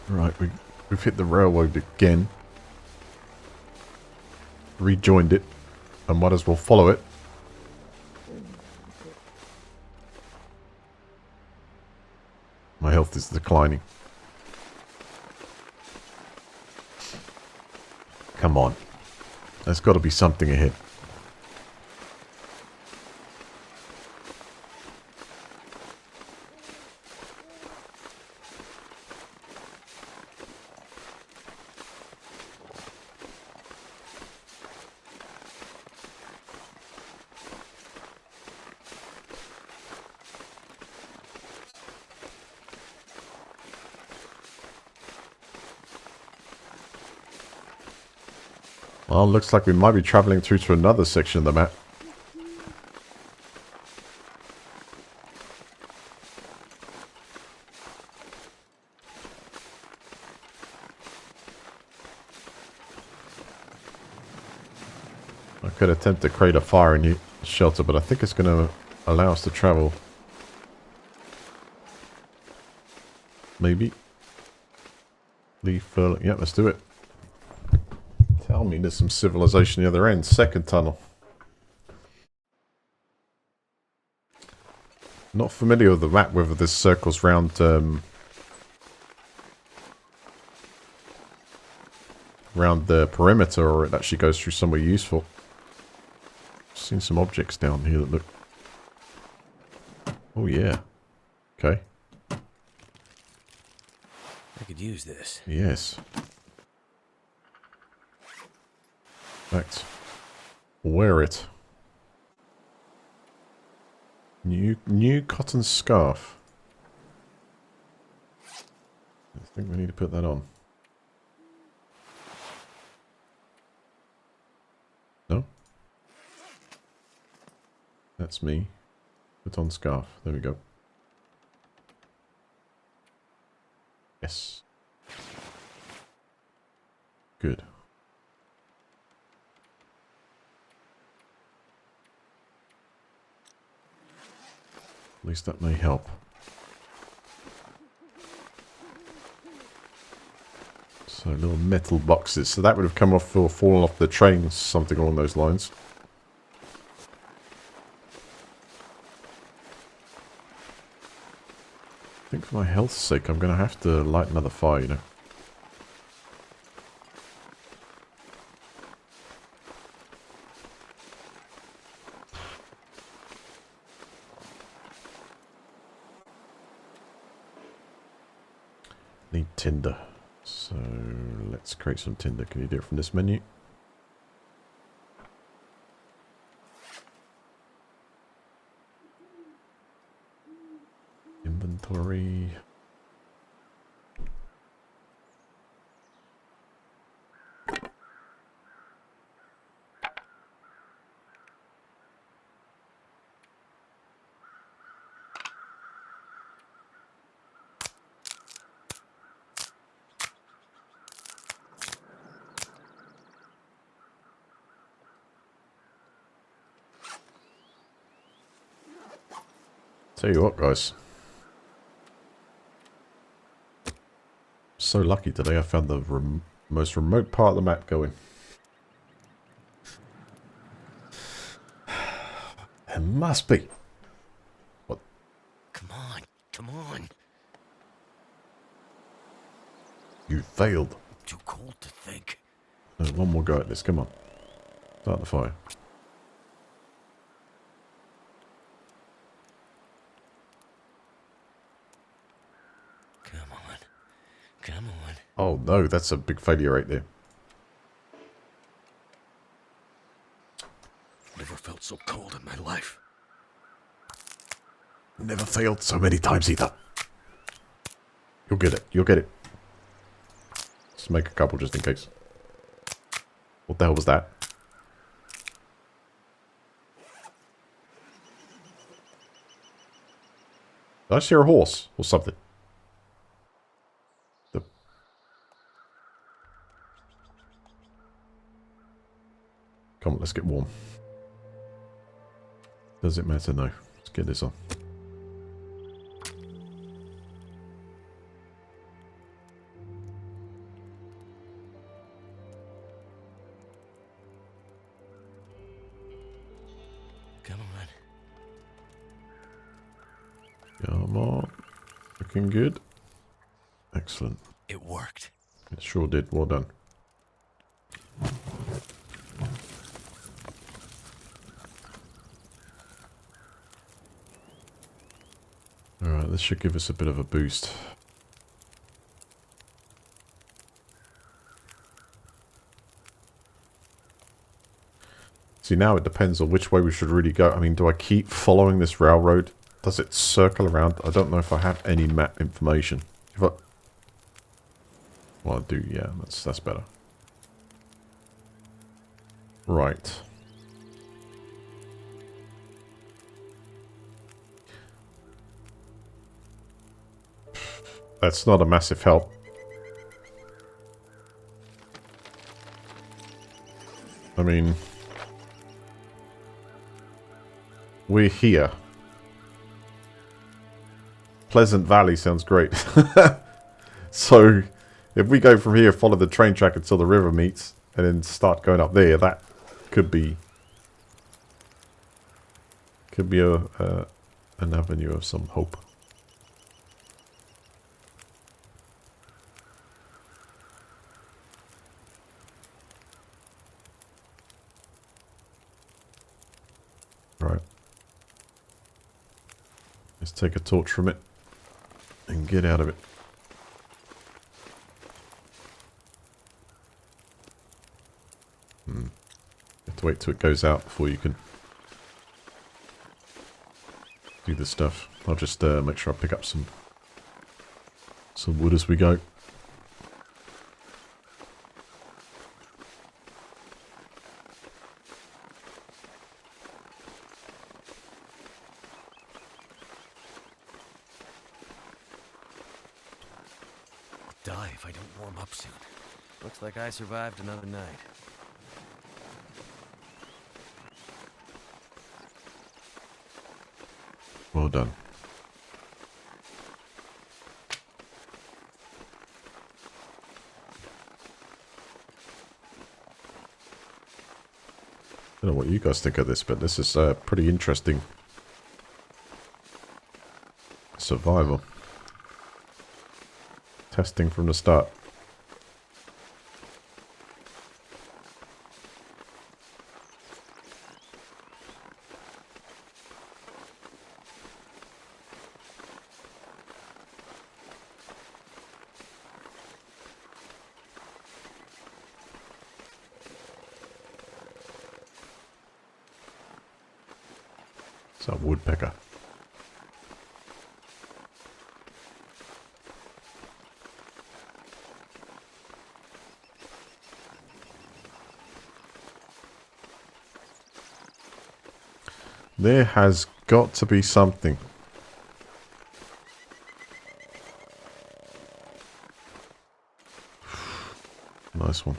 Right, we've hit the railroad again. Rejoined it. I might as well follow it. My health is declining. Come on. There's got to be something ahead. Well, looks like we might be traveling through to another section of the map. I could attempt to create a fire in the shelter, but I think it's going to allow us to travel. Maybe. Leave furlough. Yep, let's do it. Tell me there's some civilization the other end. Second tunnel. Not familiar with the map, whether this circles round around the perimeter or it actually goes through somewhere useful. Seen some objects down here that look... Oh yeah. Okay. I could use this. Yes. In fact, wear it. New cotton scarf. I think we need to put that on. No? That's me. Put on scarf. There we go. Yes. Good. At least that may help. So little metal boxes. So that would have come off or fallen off the train, something along those lines. I think for my health's sake, I'm going to have to light another fire, you know. Need tinder. So let's create some tinder. Can you do it from this menu? Inventory. Tell you what, guys. So lucky today I found the most remote part of the map going. There must be. What? Come on, come on. You failed. Too cold to think. No, one more go at this. Come on. Start the fire. Come on. Come on. Oh no, that's a big failure right there. Never felt so cold in my life. Never failed so many times either. You'll get it. You'll get it. Let's make a couple just in case. What the hell was that? Did I see a horse or something? Come on, let's get warm. Does it matter? No. Let's get this on. Come on. Come on. Looking good. Excellent. It worked. It sure did. Well done. Alright, this should give us a bit of a boost. See, now it depends on which way we should really go. I mean, do I keep following this railroad? Does it circle around? I don't know if I have any map information. If I... Well, I do, yeah. That's better. Right. That's not a massive help. I mean... We're here. Pleasant Valley sounds great. So, if we go from here, follow the train track until the river meets, and then start going up there, that could be... Could be an avenue of some hope. Right. Let's take a torch from it and get out of it. You have to wait till it goes out before you can do the stuff. I'll just make sure I pick up some wood as we go. Die if I don't warm up soon. Looks like I survived another night. Well done. I don't know what you guys think of this, but this is pretty interesting. Survival. Testing from the start. It's a woodpecker. There has got to be something. Nice one.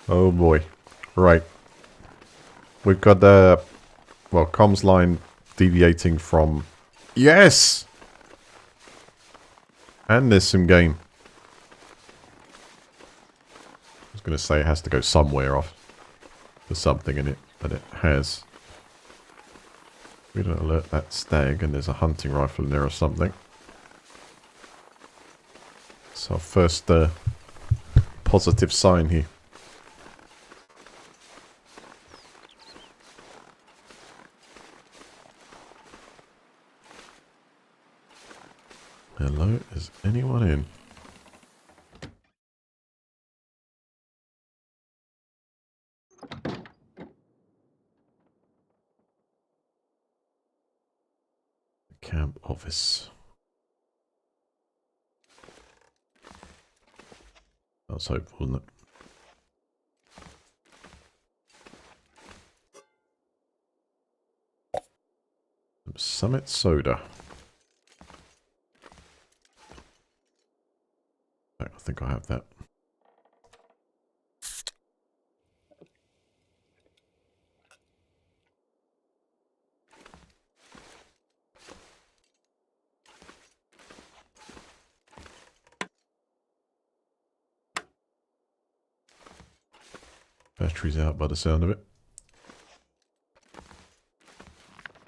Oh boy. Right. We've got the, well, comms line deviating from... Yes! And there's some game. I was going to say it has to go somewhere off. There's something in it, but it has. We don't alert that stag, and there's a hunting rifle in there or something. It's our first positive sign here. Hello, is anyone in? Camp office. That was hopeful, wasn't it? Some Summit soda. I think I have that. Battery's out by the sound of it.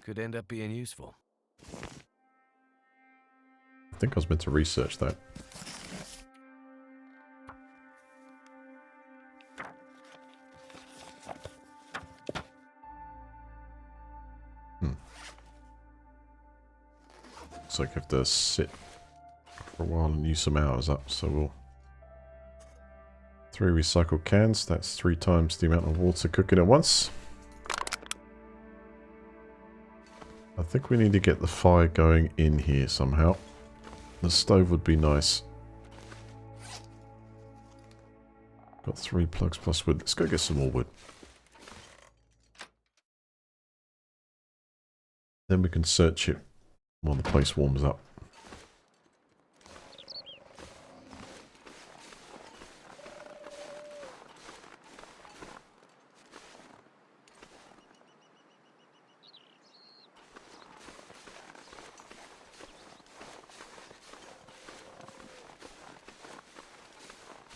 Could end up being useful. I think I was meant to research that. Looks like I have to sit for a while and use some hours up, so we'll... 3 recycled cans, that's 3 times the amount of water cooking at once. I think we need to get the fire going in here somehow. The stove would be nice. Got 3 plugs plus wood. Let's go get some more wood. Then we can search it while the place warms up.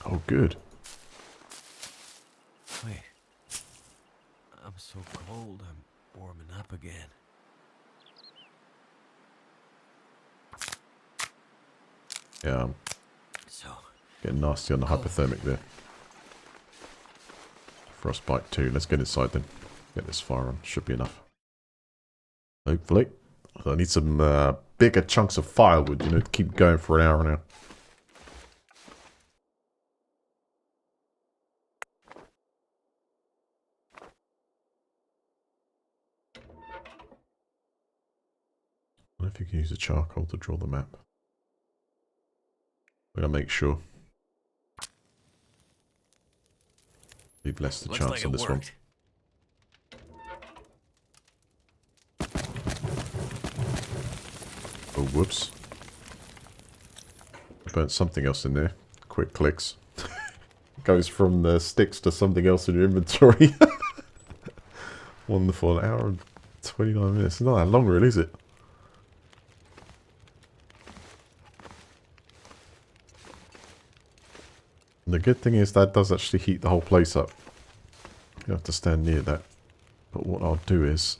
Oh, good. Wait. I'm so cold, I'm warming up again. Yeah, I'm So getting nasty on the hypothermic there. Frostbite too. Let's get inside then. Get this fire on. Should be enough. Hopefully. I need some bigger chunks of firewood, you know, to keep going for an hour now. I wonder if you can use the charcoal to draw the map. I'm going to make sure. Leave less the chance on this one. Oh, whoops. I burnt something else in there. Quick clicks. Goes from the sticks to something else in your inventory. Wonderful. An hour and 29 minutes. It's not that long, really, is it? And the good thing is that does actually heat the whole place up. You have to stand near that. But what I'll do is...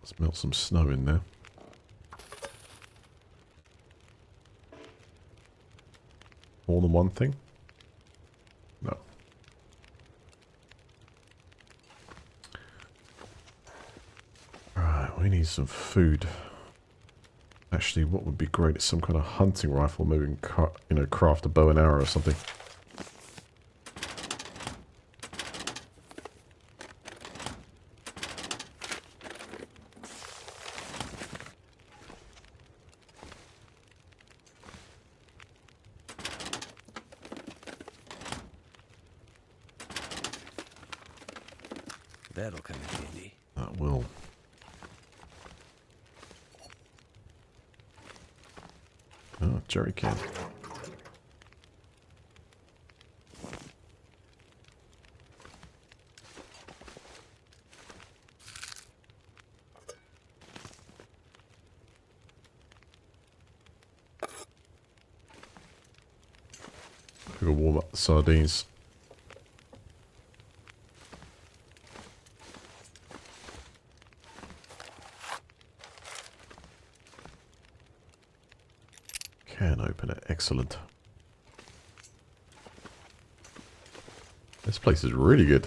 let's melt some snow in there. more than one thing? No. Right, we need some food. Actually, what would be great is some kind of hunting rifle. Maybe we can, you know, craft a bow and arrow or something. That'll come in handy. That will. Oh, jerry can. We'll warm up the sardines. Can open it. Excellent. This place is really good.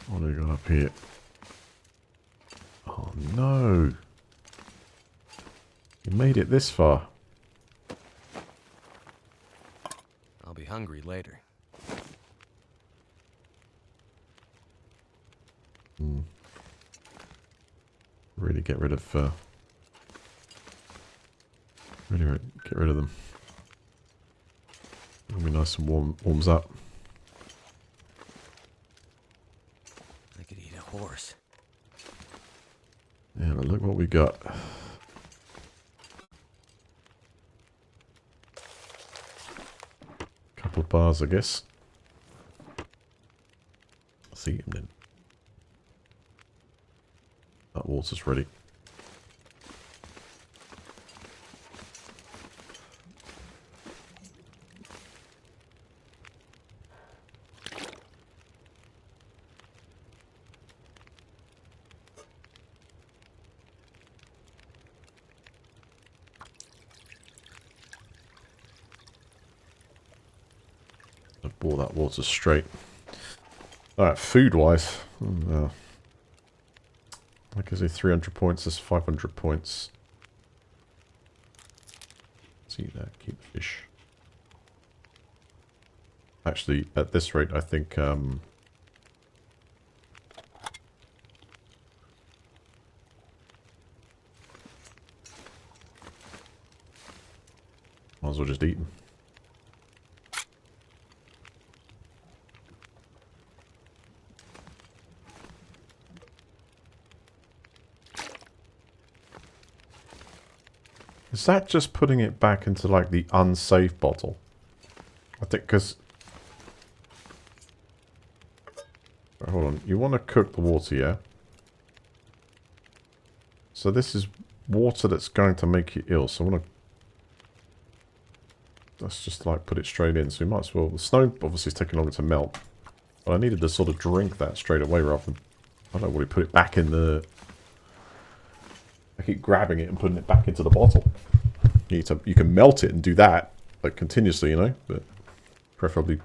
What do we got up here? Oh no! You made it this far. I'll be hungry later. Really get rid of get rid of them. It'll be nice and warms up. I could eat a horse. Yeah, but look what we got. Couple of bars, I guess. Let's eat them then. That water's ready. I'll pour that water straight. Alright, food-wise. Like I say, 300 points, that's 500 points. Let's eat that, keep the fish. Actually, at this rate, I think, might as well just eat them. Is that just putting it back into, like, the unsafe bottle? I think, because... Hold on. You want to cook the water, yeah? So this is water that's going to make you ill. So I want to... Let's just, like, put it straight in. So we might as well... The snow, obviously, is taking longer to melt. But I needed to sort of drink that straight away rather than... I don't want to put it back in the... I keep grabbing it and putting it back into the bottle. You can melt it and do that, like, continuously, you know, but preferably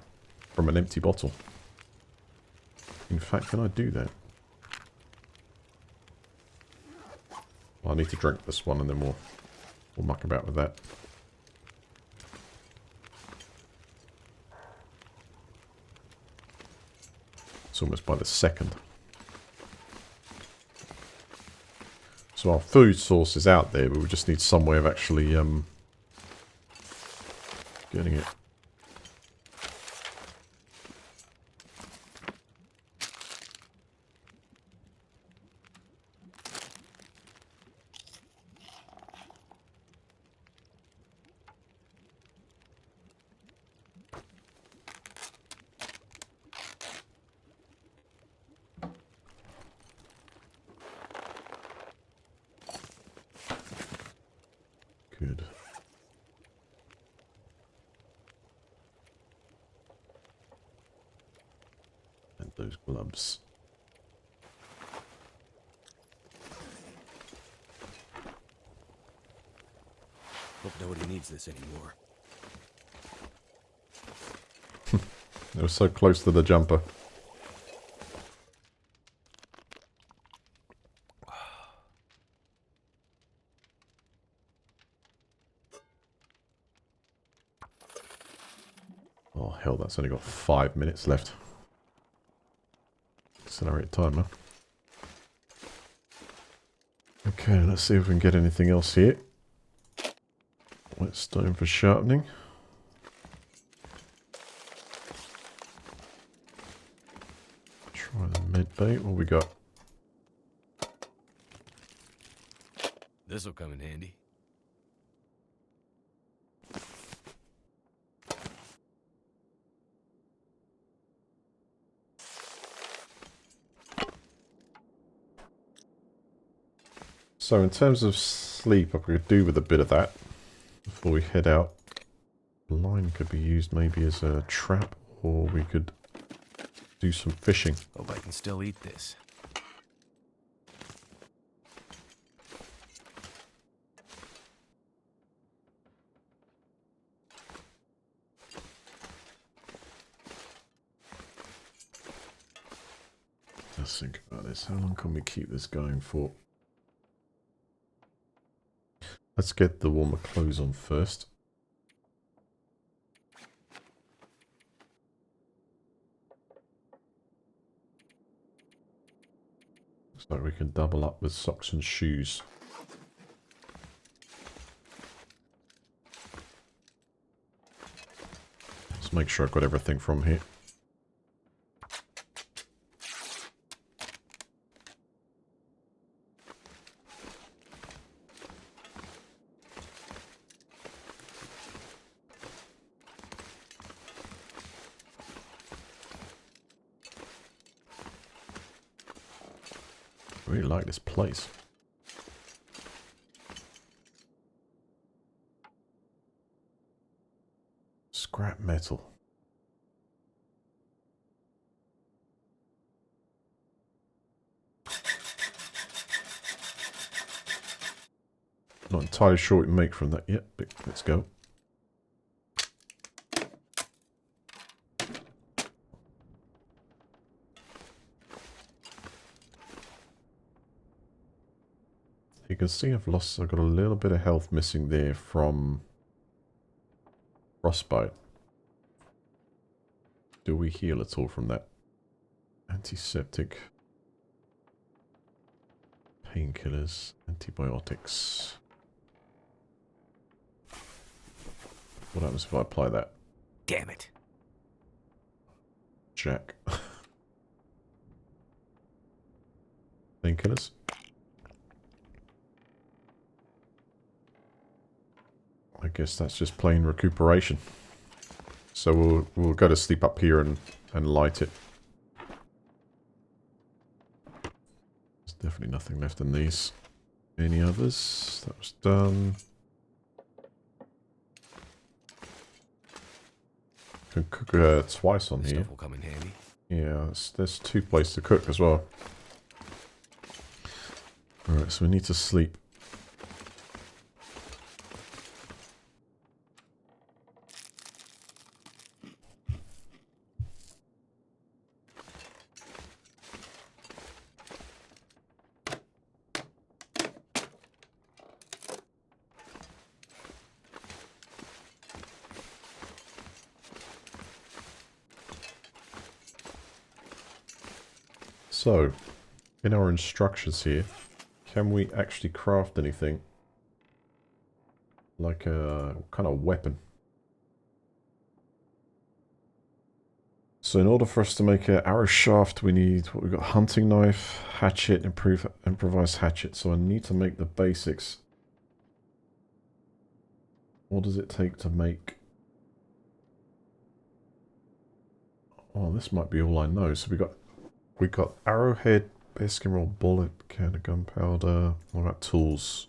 from an empty bottle. In fact, can I do that? Well, I need to drink this one and then we'll muck about with that. It's almost by the second. So our food source is out there, but we just need some way of actually getting it. Good. And those gloves. Nobody needs this anymore. It was so close to the jumper. Oh hell, that's only got 5 minutes left. Accelerate timer. Okay, let's see if we can get anything else here. Whetstone for sharpening. Try the med bait. What we got? This'll come in handy. So in terms of sleep, I could do with a bit of that before we head out. Line could be used maybe as a trap, or we could do some fishing. Hope I can still eat this. Let's think about this. How long can we keep this going for? Let's get the warmer clothes on first. Looks like we can double up with socks and shoes. Let's make sure I've got everything from here. I really like this place. Scrap metal. Not entirely sure what we make from that yet, but let's go. You can see I've got a little bit of health missing there from frostbite. Do we heal at all from that? Antiseptic. Painkillers. Antibiotics. What happens if I apply that? Damn it. Jack. Painkillers. I guess that's just plain recuperation. So we'll go to sleep up here and light it. There's definitely nothing left in these. Any others? That was done. Can cook twice on This here. stuff will come in handy. Yeah, there's 2 places to cook as well. Alright, so we need to sleep. So, in our instructions here, can we actually craft anything? Like a kind of weapon. So in order for us to make an arrow shaft, we need, what we've got, hunting knife, hatchet, improvised hatchet. So I need to make the basics. What does it take to make... Oh, this might be all I know. So we got arrowhead, bearskin roll, bullet, can of gunpowder. What about tools?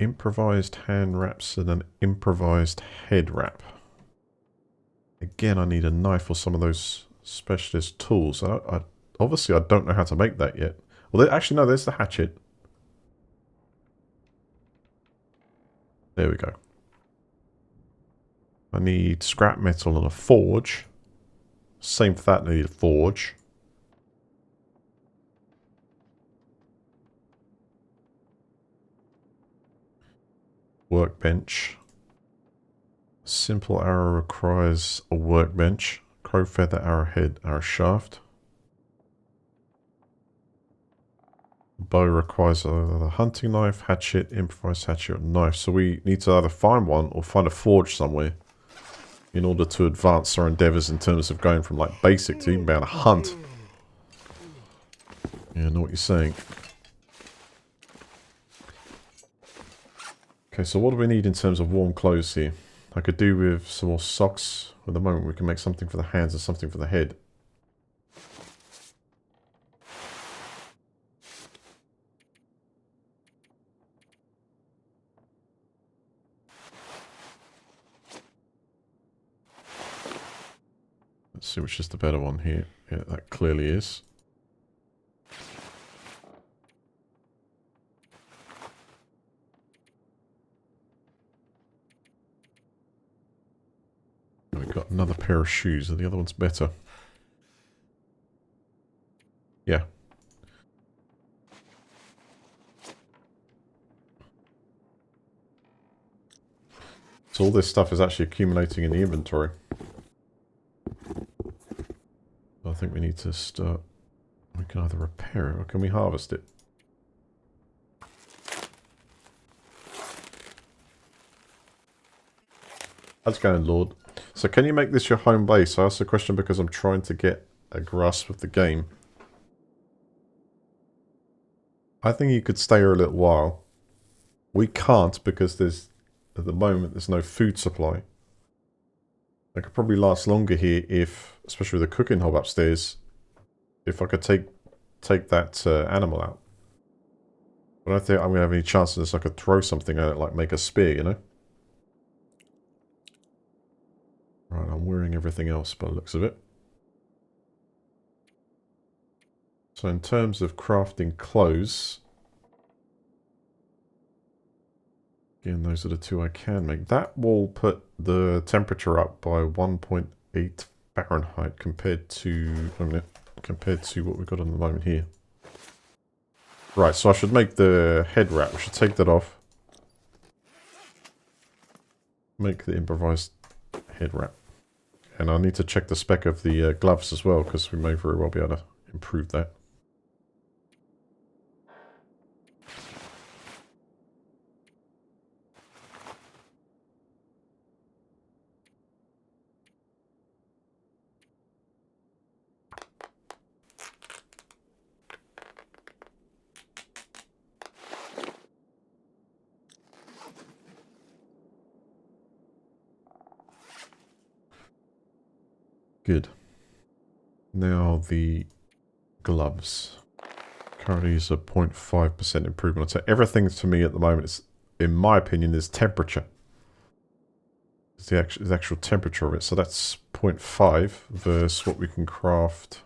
improvised hand wraps and an improvised head wrap. Again, I need a knife or some of those specialist tools. Obviously, I don't know how to make that yet. Well, actually, no, there's the hatchet. There we go. I need scrap metal and a forge. Same for that, I need a forge. Workbench. Simple arrow requires a workbench. Crow feather, arrowhead, arrow shaft. Bow requires a hunting knife, hatchet, improvised hatchet, or knife. So we need to either find one or find a forge somewhere in order to advance our endeavours in terms of going from like basic to even being able to hunt. Yeah, I know what you're saying. Okay, so what do we need in terms of warm clothes here? I could do with some more socks. At the moment we can make something for the hands and something for the head. Let's see which is the better one here. Yeah, that clearly is. We've got another pair of shoes, and the other one's better. Yeah. So all this stuff is actually accumulating in the inventory. I think we need to start... We can either repair it or can we harvest it? How's it going, Lord? So can you make this your home base? I asked the question because I'm trying to get a grasp of the game. I think you could stay here a little while. We can't because there's, at the moment, there's no food supply. I could probably last longer here if, especially with the cooking hob upstairs, if I could take that animal out. But I don't think I'm going to have any chance unless I could throw something at it, like make a spear, you know? Right, I'm wearing everything else by the looks of it. So in terms of crafting clothes, again, those are the two I can make. That will put the temperature up by 1.8 Fahrenheit compared to what we've got on the moment here. Right, so I should make the head wrap. We should take that off. Make the improvised head wrap. And I need to check the spec of the gloves as well, because we may very well be able to improve that. Good. Now the gloves. Currently is a 0.5% improvement. So everything to me at the moment is, in my opinion, is temperature. It's the actual temperature of it. So that's 0.5 versus what we can craft.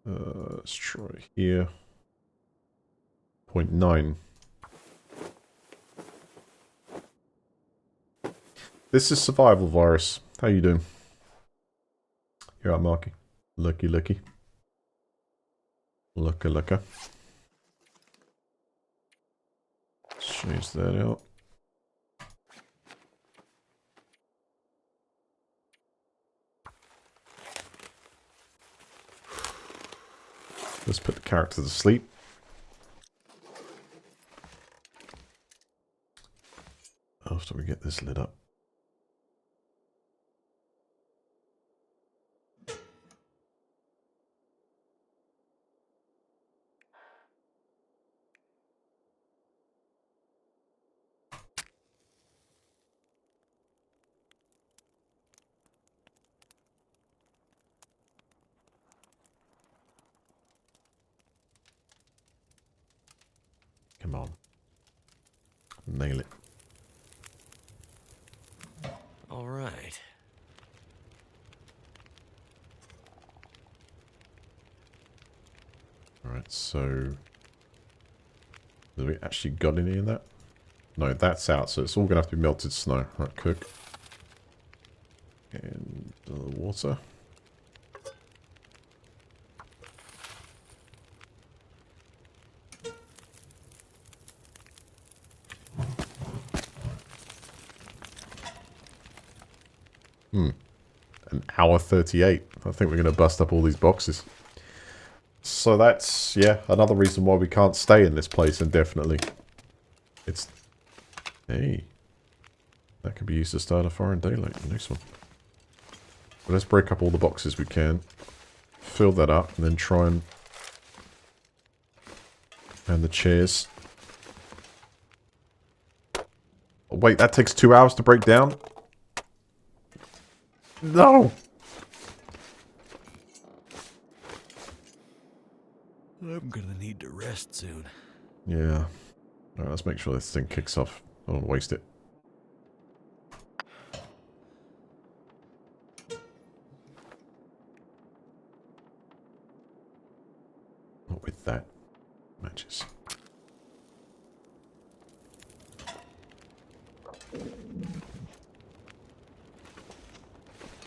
Let's try here. 0.9. This is Survival Virus. How you doing? You're right, Marky. Lucky. Looka. Change that out. Let's put the character to sleep. After we get this lit up. Come Come on. Nail it. All right. Alright, so... Have we actually got any of that? No, that's out, so it's all going to have to be melted snow. Right, cook. And water. An hour 38. I think we're going to bust up all these boxes. So that's, yeah, another reason why we can't stay in this place indefinitely. It's... Hey. That could be used to start a fire in daylight. The next one. But let's break up all the boxes we can. Fill that up and then try and... And the chairs. Oh, wait, that takes 2 hours to break down? No! I'm gonna need to rest soon. Yeah. Alright, let's make sure this thing kicks off. I don't want to waste it. Not with that. Matches.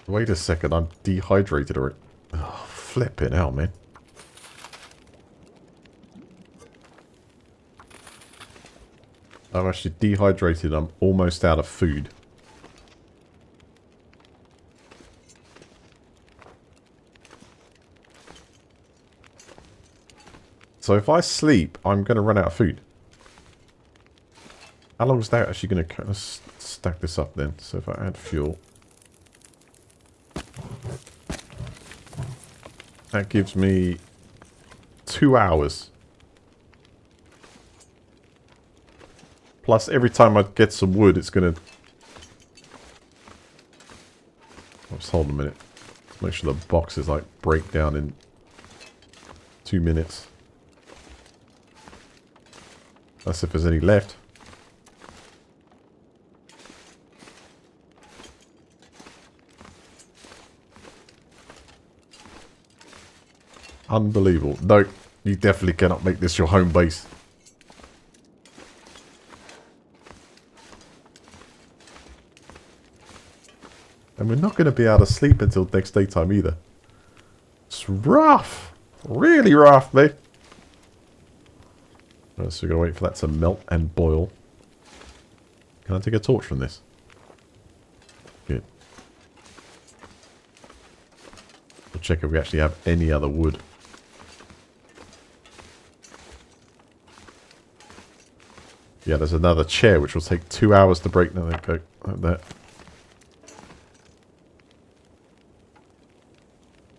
Wait a second, I'm dehydrated already. Oh, flipping hell, man. I'm actually dehydrated. I'm almost out of food. So if I sleep, I'm going to run out of food. How long is that actually going to... Let's stack this up then. So if I add fuel... That gives me 2 hours. Plus, every time I get some wood, it's going to... Just hold a minute. Let's make sure the boxes, like, break down in 2 minutes. That's if there's any left. Unbelievable. No, you definitely cannot make this your home base. And we're not going to be able to sleep until next daytime either. It's rough. Really rough, mate. Right, so we're going to wait for that to melt and boil. Can I take a torch from this? Good. We'll check if we actually have any other wood. Yeah, there's another chair which will take 2 hours to break. No, go like that.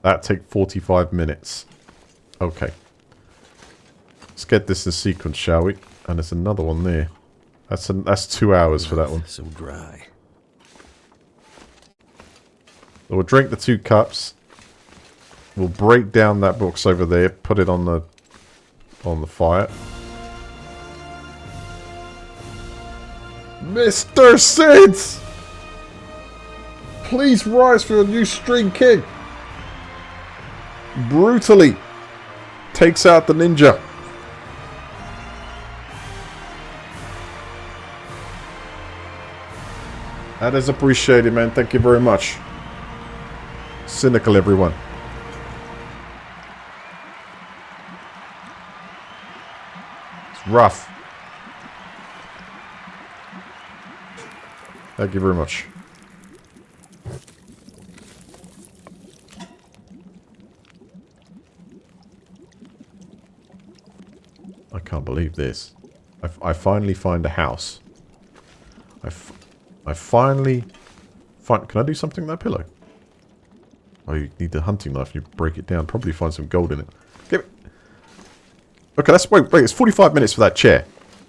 That take 45 minutes. Okay. Let's get this in sequence, shall we? And there's another one there. That's 2 hours for that one. So dry. So we'll drink the 2 cups. We'll break down that box over there. Put it on the fire. Mr. Sid! Please rise for your new string king. Brutally takes out the ninja. That is appreciated, man. Thank you very much. Cynical, everyone. It's rough. Thank you very much. I can't believe this. I finally find a house. I finally find... Can I do something with that pillow? Oh, you need the hunting knife and you break it down. Probably find some gold in it. Give it. Okay, let's wait. It's 45 minutes for that chair.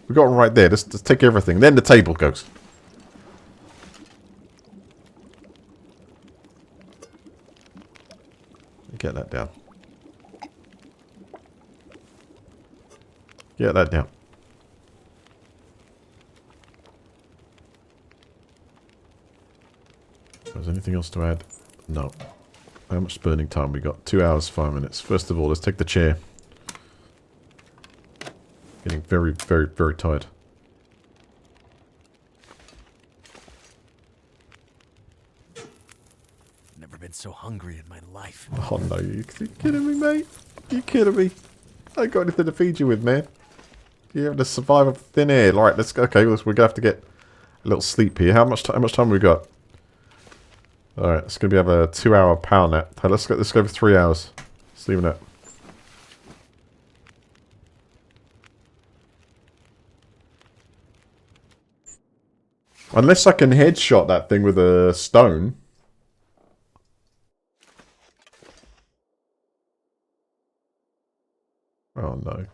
We got one right there. Let's take everything. Then the table goes. Get that down. Get that down. Is anything else to add? No. How much burning time we got? 2 hours, 5 minutes. First of all, let's take the chair. Getting very, very, very tired. Never been so hungry in my life. Oh no, you kidding me, mate? You kidding me? I ain't got anything to feed you with, man. You're having to survive off thin air. Alright, let's go. Okay, we're gonna have to get a little sleep here. How much time have we got? Alright, it's gonna have a 2-hour power nap. Hey, let's go for 3 hours. Sleeping it. Unless I can headshot that thing with a stone. Oh no.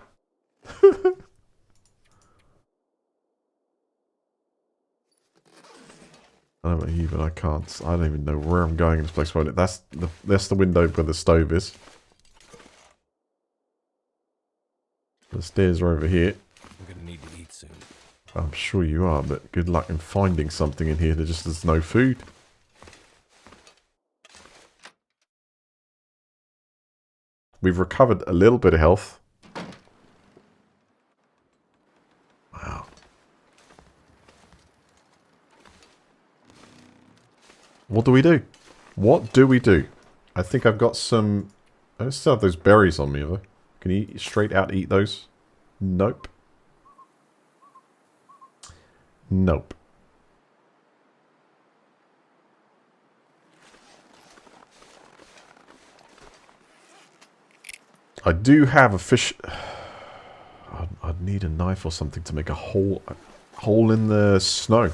I don't know about you, but I can't. I don't even know where I'm going in this place. That's the window where the stove is. The stairs are over here. I'm gonna need to eat soon. I'm sure you are, but good luck in finding something in here. There's no food. We've recovered a little bit of health. Wow. What do we do? What do we do? I think I've got some... I still have those berries on me, have I? Can you straight out eat those? Nope. Nope. I do have a fish... I'd need a knife or something to make a hole in the snow.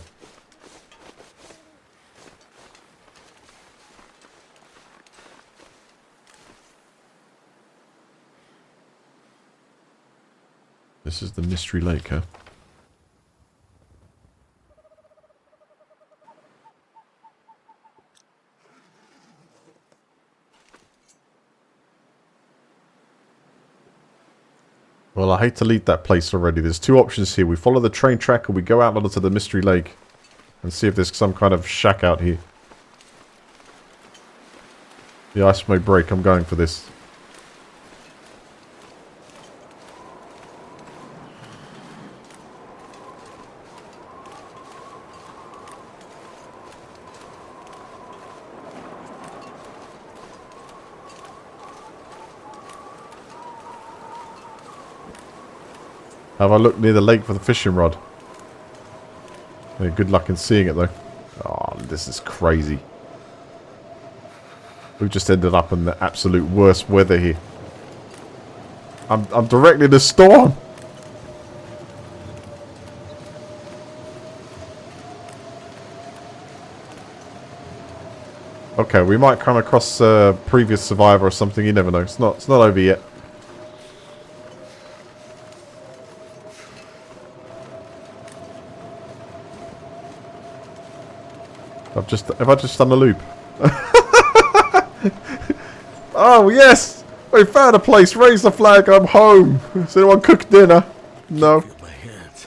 This is the mystery lake, huh? Well, I hate to leave that place already. There's two options here. We follow the train track or we go out onto the mystery lake and see if there's some kind of shack out here. The ice may break. I'm going for this. Have I looked near the lake for the fishing rod? Yeah, good luck in seeing it though. Oh, this is crazy. We've just ended up in the absolute worst weather here. I'm directly in the storm. Okay, we might come across a previous survivor or something. You never know. It's not over yet. Have I just done a loop? Oh yes! We found a place, raise the flag, I'm home! Has anyone cooked dinner? No. Feel my hands.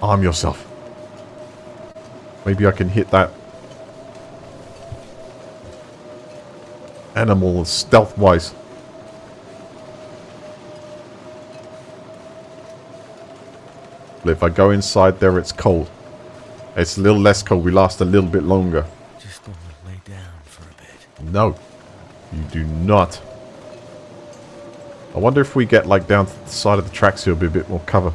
Arm yourself. Maybe I can hit that animal stealth-wise. If I go inside there, it's cold. It's a little less cold. We last a little bit longer. Just want to lay down for a bit. No. You do not. I wonder if we get like down to the side of the tracks, there'll be a bit more cover.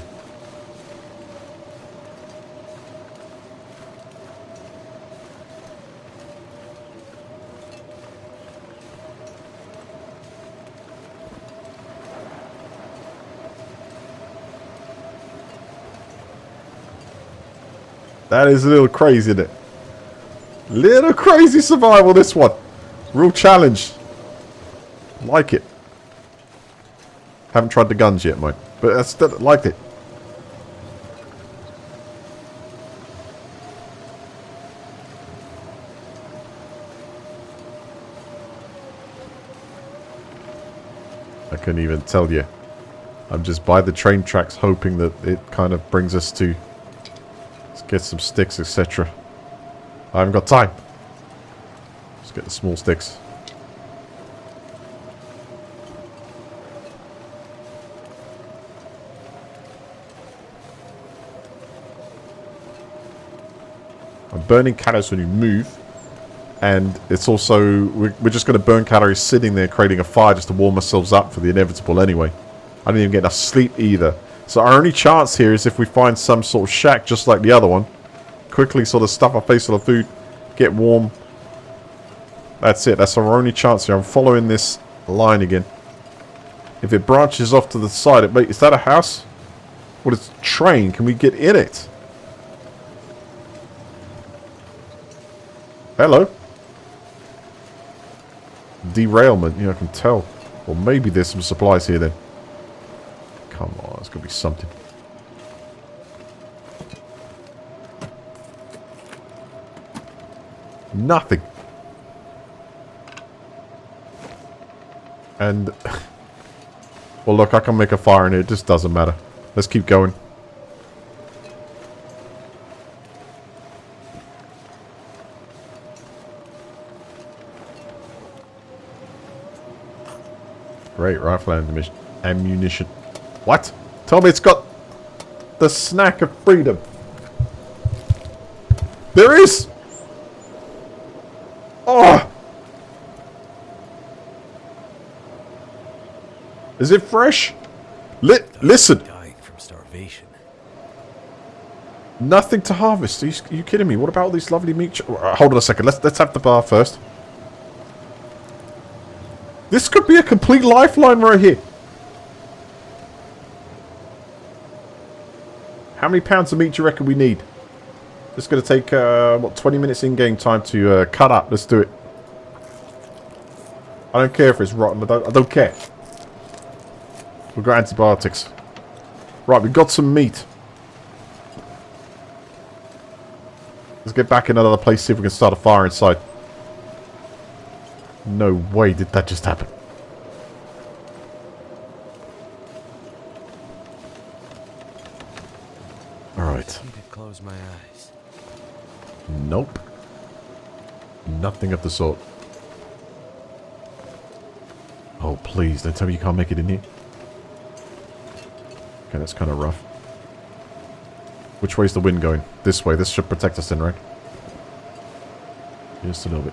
That is a little crazy, isn't it? Little crazy survival, this one. Real challenge. Like it. Haven't tried the guns yet, mate. But I still liked it. I couldn't even tell you. I'm just by the train tracks hoping that it kind of brings us to Get some sticks, etc. I haven't got time. Let's get the small sticks. I'm burning calories when you move. And it's also, we're just going to burn calories sitting there creating a fire just to warm ourselves up for the inevitable anyway. I didn't even get enough sleep either. So our only chance here is if we find some sort of shack just like the other one. Quickly sort of stuff our face full of food, get warm. That's it. That's our only chance here. I'm following this line again. If it branches off to the side, is that a house? What is a train? Can we get in it? Hello? Derailment. Yeah, I can tell. Or maybe there's some supplies here then. Come on, there's got to be something. Nothing. And... well, look, I can make a fire in here. It just doesn't matter. Let's keep going. Great rifle ammunition. What? Tell me it's got the snack of freedom. There is! Oh! Is it fresh? Listen! Dying from starvation. Nothing to harvest. Are you kidding me? What about all these lovely meat? Hold on a second. Let's have the bar first. This could be a complete lifeline right here. How many pounds of meat do you reckon we need? It's going to take, what, 20 minutes in-game time to cut up. Let's do it. I don't care if it's rotten. I don't care. We've got antibiotics. Right, we've got some meat. Let's get back in another place, see if we can start a fire inside. No way did that just happen. Alright. I need to close my eyes. Nope. Nothing of the sort. Oh, please, don't tell me you can't make it in here. Okay, that's kind of rough. Which way's the wind going? This way. This should protect us then, right? Just a little bit.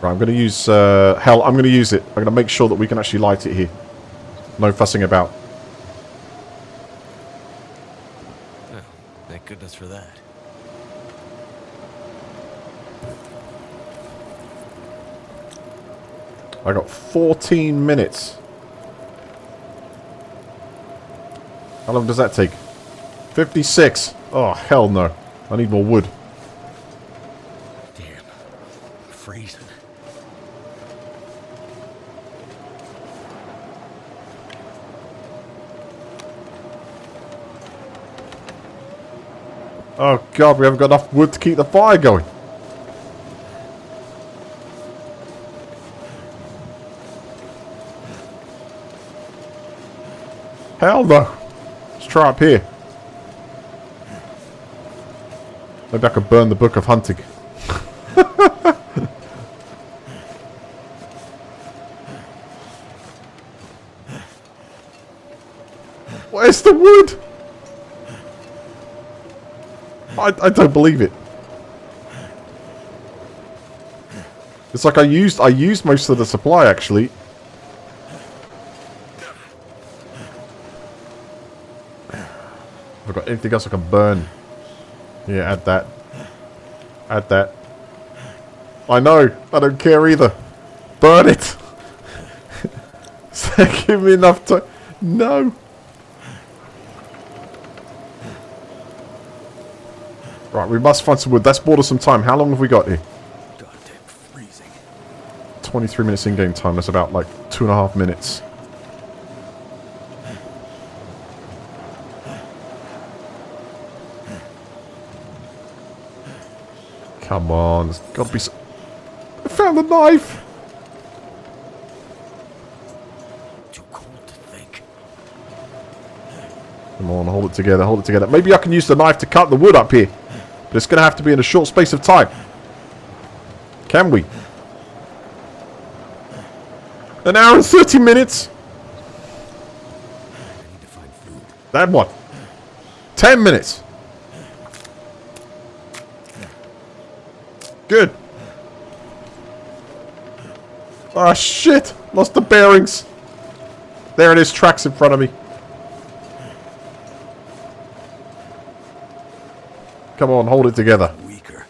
Right, I'm going to use... hell, I'm going to use it. I'm going to make sure that we can actually light it here. No fussing about. Oh, thank goodness for that. I got 14 minutes. How long does that take? 56. Oh, hell no. I need more wood. Damn. I'm freezing. Oh god, we haven't got enough wood to keep the fire going. Hell no. Let's try up here. Maybe I could burn the book of hunting. Where's the wood? I don't believe it. It's like I used most of the supply actually. Have I got anything else I can burn? Yeah, add that. Add that. I know. I don't care either. Burn it. Give me enough time. No. Right, we must find some wood. That's bought us some time. How long have we got here? Goddamn freezing. 23 minutes in game time. That's about like 2.5 minutes. Come on. There's got to be some... I found the knife! Too cold to think. Come on, hold it together, hold it together. Maybe I can use the knife to cut the wood up here. But it's going to have to be in a short space of time. Can we? An hour and 30 minutes? I need to find food. That what? 10 minutes. Good. Ah, shit. Lost the bearings. There it is, tracks in front of me. Come on, hold it together. Weaker.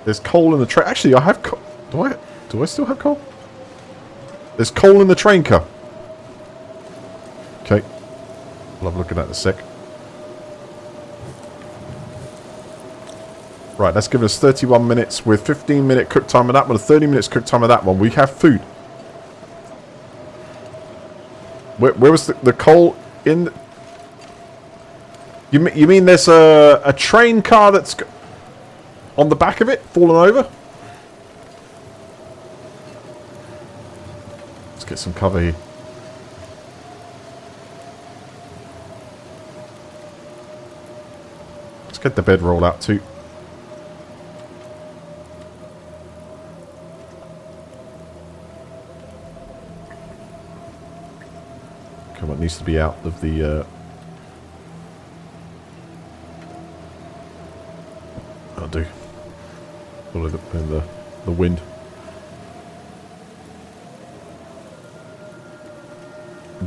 There's coal in the train. Actually, I have coal. Do I still have coal? There's coal in the train car. Okay. I'll have a look at that in a sec. Right, that's given us 31 minutes with 15-minute cook time of that one, 30 minutes cook time of that one. We have food. Where was the coal in? You mean there's a train car that's on the back of it, fallen over? Let's get some cover here. Let's get the bedroll out too. Come on, it needs to be out of the... I'll do. Follow the wind.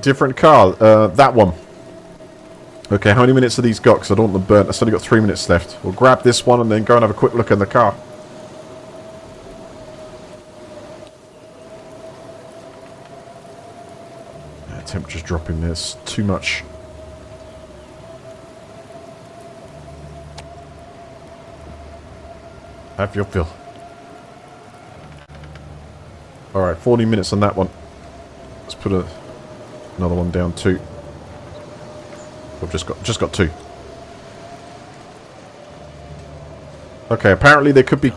Different car. That one. Okay, how many minutes have these got? Because I don't want them burnt. I've only got 3 minutes left. We'll grab this one and then go and have a quick look in the car. Yeah, temperature's dropping. There's too much. Have your fill. Alright, 40 minutes on that one. Let's put another one down too. I've just got 2. Okay, apparently there could be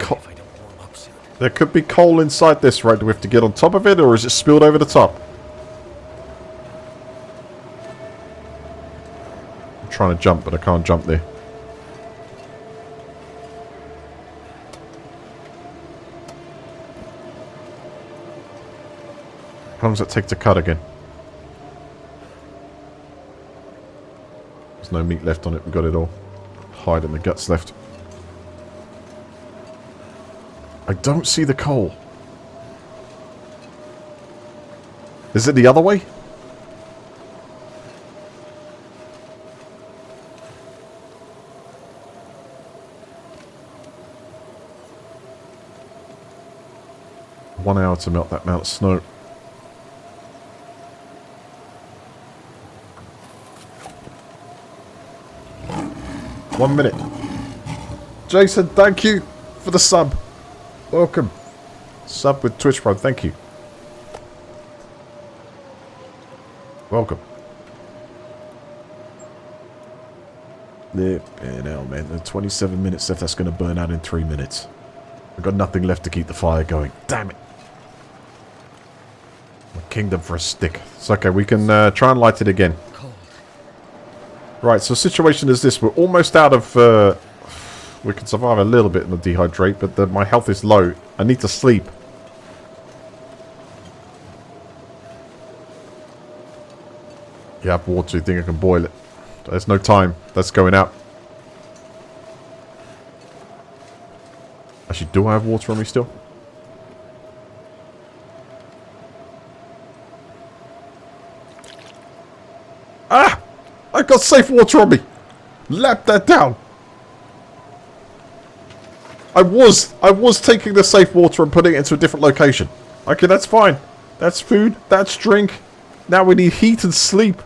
coal inside this, right? Do we have to get on top of it, or is it spilled over the top? I'm trying to jump, but I can't jump there. How long does it take to cut again? There's no meat left on it. We got it all. Hide and the guts left. I don't see the coal. Is it the other way? One hour to melt that amount of snow. One minute. Jason, thank you for the sub. Welcome. Sub with Twitch Prime, thank you. Welcome. Yeah, now, man. 27 minutes left. That's going to burn out in 3 minutes. I've got nothing left to keep the fire going. Damn it. My kingdom for a stick. It's okay. We can try and light it again. Right, so the situation is this. We're almost out of... we can survive a little bit in the dehydrate, but my health is low. I need to sleep. Yeah, I have water. You think I can boil it? There's no time. That's going out. Actually, do I have water on me still? Ah! I've got safe water on me! Lap that down! I was taking the safe water and putting it into a different location. Okay, that's fine. That's food. That's drink. Now we need heat and sleep.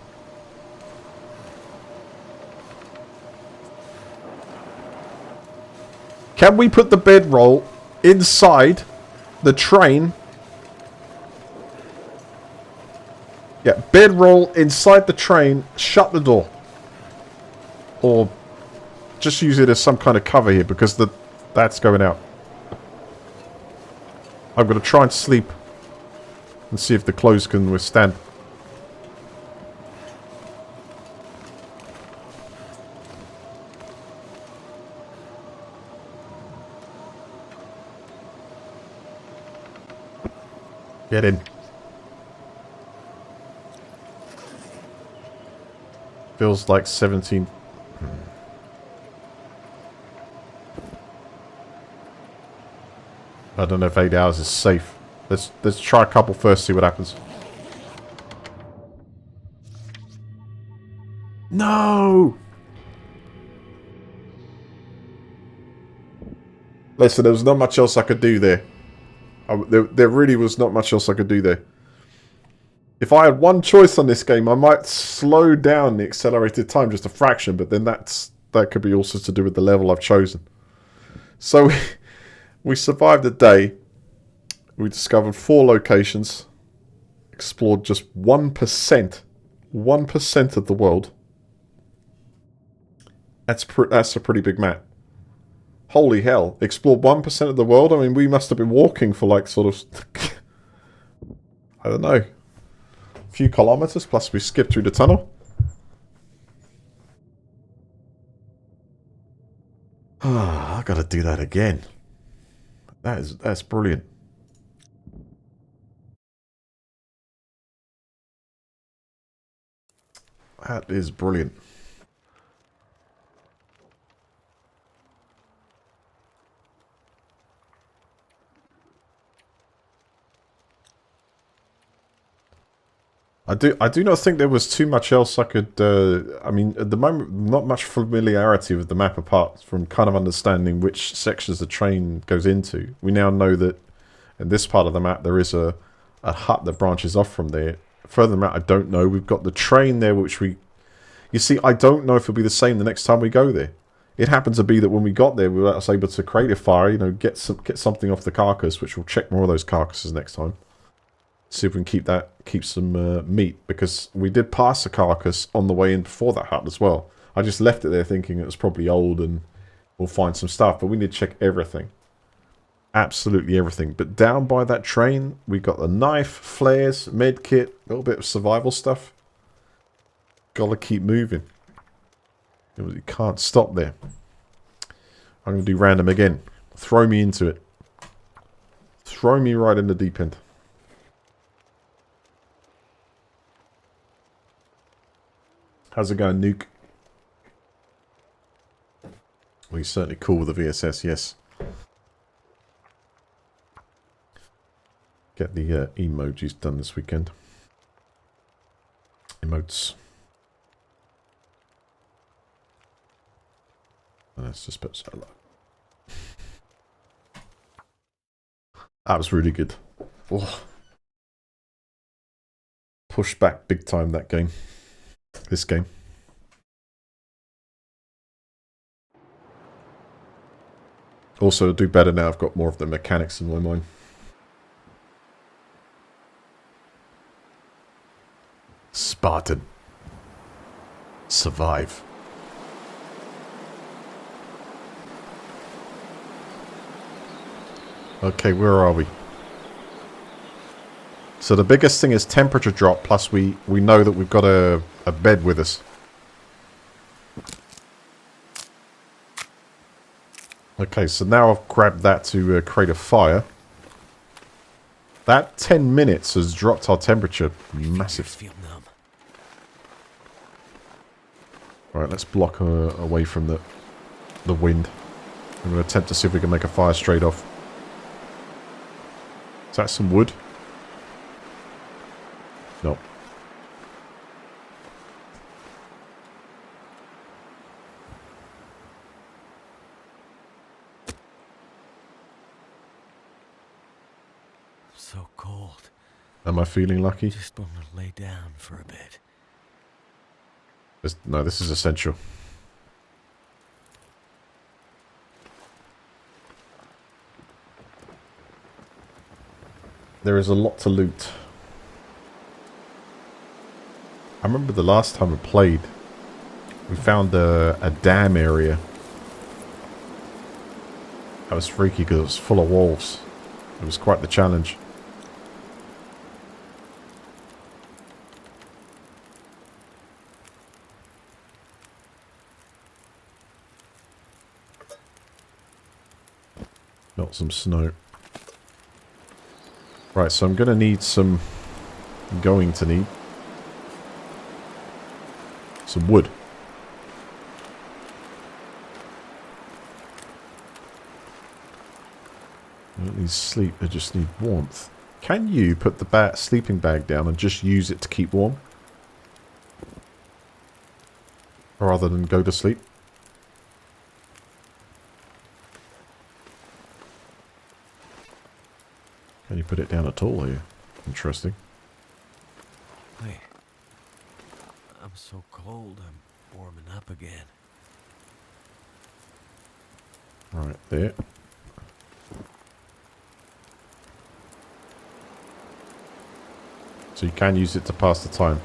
Can we put the bedroll inside the train? Yeah, bedroll inside the train, shut the door. Or just use it as some kind of cover here because that's going out. I'm going to try and sleep and see if the clothes can withstand. Get in. Feels like 17. I don't know if 8 hours is safe. Let's try a couple first, see what happens. No! Listen, there was not much else I could do there. There really was not much else I could do there. If I had one choice on this game, I might slow down the accelerated time just a fraction, but then that could be also to do with the level I've chosen. So we survived a day. We discovered 4 locations. Explored just 1%. 1% of the world. That's a pretty big map. Holy hell. Explored 1% of the world? I mean, we must have been walking for like sort of... I don't know. A few kilometers, plus we skipped through the tunnel. Ah, I gotta do that again. That's brilliant. That is brilliant. I do not think there was too much else I could... I mean, at the moment, not much familiarity with the map apart from kind of understanding which sections the train goes into. We now know that in this part of the map there is a hut that branches off from there. Further than that, I don't know. We've got the train there, which we... You see, I don't know if it'll be the same the next time we go there. It happens to be that when we got there, we were able to create a fire, you know, get something off the carcass, which we'll check more of those carcasses next time. See if we can keep some meat, because we did pass a carcass on the way in before that hut as well. I just left it there thinking it was probably old and we'll find some stuff, but we need to check everything. Absolutely everything. But down by that train, we got the knife, flares, med kit, a little bit of survival stuff. Gotta keep moving. You can't stop there. I'm going to do random again. Throw me into it. Throw me right in the deep end. How's it going, Nuke? Well, he's certainly cool with the VSS, yes. Get the emojis done this weekend. Emotes. Let's just put solo. That was really good. Oh. Pushed back big time that game. This game. Also, I'll do better now. I've got more of the mechanics in my mind. Spartan. Survive. Okay, where are we? So the biggest thing is temperature drop, plus we know that we've got a bed with us. Okay, so now I've grabbed that to create a fire. That 10 minutes has dropped our temperature massive. Alright, let's block away from the wind. I'm going to attempt to see if we can make a fire straight off. Is that some wood? No. So cold. Am I feeling lucky? Just want to lay down for a bit. No, this is essential. There is a lot to loot. I remember the last time we played, we found a dam area. That was freaky because it was full of wolves. It was quite the challenge. Melt some snow. Right, so I'm going to need some... I'm going to need... some wood. I don't need sleep, I just need warmth. Can you put the sleeping bag down and just use it to keep warm? Rather than go to sleep? Can you put it down at all here? Interesting. Wait. I'm so cold, I'm warming up again. Right, there. So you can use it to pass the time.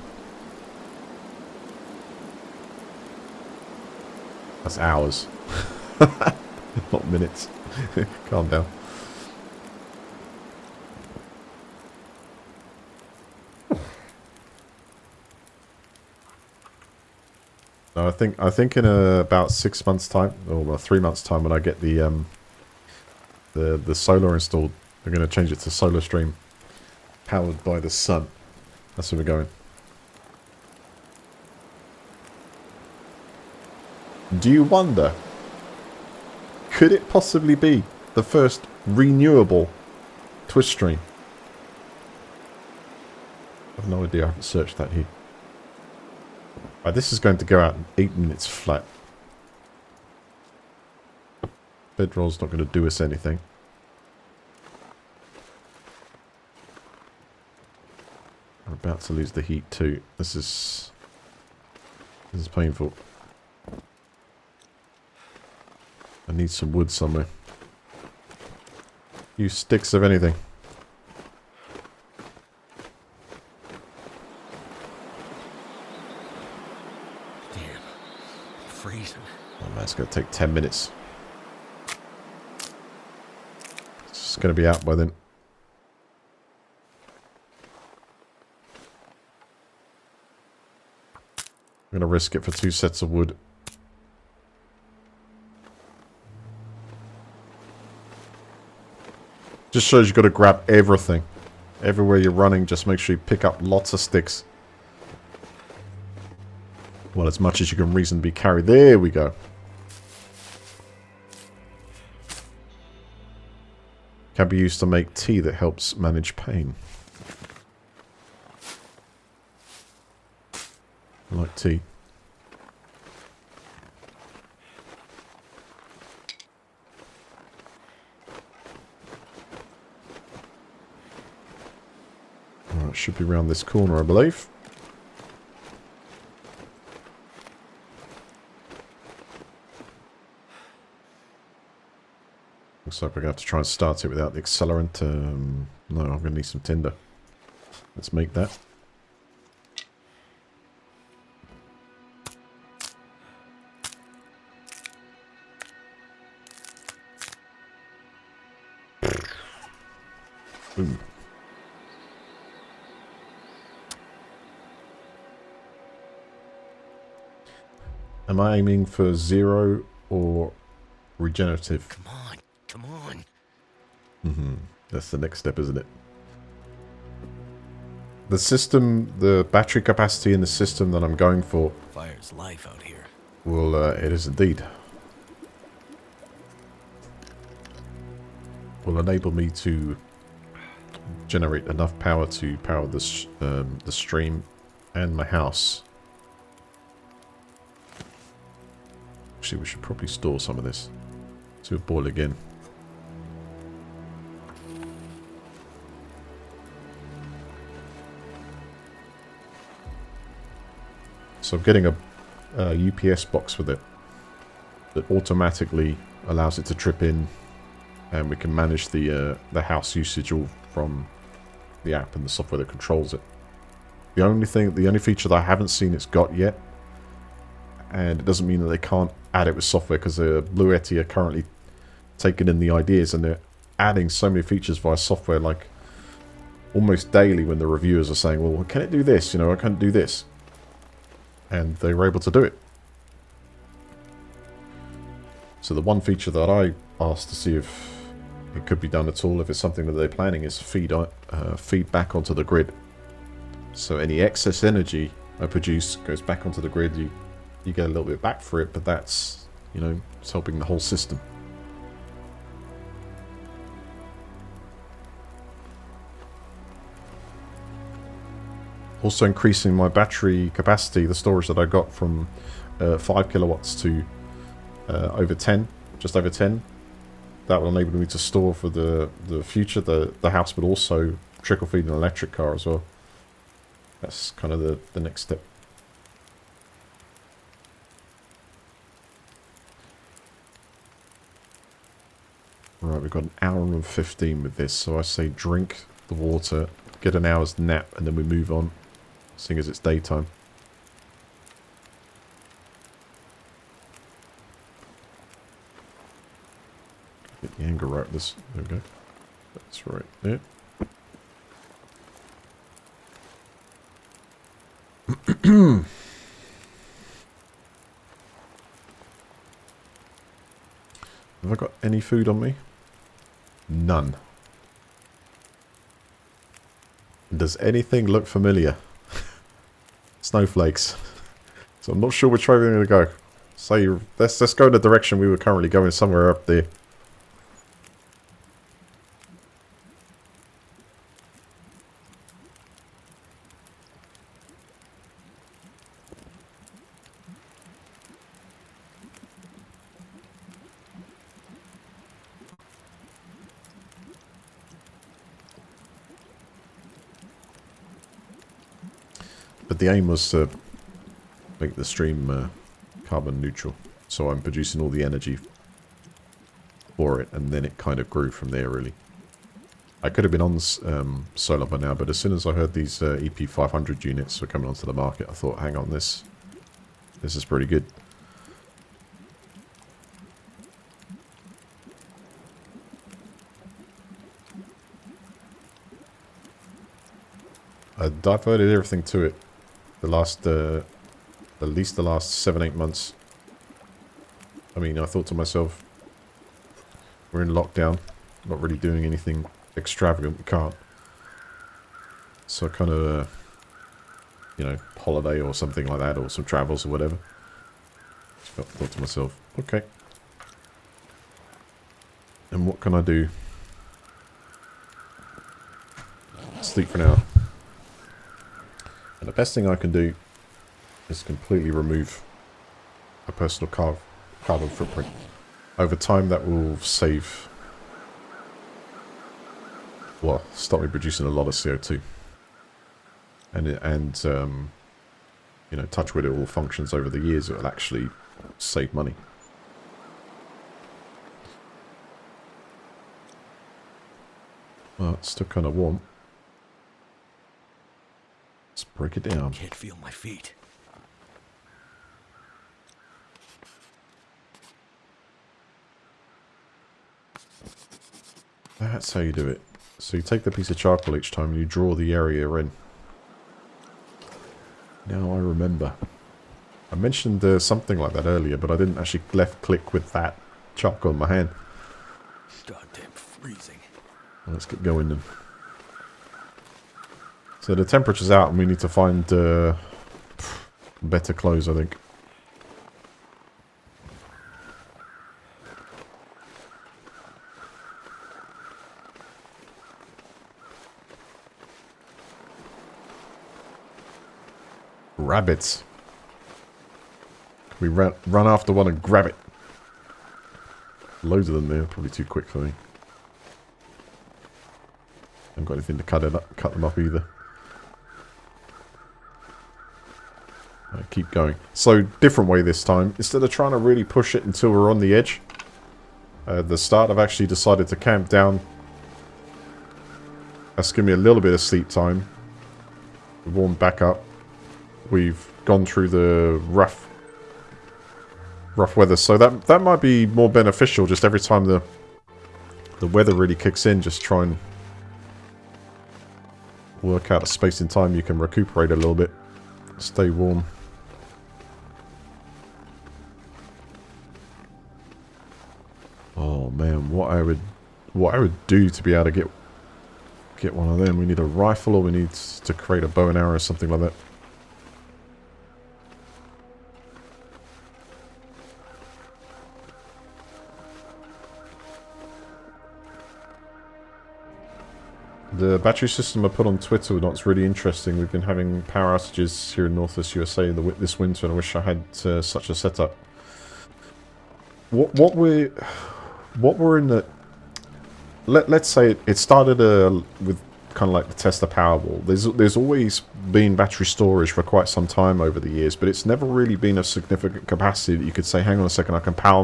That's hours. Not minutes. Calm down. No, I think in about 6 months' time, or 3 months' time, when I get the solar installed, they're going to change it to solar stream, powered by the sun. That's where we're going. Do you wonder, could it possibly be the first renewable Twitch stream? I have no idea. I haven't searched that here. Right, this is going to go out in 8 minutes flat. Bedroll's not going to do us anything. We're about to lose the heat too. This is painful. I need some wood somewhere. Use sticks of anything. Freezing. Oh man, it's going to take 10 minutes. It's going to be out by then. I'm going to risk it for 2 sets of wood. Just shows you've got to grab everything. Everywhere you're running, just make sure you pick up lots of sticks. Well, as much as you can reasonably carry. There we go. Can be used to make tea that helps manage pain. I like tea. Alright, should be around this corner, I believe. Looks like we're going to have to try and start it without the accelerant. No, I'm going to need some tinder. Let's make that. Boom. Am I aiming for 0 or regenerative? Come on, come on. That's the next step, isn't it? The system, the battery capacity in the system that I'm going for Fire's life out here. will, it is indeed, will enable me to generate enough power to power the stream and my house. Actually, we should probably store some of this to boil again. So I'm getting a UPS box with it that automatically allows it to trip in, and we can manage the house usage all from the app and the software that controls it. The only feature that I haven't seen it's got yet, and it doesn't mean that they can't add it with software, because Blue Yeti are currently taking in the ideas and they're adding so many features via software, like almost daily when the reviewers are saying, well, can it do this? You know, I can't do this. And they were able to do it. So the one feature that I asked to see if it could be done at all, if it's something that they're planning, is feed back onto the grid. So any excess energy I produce goes back onto the grid. You get a little bit back for it, but that's, you know, it's helping the whole system. Also increasing my battery capacity, the storage that I got from 5 kilowatts to over 10, just over 10. That will enable me to store for the future, the house, but also trickle feed an electric car as well. That's kind of the next step. Right, we've got an hour and 15 with this, so I say drink the water, get an hour's nap, and then we move on, seeing as it's daytime. Get the angle right. There we go. That's right there. Have I got any food on me? None. Does anything look familiar? Snowflakes. So I'm not sure which way we're going to go. So let's go in the direction we were currently going, somewhere up there. But the aim was to make the stream carbon neutral. So I'm producing all the energy for it, and then it kind of grew from there, really. I could have been on solar by now, but as soon as I heard these EP500 units were coming onto the market, I thought, hang on, this is pretty good. I diverted everything to it. The last, at least the last 7-8 months. I mean, I thought to myself, we're in lockdown, not really doing anything extravagant, we can't. So kind of, you know, holiday or something like that, or some travels or whatever. Thought to myself, okay. And what can I do? Sleep for an hour. And the best thing I can do is completely remove a personal carbon footprint. Over time, that will save, well, stop me producing a lot of CO2. And you know, touch wood, it all functions over the years, it will actually save money. Well, it's still kind of warm. Let's break it down. Can't feel my feet. That's how you do it. So you take the piece of charcoal each time and you draw the area in. Now I remember. I mentioned something like that earlier, but I didn't actually left click with that charcoal in my hand. Goddamn freezing. Well, let's get going then. So the temperature's out and we need to find better clothes, I think. Rabbits. Can we run after one and grab it? Loads of them there, probably too quick for me. Haven't got anything to cut them up either. Right, keep going. So, different way this time. Instead of trying to really push it until we're on the edge, at the start I've actually decided to camp down. That's given me a little bit of sleep time. We've warmed back up. We've gone through the rough weather, so that might be more beneficial. Just every time the the weather really kicks in, just try and work out a space in time you can recuperate a little bit. Stay warm. Oh man, what I would do to be able to get one of them. We need a rifle, or we need to create a bow and arrow or something like that. The battery system I put on Twitter was not really interesting. We've been having power outages here in Northwest USA this winter, and I wish I had such a setup. What we're in the... Let's say it started with kind of like the Tesla Powerball. There's always been battery storage for quite some time over the years, but it's never really been of significant capacity that you could say, hang on a second, I can power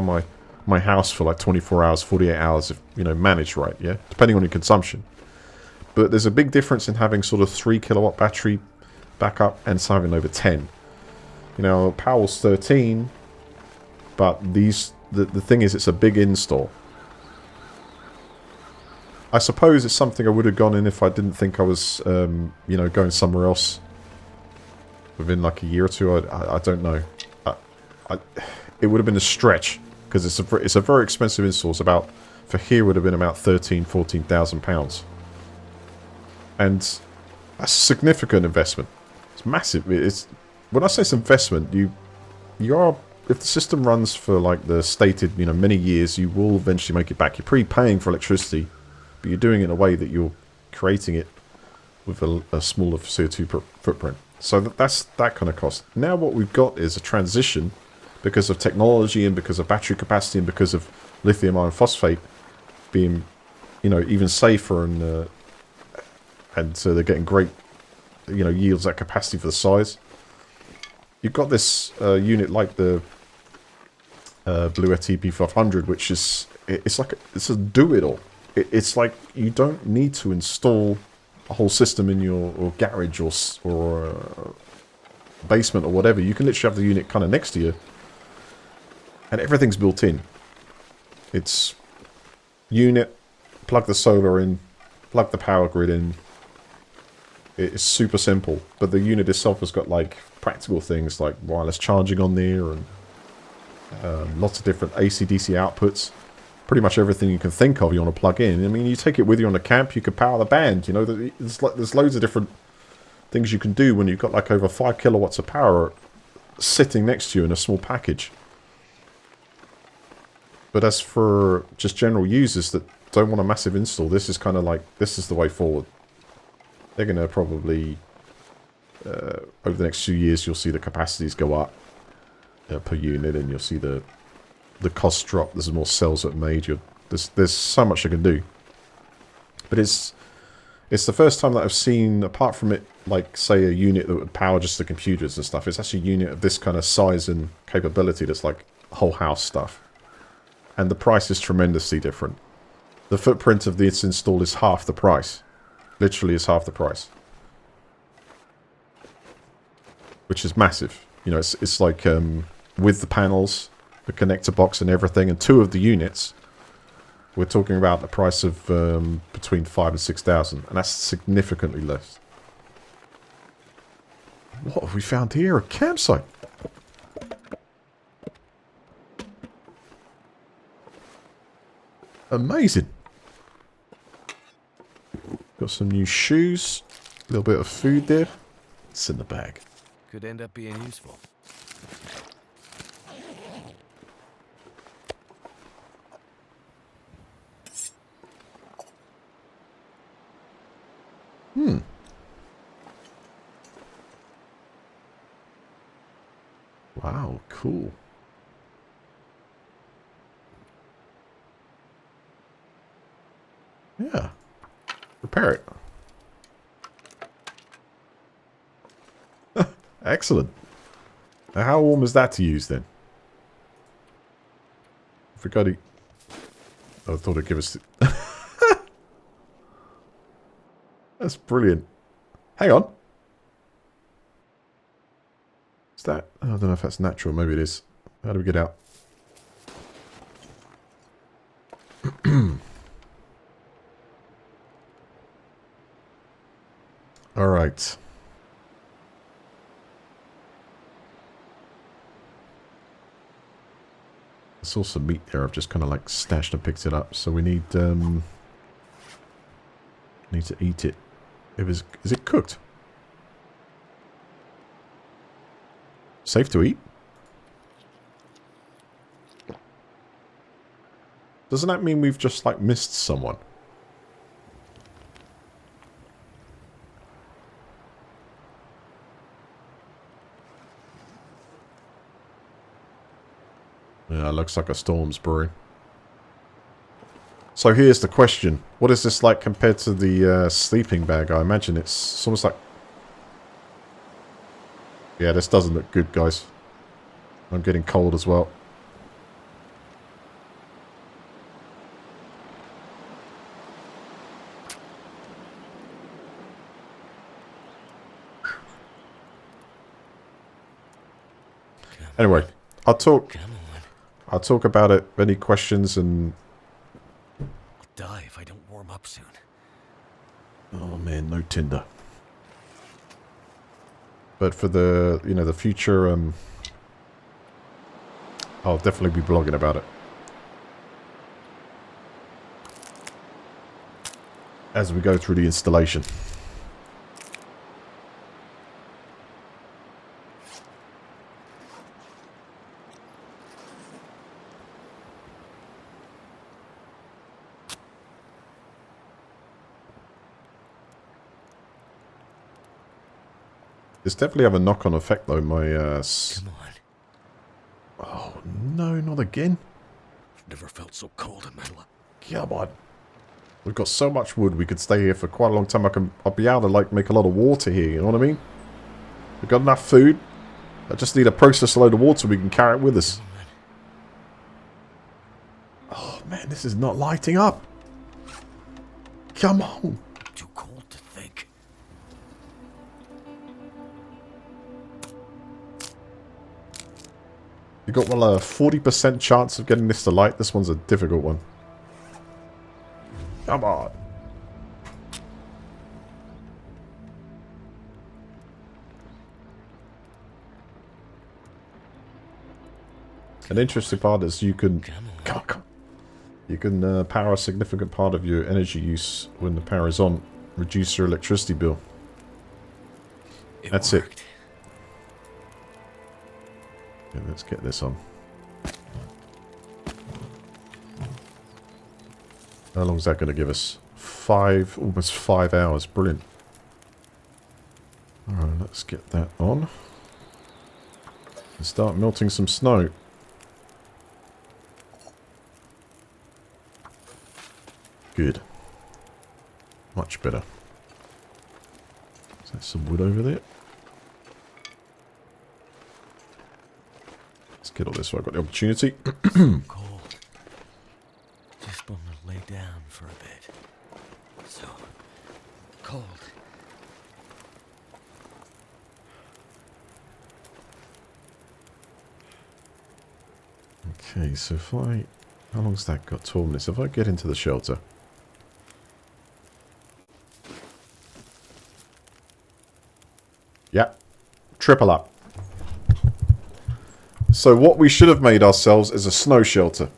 my house for like 24 hours, 48 hours if, you know, managed right, yeah? Depending on your consumption. But there's a big difference in having sort of 3 kilowatt battery backup and having over 10. You know, Powerwall's 13, but the thing is, it's a big install. I suppose it's something I would have gone in if I didn't think I was, you know, going somewhere else within like a year or two. I don't know. It would have been a stretch because it's a very expensive install. It's about, for here, would have been about £14,000. And that's a significant investment. It's massive. It's, when I say it's investment, you are, if the system runs for like the stated, you know, many years, you will eventually make it back. You're pre-paying for electricity, but you're doing it in a way that you're creating it with a smaller CO2 footprint. So that's that kind of cost. Now what we've got is a transition because of technology and because of battery capacity and because of lithium iron phosphate being, you know, even safer and so they're getting great, you know, yields at capacity for the size. You've got this unit like the Bluet TP500, which is it's a do-it-all. It's like you don't need to install a whole system in your garage or basement or whatever. You can literally have the unit kind of next to you, and everything's built in. It's unit, plug the solar in, plug the power grid in. It's super simple, but the unit itself has got like practical things like wireless charging on there and lots of different AC/DC outputs. Pretty much everything you can think of you want to plug in. I mean, you take it with you on the camp, you could power the band. You know, there's loads of different things you can do when you've got like over 5 kilowatts of power sitting next to you in a small package. But as for just general users that don't want a massive install, this is kind of like, this is the way forward. They're going to probably, over the next few years, you'll see the capacities go up per unit, and you'll see the costs drop. There's more cells that are made. There's so much you can do. But it's the first time that I've seen, apart from it, like, say, a unit that would power just the computers and stuff, it's actually a unit of this kind of size and capability that's like whole house stuff. And the price is tremendously different. The footprint of this install is half the price. Literally is half the price. Which is massive. You know, it's like with the panels, the connector box and everything, and 2 of the units, we're talking about the price of between 5,000 and 6,000, and that's significantly less. What have we found here? A campsite. Amazing. Got some new shoes, a little bit of food there. It's in the bag. Could end up being useful. Wow, cool. Yeah. Repair it. Excellent. Now, how warm is that to use then? I forgot he... I thought it'd give us... That's brilliant. Hang on. Is that... I don't know if that's natural. Maybe it is. How do we get out? Alright. There's also meat there. I've just kind of like stashed and picked it up. So we need to eat it. Is it cooked? Safe to eat? Doesn't that mean we've just like missed someone? Yeah, looks like a storm's brewing. So here's the question. What is this like compared to the sleeping bag? I imagine it's almost like... Yeah, this doesn't look good, guys. I'm getting cold as well. Anyway, I'll talk about it. Any questions and... I'll die if I don't warm up soon. Oh man, no Tinder. But for the, you know, the future, I'll definitely be blogging about it. As we go through the installation. This definitely have a knock-on effect though, my Come on. Oh no, not again. I've never felt so cold in my life. Come on. We've got so much wood, we could stay here for quite a long time. I'll be able to like make a lot of water here, you know what I mean? We've got enough food. I just need to process a load of water we can carry it with us. Oh man, this is not lighting up. Come on. Too cold to think. You got well a 40% chance of getting this to light. This one's a difficult one. Come on. An interesting part is you can... Come on. You can power a significant part of your energy use when the power is on. Reduce your electricity bill. That's worked. it. Okay, let's get this on. How long is that going to give us? Almost 5 hours. Brilliant. Alright, let's get that on. And start melting some snow. Good. Much better. Is there some wood over there? Let's get all this so I've got the opportunity. Cold. Just want to lay down for a bit. So cold. Okay, so if I... How long's that got? 12 minutes. If I get into the shelter... Yep. Triple up. So what we should have made ourselves is a snow shelter.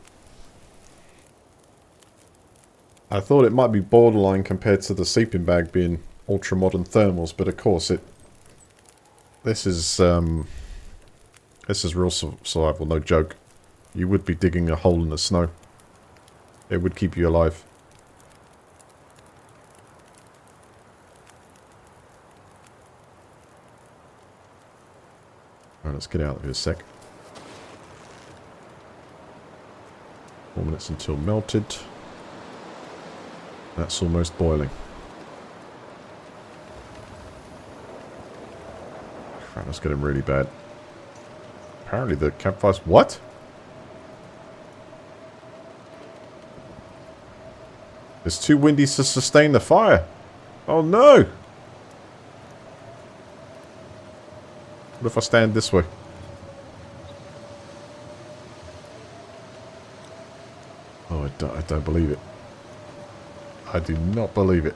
I thought it might be borderline compared to the sleeping bag being ultra-modern thermals, but of course it... This is real survival, no joke. You would be digging a hole in the snow. It would keep you alive. Alright, let's get out of here a sec. 4 minutes until melted. That's almost boiling. Crap, that's getting really bad. Apparently the campfire's... What? It's too windy to sustain the fire. Oh no! What if I stand this way? Oh, I don't believe it. I do not believe it.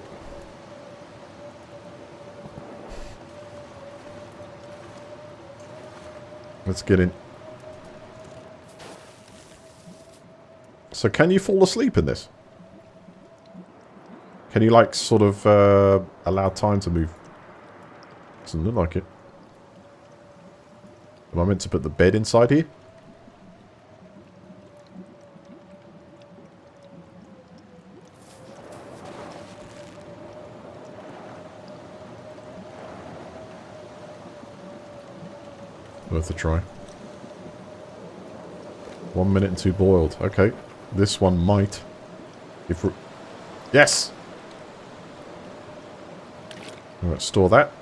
Let's get in. So can you fall asleep in this? Can you, like, sort of allow time to move? Doesn't look like it. Am I meant to put the bed inside here? Worth a try. 1 minute and 2 boiled. Okay. This one might. If yes! Alright, store that.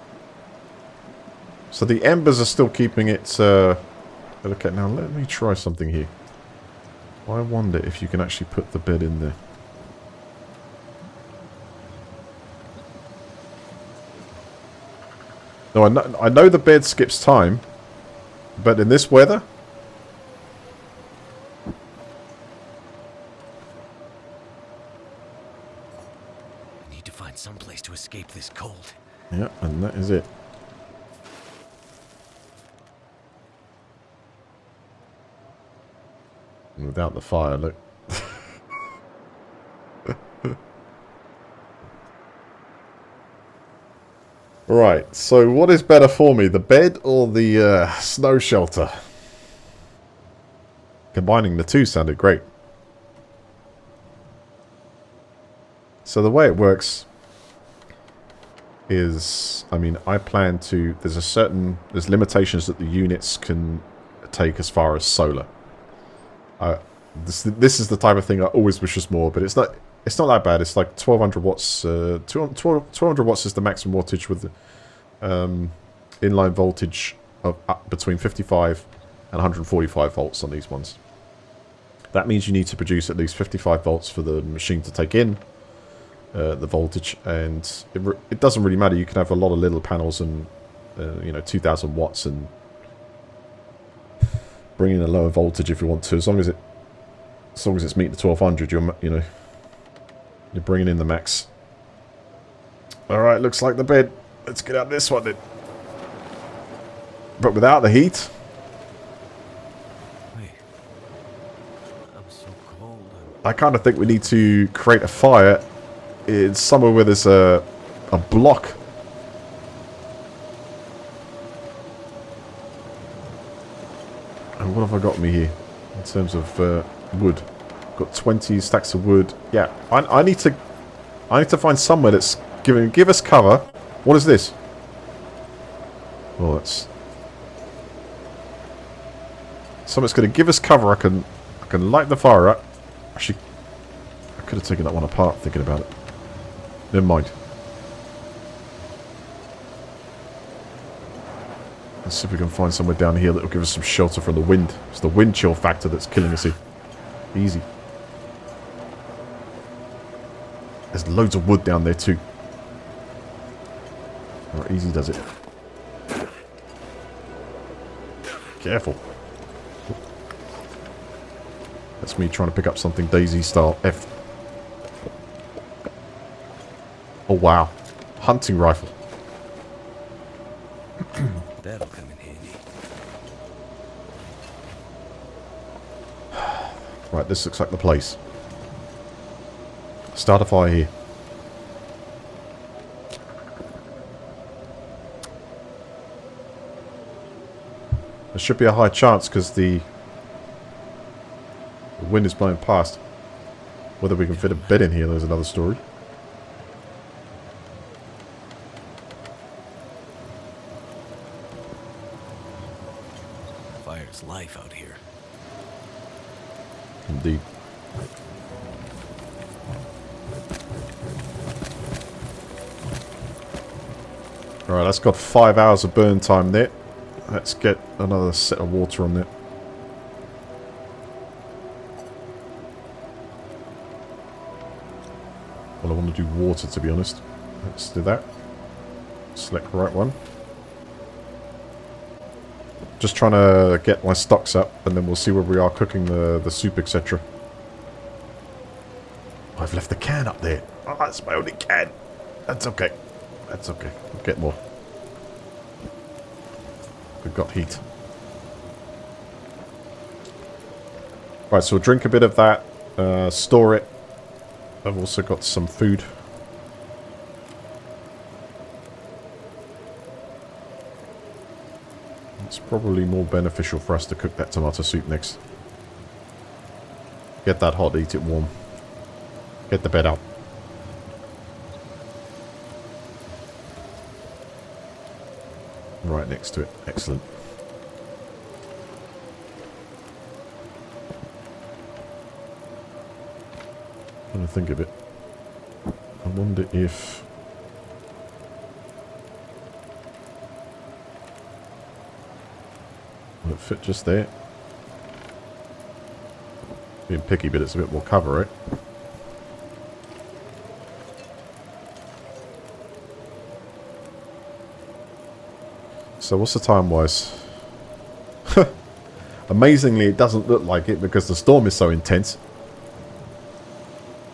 So the embers are still keeping it, look at now, let me try something here. I wonder if you can actually put the bed in there. No, I know the bed skips time, but in this weather? I need to find some place to escape this cold. Yeah, and that is it. And without the fire, look. Right, so what is better for me, the bed or the snow shelter? Combining the two sounded great. So the way it works is, I mean, I plan to, there's limitations that the units can take as far as solar. This is the type of thing I always wish was more, but it's not that bad. It's like 1200 watts. 1200 watts is the maximum wattage with the inline voltage of between 55 and 145 volts on these ones. That means you need to produce at least 55 volts for the machine to take in the voltage, and it doesn't really matter. You can have a lot of little panels and 2000 watts and bring in a lower voltage if you want to, as long as it's meeting the 1200, you're bringing in the max. All right, looks like the bed. Let's get out this one then. But without the heat. Wait. I'm so cold. I kind of think we need to create a fire in somewhere where there's a block. And what have I got me here in terms of wood? Got 20 stacks of wood. Yeah, I need to find somewhere that's give us cover. What is this? Well, that's something's going to give us cover. I can light the fire up. Actually, I could have taken that one apart thinking about it. Never mind. Let's see if we can find somewhere down here that will give us some shelter from the wind. It's the wind chill factor that's killing us here. Easy. There's loads of wood down there too. Alright, easy does it. Careful. That's me trying to pick up something DayZ style. F. Oh wow. Hunting rifle. That'll come in handy. Right, this looks like the place. Start a fire here. There should be a high chance because the wind is blowing past. Whether we can fit a bed in here, there's another story. Fire's life out here. Indeed. Alright, that's got 5 hours of burn time there. Let's get another set of water on there. Well, I want to do water, to be honest. Let's do that. Select the right one. Just trying to get my stocks up, and then we'll see where we are cooking the soup, etc. I've left the can up there. Oh, that's my only can. That's okay. That's okay. We'll get more. We've got heat. Right, so we'll drink a bit of that, store it. I've also got some food. It's probably more beneficial for us to cook that tomato soup next. Get that hot, eat it warm. Get the bed out. Right next to it. Excellent. Trying to think of it. I wonder if... will it fit just there? Being picky, but it's a bit more cover, right? So what's the time-wise? Amazingly, it doesn't look like it because the storm is so intense.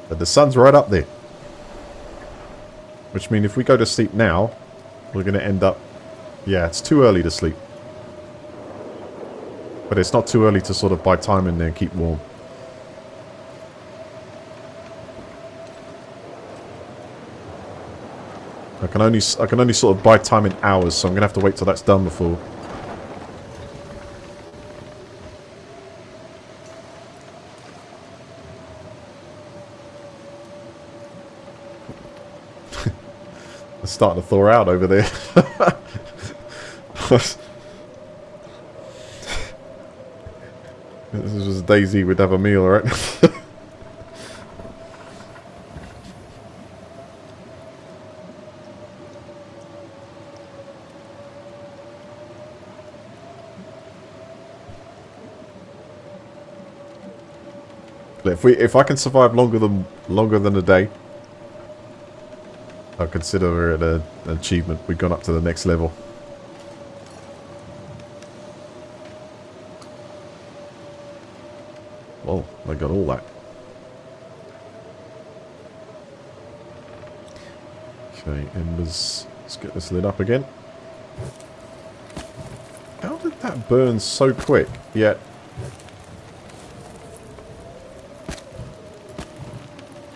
But the sun's right up there. Which means if we go to sleep now, we're going to end up... Yeah, it's too early to sleep. But it's not too early to sort of buy time in there and keep warm. I can only sort of buy time in hours, so I'm going to have to wait till that's done before... It's starting to thaw out over there. This was DayZ, we'd have a meal, right? If I can survive longer than a day, I'll consider it an achievement. We've gone up to the next level. Well, I got all that. Okay, embers. Let's get this lit up again. How did that burn so quick? Yet.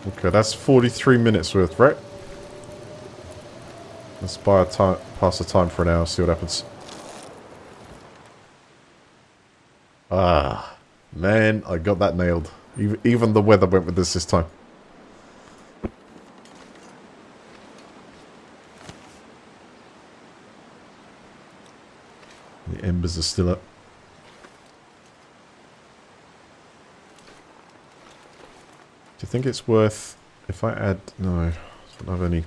Okay, that's 43 minutes worth, right? Let's pass the time for an hour, see what happens. Ah, man, I got that nailed. Even the weather went with this time. The embers are still up. Do you think it's worth... if I add... no, I don't have any...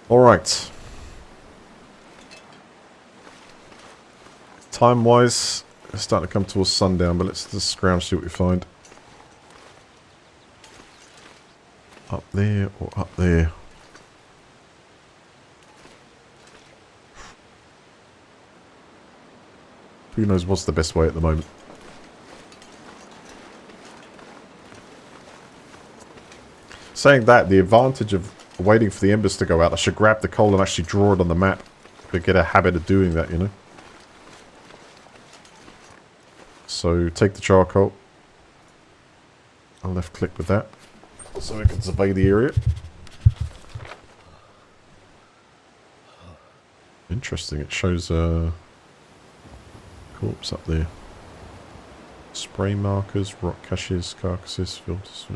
Alright. Time-wise, it's starting to come towards sundown, but let's just scrounge, see what we find. Up there or up there. Who knows what's the best way at the moment. Saying that, the advantage of waiting for the embers to go out, I should grab the coal and actually draw it on the map. To get a habit of doing that, you know. So, take the charcoal. I'll left click with that. So I can survey the area. Interesting, it shows a corpse up there. Spray markers, rock caches, carcasses, filters.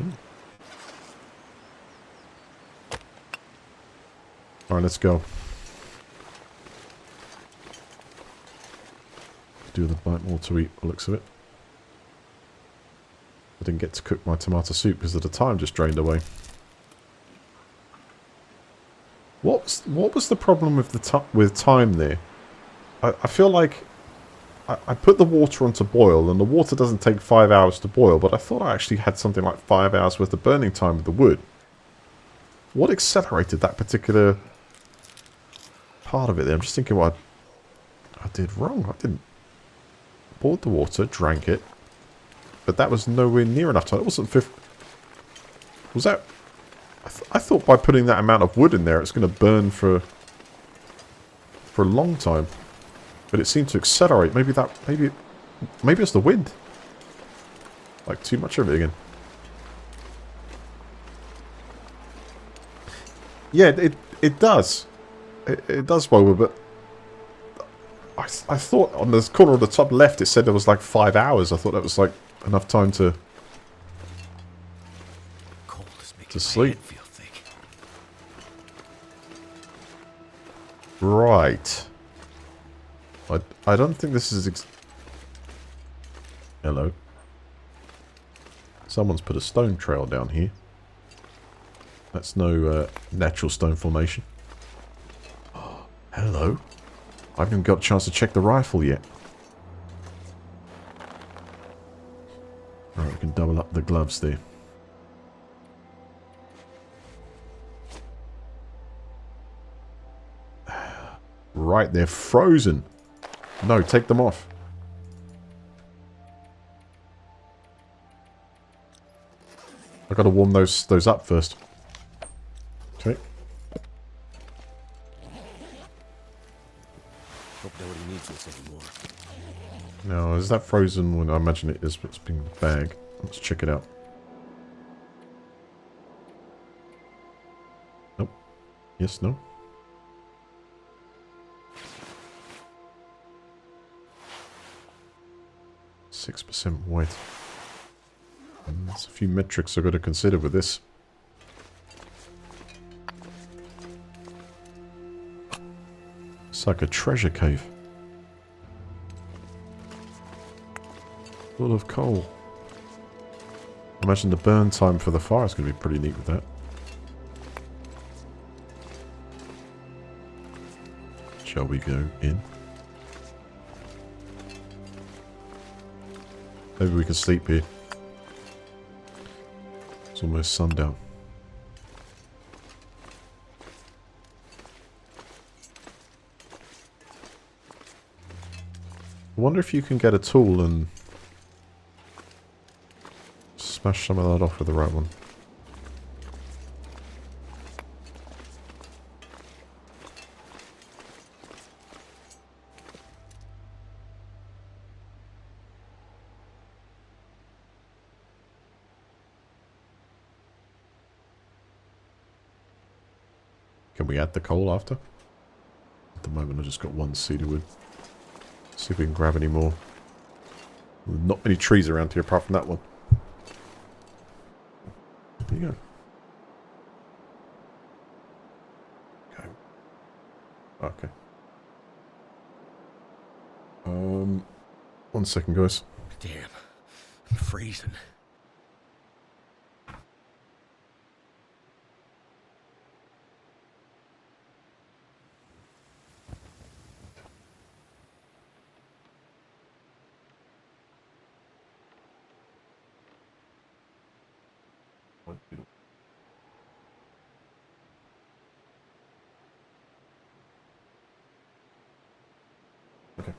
Alright, let's go. Do the bite more to eat, by the looks of it. I didn't get to cook my tomato soup because of the time just drained away. What was the problem with time there? I feel like I put the water on to boil, and the water doesn't take 5 hours to boil, but I thought I actually had something like 5 hours worth of burning time with the wood. What accelerated that particular part of it there? I'm just thinking what I did wrong. I didn't boiled the water, drank it, but that was nowhere near enough time. It wasn't 50. Was that? I thought by putting that amount of wood in there, it's going to burn for for a long time. But it seemed to accelerate. Maybe it's the wind. Like too much of it again. Yeah, it does. It does, Bubba, but I thought on the corner of the top left it said there was like 5 hours. I thought that was like enough time to Cold is making to my sleep. head feel thick. Right. I don't think this is... Hello. Someone's put a stone trail down here. That's no natural stone formation. Hello. I haven't even got a chance to check the rifle yet. Alright, we can double up the gloves there. Right, they're frozen. No, take them off. I gotta warm those up first. Okay. Hope nobody needs this anymore. Now, is that frozen when I imagine it is, but it's been in the bag. Let's check it out. Nope. Yes, no. %weight. There's a few metrics I've got to consider with this. It's like a treasure cave. Full of coal. Imagine the burn time for the fire is going to be pretty neat with that. Shall we go in? Maybe we can sleep here. It's almost sundown. I wonder if you can get a tool and smash some of that off with the right one. Can we add the coal after? At the moment I just got one cedar wood. See if we can grab any more. Not many trees around here apart from that one. There you go. Okay. 1 second, guys. Damn, I'm freezing. Okay.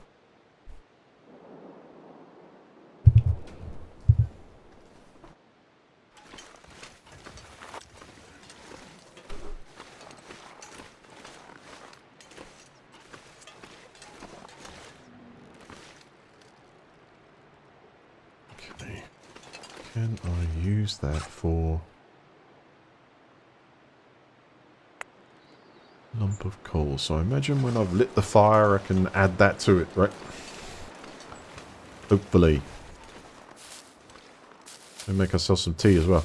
Okay. Can I use that for lump of coal? So I imagine when I've lit the fire I can add that to it, right? Hopefully. And make ourselves some tea as well.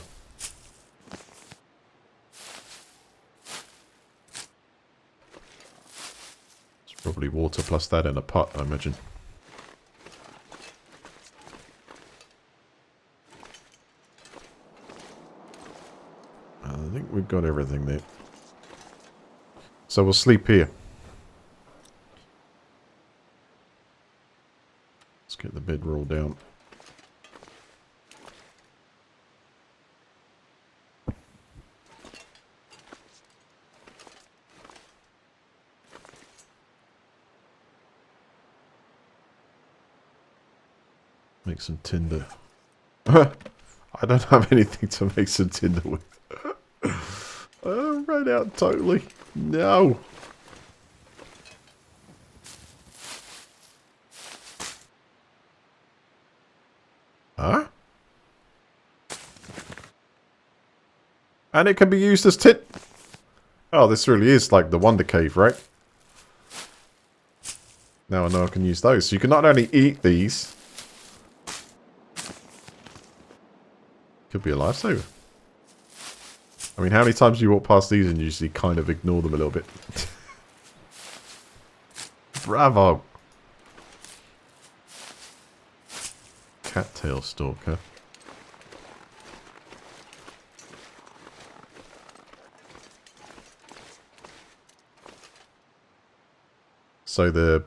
It's probably water plus that in a pot, I imagine. I think we've got everything there. So we'll sleep here. Let's get the bedroll down. Make some tinder. I don't have anything to make some tinder with. I ran out totally. No. And it can be used as tit. Oh, this really is like the Wonder Cave, right? Now I know I can use those. So you can not only eat these. Could be a lifesaver. I mean, how many times do you walk past these and usually kind of ignore them a little bit? Bravo! Cattail stalker. So the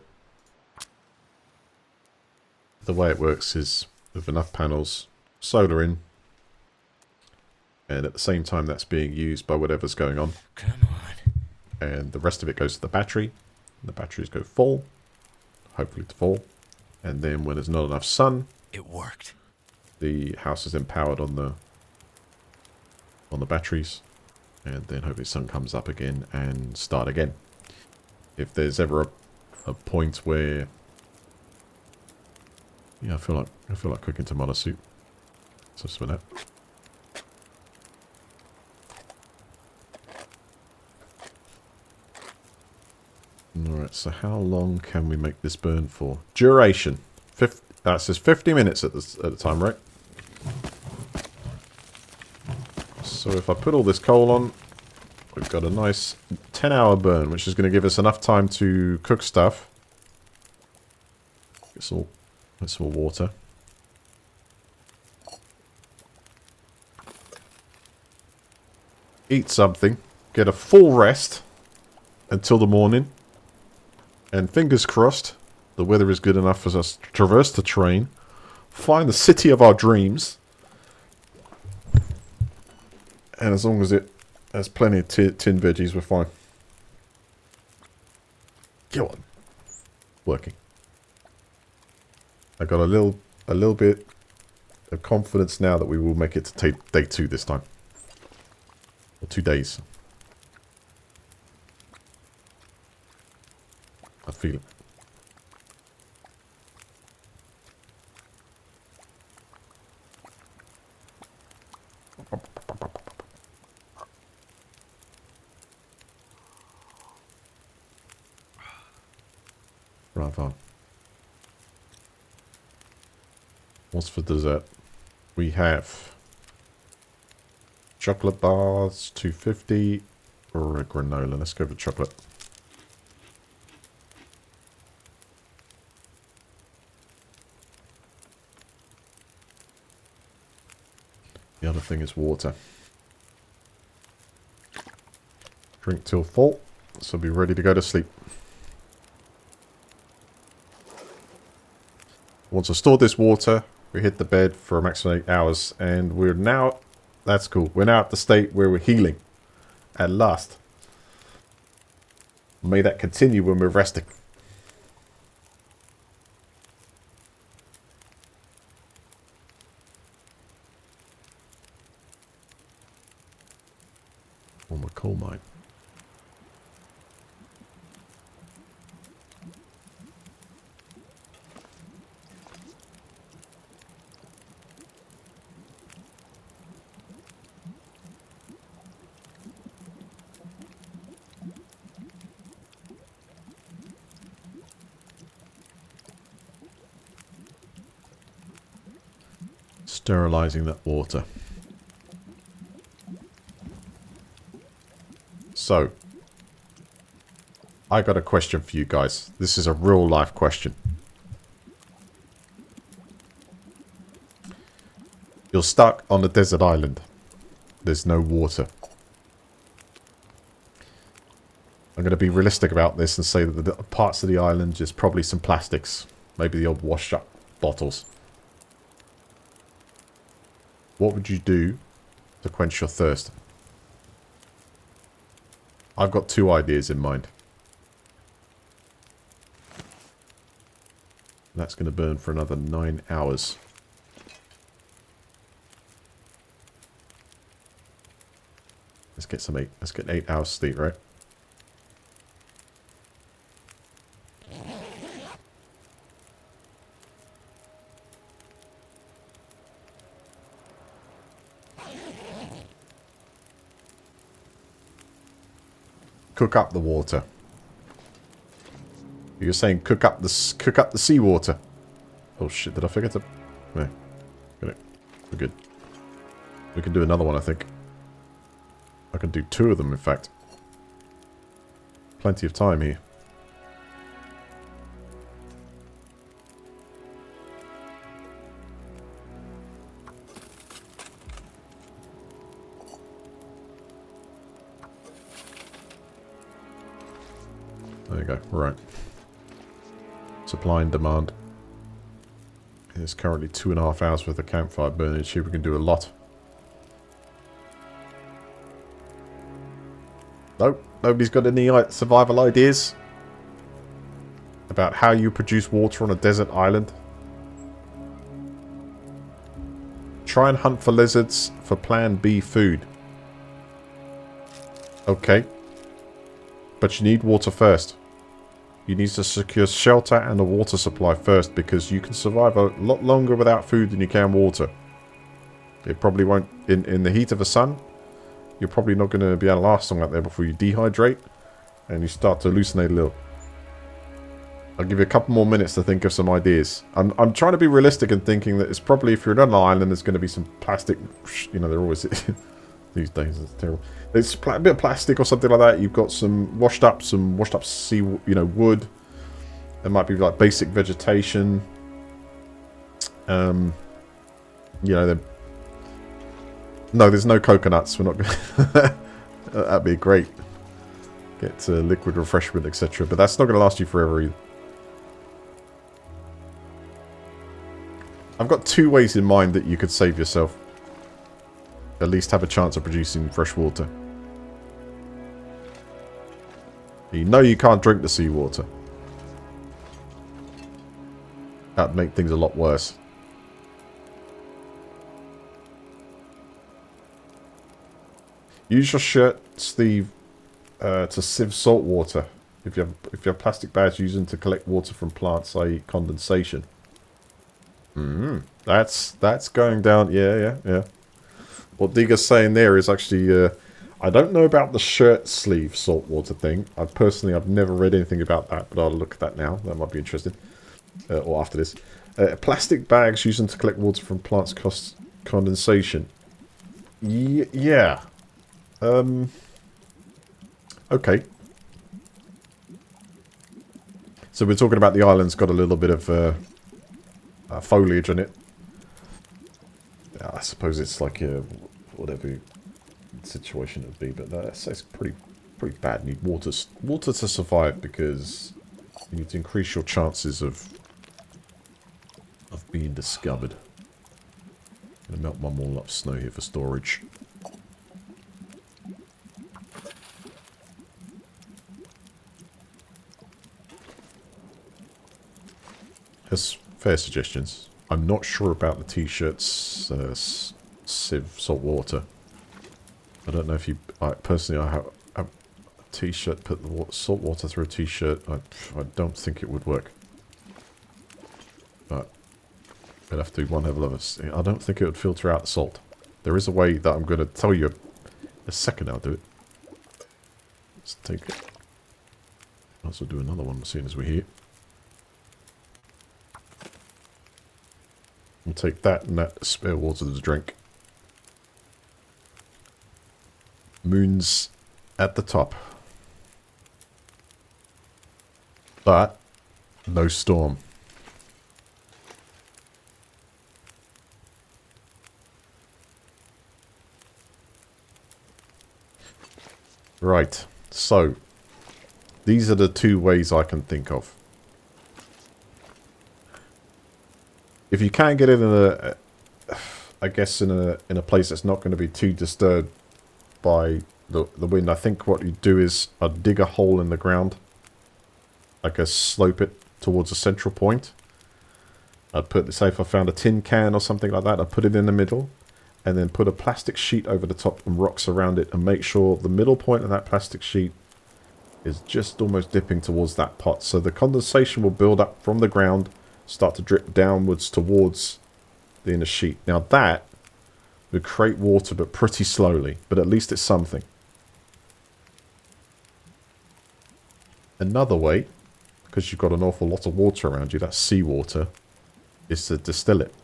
way it works is with enough panels, solar in, and at the same time that's being used by whatever's going on. Come on. And the rest of it goes to the battery. The batteries go full, hopefully to full. And then when there's not enough sun, It worked. the house is then powered on the batteries. And then hopefully sun comes up again and start again. If there's ever a point where... Yeah, I feel like cooking tomato soup. So spin that. Alright, so how long can we make this burn for? Duration. It says 50 minutes at the time, right? So if I put all this coal on, we've got a nice 10-hour burn, which is going to give us enough time to cook stuff. Get some more water. Eat something. Get a full rest until the morning. And fingers crossed, the weather is good enough for us to traverse the terrain, find the city of our dreams, and as long as it has plenty of tin veggies, we're fine. Go on. Working. I got a little bit of confidence now that we will make it to day 2 this time. Or 2 days. I feel it. Bravo. What's for dessert? We have chocolate bars, 250, or a granola. Let's go for chocolate. The other thing is water. Drink till full, so be ready to go to sleep. Once I store this water, we hit the bed for a maximum 8 hours, and we're now, that's cool, we're now at the state where we're healing. At last. May that continue when we're resting. On the coal mine. Sterilizing that water. So, I got a question for you guys. This is a real life question. You're stuck on a desert island. There's no water. I'm going to be realistic about this and say that the parts of the island is probably some plastics. Maybe the old washed up bottles. What would you do to quench your thirst? I've got 2 ideas in mind. That's going to burn for another 9 hours. Let's get some 8. Let's get 8 hours sleep, right? cook up the water. You're saying cook up the seawater. Oh shit, did I forget to... No. Got it. We're good. We can do another one, I think. I can do 2 of them, in fact. Plenty of time here. There you go. Right. Supply and demand. There's currently 2.5 hours worth of campfire burning. Here we can do a lot. Nope. Nobody's got any survival ideas about how you produce water on a desert island. Try and hunt for lizards for Plan B food. Okay. But you need water first. You need to secure shelter and a water supply first, because you can survive a lot longer without food than you can water. It probably won't... In the heat of the sun, you're probably not going to be able to last long out there before you dehydrate and you start to hallucinate a little. I'll give you a couple more minutes to think of some ideas. I'm trying to be realistic and thinking that it's probably, if you're on an island, there's going to be some plastic... You know, they're always... These days, it's terrible. There's a bit of plastic or something like that. You've got some washed up sea, you know, wood. There might be like basic vegetation. You know, no, there's no coconuts. We're not going. That'd be great. Get liquid refreshment, etc. But that's not going to last you forever either. I've got 2 ways in mind that you could save yourself. At least have a chance of producing fresh water. You know you can't drink the seawater. That'd make things a lot worse. Use your shirt sleeve to sieve salt water. If you have plastic bags, use them to collect water from plants, i.e. condensation. That's going down. Yeah. What Digger's saying there is actually, I don't know about the shirt sleeve saltwater thing. I've never read anything about that, but I'll look at that now. That might be interesting. Or after this. Plastic bags used to collect water from plants cost condensation. Yeah. Okay. So we're talking about the island's got a little bit of foliage on it. I suppose it's like whatever situation it would be, but it's pretty bad. You need water to survive, because you need to increase your chances of being discovered. I'm gonna melt one more lot of snow here for storage. There's fair suggestions. I'm not sure about the t-shirts sieve salt water. I don't know if you... personally, I have a t-shirt, put the salt water through a t-shirt. I don't think it would work. But I'd have to do one level of it. I don't think it would filter out the salt. There is a way that I'm going to tell you a second. I'll do it. Let's take it. I'll also do another one as soon as we're here. We'll take that and that spare water to drink. Moon's at the top. But no storm. Right, so these are the 2 ways I can think of. If you can get it in I guess in a place that's not going to be too disturbed by the wind, I think what you do is I'd dig a hole in the ground, like slope it towards a central point. I'd put, say if I found a tin can or something like that, I'd put it in the middle, and then put a plastic sheet over the top and rocks around it, and make sure the middle point of that plastic sheet is just almost dipping towards that pot. So the condensation will build up from the ground, start to drip downwards towards the inner sheet. Now that would create water, but pretty slowly, but at least it's something. Another way, because you've got an awful lot of water around you, that's seawater, is to distill it.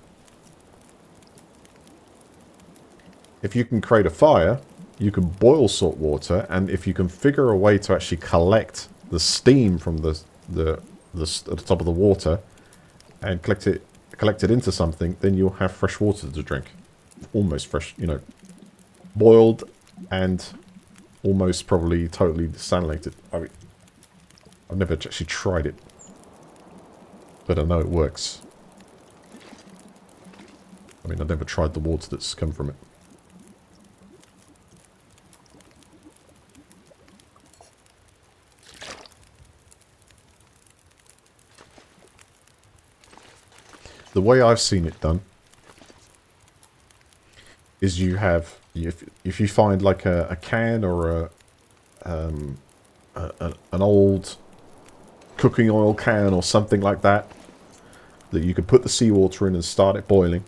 If you can create a fire, you can boil salt water, and if you can figure a way to actually collect the steam from the at the top of the water and collect it into something, then you'll have fresh water to drink. Almost fresh, you know, boiled and almost probably totally desalinated. I mean, I've never actually tried it, but I know it works. I mean, I've never tried the water that's come from it. The way I've seen it done is you have, if you find like a can or an old cooking oil can or something like that, that you could put the seawater in and start it boiling.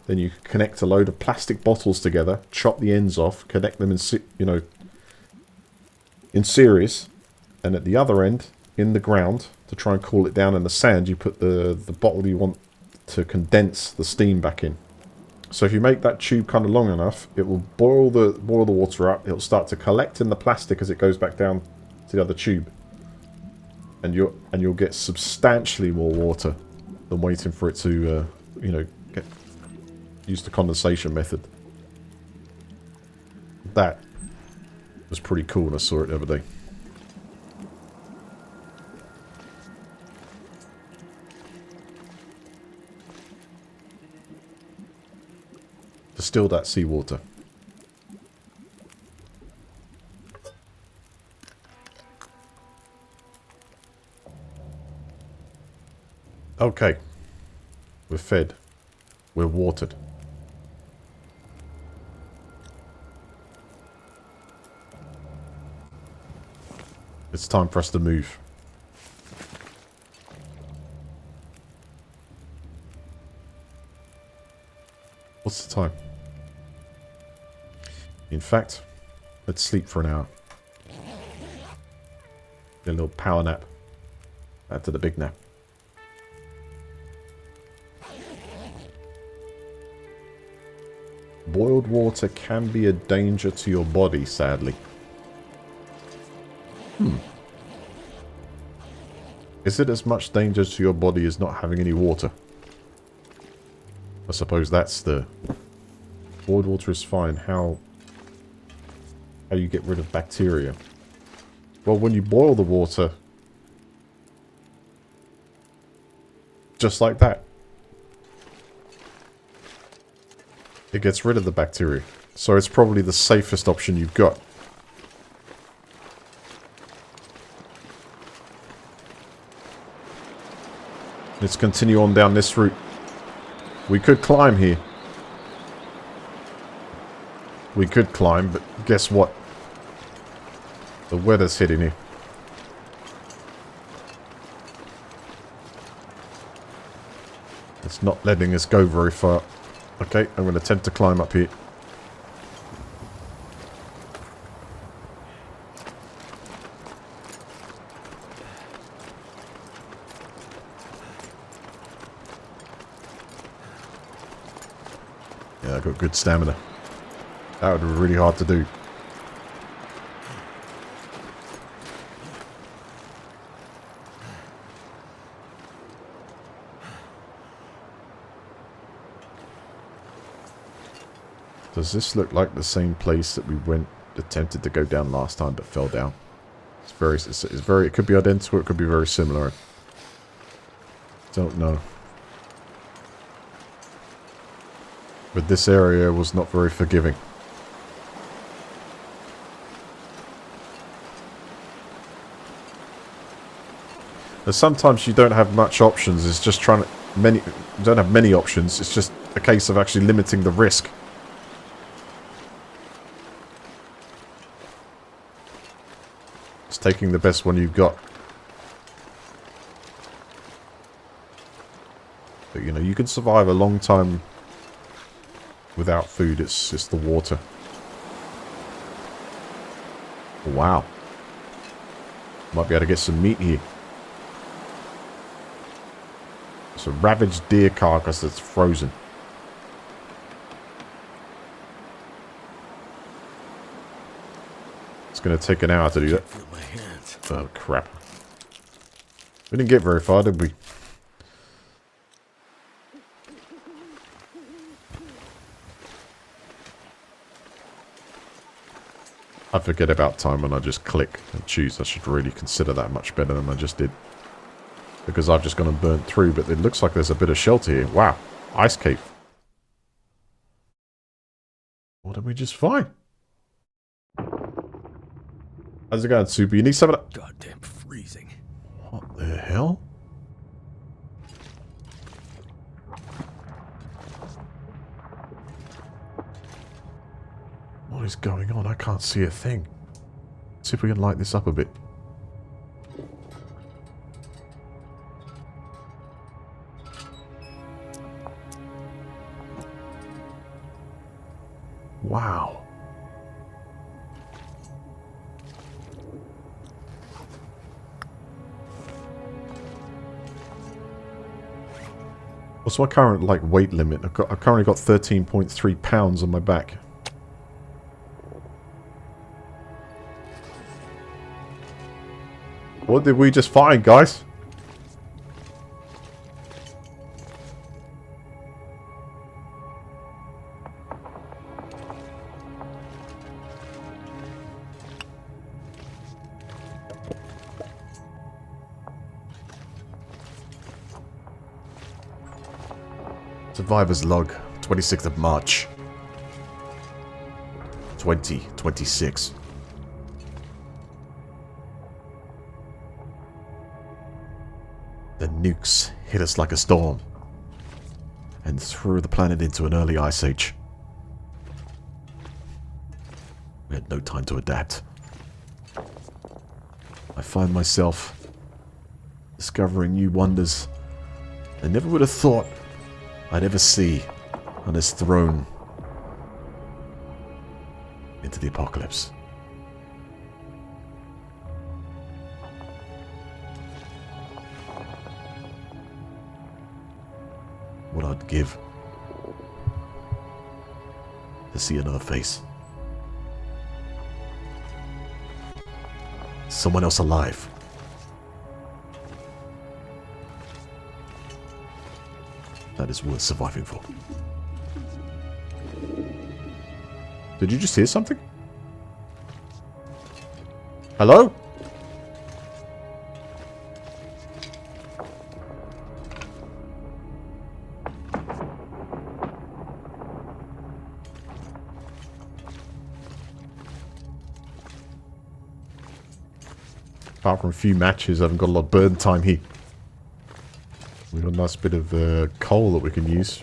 Then you connect a load of plastic bottles together, chop the ends off, connect them in series, and at the other end, in the ground, to try and cool it down in the sand, you put the bottle you want to condense the steam back in. So if you make that tube kind of long enough, it will boil the water up. It'll start to collect in the plastic as it goes back down to the other tube, and you'll get substantially more water than waiting for it to use the condensation method. That was pretty cool when I saw it the other day. Distill that seawater. Okay. We're fed. We're watered. It's time for us to move. What's the time? In fact, let's sleep for an hour. Get a little power nap. Add to the big nap. Boiled water can be a danger to your body, sadly. Is it as much danger to your body as not having any water? I suppose that's the... Boiled water is fine. How you get rid of bacteria? Well, when you boil the water, just like that, it gets rid of the bacteria. So it's probably the safest option you've got. Let's continue on down this route. We could climb here. We could climb, but guess what? The weather's hitting here. It's not letting us go very far. Okay, I'm going to attempt to climb up here. Yeah, I've got good stamina. That would be really hard to do. Does this look like the same place that we attempted to go down last time but fell down? It's very, it could be identical, it could be very similar. Don't know. But this area was not very forgiving. And sometimes you don't have much options. It's just you don't have many options. It's just a case of actually limiting the risk. It's taking the best one you've got. But you know, you can survive a long time without food. It's just the water. Wow. Might be able to get some meat here. It's a ravaged deer carcass that's frozen. It's going to take an hour to do that. Feel my hands. Oh, crap. We didn't get very far, did we? I forget about time when I just click and choose. I should really consider that much better than I just did. Because I've just gone and burnt through, but it looks like there's a bit of shelter here. Wow. Ice cave. What did we just find? How's it going, Super? You need some of that? Goddamn freezing. What the hell? What is going on? I can't see a thing. See if we can light this up a bit. Wow. What's my current weight limit? I've currently got 13.3 pounds on my back. What did we just find, guys? Survivor's log, 26th of March, 2026. The nukes hit us like a storm and threw the planet into an early ice age. We had no time to adapt. I find myself discovering new wonders I never would have thought I'd ever see on this throne into the apocalypse. What I'd give to see another face. Someone else alive. That is worth surviving for. Did you just hear something? Hello? Apart from a few matches, I haven't got a lot of burn time here. We've got a nice bit of coal that we can use.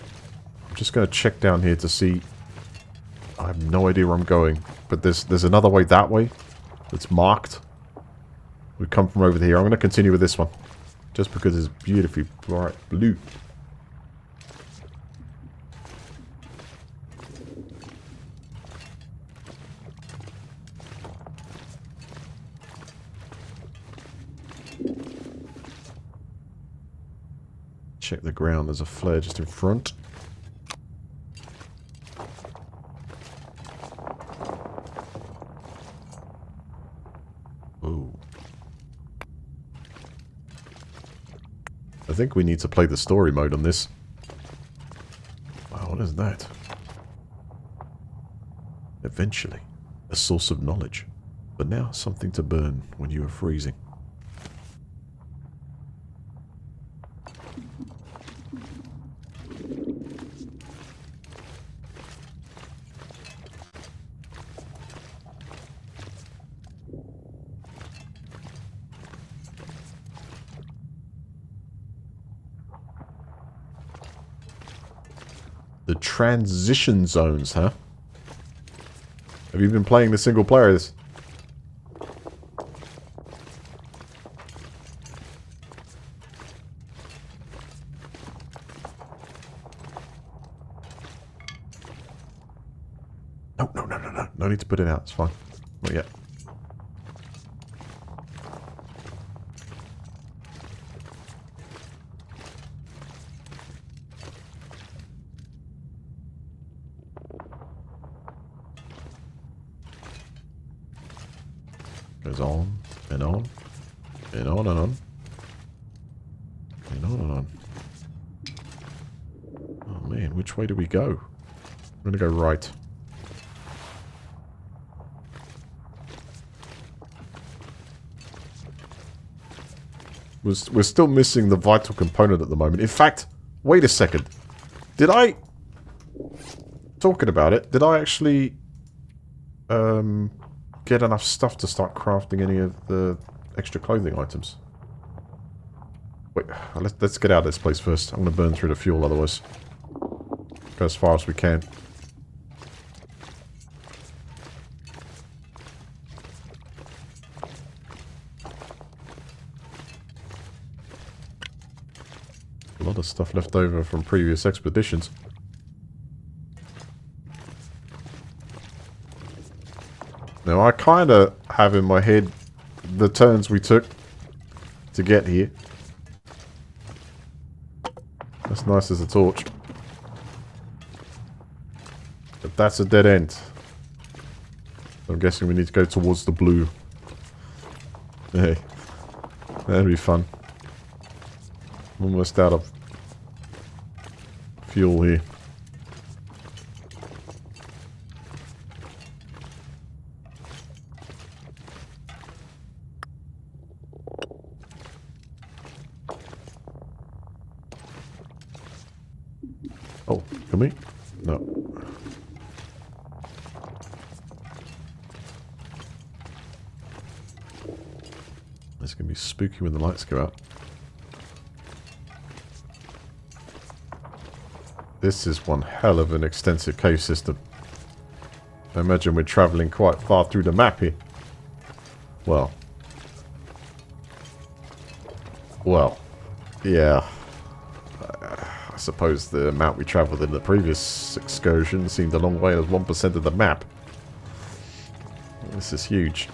I'm just going to check down here to see. I have no idea where I'm going. But there's another way that way. That's marked. We come from over here. I'm going to continue with this one. Just because it's beautifully bright blue. Check the ground. There's a flare just in front. Ooh. I think we need to play the story mode on this. Wow, what is that? Eventually, a source of knowledge. But now something to burn when you are freezing. The transition zones, huh? Have you been playing the single player of this? No. No need to put it out. It's fine. Not yet. Goes on and on and on and on and on and on. Oh man, which way do we go? I'm gonna go right. We're still missing the vital component at the moment. In fact, wait a second. Did I... Talking about it, did I actually get enough stuff to start crafting any of the extra clothing items? Wait, let's get out of this place first. I'm going to burn through the fuel otherwise. Go as far as we can. A lot of stuff left over from previous expeditions. Now, I kind of have in my head the turns we took to get here. That's nice as a torch. But that's a dead end. I'm guessing we need to go towards the blue. Hey, that'd be fun. I'm almost out of fuel here. Oh, can we? No. It's going to be spooky when the lights go out. This is one hell of an extensive cave system. I imagine we're travelling quite far through the map here. Well. Well. Yeah. I suppose the amount we travelled in the previous excursion seemed a long way as 1% of the map. This is huge.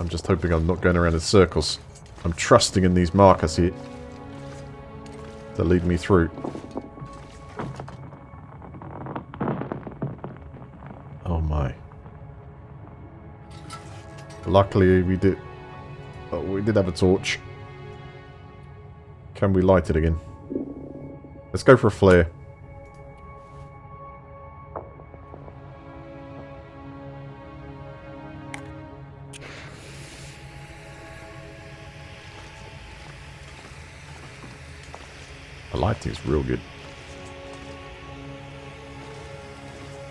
I'm just hoping I'm not going around in circles. I'm trusting in these markers here to lead me through. Oh my. Luckily we did have a torch. Can we light it again? Let's go for a flare. The lighting's real good.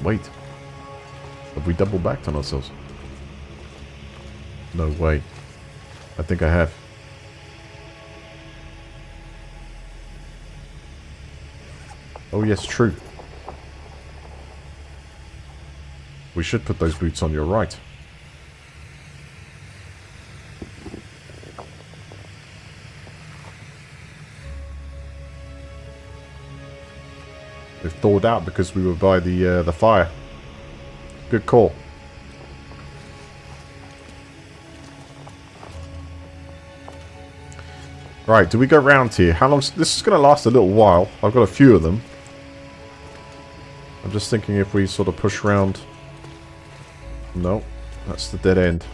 Wait. Have we double backed on ourselves? No way. I think I have. Oh yes, true. We should put those boots on your right. We've thawed out because we were by the fire. Good call. Right, do we go round here? How long? This is going to last a little while. I've got a few of them. I'm just thinking if we sort of push round. No, that's the dead end.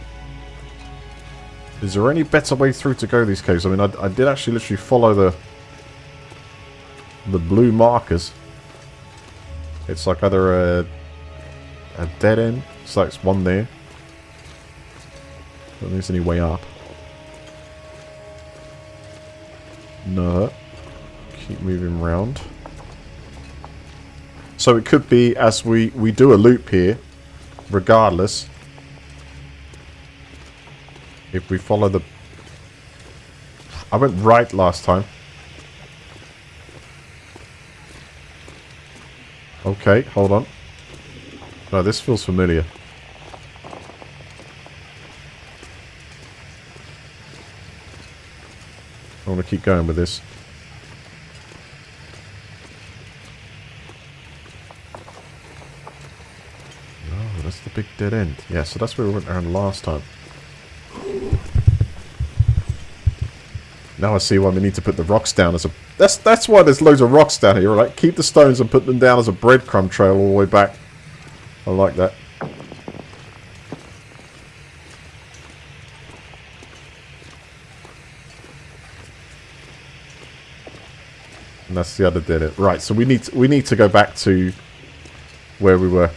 Is there any better way through to go these caves? I mean, I did actually literally follow the blue markers. It's like either a dead end. It's like it's one there. I don't think there's any way up. No. Keep moving round. So it could be as we do a loop here, regardless. If we follow the... I went right last time. Okay, hold on. No, this feels familiar. I want to keep going with this. Oh, that's the big dead end. Yeah, so that's where we went around last time. Now I see why we need to put the rocks down as a... That's why there's loads of rocks down here, right? Keep the stones and put them down as a breadcrumb trail all the way back. I like that. And that's the other dead end. Right, so we need to go back to where we were.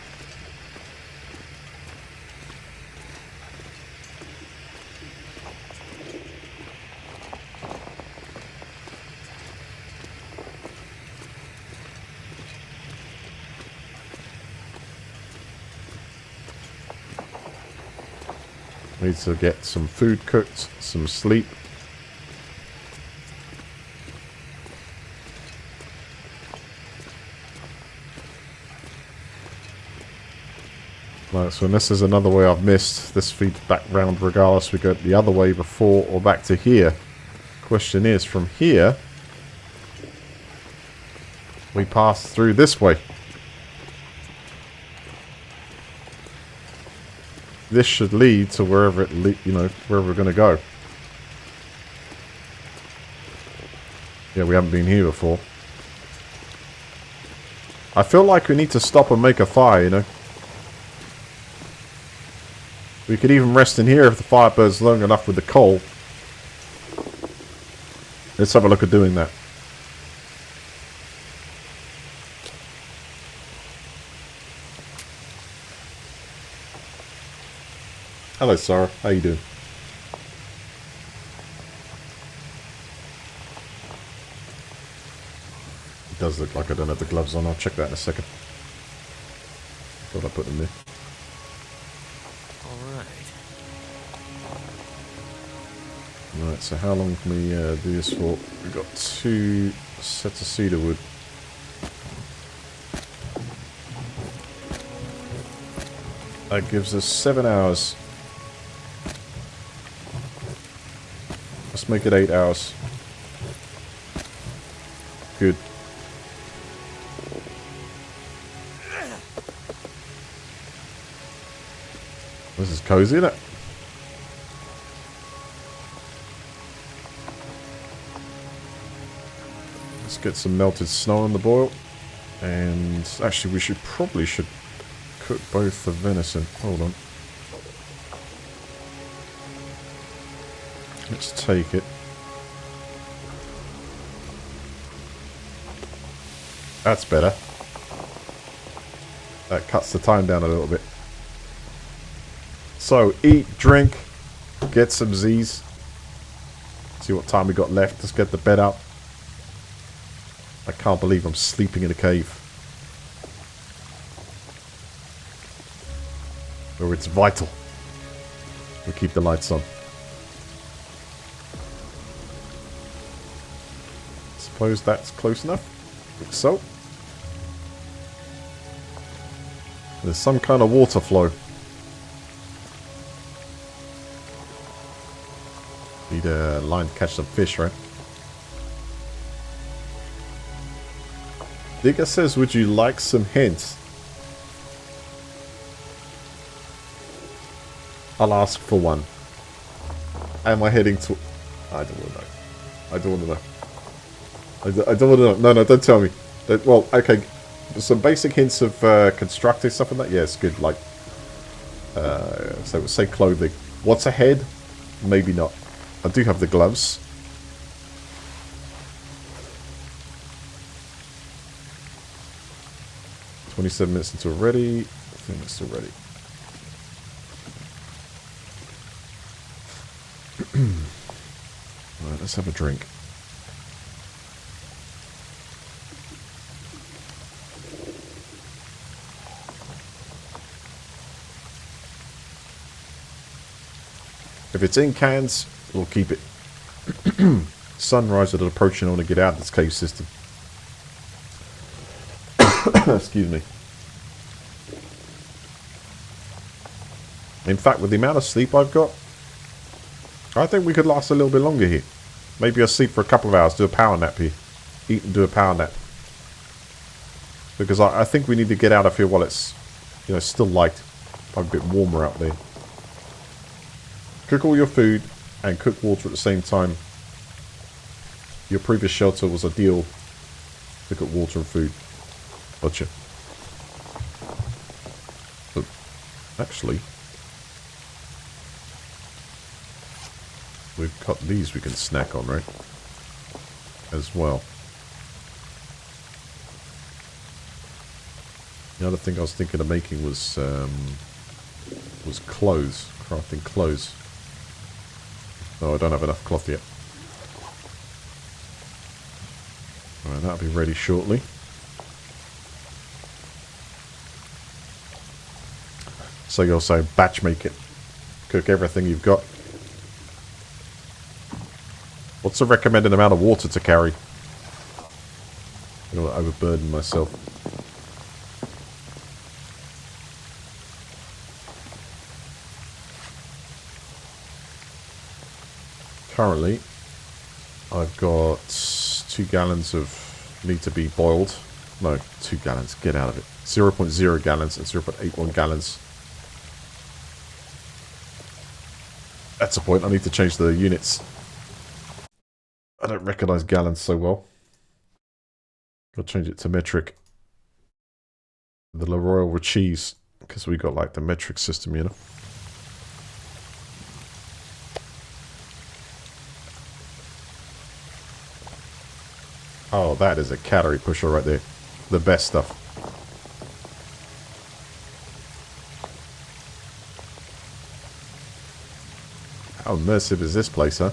Need to get some food cooked, some sleep. Right, so unless there's another way I've missed, this feeds back round regardless. We go the other way before or back to here. Question is, from here, we pass through this way. This should lead to wherever it, wherever we're going to go. Yeah, we haven't been here before. I feel like we need to stop and make a fire, you know. We could even rest in here if the fire burns long enough with the coal. Let's have a look at doing that. Hello, Sarah. How you doing? It does look like I don't have the gloves on. I'll check that in a second. Thought I put them there. All right. Right, so how long can we do this for? We've got 2 sets of cedar wood. That gives us 7 hours. Let's make it 8 hours. Good. This is cozy, isn't it? Let's get some melted snow on the boil. And actually we probably should cook both the venison. Hold on. Let's take it. That's better. That cuts the time down a little bit. So, eat, drink, get some Z's. See what time we got left. Let's get the bed up. I can't believe I'm sleeping in a cave. Where it's vital. We'll keep the lights on. Suppose that's close enough. I think so. There's some kind of water flow. Need a line to catch some fish, right? Digger says, would you like some hints? I'll ask for one. Am I heading to... I don't want to know. I don't want to know. I don't want to know. No, don't tell me. Well, okay. Some basic hints of constructing stuff and that. Yeah, it's good. Like, so say clothing. What's ahead? Maybe not. I do have the gloves. "27 minutes until ready." I think it's still ready. Alright, let's have a drink. If it's in cans, we'll keep it. Sunrise is approaching. I want to get out of this cave system. Excuse me. In fact, with the amount of sleep I've got, I think we could last a little bit longer here. Maybe I'll sleep for a couple of hours, do a power nap here. Eat and do a power nap. Because I think we need to get out of here while it's, still light. A bit warmer out there. Cook all your food and cook water at the same time. Your previous shelter was ideal to cook water and food. Gotcha. But actually, we've got these we can snack on, right? As well. The other thing I was thinking of making was clothes, crafting clothes. No, I don't have enough cloth yet. Alright, that'll be ready shortly. So you'll say batch make it. Cook everything you've got. What's the recommended amount of water to carry? I don't want to overburden myself. Currently, I've got 2 gallons of need to be boiled. No, 2 gallons. Get out of it. 0.0 gallons and 0.81 gallons. That's a point. I need to change the units. I don't recognise gallons so well. I'll change it to metric. The Royal with cheese, because we got like the metric system, you know. Oh, that is a calorie pusher right there. The best stuff. How immersive is this place, huh?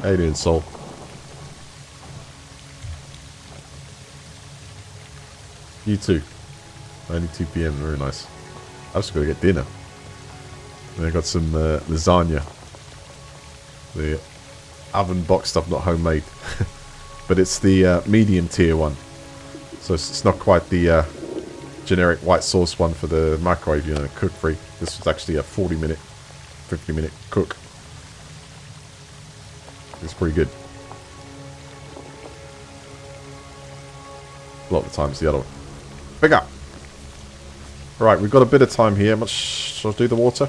How you doing, Soul? You too. Only 2 PM, very nice. I've just got to get dinner. And I got some lasagna. The oven box stuff, not homemade. But it's the medium tier one. So it's not quite the generic white sauce one for the microwave, you know, cook free. This was actually a 40-minute, 50-minute cook. It's pretty good. A lot of the time it's the other one. Pick up! Right, we've got a bit of time here. Much shall I do the water?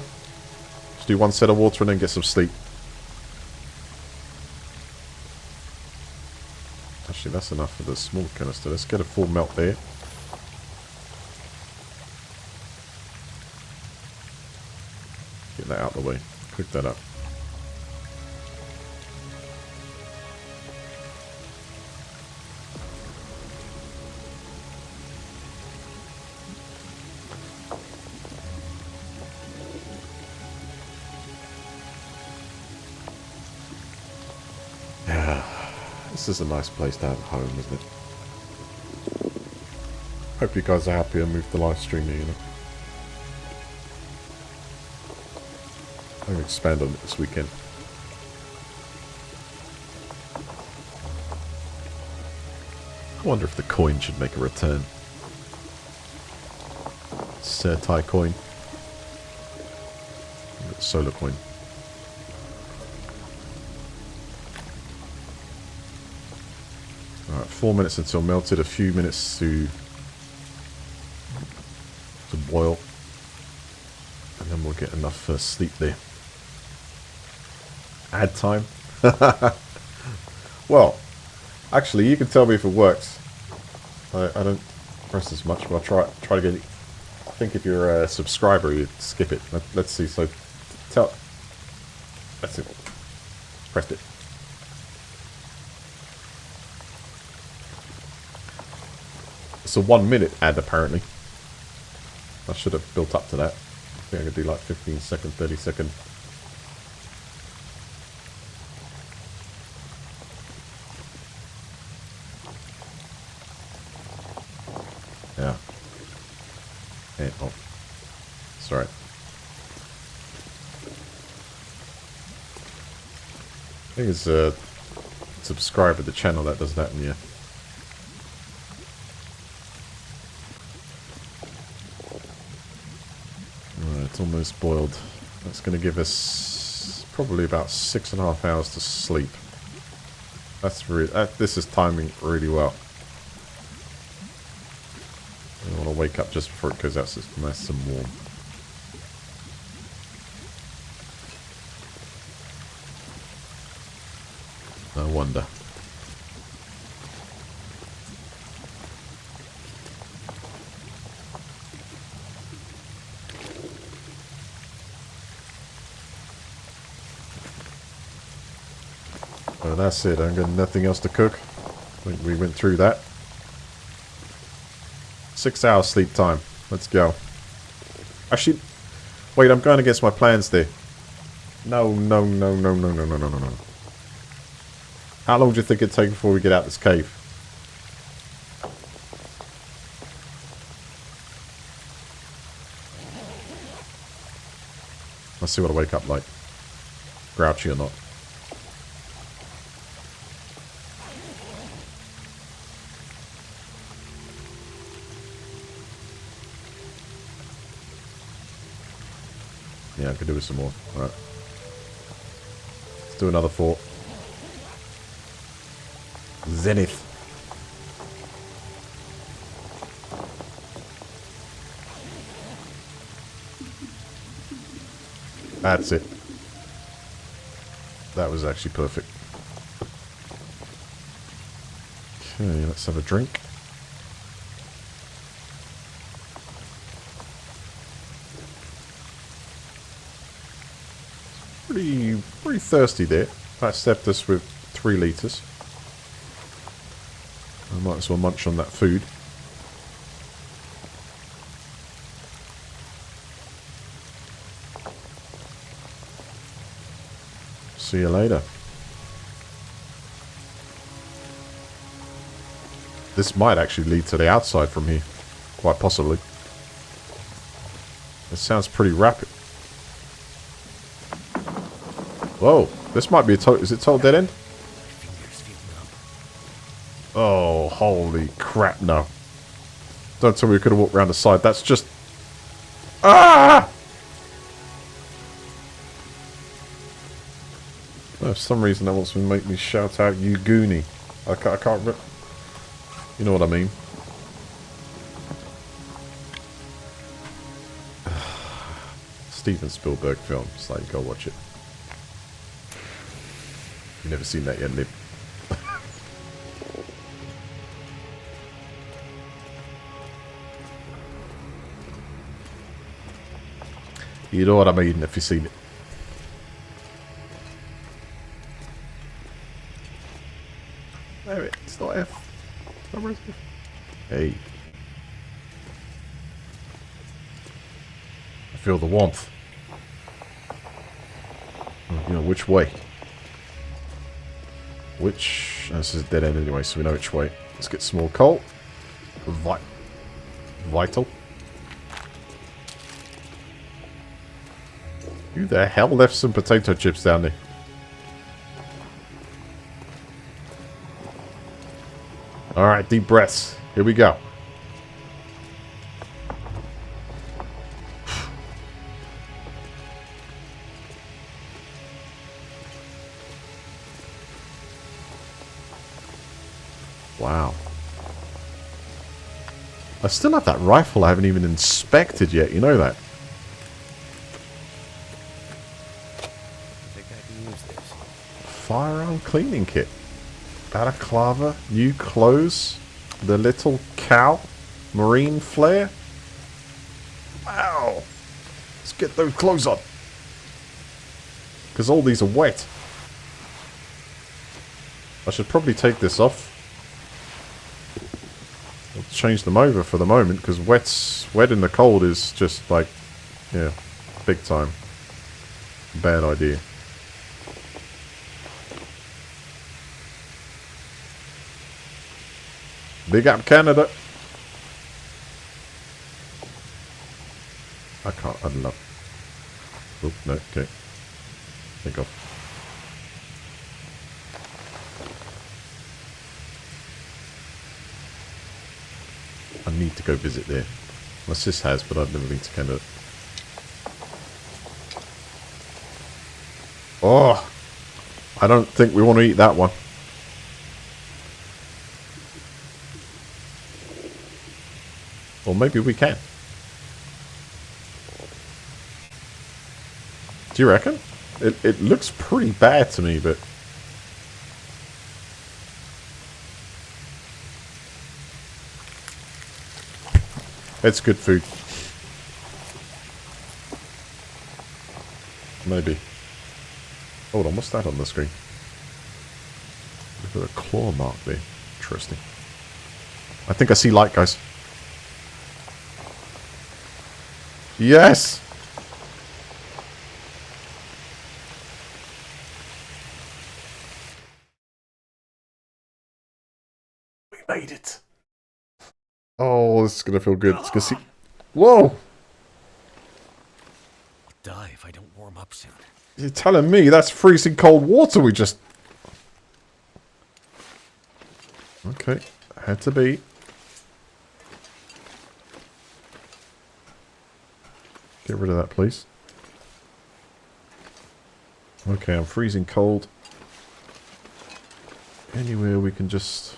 Just do 1 set of water and then get some sleep. Actually, that's enough for the small canister. Let's get a full melt there. Get that out of the way. Cook that up. This is a nice place to have a home, isn't it? Hope you guys are happy I moved the live stream here, you know. I'm going to expand on it this weekend. I wonder if the coin should make a return. Sir Thai coin. Solar coin. Alright, 4 minutes until melted, a few minutes to boil, and then we'll get enough sleep there. Ad time? Well, actually, you can tell me if it works. I don't press as much, but I'll try to get it. I think if you're a subscriber, you'd skip it. Let's see. So, that's it. Pressed it. It's a 1 minute ad, apparently. I should have built up to that. I think I could do like 15 second, 30 second. Yeah. And, oh. Sorry. I think it's a subscriber to the channel that does that, yeah. It's almost boiled. That's going to give us probably about 6.5 hours to sleep. That's really. This is timing really well. I want to wake up just before it goes out so it's nice and warm. No wonder. So that's it. I've got nothing else to cook. I think we went through that. 6 hours sleep time. Let's go. Actually, wait, I'm going against my plans there. No. How long do you think it'd take before we get out this cave? Let's see what I wake up like. Grouchy or not. Yeah, I could do with some more. Alright. Let's do another 4. Zenith. That's it. That was actually perfect. Okay, let's have a drink. Pretty thirsty there. That stepped us with 3 litres. I might as well munch on that food. See you later. This might actually lead to the outside from here. Quite possibly. It sounds pretty rapid. Whoa, this might be a total... Is it total dead end? Oh, holy crap, no. Don't tell me we could have walked around the side. That's just... Ah! For some reason that wants to make me shout out, you goonie. I can't remember. You know what I mean. Steven Spielberg film. It's like, go watch it. You've never seen that yet, Lib. You know what I mean if you've seen it. Damn it, it's not F. Hey. I feel the warmth. You know, which way? This is a dead end anyway, so we know which way. Let's get some more coal. Vital. Who the hell left some potato chips down there? Alright, deep breaths. Here we go. Wow. I still have that rifle I haven't even inspected yet, you know that? I think I can use this. Firearm cleaning kit. Balaclava, new clothes, the little cow, marine flare. Wow. Let's get those clothes on. Because all these are wet. I should probably take this off. I'll change them over for the moment, because wet in the cold is just like, yeah, big time. Bad idea. Big up Canada. I can't, I love. Oh, no, okay. Take off. I need to go visit there. My sis has, but I've never been to Canada. Oh! I don't think we want to eat that one. Or maybe we can. Do you reckon? It looks pretty bad to me, but... It's good food. Maybe. Hold on, what's that on the screen? Got a claw mark there. Interesting. I think I see light, guys. Yes! We made it. Oh, this is going to feel good. It's going to see... Whoa! I'll die if I don't warm up soon. You're telling me that's freezing cold water we just... Okay. Had to be. Get rid of that, please. Okay, I'm freezing cold. Anywhere we can just...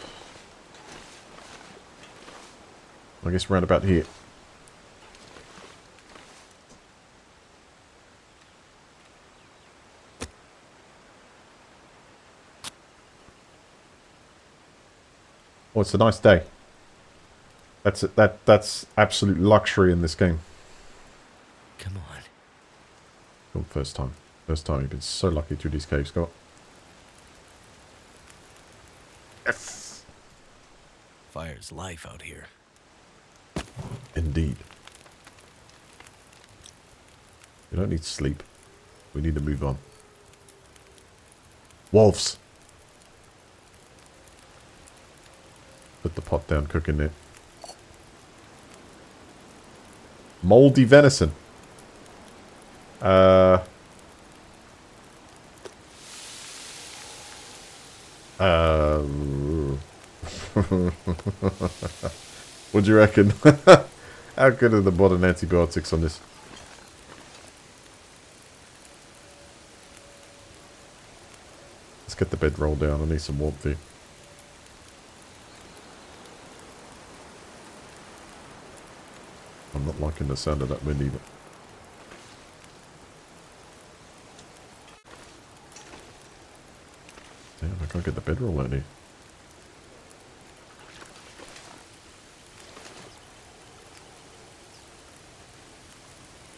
I guess round about here. Oh, it's a nice day. That's absolute luxury in this game. Come on. Oh, first time. First time you've been so lucky through these caves, Scott. Yes! Fire's life out here. Indeed. We don't need sleep. We need to move on. Wolves! Put the pot down, cook in there. Moldy venison. What do you reckon? How good are the modern antibiotics on this? Let's get the bedroll down. I need some warmth here. I'm not liking the sound of that wind either. Damn, I can't get the bedroll out here.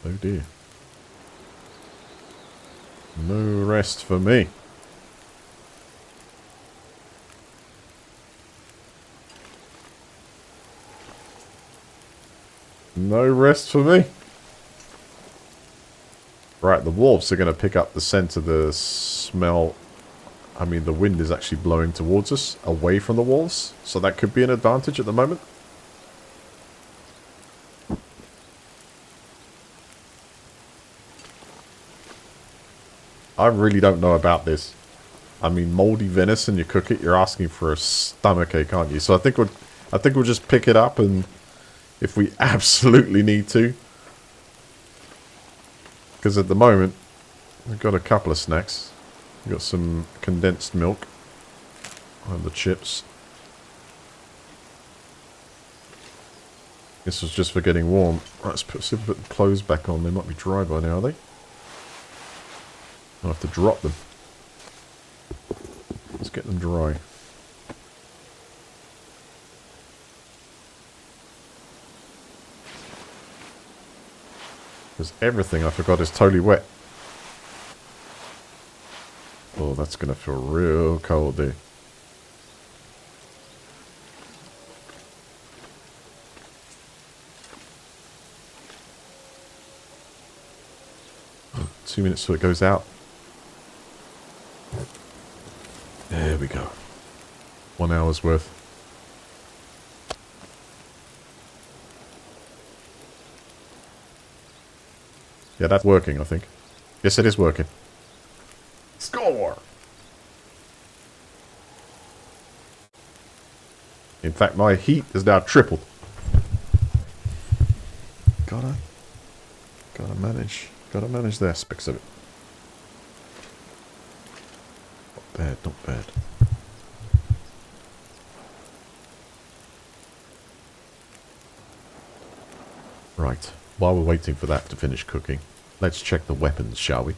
Oh dear. No rest for me. No rest for me. Right, the wolves are going to pick up the scent of the smell. I mean, the wind is actually blowing towards us, away from the wolves. So that could be an advantage at the moment. I really don't know about this. I mean, moldy venison, you cook it, you're asking for a stomachache, aren't you? So I think we'll just pick it up, and if we absolutely need to, because at the moment we've got a couple of snacks. We've got some condensed milk and the chips. This was just for getting warm. Right, let's put the clothes back on. They might be dry by now, are they? I'll have to drop them. Let's get them dry. Because everything I forgot is totally wet. Oh, that's going to feel real cold there. Oh, 2 minutes till it goes out. There we go. 1 hour's worth. Yeah, that's working, I think. Yes, it is working. Score! In fact, my heat is now tripled. Gotta manage the aspects of it. Not bad, not bad. Right, while we're waiting for that to finish cooking, let's check the weapons, shall we?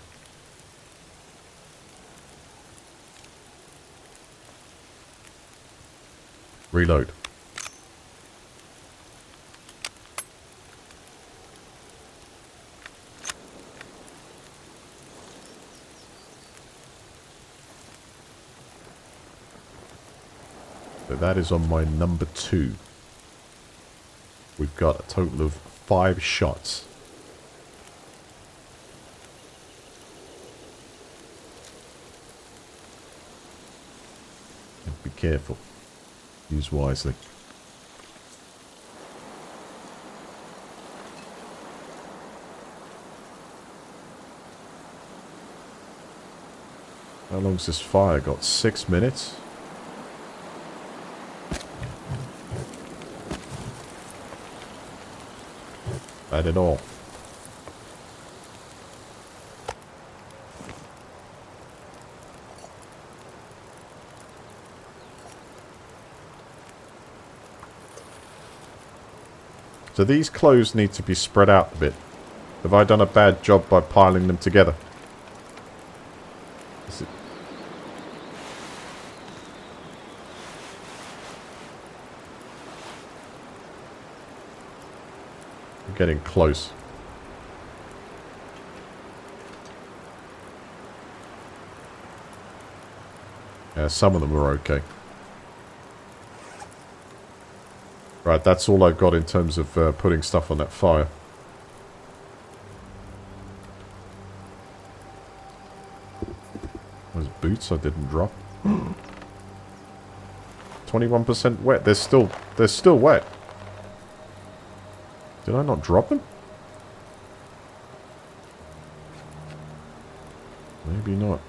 Reload. that is on my number 2. We've got a total of 5 shots. And be careful. Use wisely. How long's this fire got? 6 minutes? Bad at all. So these clothes need to be spread out a bit. Have I done a bad job by piling them together? Is it... I'm getting close. Yeah, some of them are okay. Right, that's all I've got in terms of putting stuff on that fire. Those boots I didn't drop. 21% wet. They're still wet. Did I not drop them? Maybe not.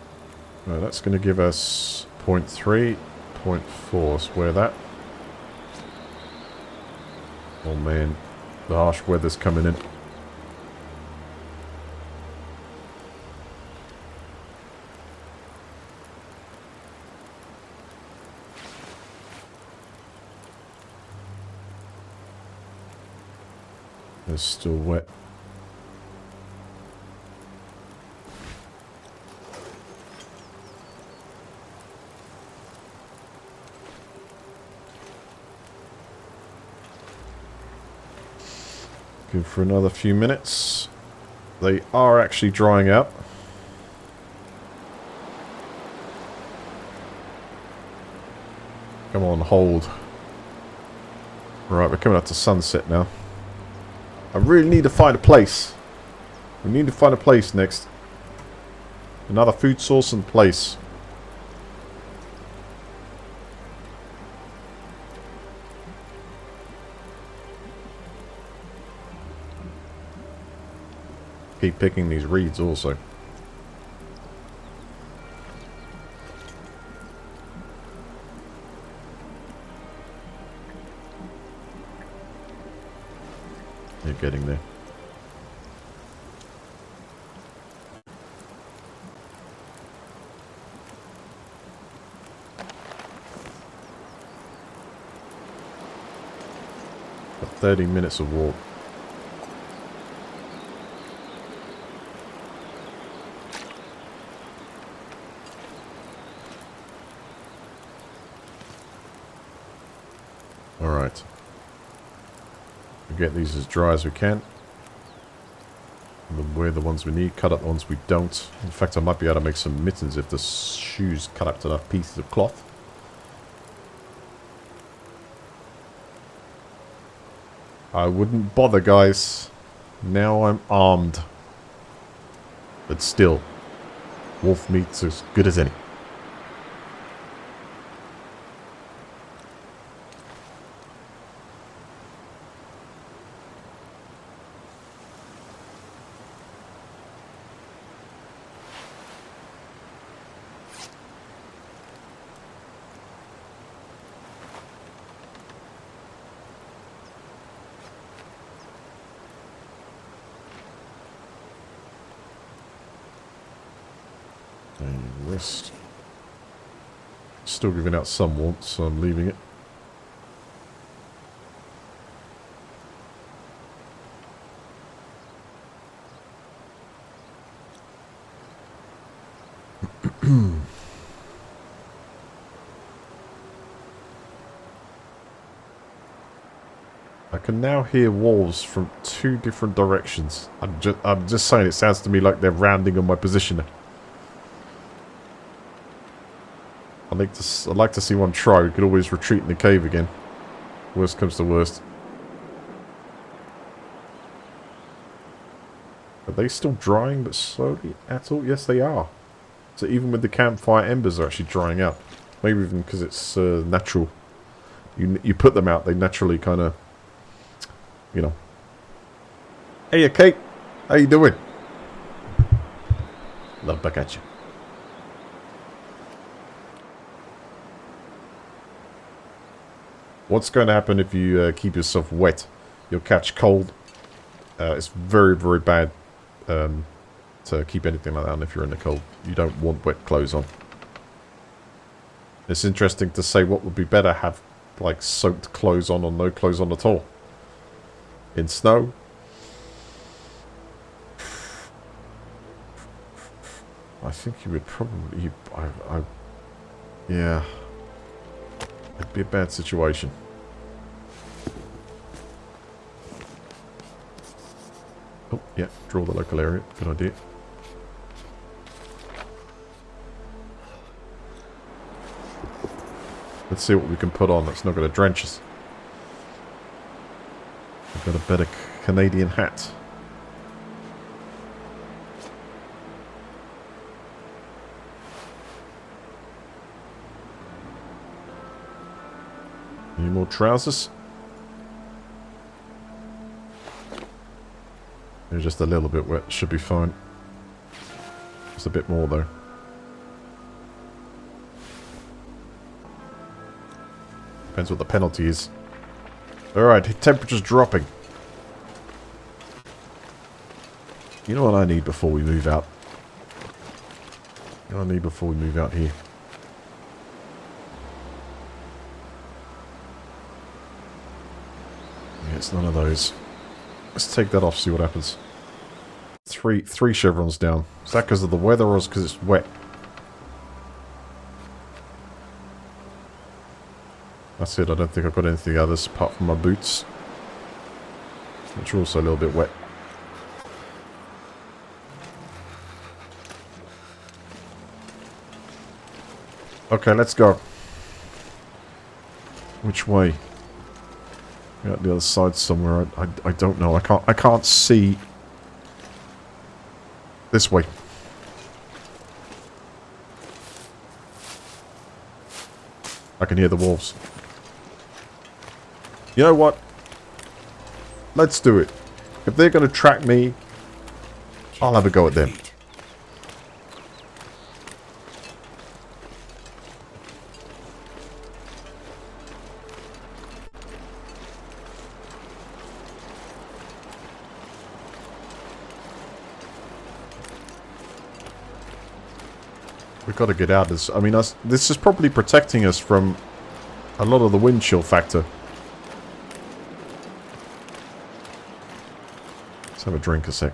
Right, that's going to give us 0.3, 0.4. Square that. Oh man, the harsh weather's coming in. It's still wet. Good for another few minutes. They are actually drying out. Come on, hold. Right, we're coming up to sunset now. I really need to find a place. We need to find a place next. Another food source and place. Keep picking these reeds also. You're getting there. Got 30 minutes of walk. Alright. We'll get these as dry as we can. And wear the ones we need, cut up the ones we don't. In fact, I might be able to make some mittens if the shoes cut up to enough pieces of cloth. I wouldn't bother, guys. Now I'm armed. But still, wolf meat's as good as any. Rest. Still giving out some warmth, so I'm leaving it. I can now hear wolves from 2 different directions. I'm just saying, it sounds to me like they're rounding on my position. I'd like to see one try. We could always retreat in the cave again. Worst comes to worst. Are they still drying but slowly at all? Yes, they are. So even with the campfire embers are actually drying out. Maybe even because it's natural. You put them out, they naturally kind of, you know. Hey, Kate. How you doing? Love back at you. What's going to happen if you keep yourself wet? You'll catch cold. It's very, very bad to keep anything like that on if you're in the cold. You don't want wet clothes on. It's interesting to say what would be better, have like soaked clothes on or no clothes on at all. In snow. I think you would probably... yeah. It'd be a bad situation. Oh, yeah. Draw the local area. Good idea. Let's see what we can put on that's not going to drench us. I've got a better Canadian hat. Any more trousers? They're just a little bit wet. Should be fine. Just a bit more though. Depends what the penalty is. Alright, temperature's dropping. You know what I need before we move out? You know what I need before we move out here? Yeah, it's none of those. Let's take that off, see what happens. Three chevrons down. Is that because of the weather or is it because it's wet? That's it, I don't think I've got anything others apart from my boots. Which are also a little bit wet. Okay, let's go. Which way? Out the other side somewhere. I don't know. I can't see. This way. I can hear the wolves. You know what? Let's do it. If they're going to track me, I'll have a go at them. We've got to get out. I mean, this is probably protecting us from a lot of the wind chill factor. Let's have a drink a sec.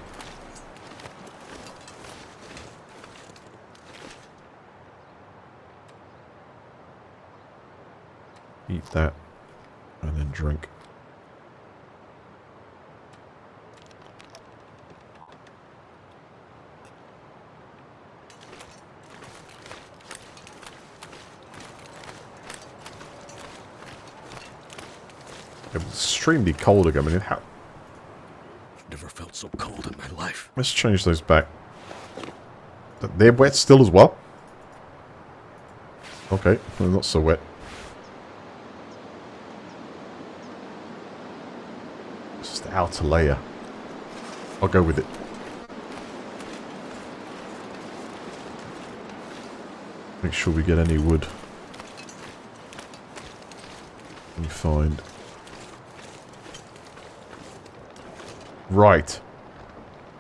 Eat that. And then drink. It was extremely cold again. I mean, how... Never felt so cold in my life. Let's change those back. They're wet still as well? Okay, they're not so wet. It's just the outer layer. I'll go with it. Make sure we get any wood. We find... Right.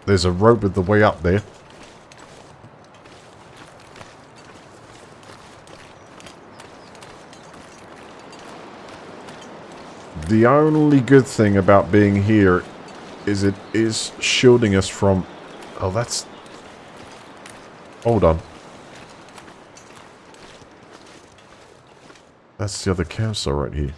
There's a rope with the way up there. The only good thing about being here is it is shielding us from... Oh, that's... Hold on. That's the other campsite right here.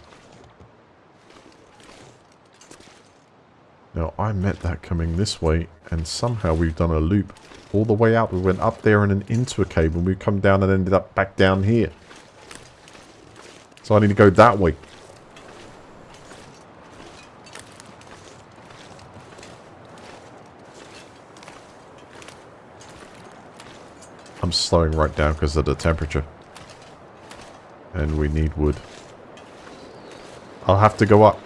Now, I met that coming this way, and somehow we've done a loop all the way out. We went up there and then into a cave, and we've come down and ended up back down here. So I need to go that way. I'm slowing right down because of the temperature. And we need wood. I'll have to go up.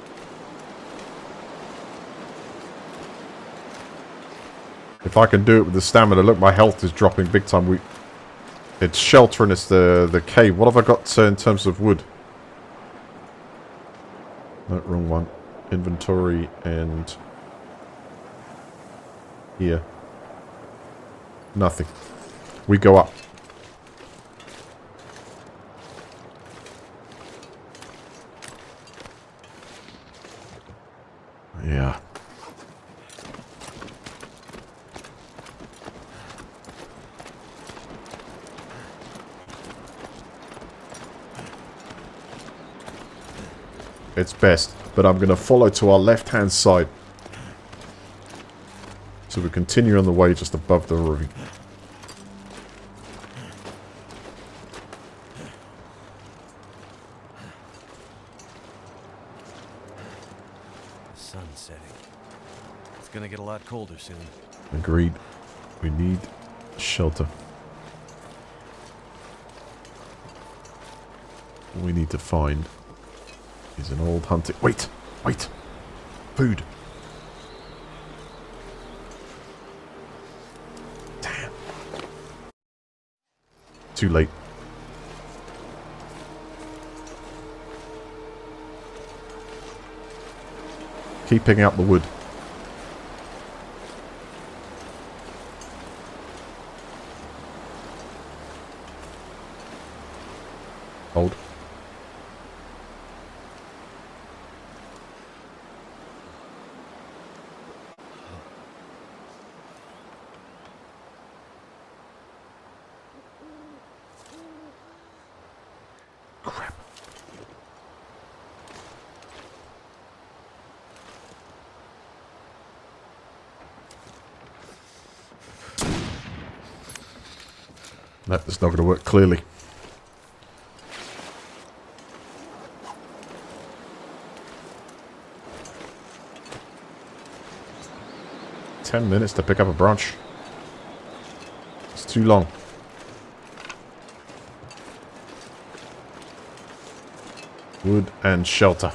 If I can do it with the stamina. Look, my health is dropping big time. It's shelter and it's the cave. What have I got in terms of wood? No, wrong one. Inventory and... here. Nothing. We go up. Yeah. It's best, but I'm going to follow to our left-hand side. So we continue on the way just above the ravine. The sun's setting. It's gonna get a lot colder soon. Agreed. We need shelter. All we need to find is an old hunting... Wait! Wait! Food! Damn. Too late. Keep picking up the wood. Hold. Crap. No, that's not going to work, clearly. $10 minutes to pick up a branch. It's too long. Wood and shelter.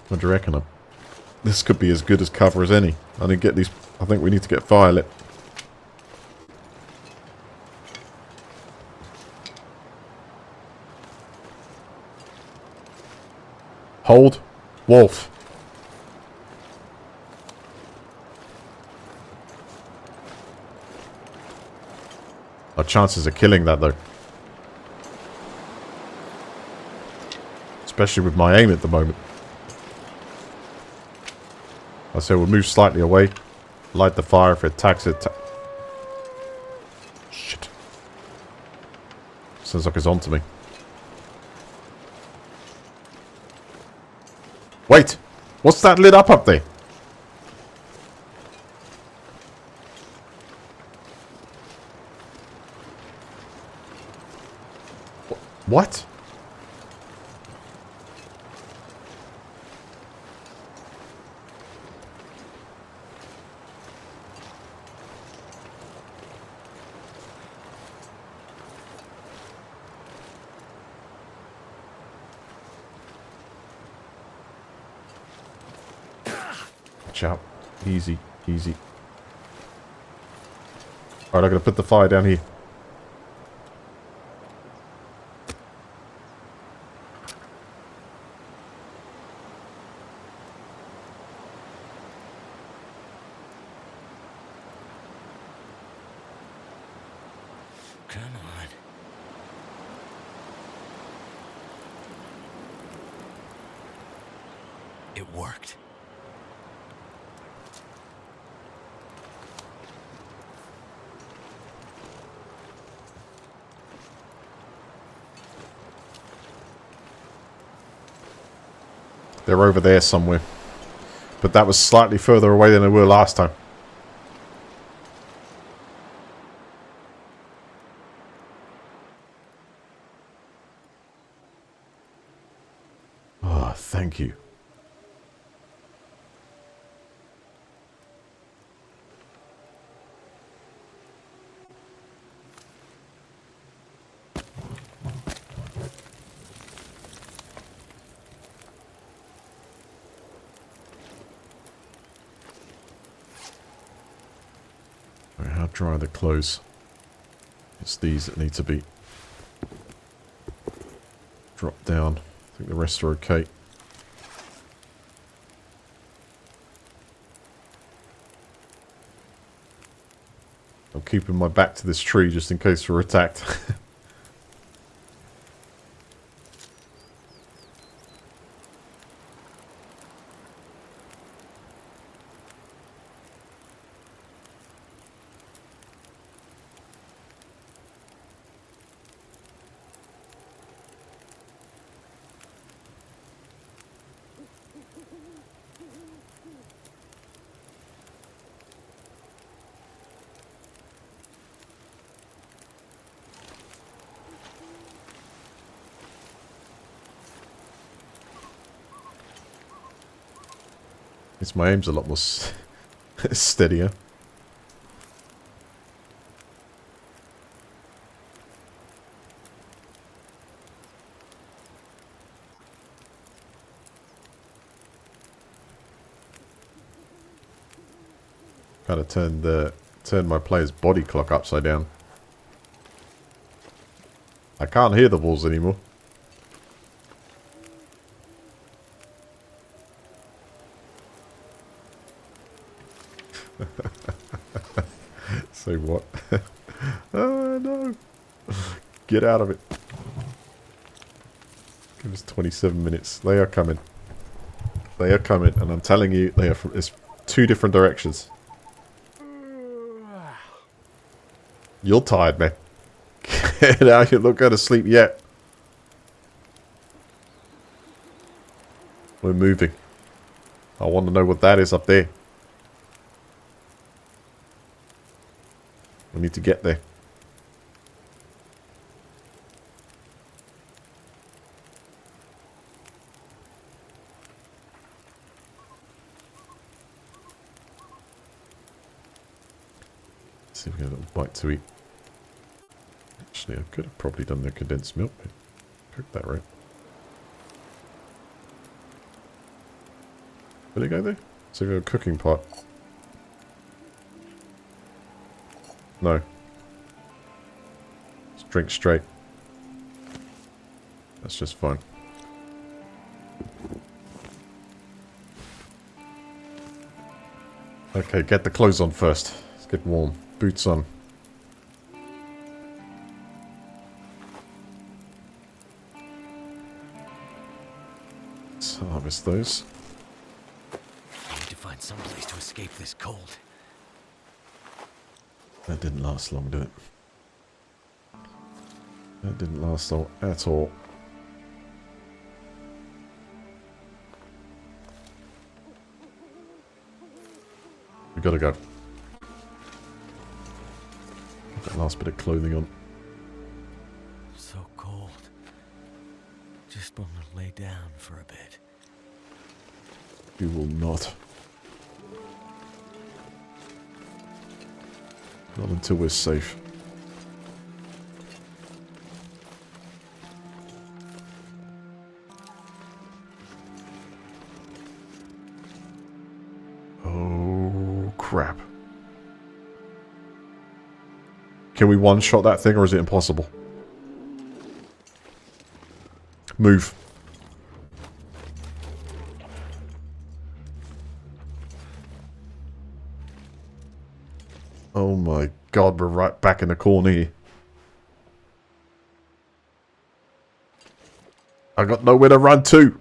What do you reckon? This could be as good as cover as any. I didn't get these. I think we need to get fire lit. Hold. Wolf. Our chances of killing that though. Especially with my aim at the moment. I say we'll move slightly away. Light the fire. If it attacks it. Shit. Sounds like it's onto me. Wait! What's that lit up there? What? Watch out. Easy, easy. Alright, I'm gonna put the fire down here. Come on. It worked. They're over there somewhere. But that was slightly further away than they were last time. Oh, thank you. How dry are the clothes? It's these that need to be dropped down. I think the rest are okay. I'm keeping my back to this tree just in case we're attacked. It's my aim's a lot more steadier. Kind of turned my player's body clock upside down. I can't hear the wolves anymore. Say what? Oh no! Get out of it. Give us 27 minutes. They are coming. They are coming, and I'm telling you, they are from it's 2 different directions. You're tired, man. Get out. You're not going to sleep yet. We're moving. I want to know what that is up there. We need to get there. See if we get a little bite to eat. Actually, I could have probably done the condensed milk. Cooked that right. Did it go there? So we have a cooking pot. No. Just drink straight. That's just fine. Okay, get the clothes on first. Let's get warm. Boots on. Let's harvest those. I need to find some place to escape this cold. That didn't last long, did it? That didn't last long at all. We gotta go. Get that last bit of clothing on. So cold. Just want to lay down for a bit. You will not. Not until we're safe. Oh, crap. Can we one-shot that thing, or is it impossible? Move. Oh my god, we're right back in the corner here. I got nowhere to run to.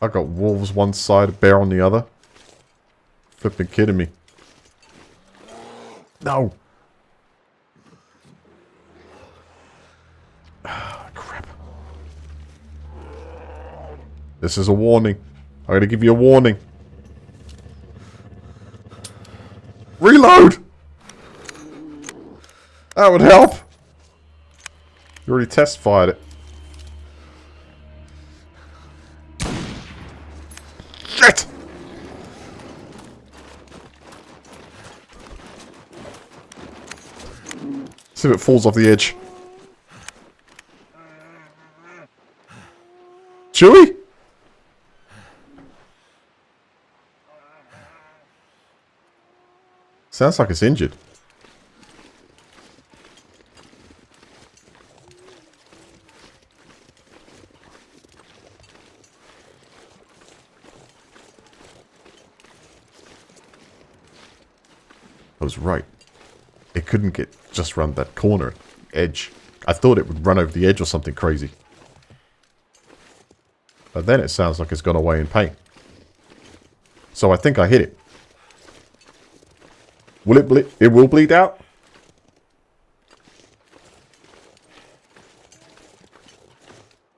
I got wolves one side, a bear on the other. Flipping kidding me. No! Ah, crap. This is a warning. I gotta give you a warning. Reload! That would help. You already test fired it. Shit! See if it falls off the edge. Chewie? Sounds like it's injured. I was right. It couldn't just run that corner edge. I thought it would run over the edge or something crazy. But then it sounds like it's gone away in pain. So I think I hit it. Will it bleed? It will bleed out?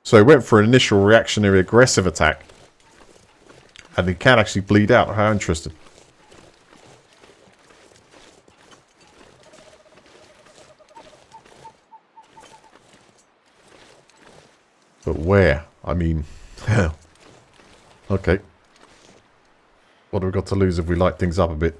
So it went for an initial reactionary aggressive attack. And it can actually bleed out. How interesting. But where? I mean, okay. What have we got to lose if we light things up a bit?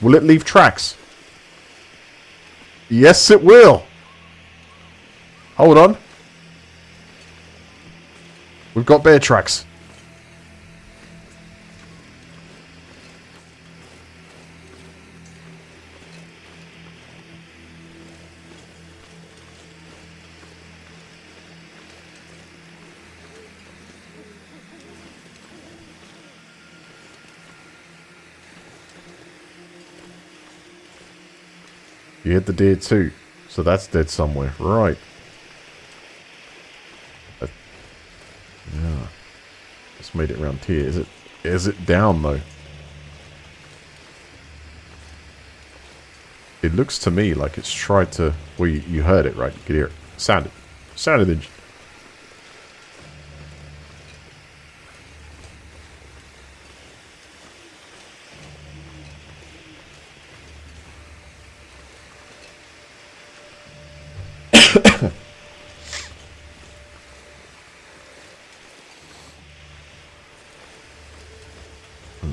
Will it leave tracks? Yes, it will. Hold on. We've got bear tracks. You hit the deer too, so that's dead somewhere, right? Yeah, just made it around here. Is it down though? It looks to me like it's tried to. Well, you heard it, right? You could hear it. Sounded injured.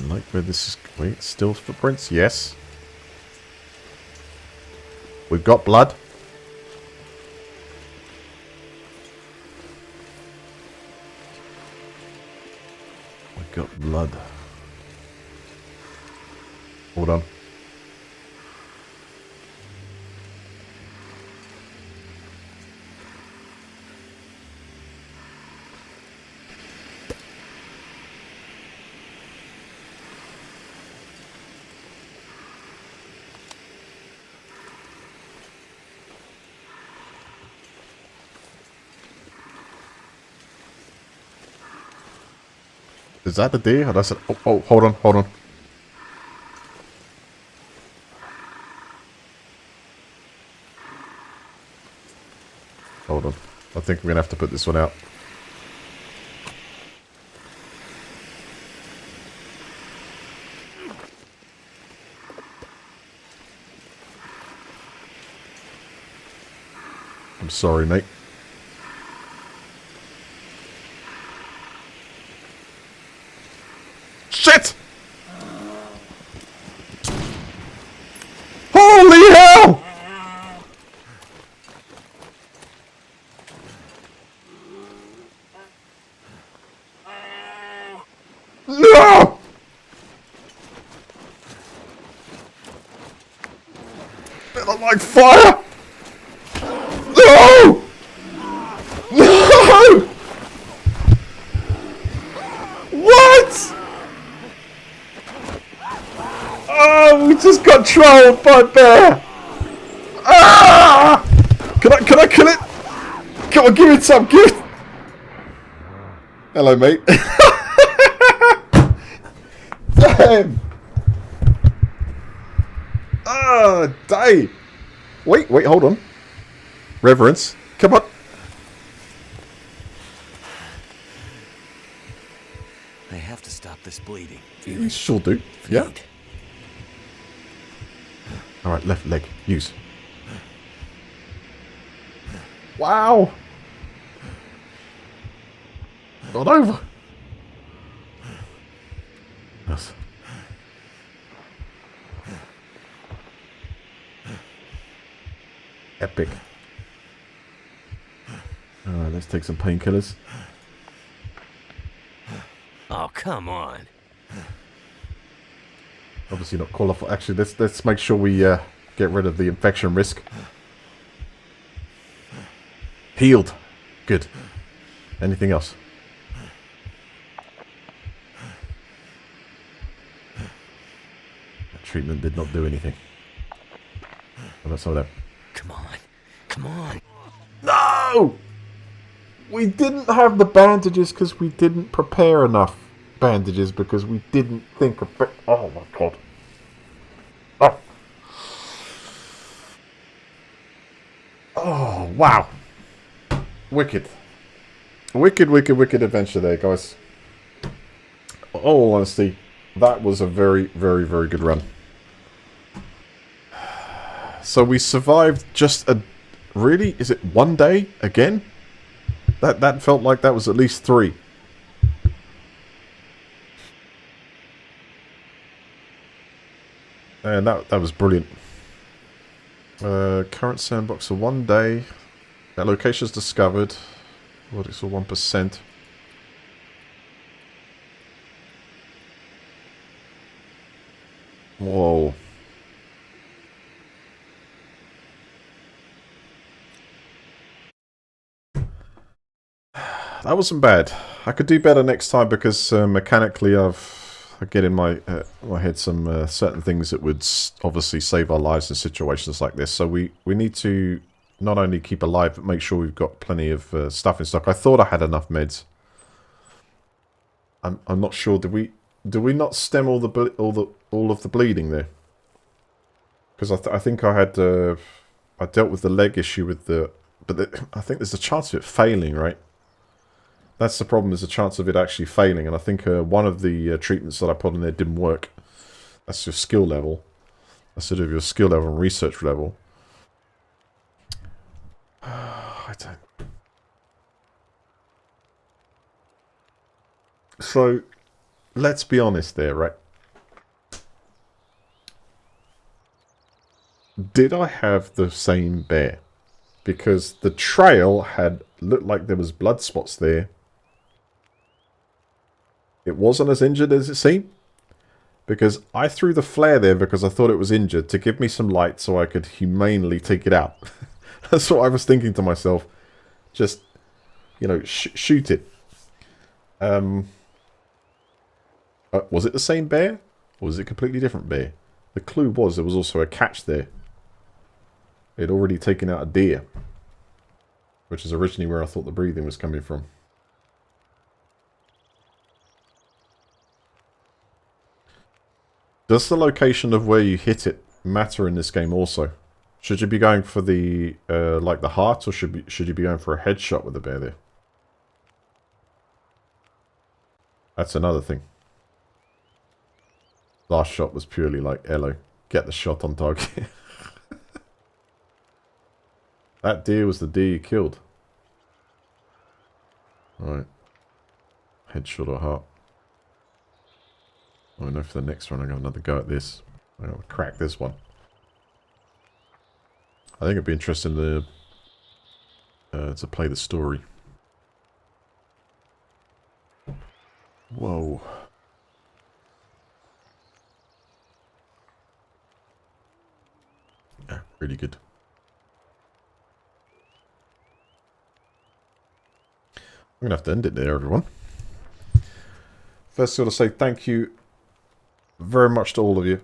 Like where this is. Wait, still footprints? Yes. We've got blood. We've got blood. Hold on. Is that the deer? That's it. Oh, hold on. Hold on. I think we're gonna have to put this one out. I'm sorry, mate. Shit! Holy hell! No! They're like fire! No! No! got trolled by a bear! Ah! Can I kill it? Come on, give it some, give it! Hello, mate. Damn! Ah, day! Wait, hold on. Reverence. Come on. I have to stop this bleeding. You sure do. Yeah. Feed. Alright, left leg. Use. Wow! Got over. Yes. Epic. Alright, let's take some painkillers. Oh, come on. Obviously not qualified. Actually, let's make sure we get rid of the infection risk. Healed. Good. Anything else? That treatment did not do anything. What about some of that? Come on. Come on. No! We didn't have the bandages because we didn't prepare enough bandages because we didn't think of it. Oh my god. Oh. Oh, wow. Wicked. Wicked adventure there, guys. All honesty, that was a very, very, very good run. So we survived just a... Really? Is it 1 day again? That felt like that was at least 3. And that was brilliant. Current sandbox for 1 day. That location's discovered. What is for 1%? Whoa. That wasn't bad. I could do better next time because mechanically I get in my head some certain things that would obviously save our lives in situations like this. So we need to not only keep alive but make sure we've got plenty of stuff in stock. I thought I had enough meds. I'm not sure. Did we not stem all of the bleeding there? Because I think I had I dealt with the leg issue with I think there's a chance of it failing, right? That's the problem, there's a chance of it actually failing, and I think one of the treatments that I put in there didn't work. That's your skill level. That's sort of your skill level and research level. I don't... So, let's be honest there, right? Did I have the same bear? Because the trail looked like there was blood spots there. It wasn't as injured as it seemed. Because I threw the flare there because I thought it was injured to give me some light so I could humanely take it out. That's what I was thinking to myself. Just, you know, shoot it. Was it the same bear? Or was it a completely different bear? The clue was there was also a catch there. It had already taken out a deer. Which is originally where I thought the breathing was coming from. Does the location of where you hit it matter in this game also? Should you be going for the like the heart, or should you be going for a headshot with the bear there? That's another thing. Last shot was purely like, hello, get the shot on target. That deer was the deer you killed. Alright. Headshot or heart. I know for the next one I'm going to have another go at this. I'm going to crack this one. I think it'd be interesting to play the story. Whoa. Yeah, really good. I'm going to have to end it there, everyone. First, I want to say thank you very much to all of you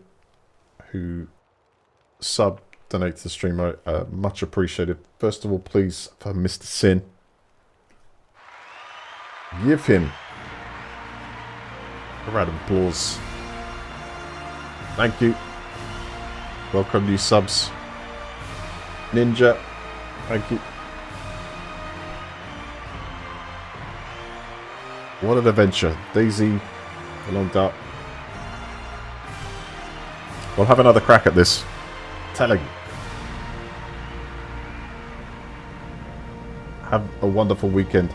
who donate to the stream. Much appreciated. First of all, please, for Mr. Sin, give him a round of applause. Thank you. Welcome new subs. Ninja, thank you. What an adventure. DayZ, the long dark. We'll have another crack at this. Telling. Have a wonderful weekend.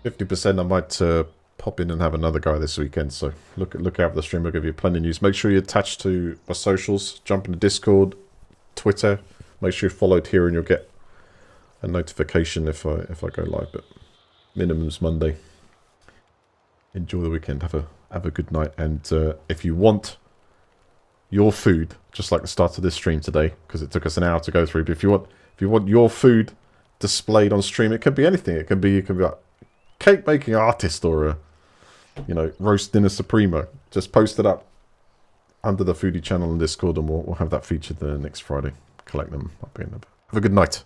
50% I might pop in and have another guy this weekend, so look out for the stream. I'll give you plenty of news. Make sure you're attached to my socials. Jump into Discord, Twitter. Make sure you're followed here and you'll get a notification if I go live, but minimum's Monday. Enjoy the weekend. Have a good night, and if you want your food, just like the start of this stream today, because it took us an hour to go through, but if you want your food displayed on stream, it could be anything. It could be like cake baking artist or a roast dinner supremo. Just post it up under the Foodie channel on Discord, and we'll have that featured the next Friday. Collect them up in. Have a good night.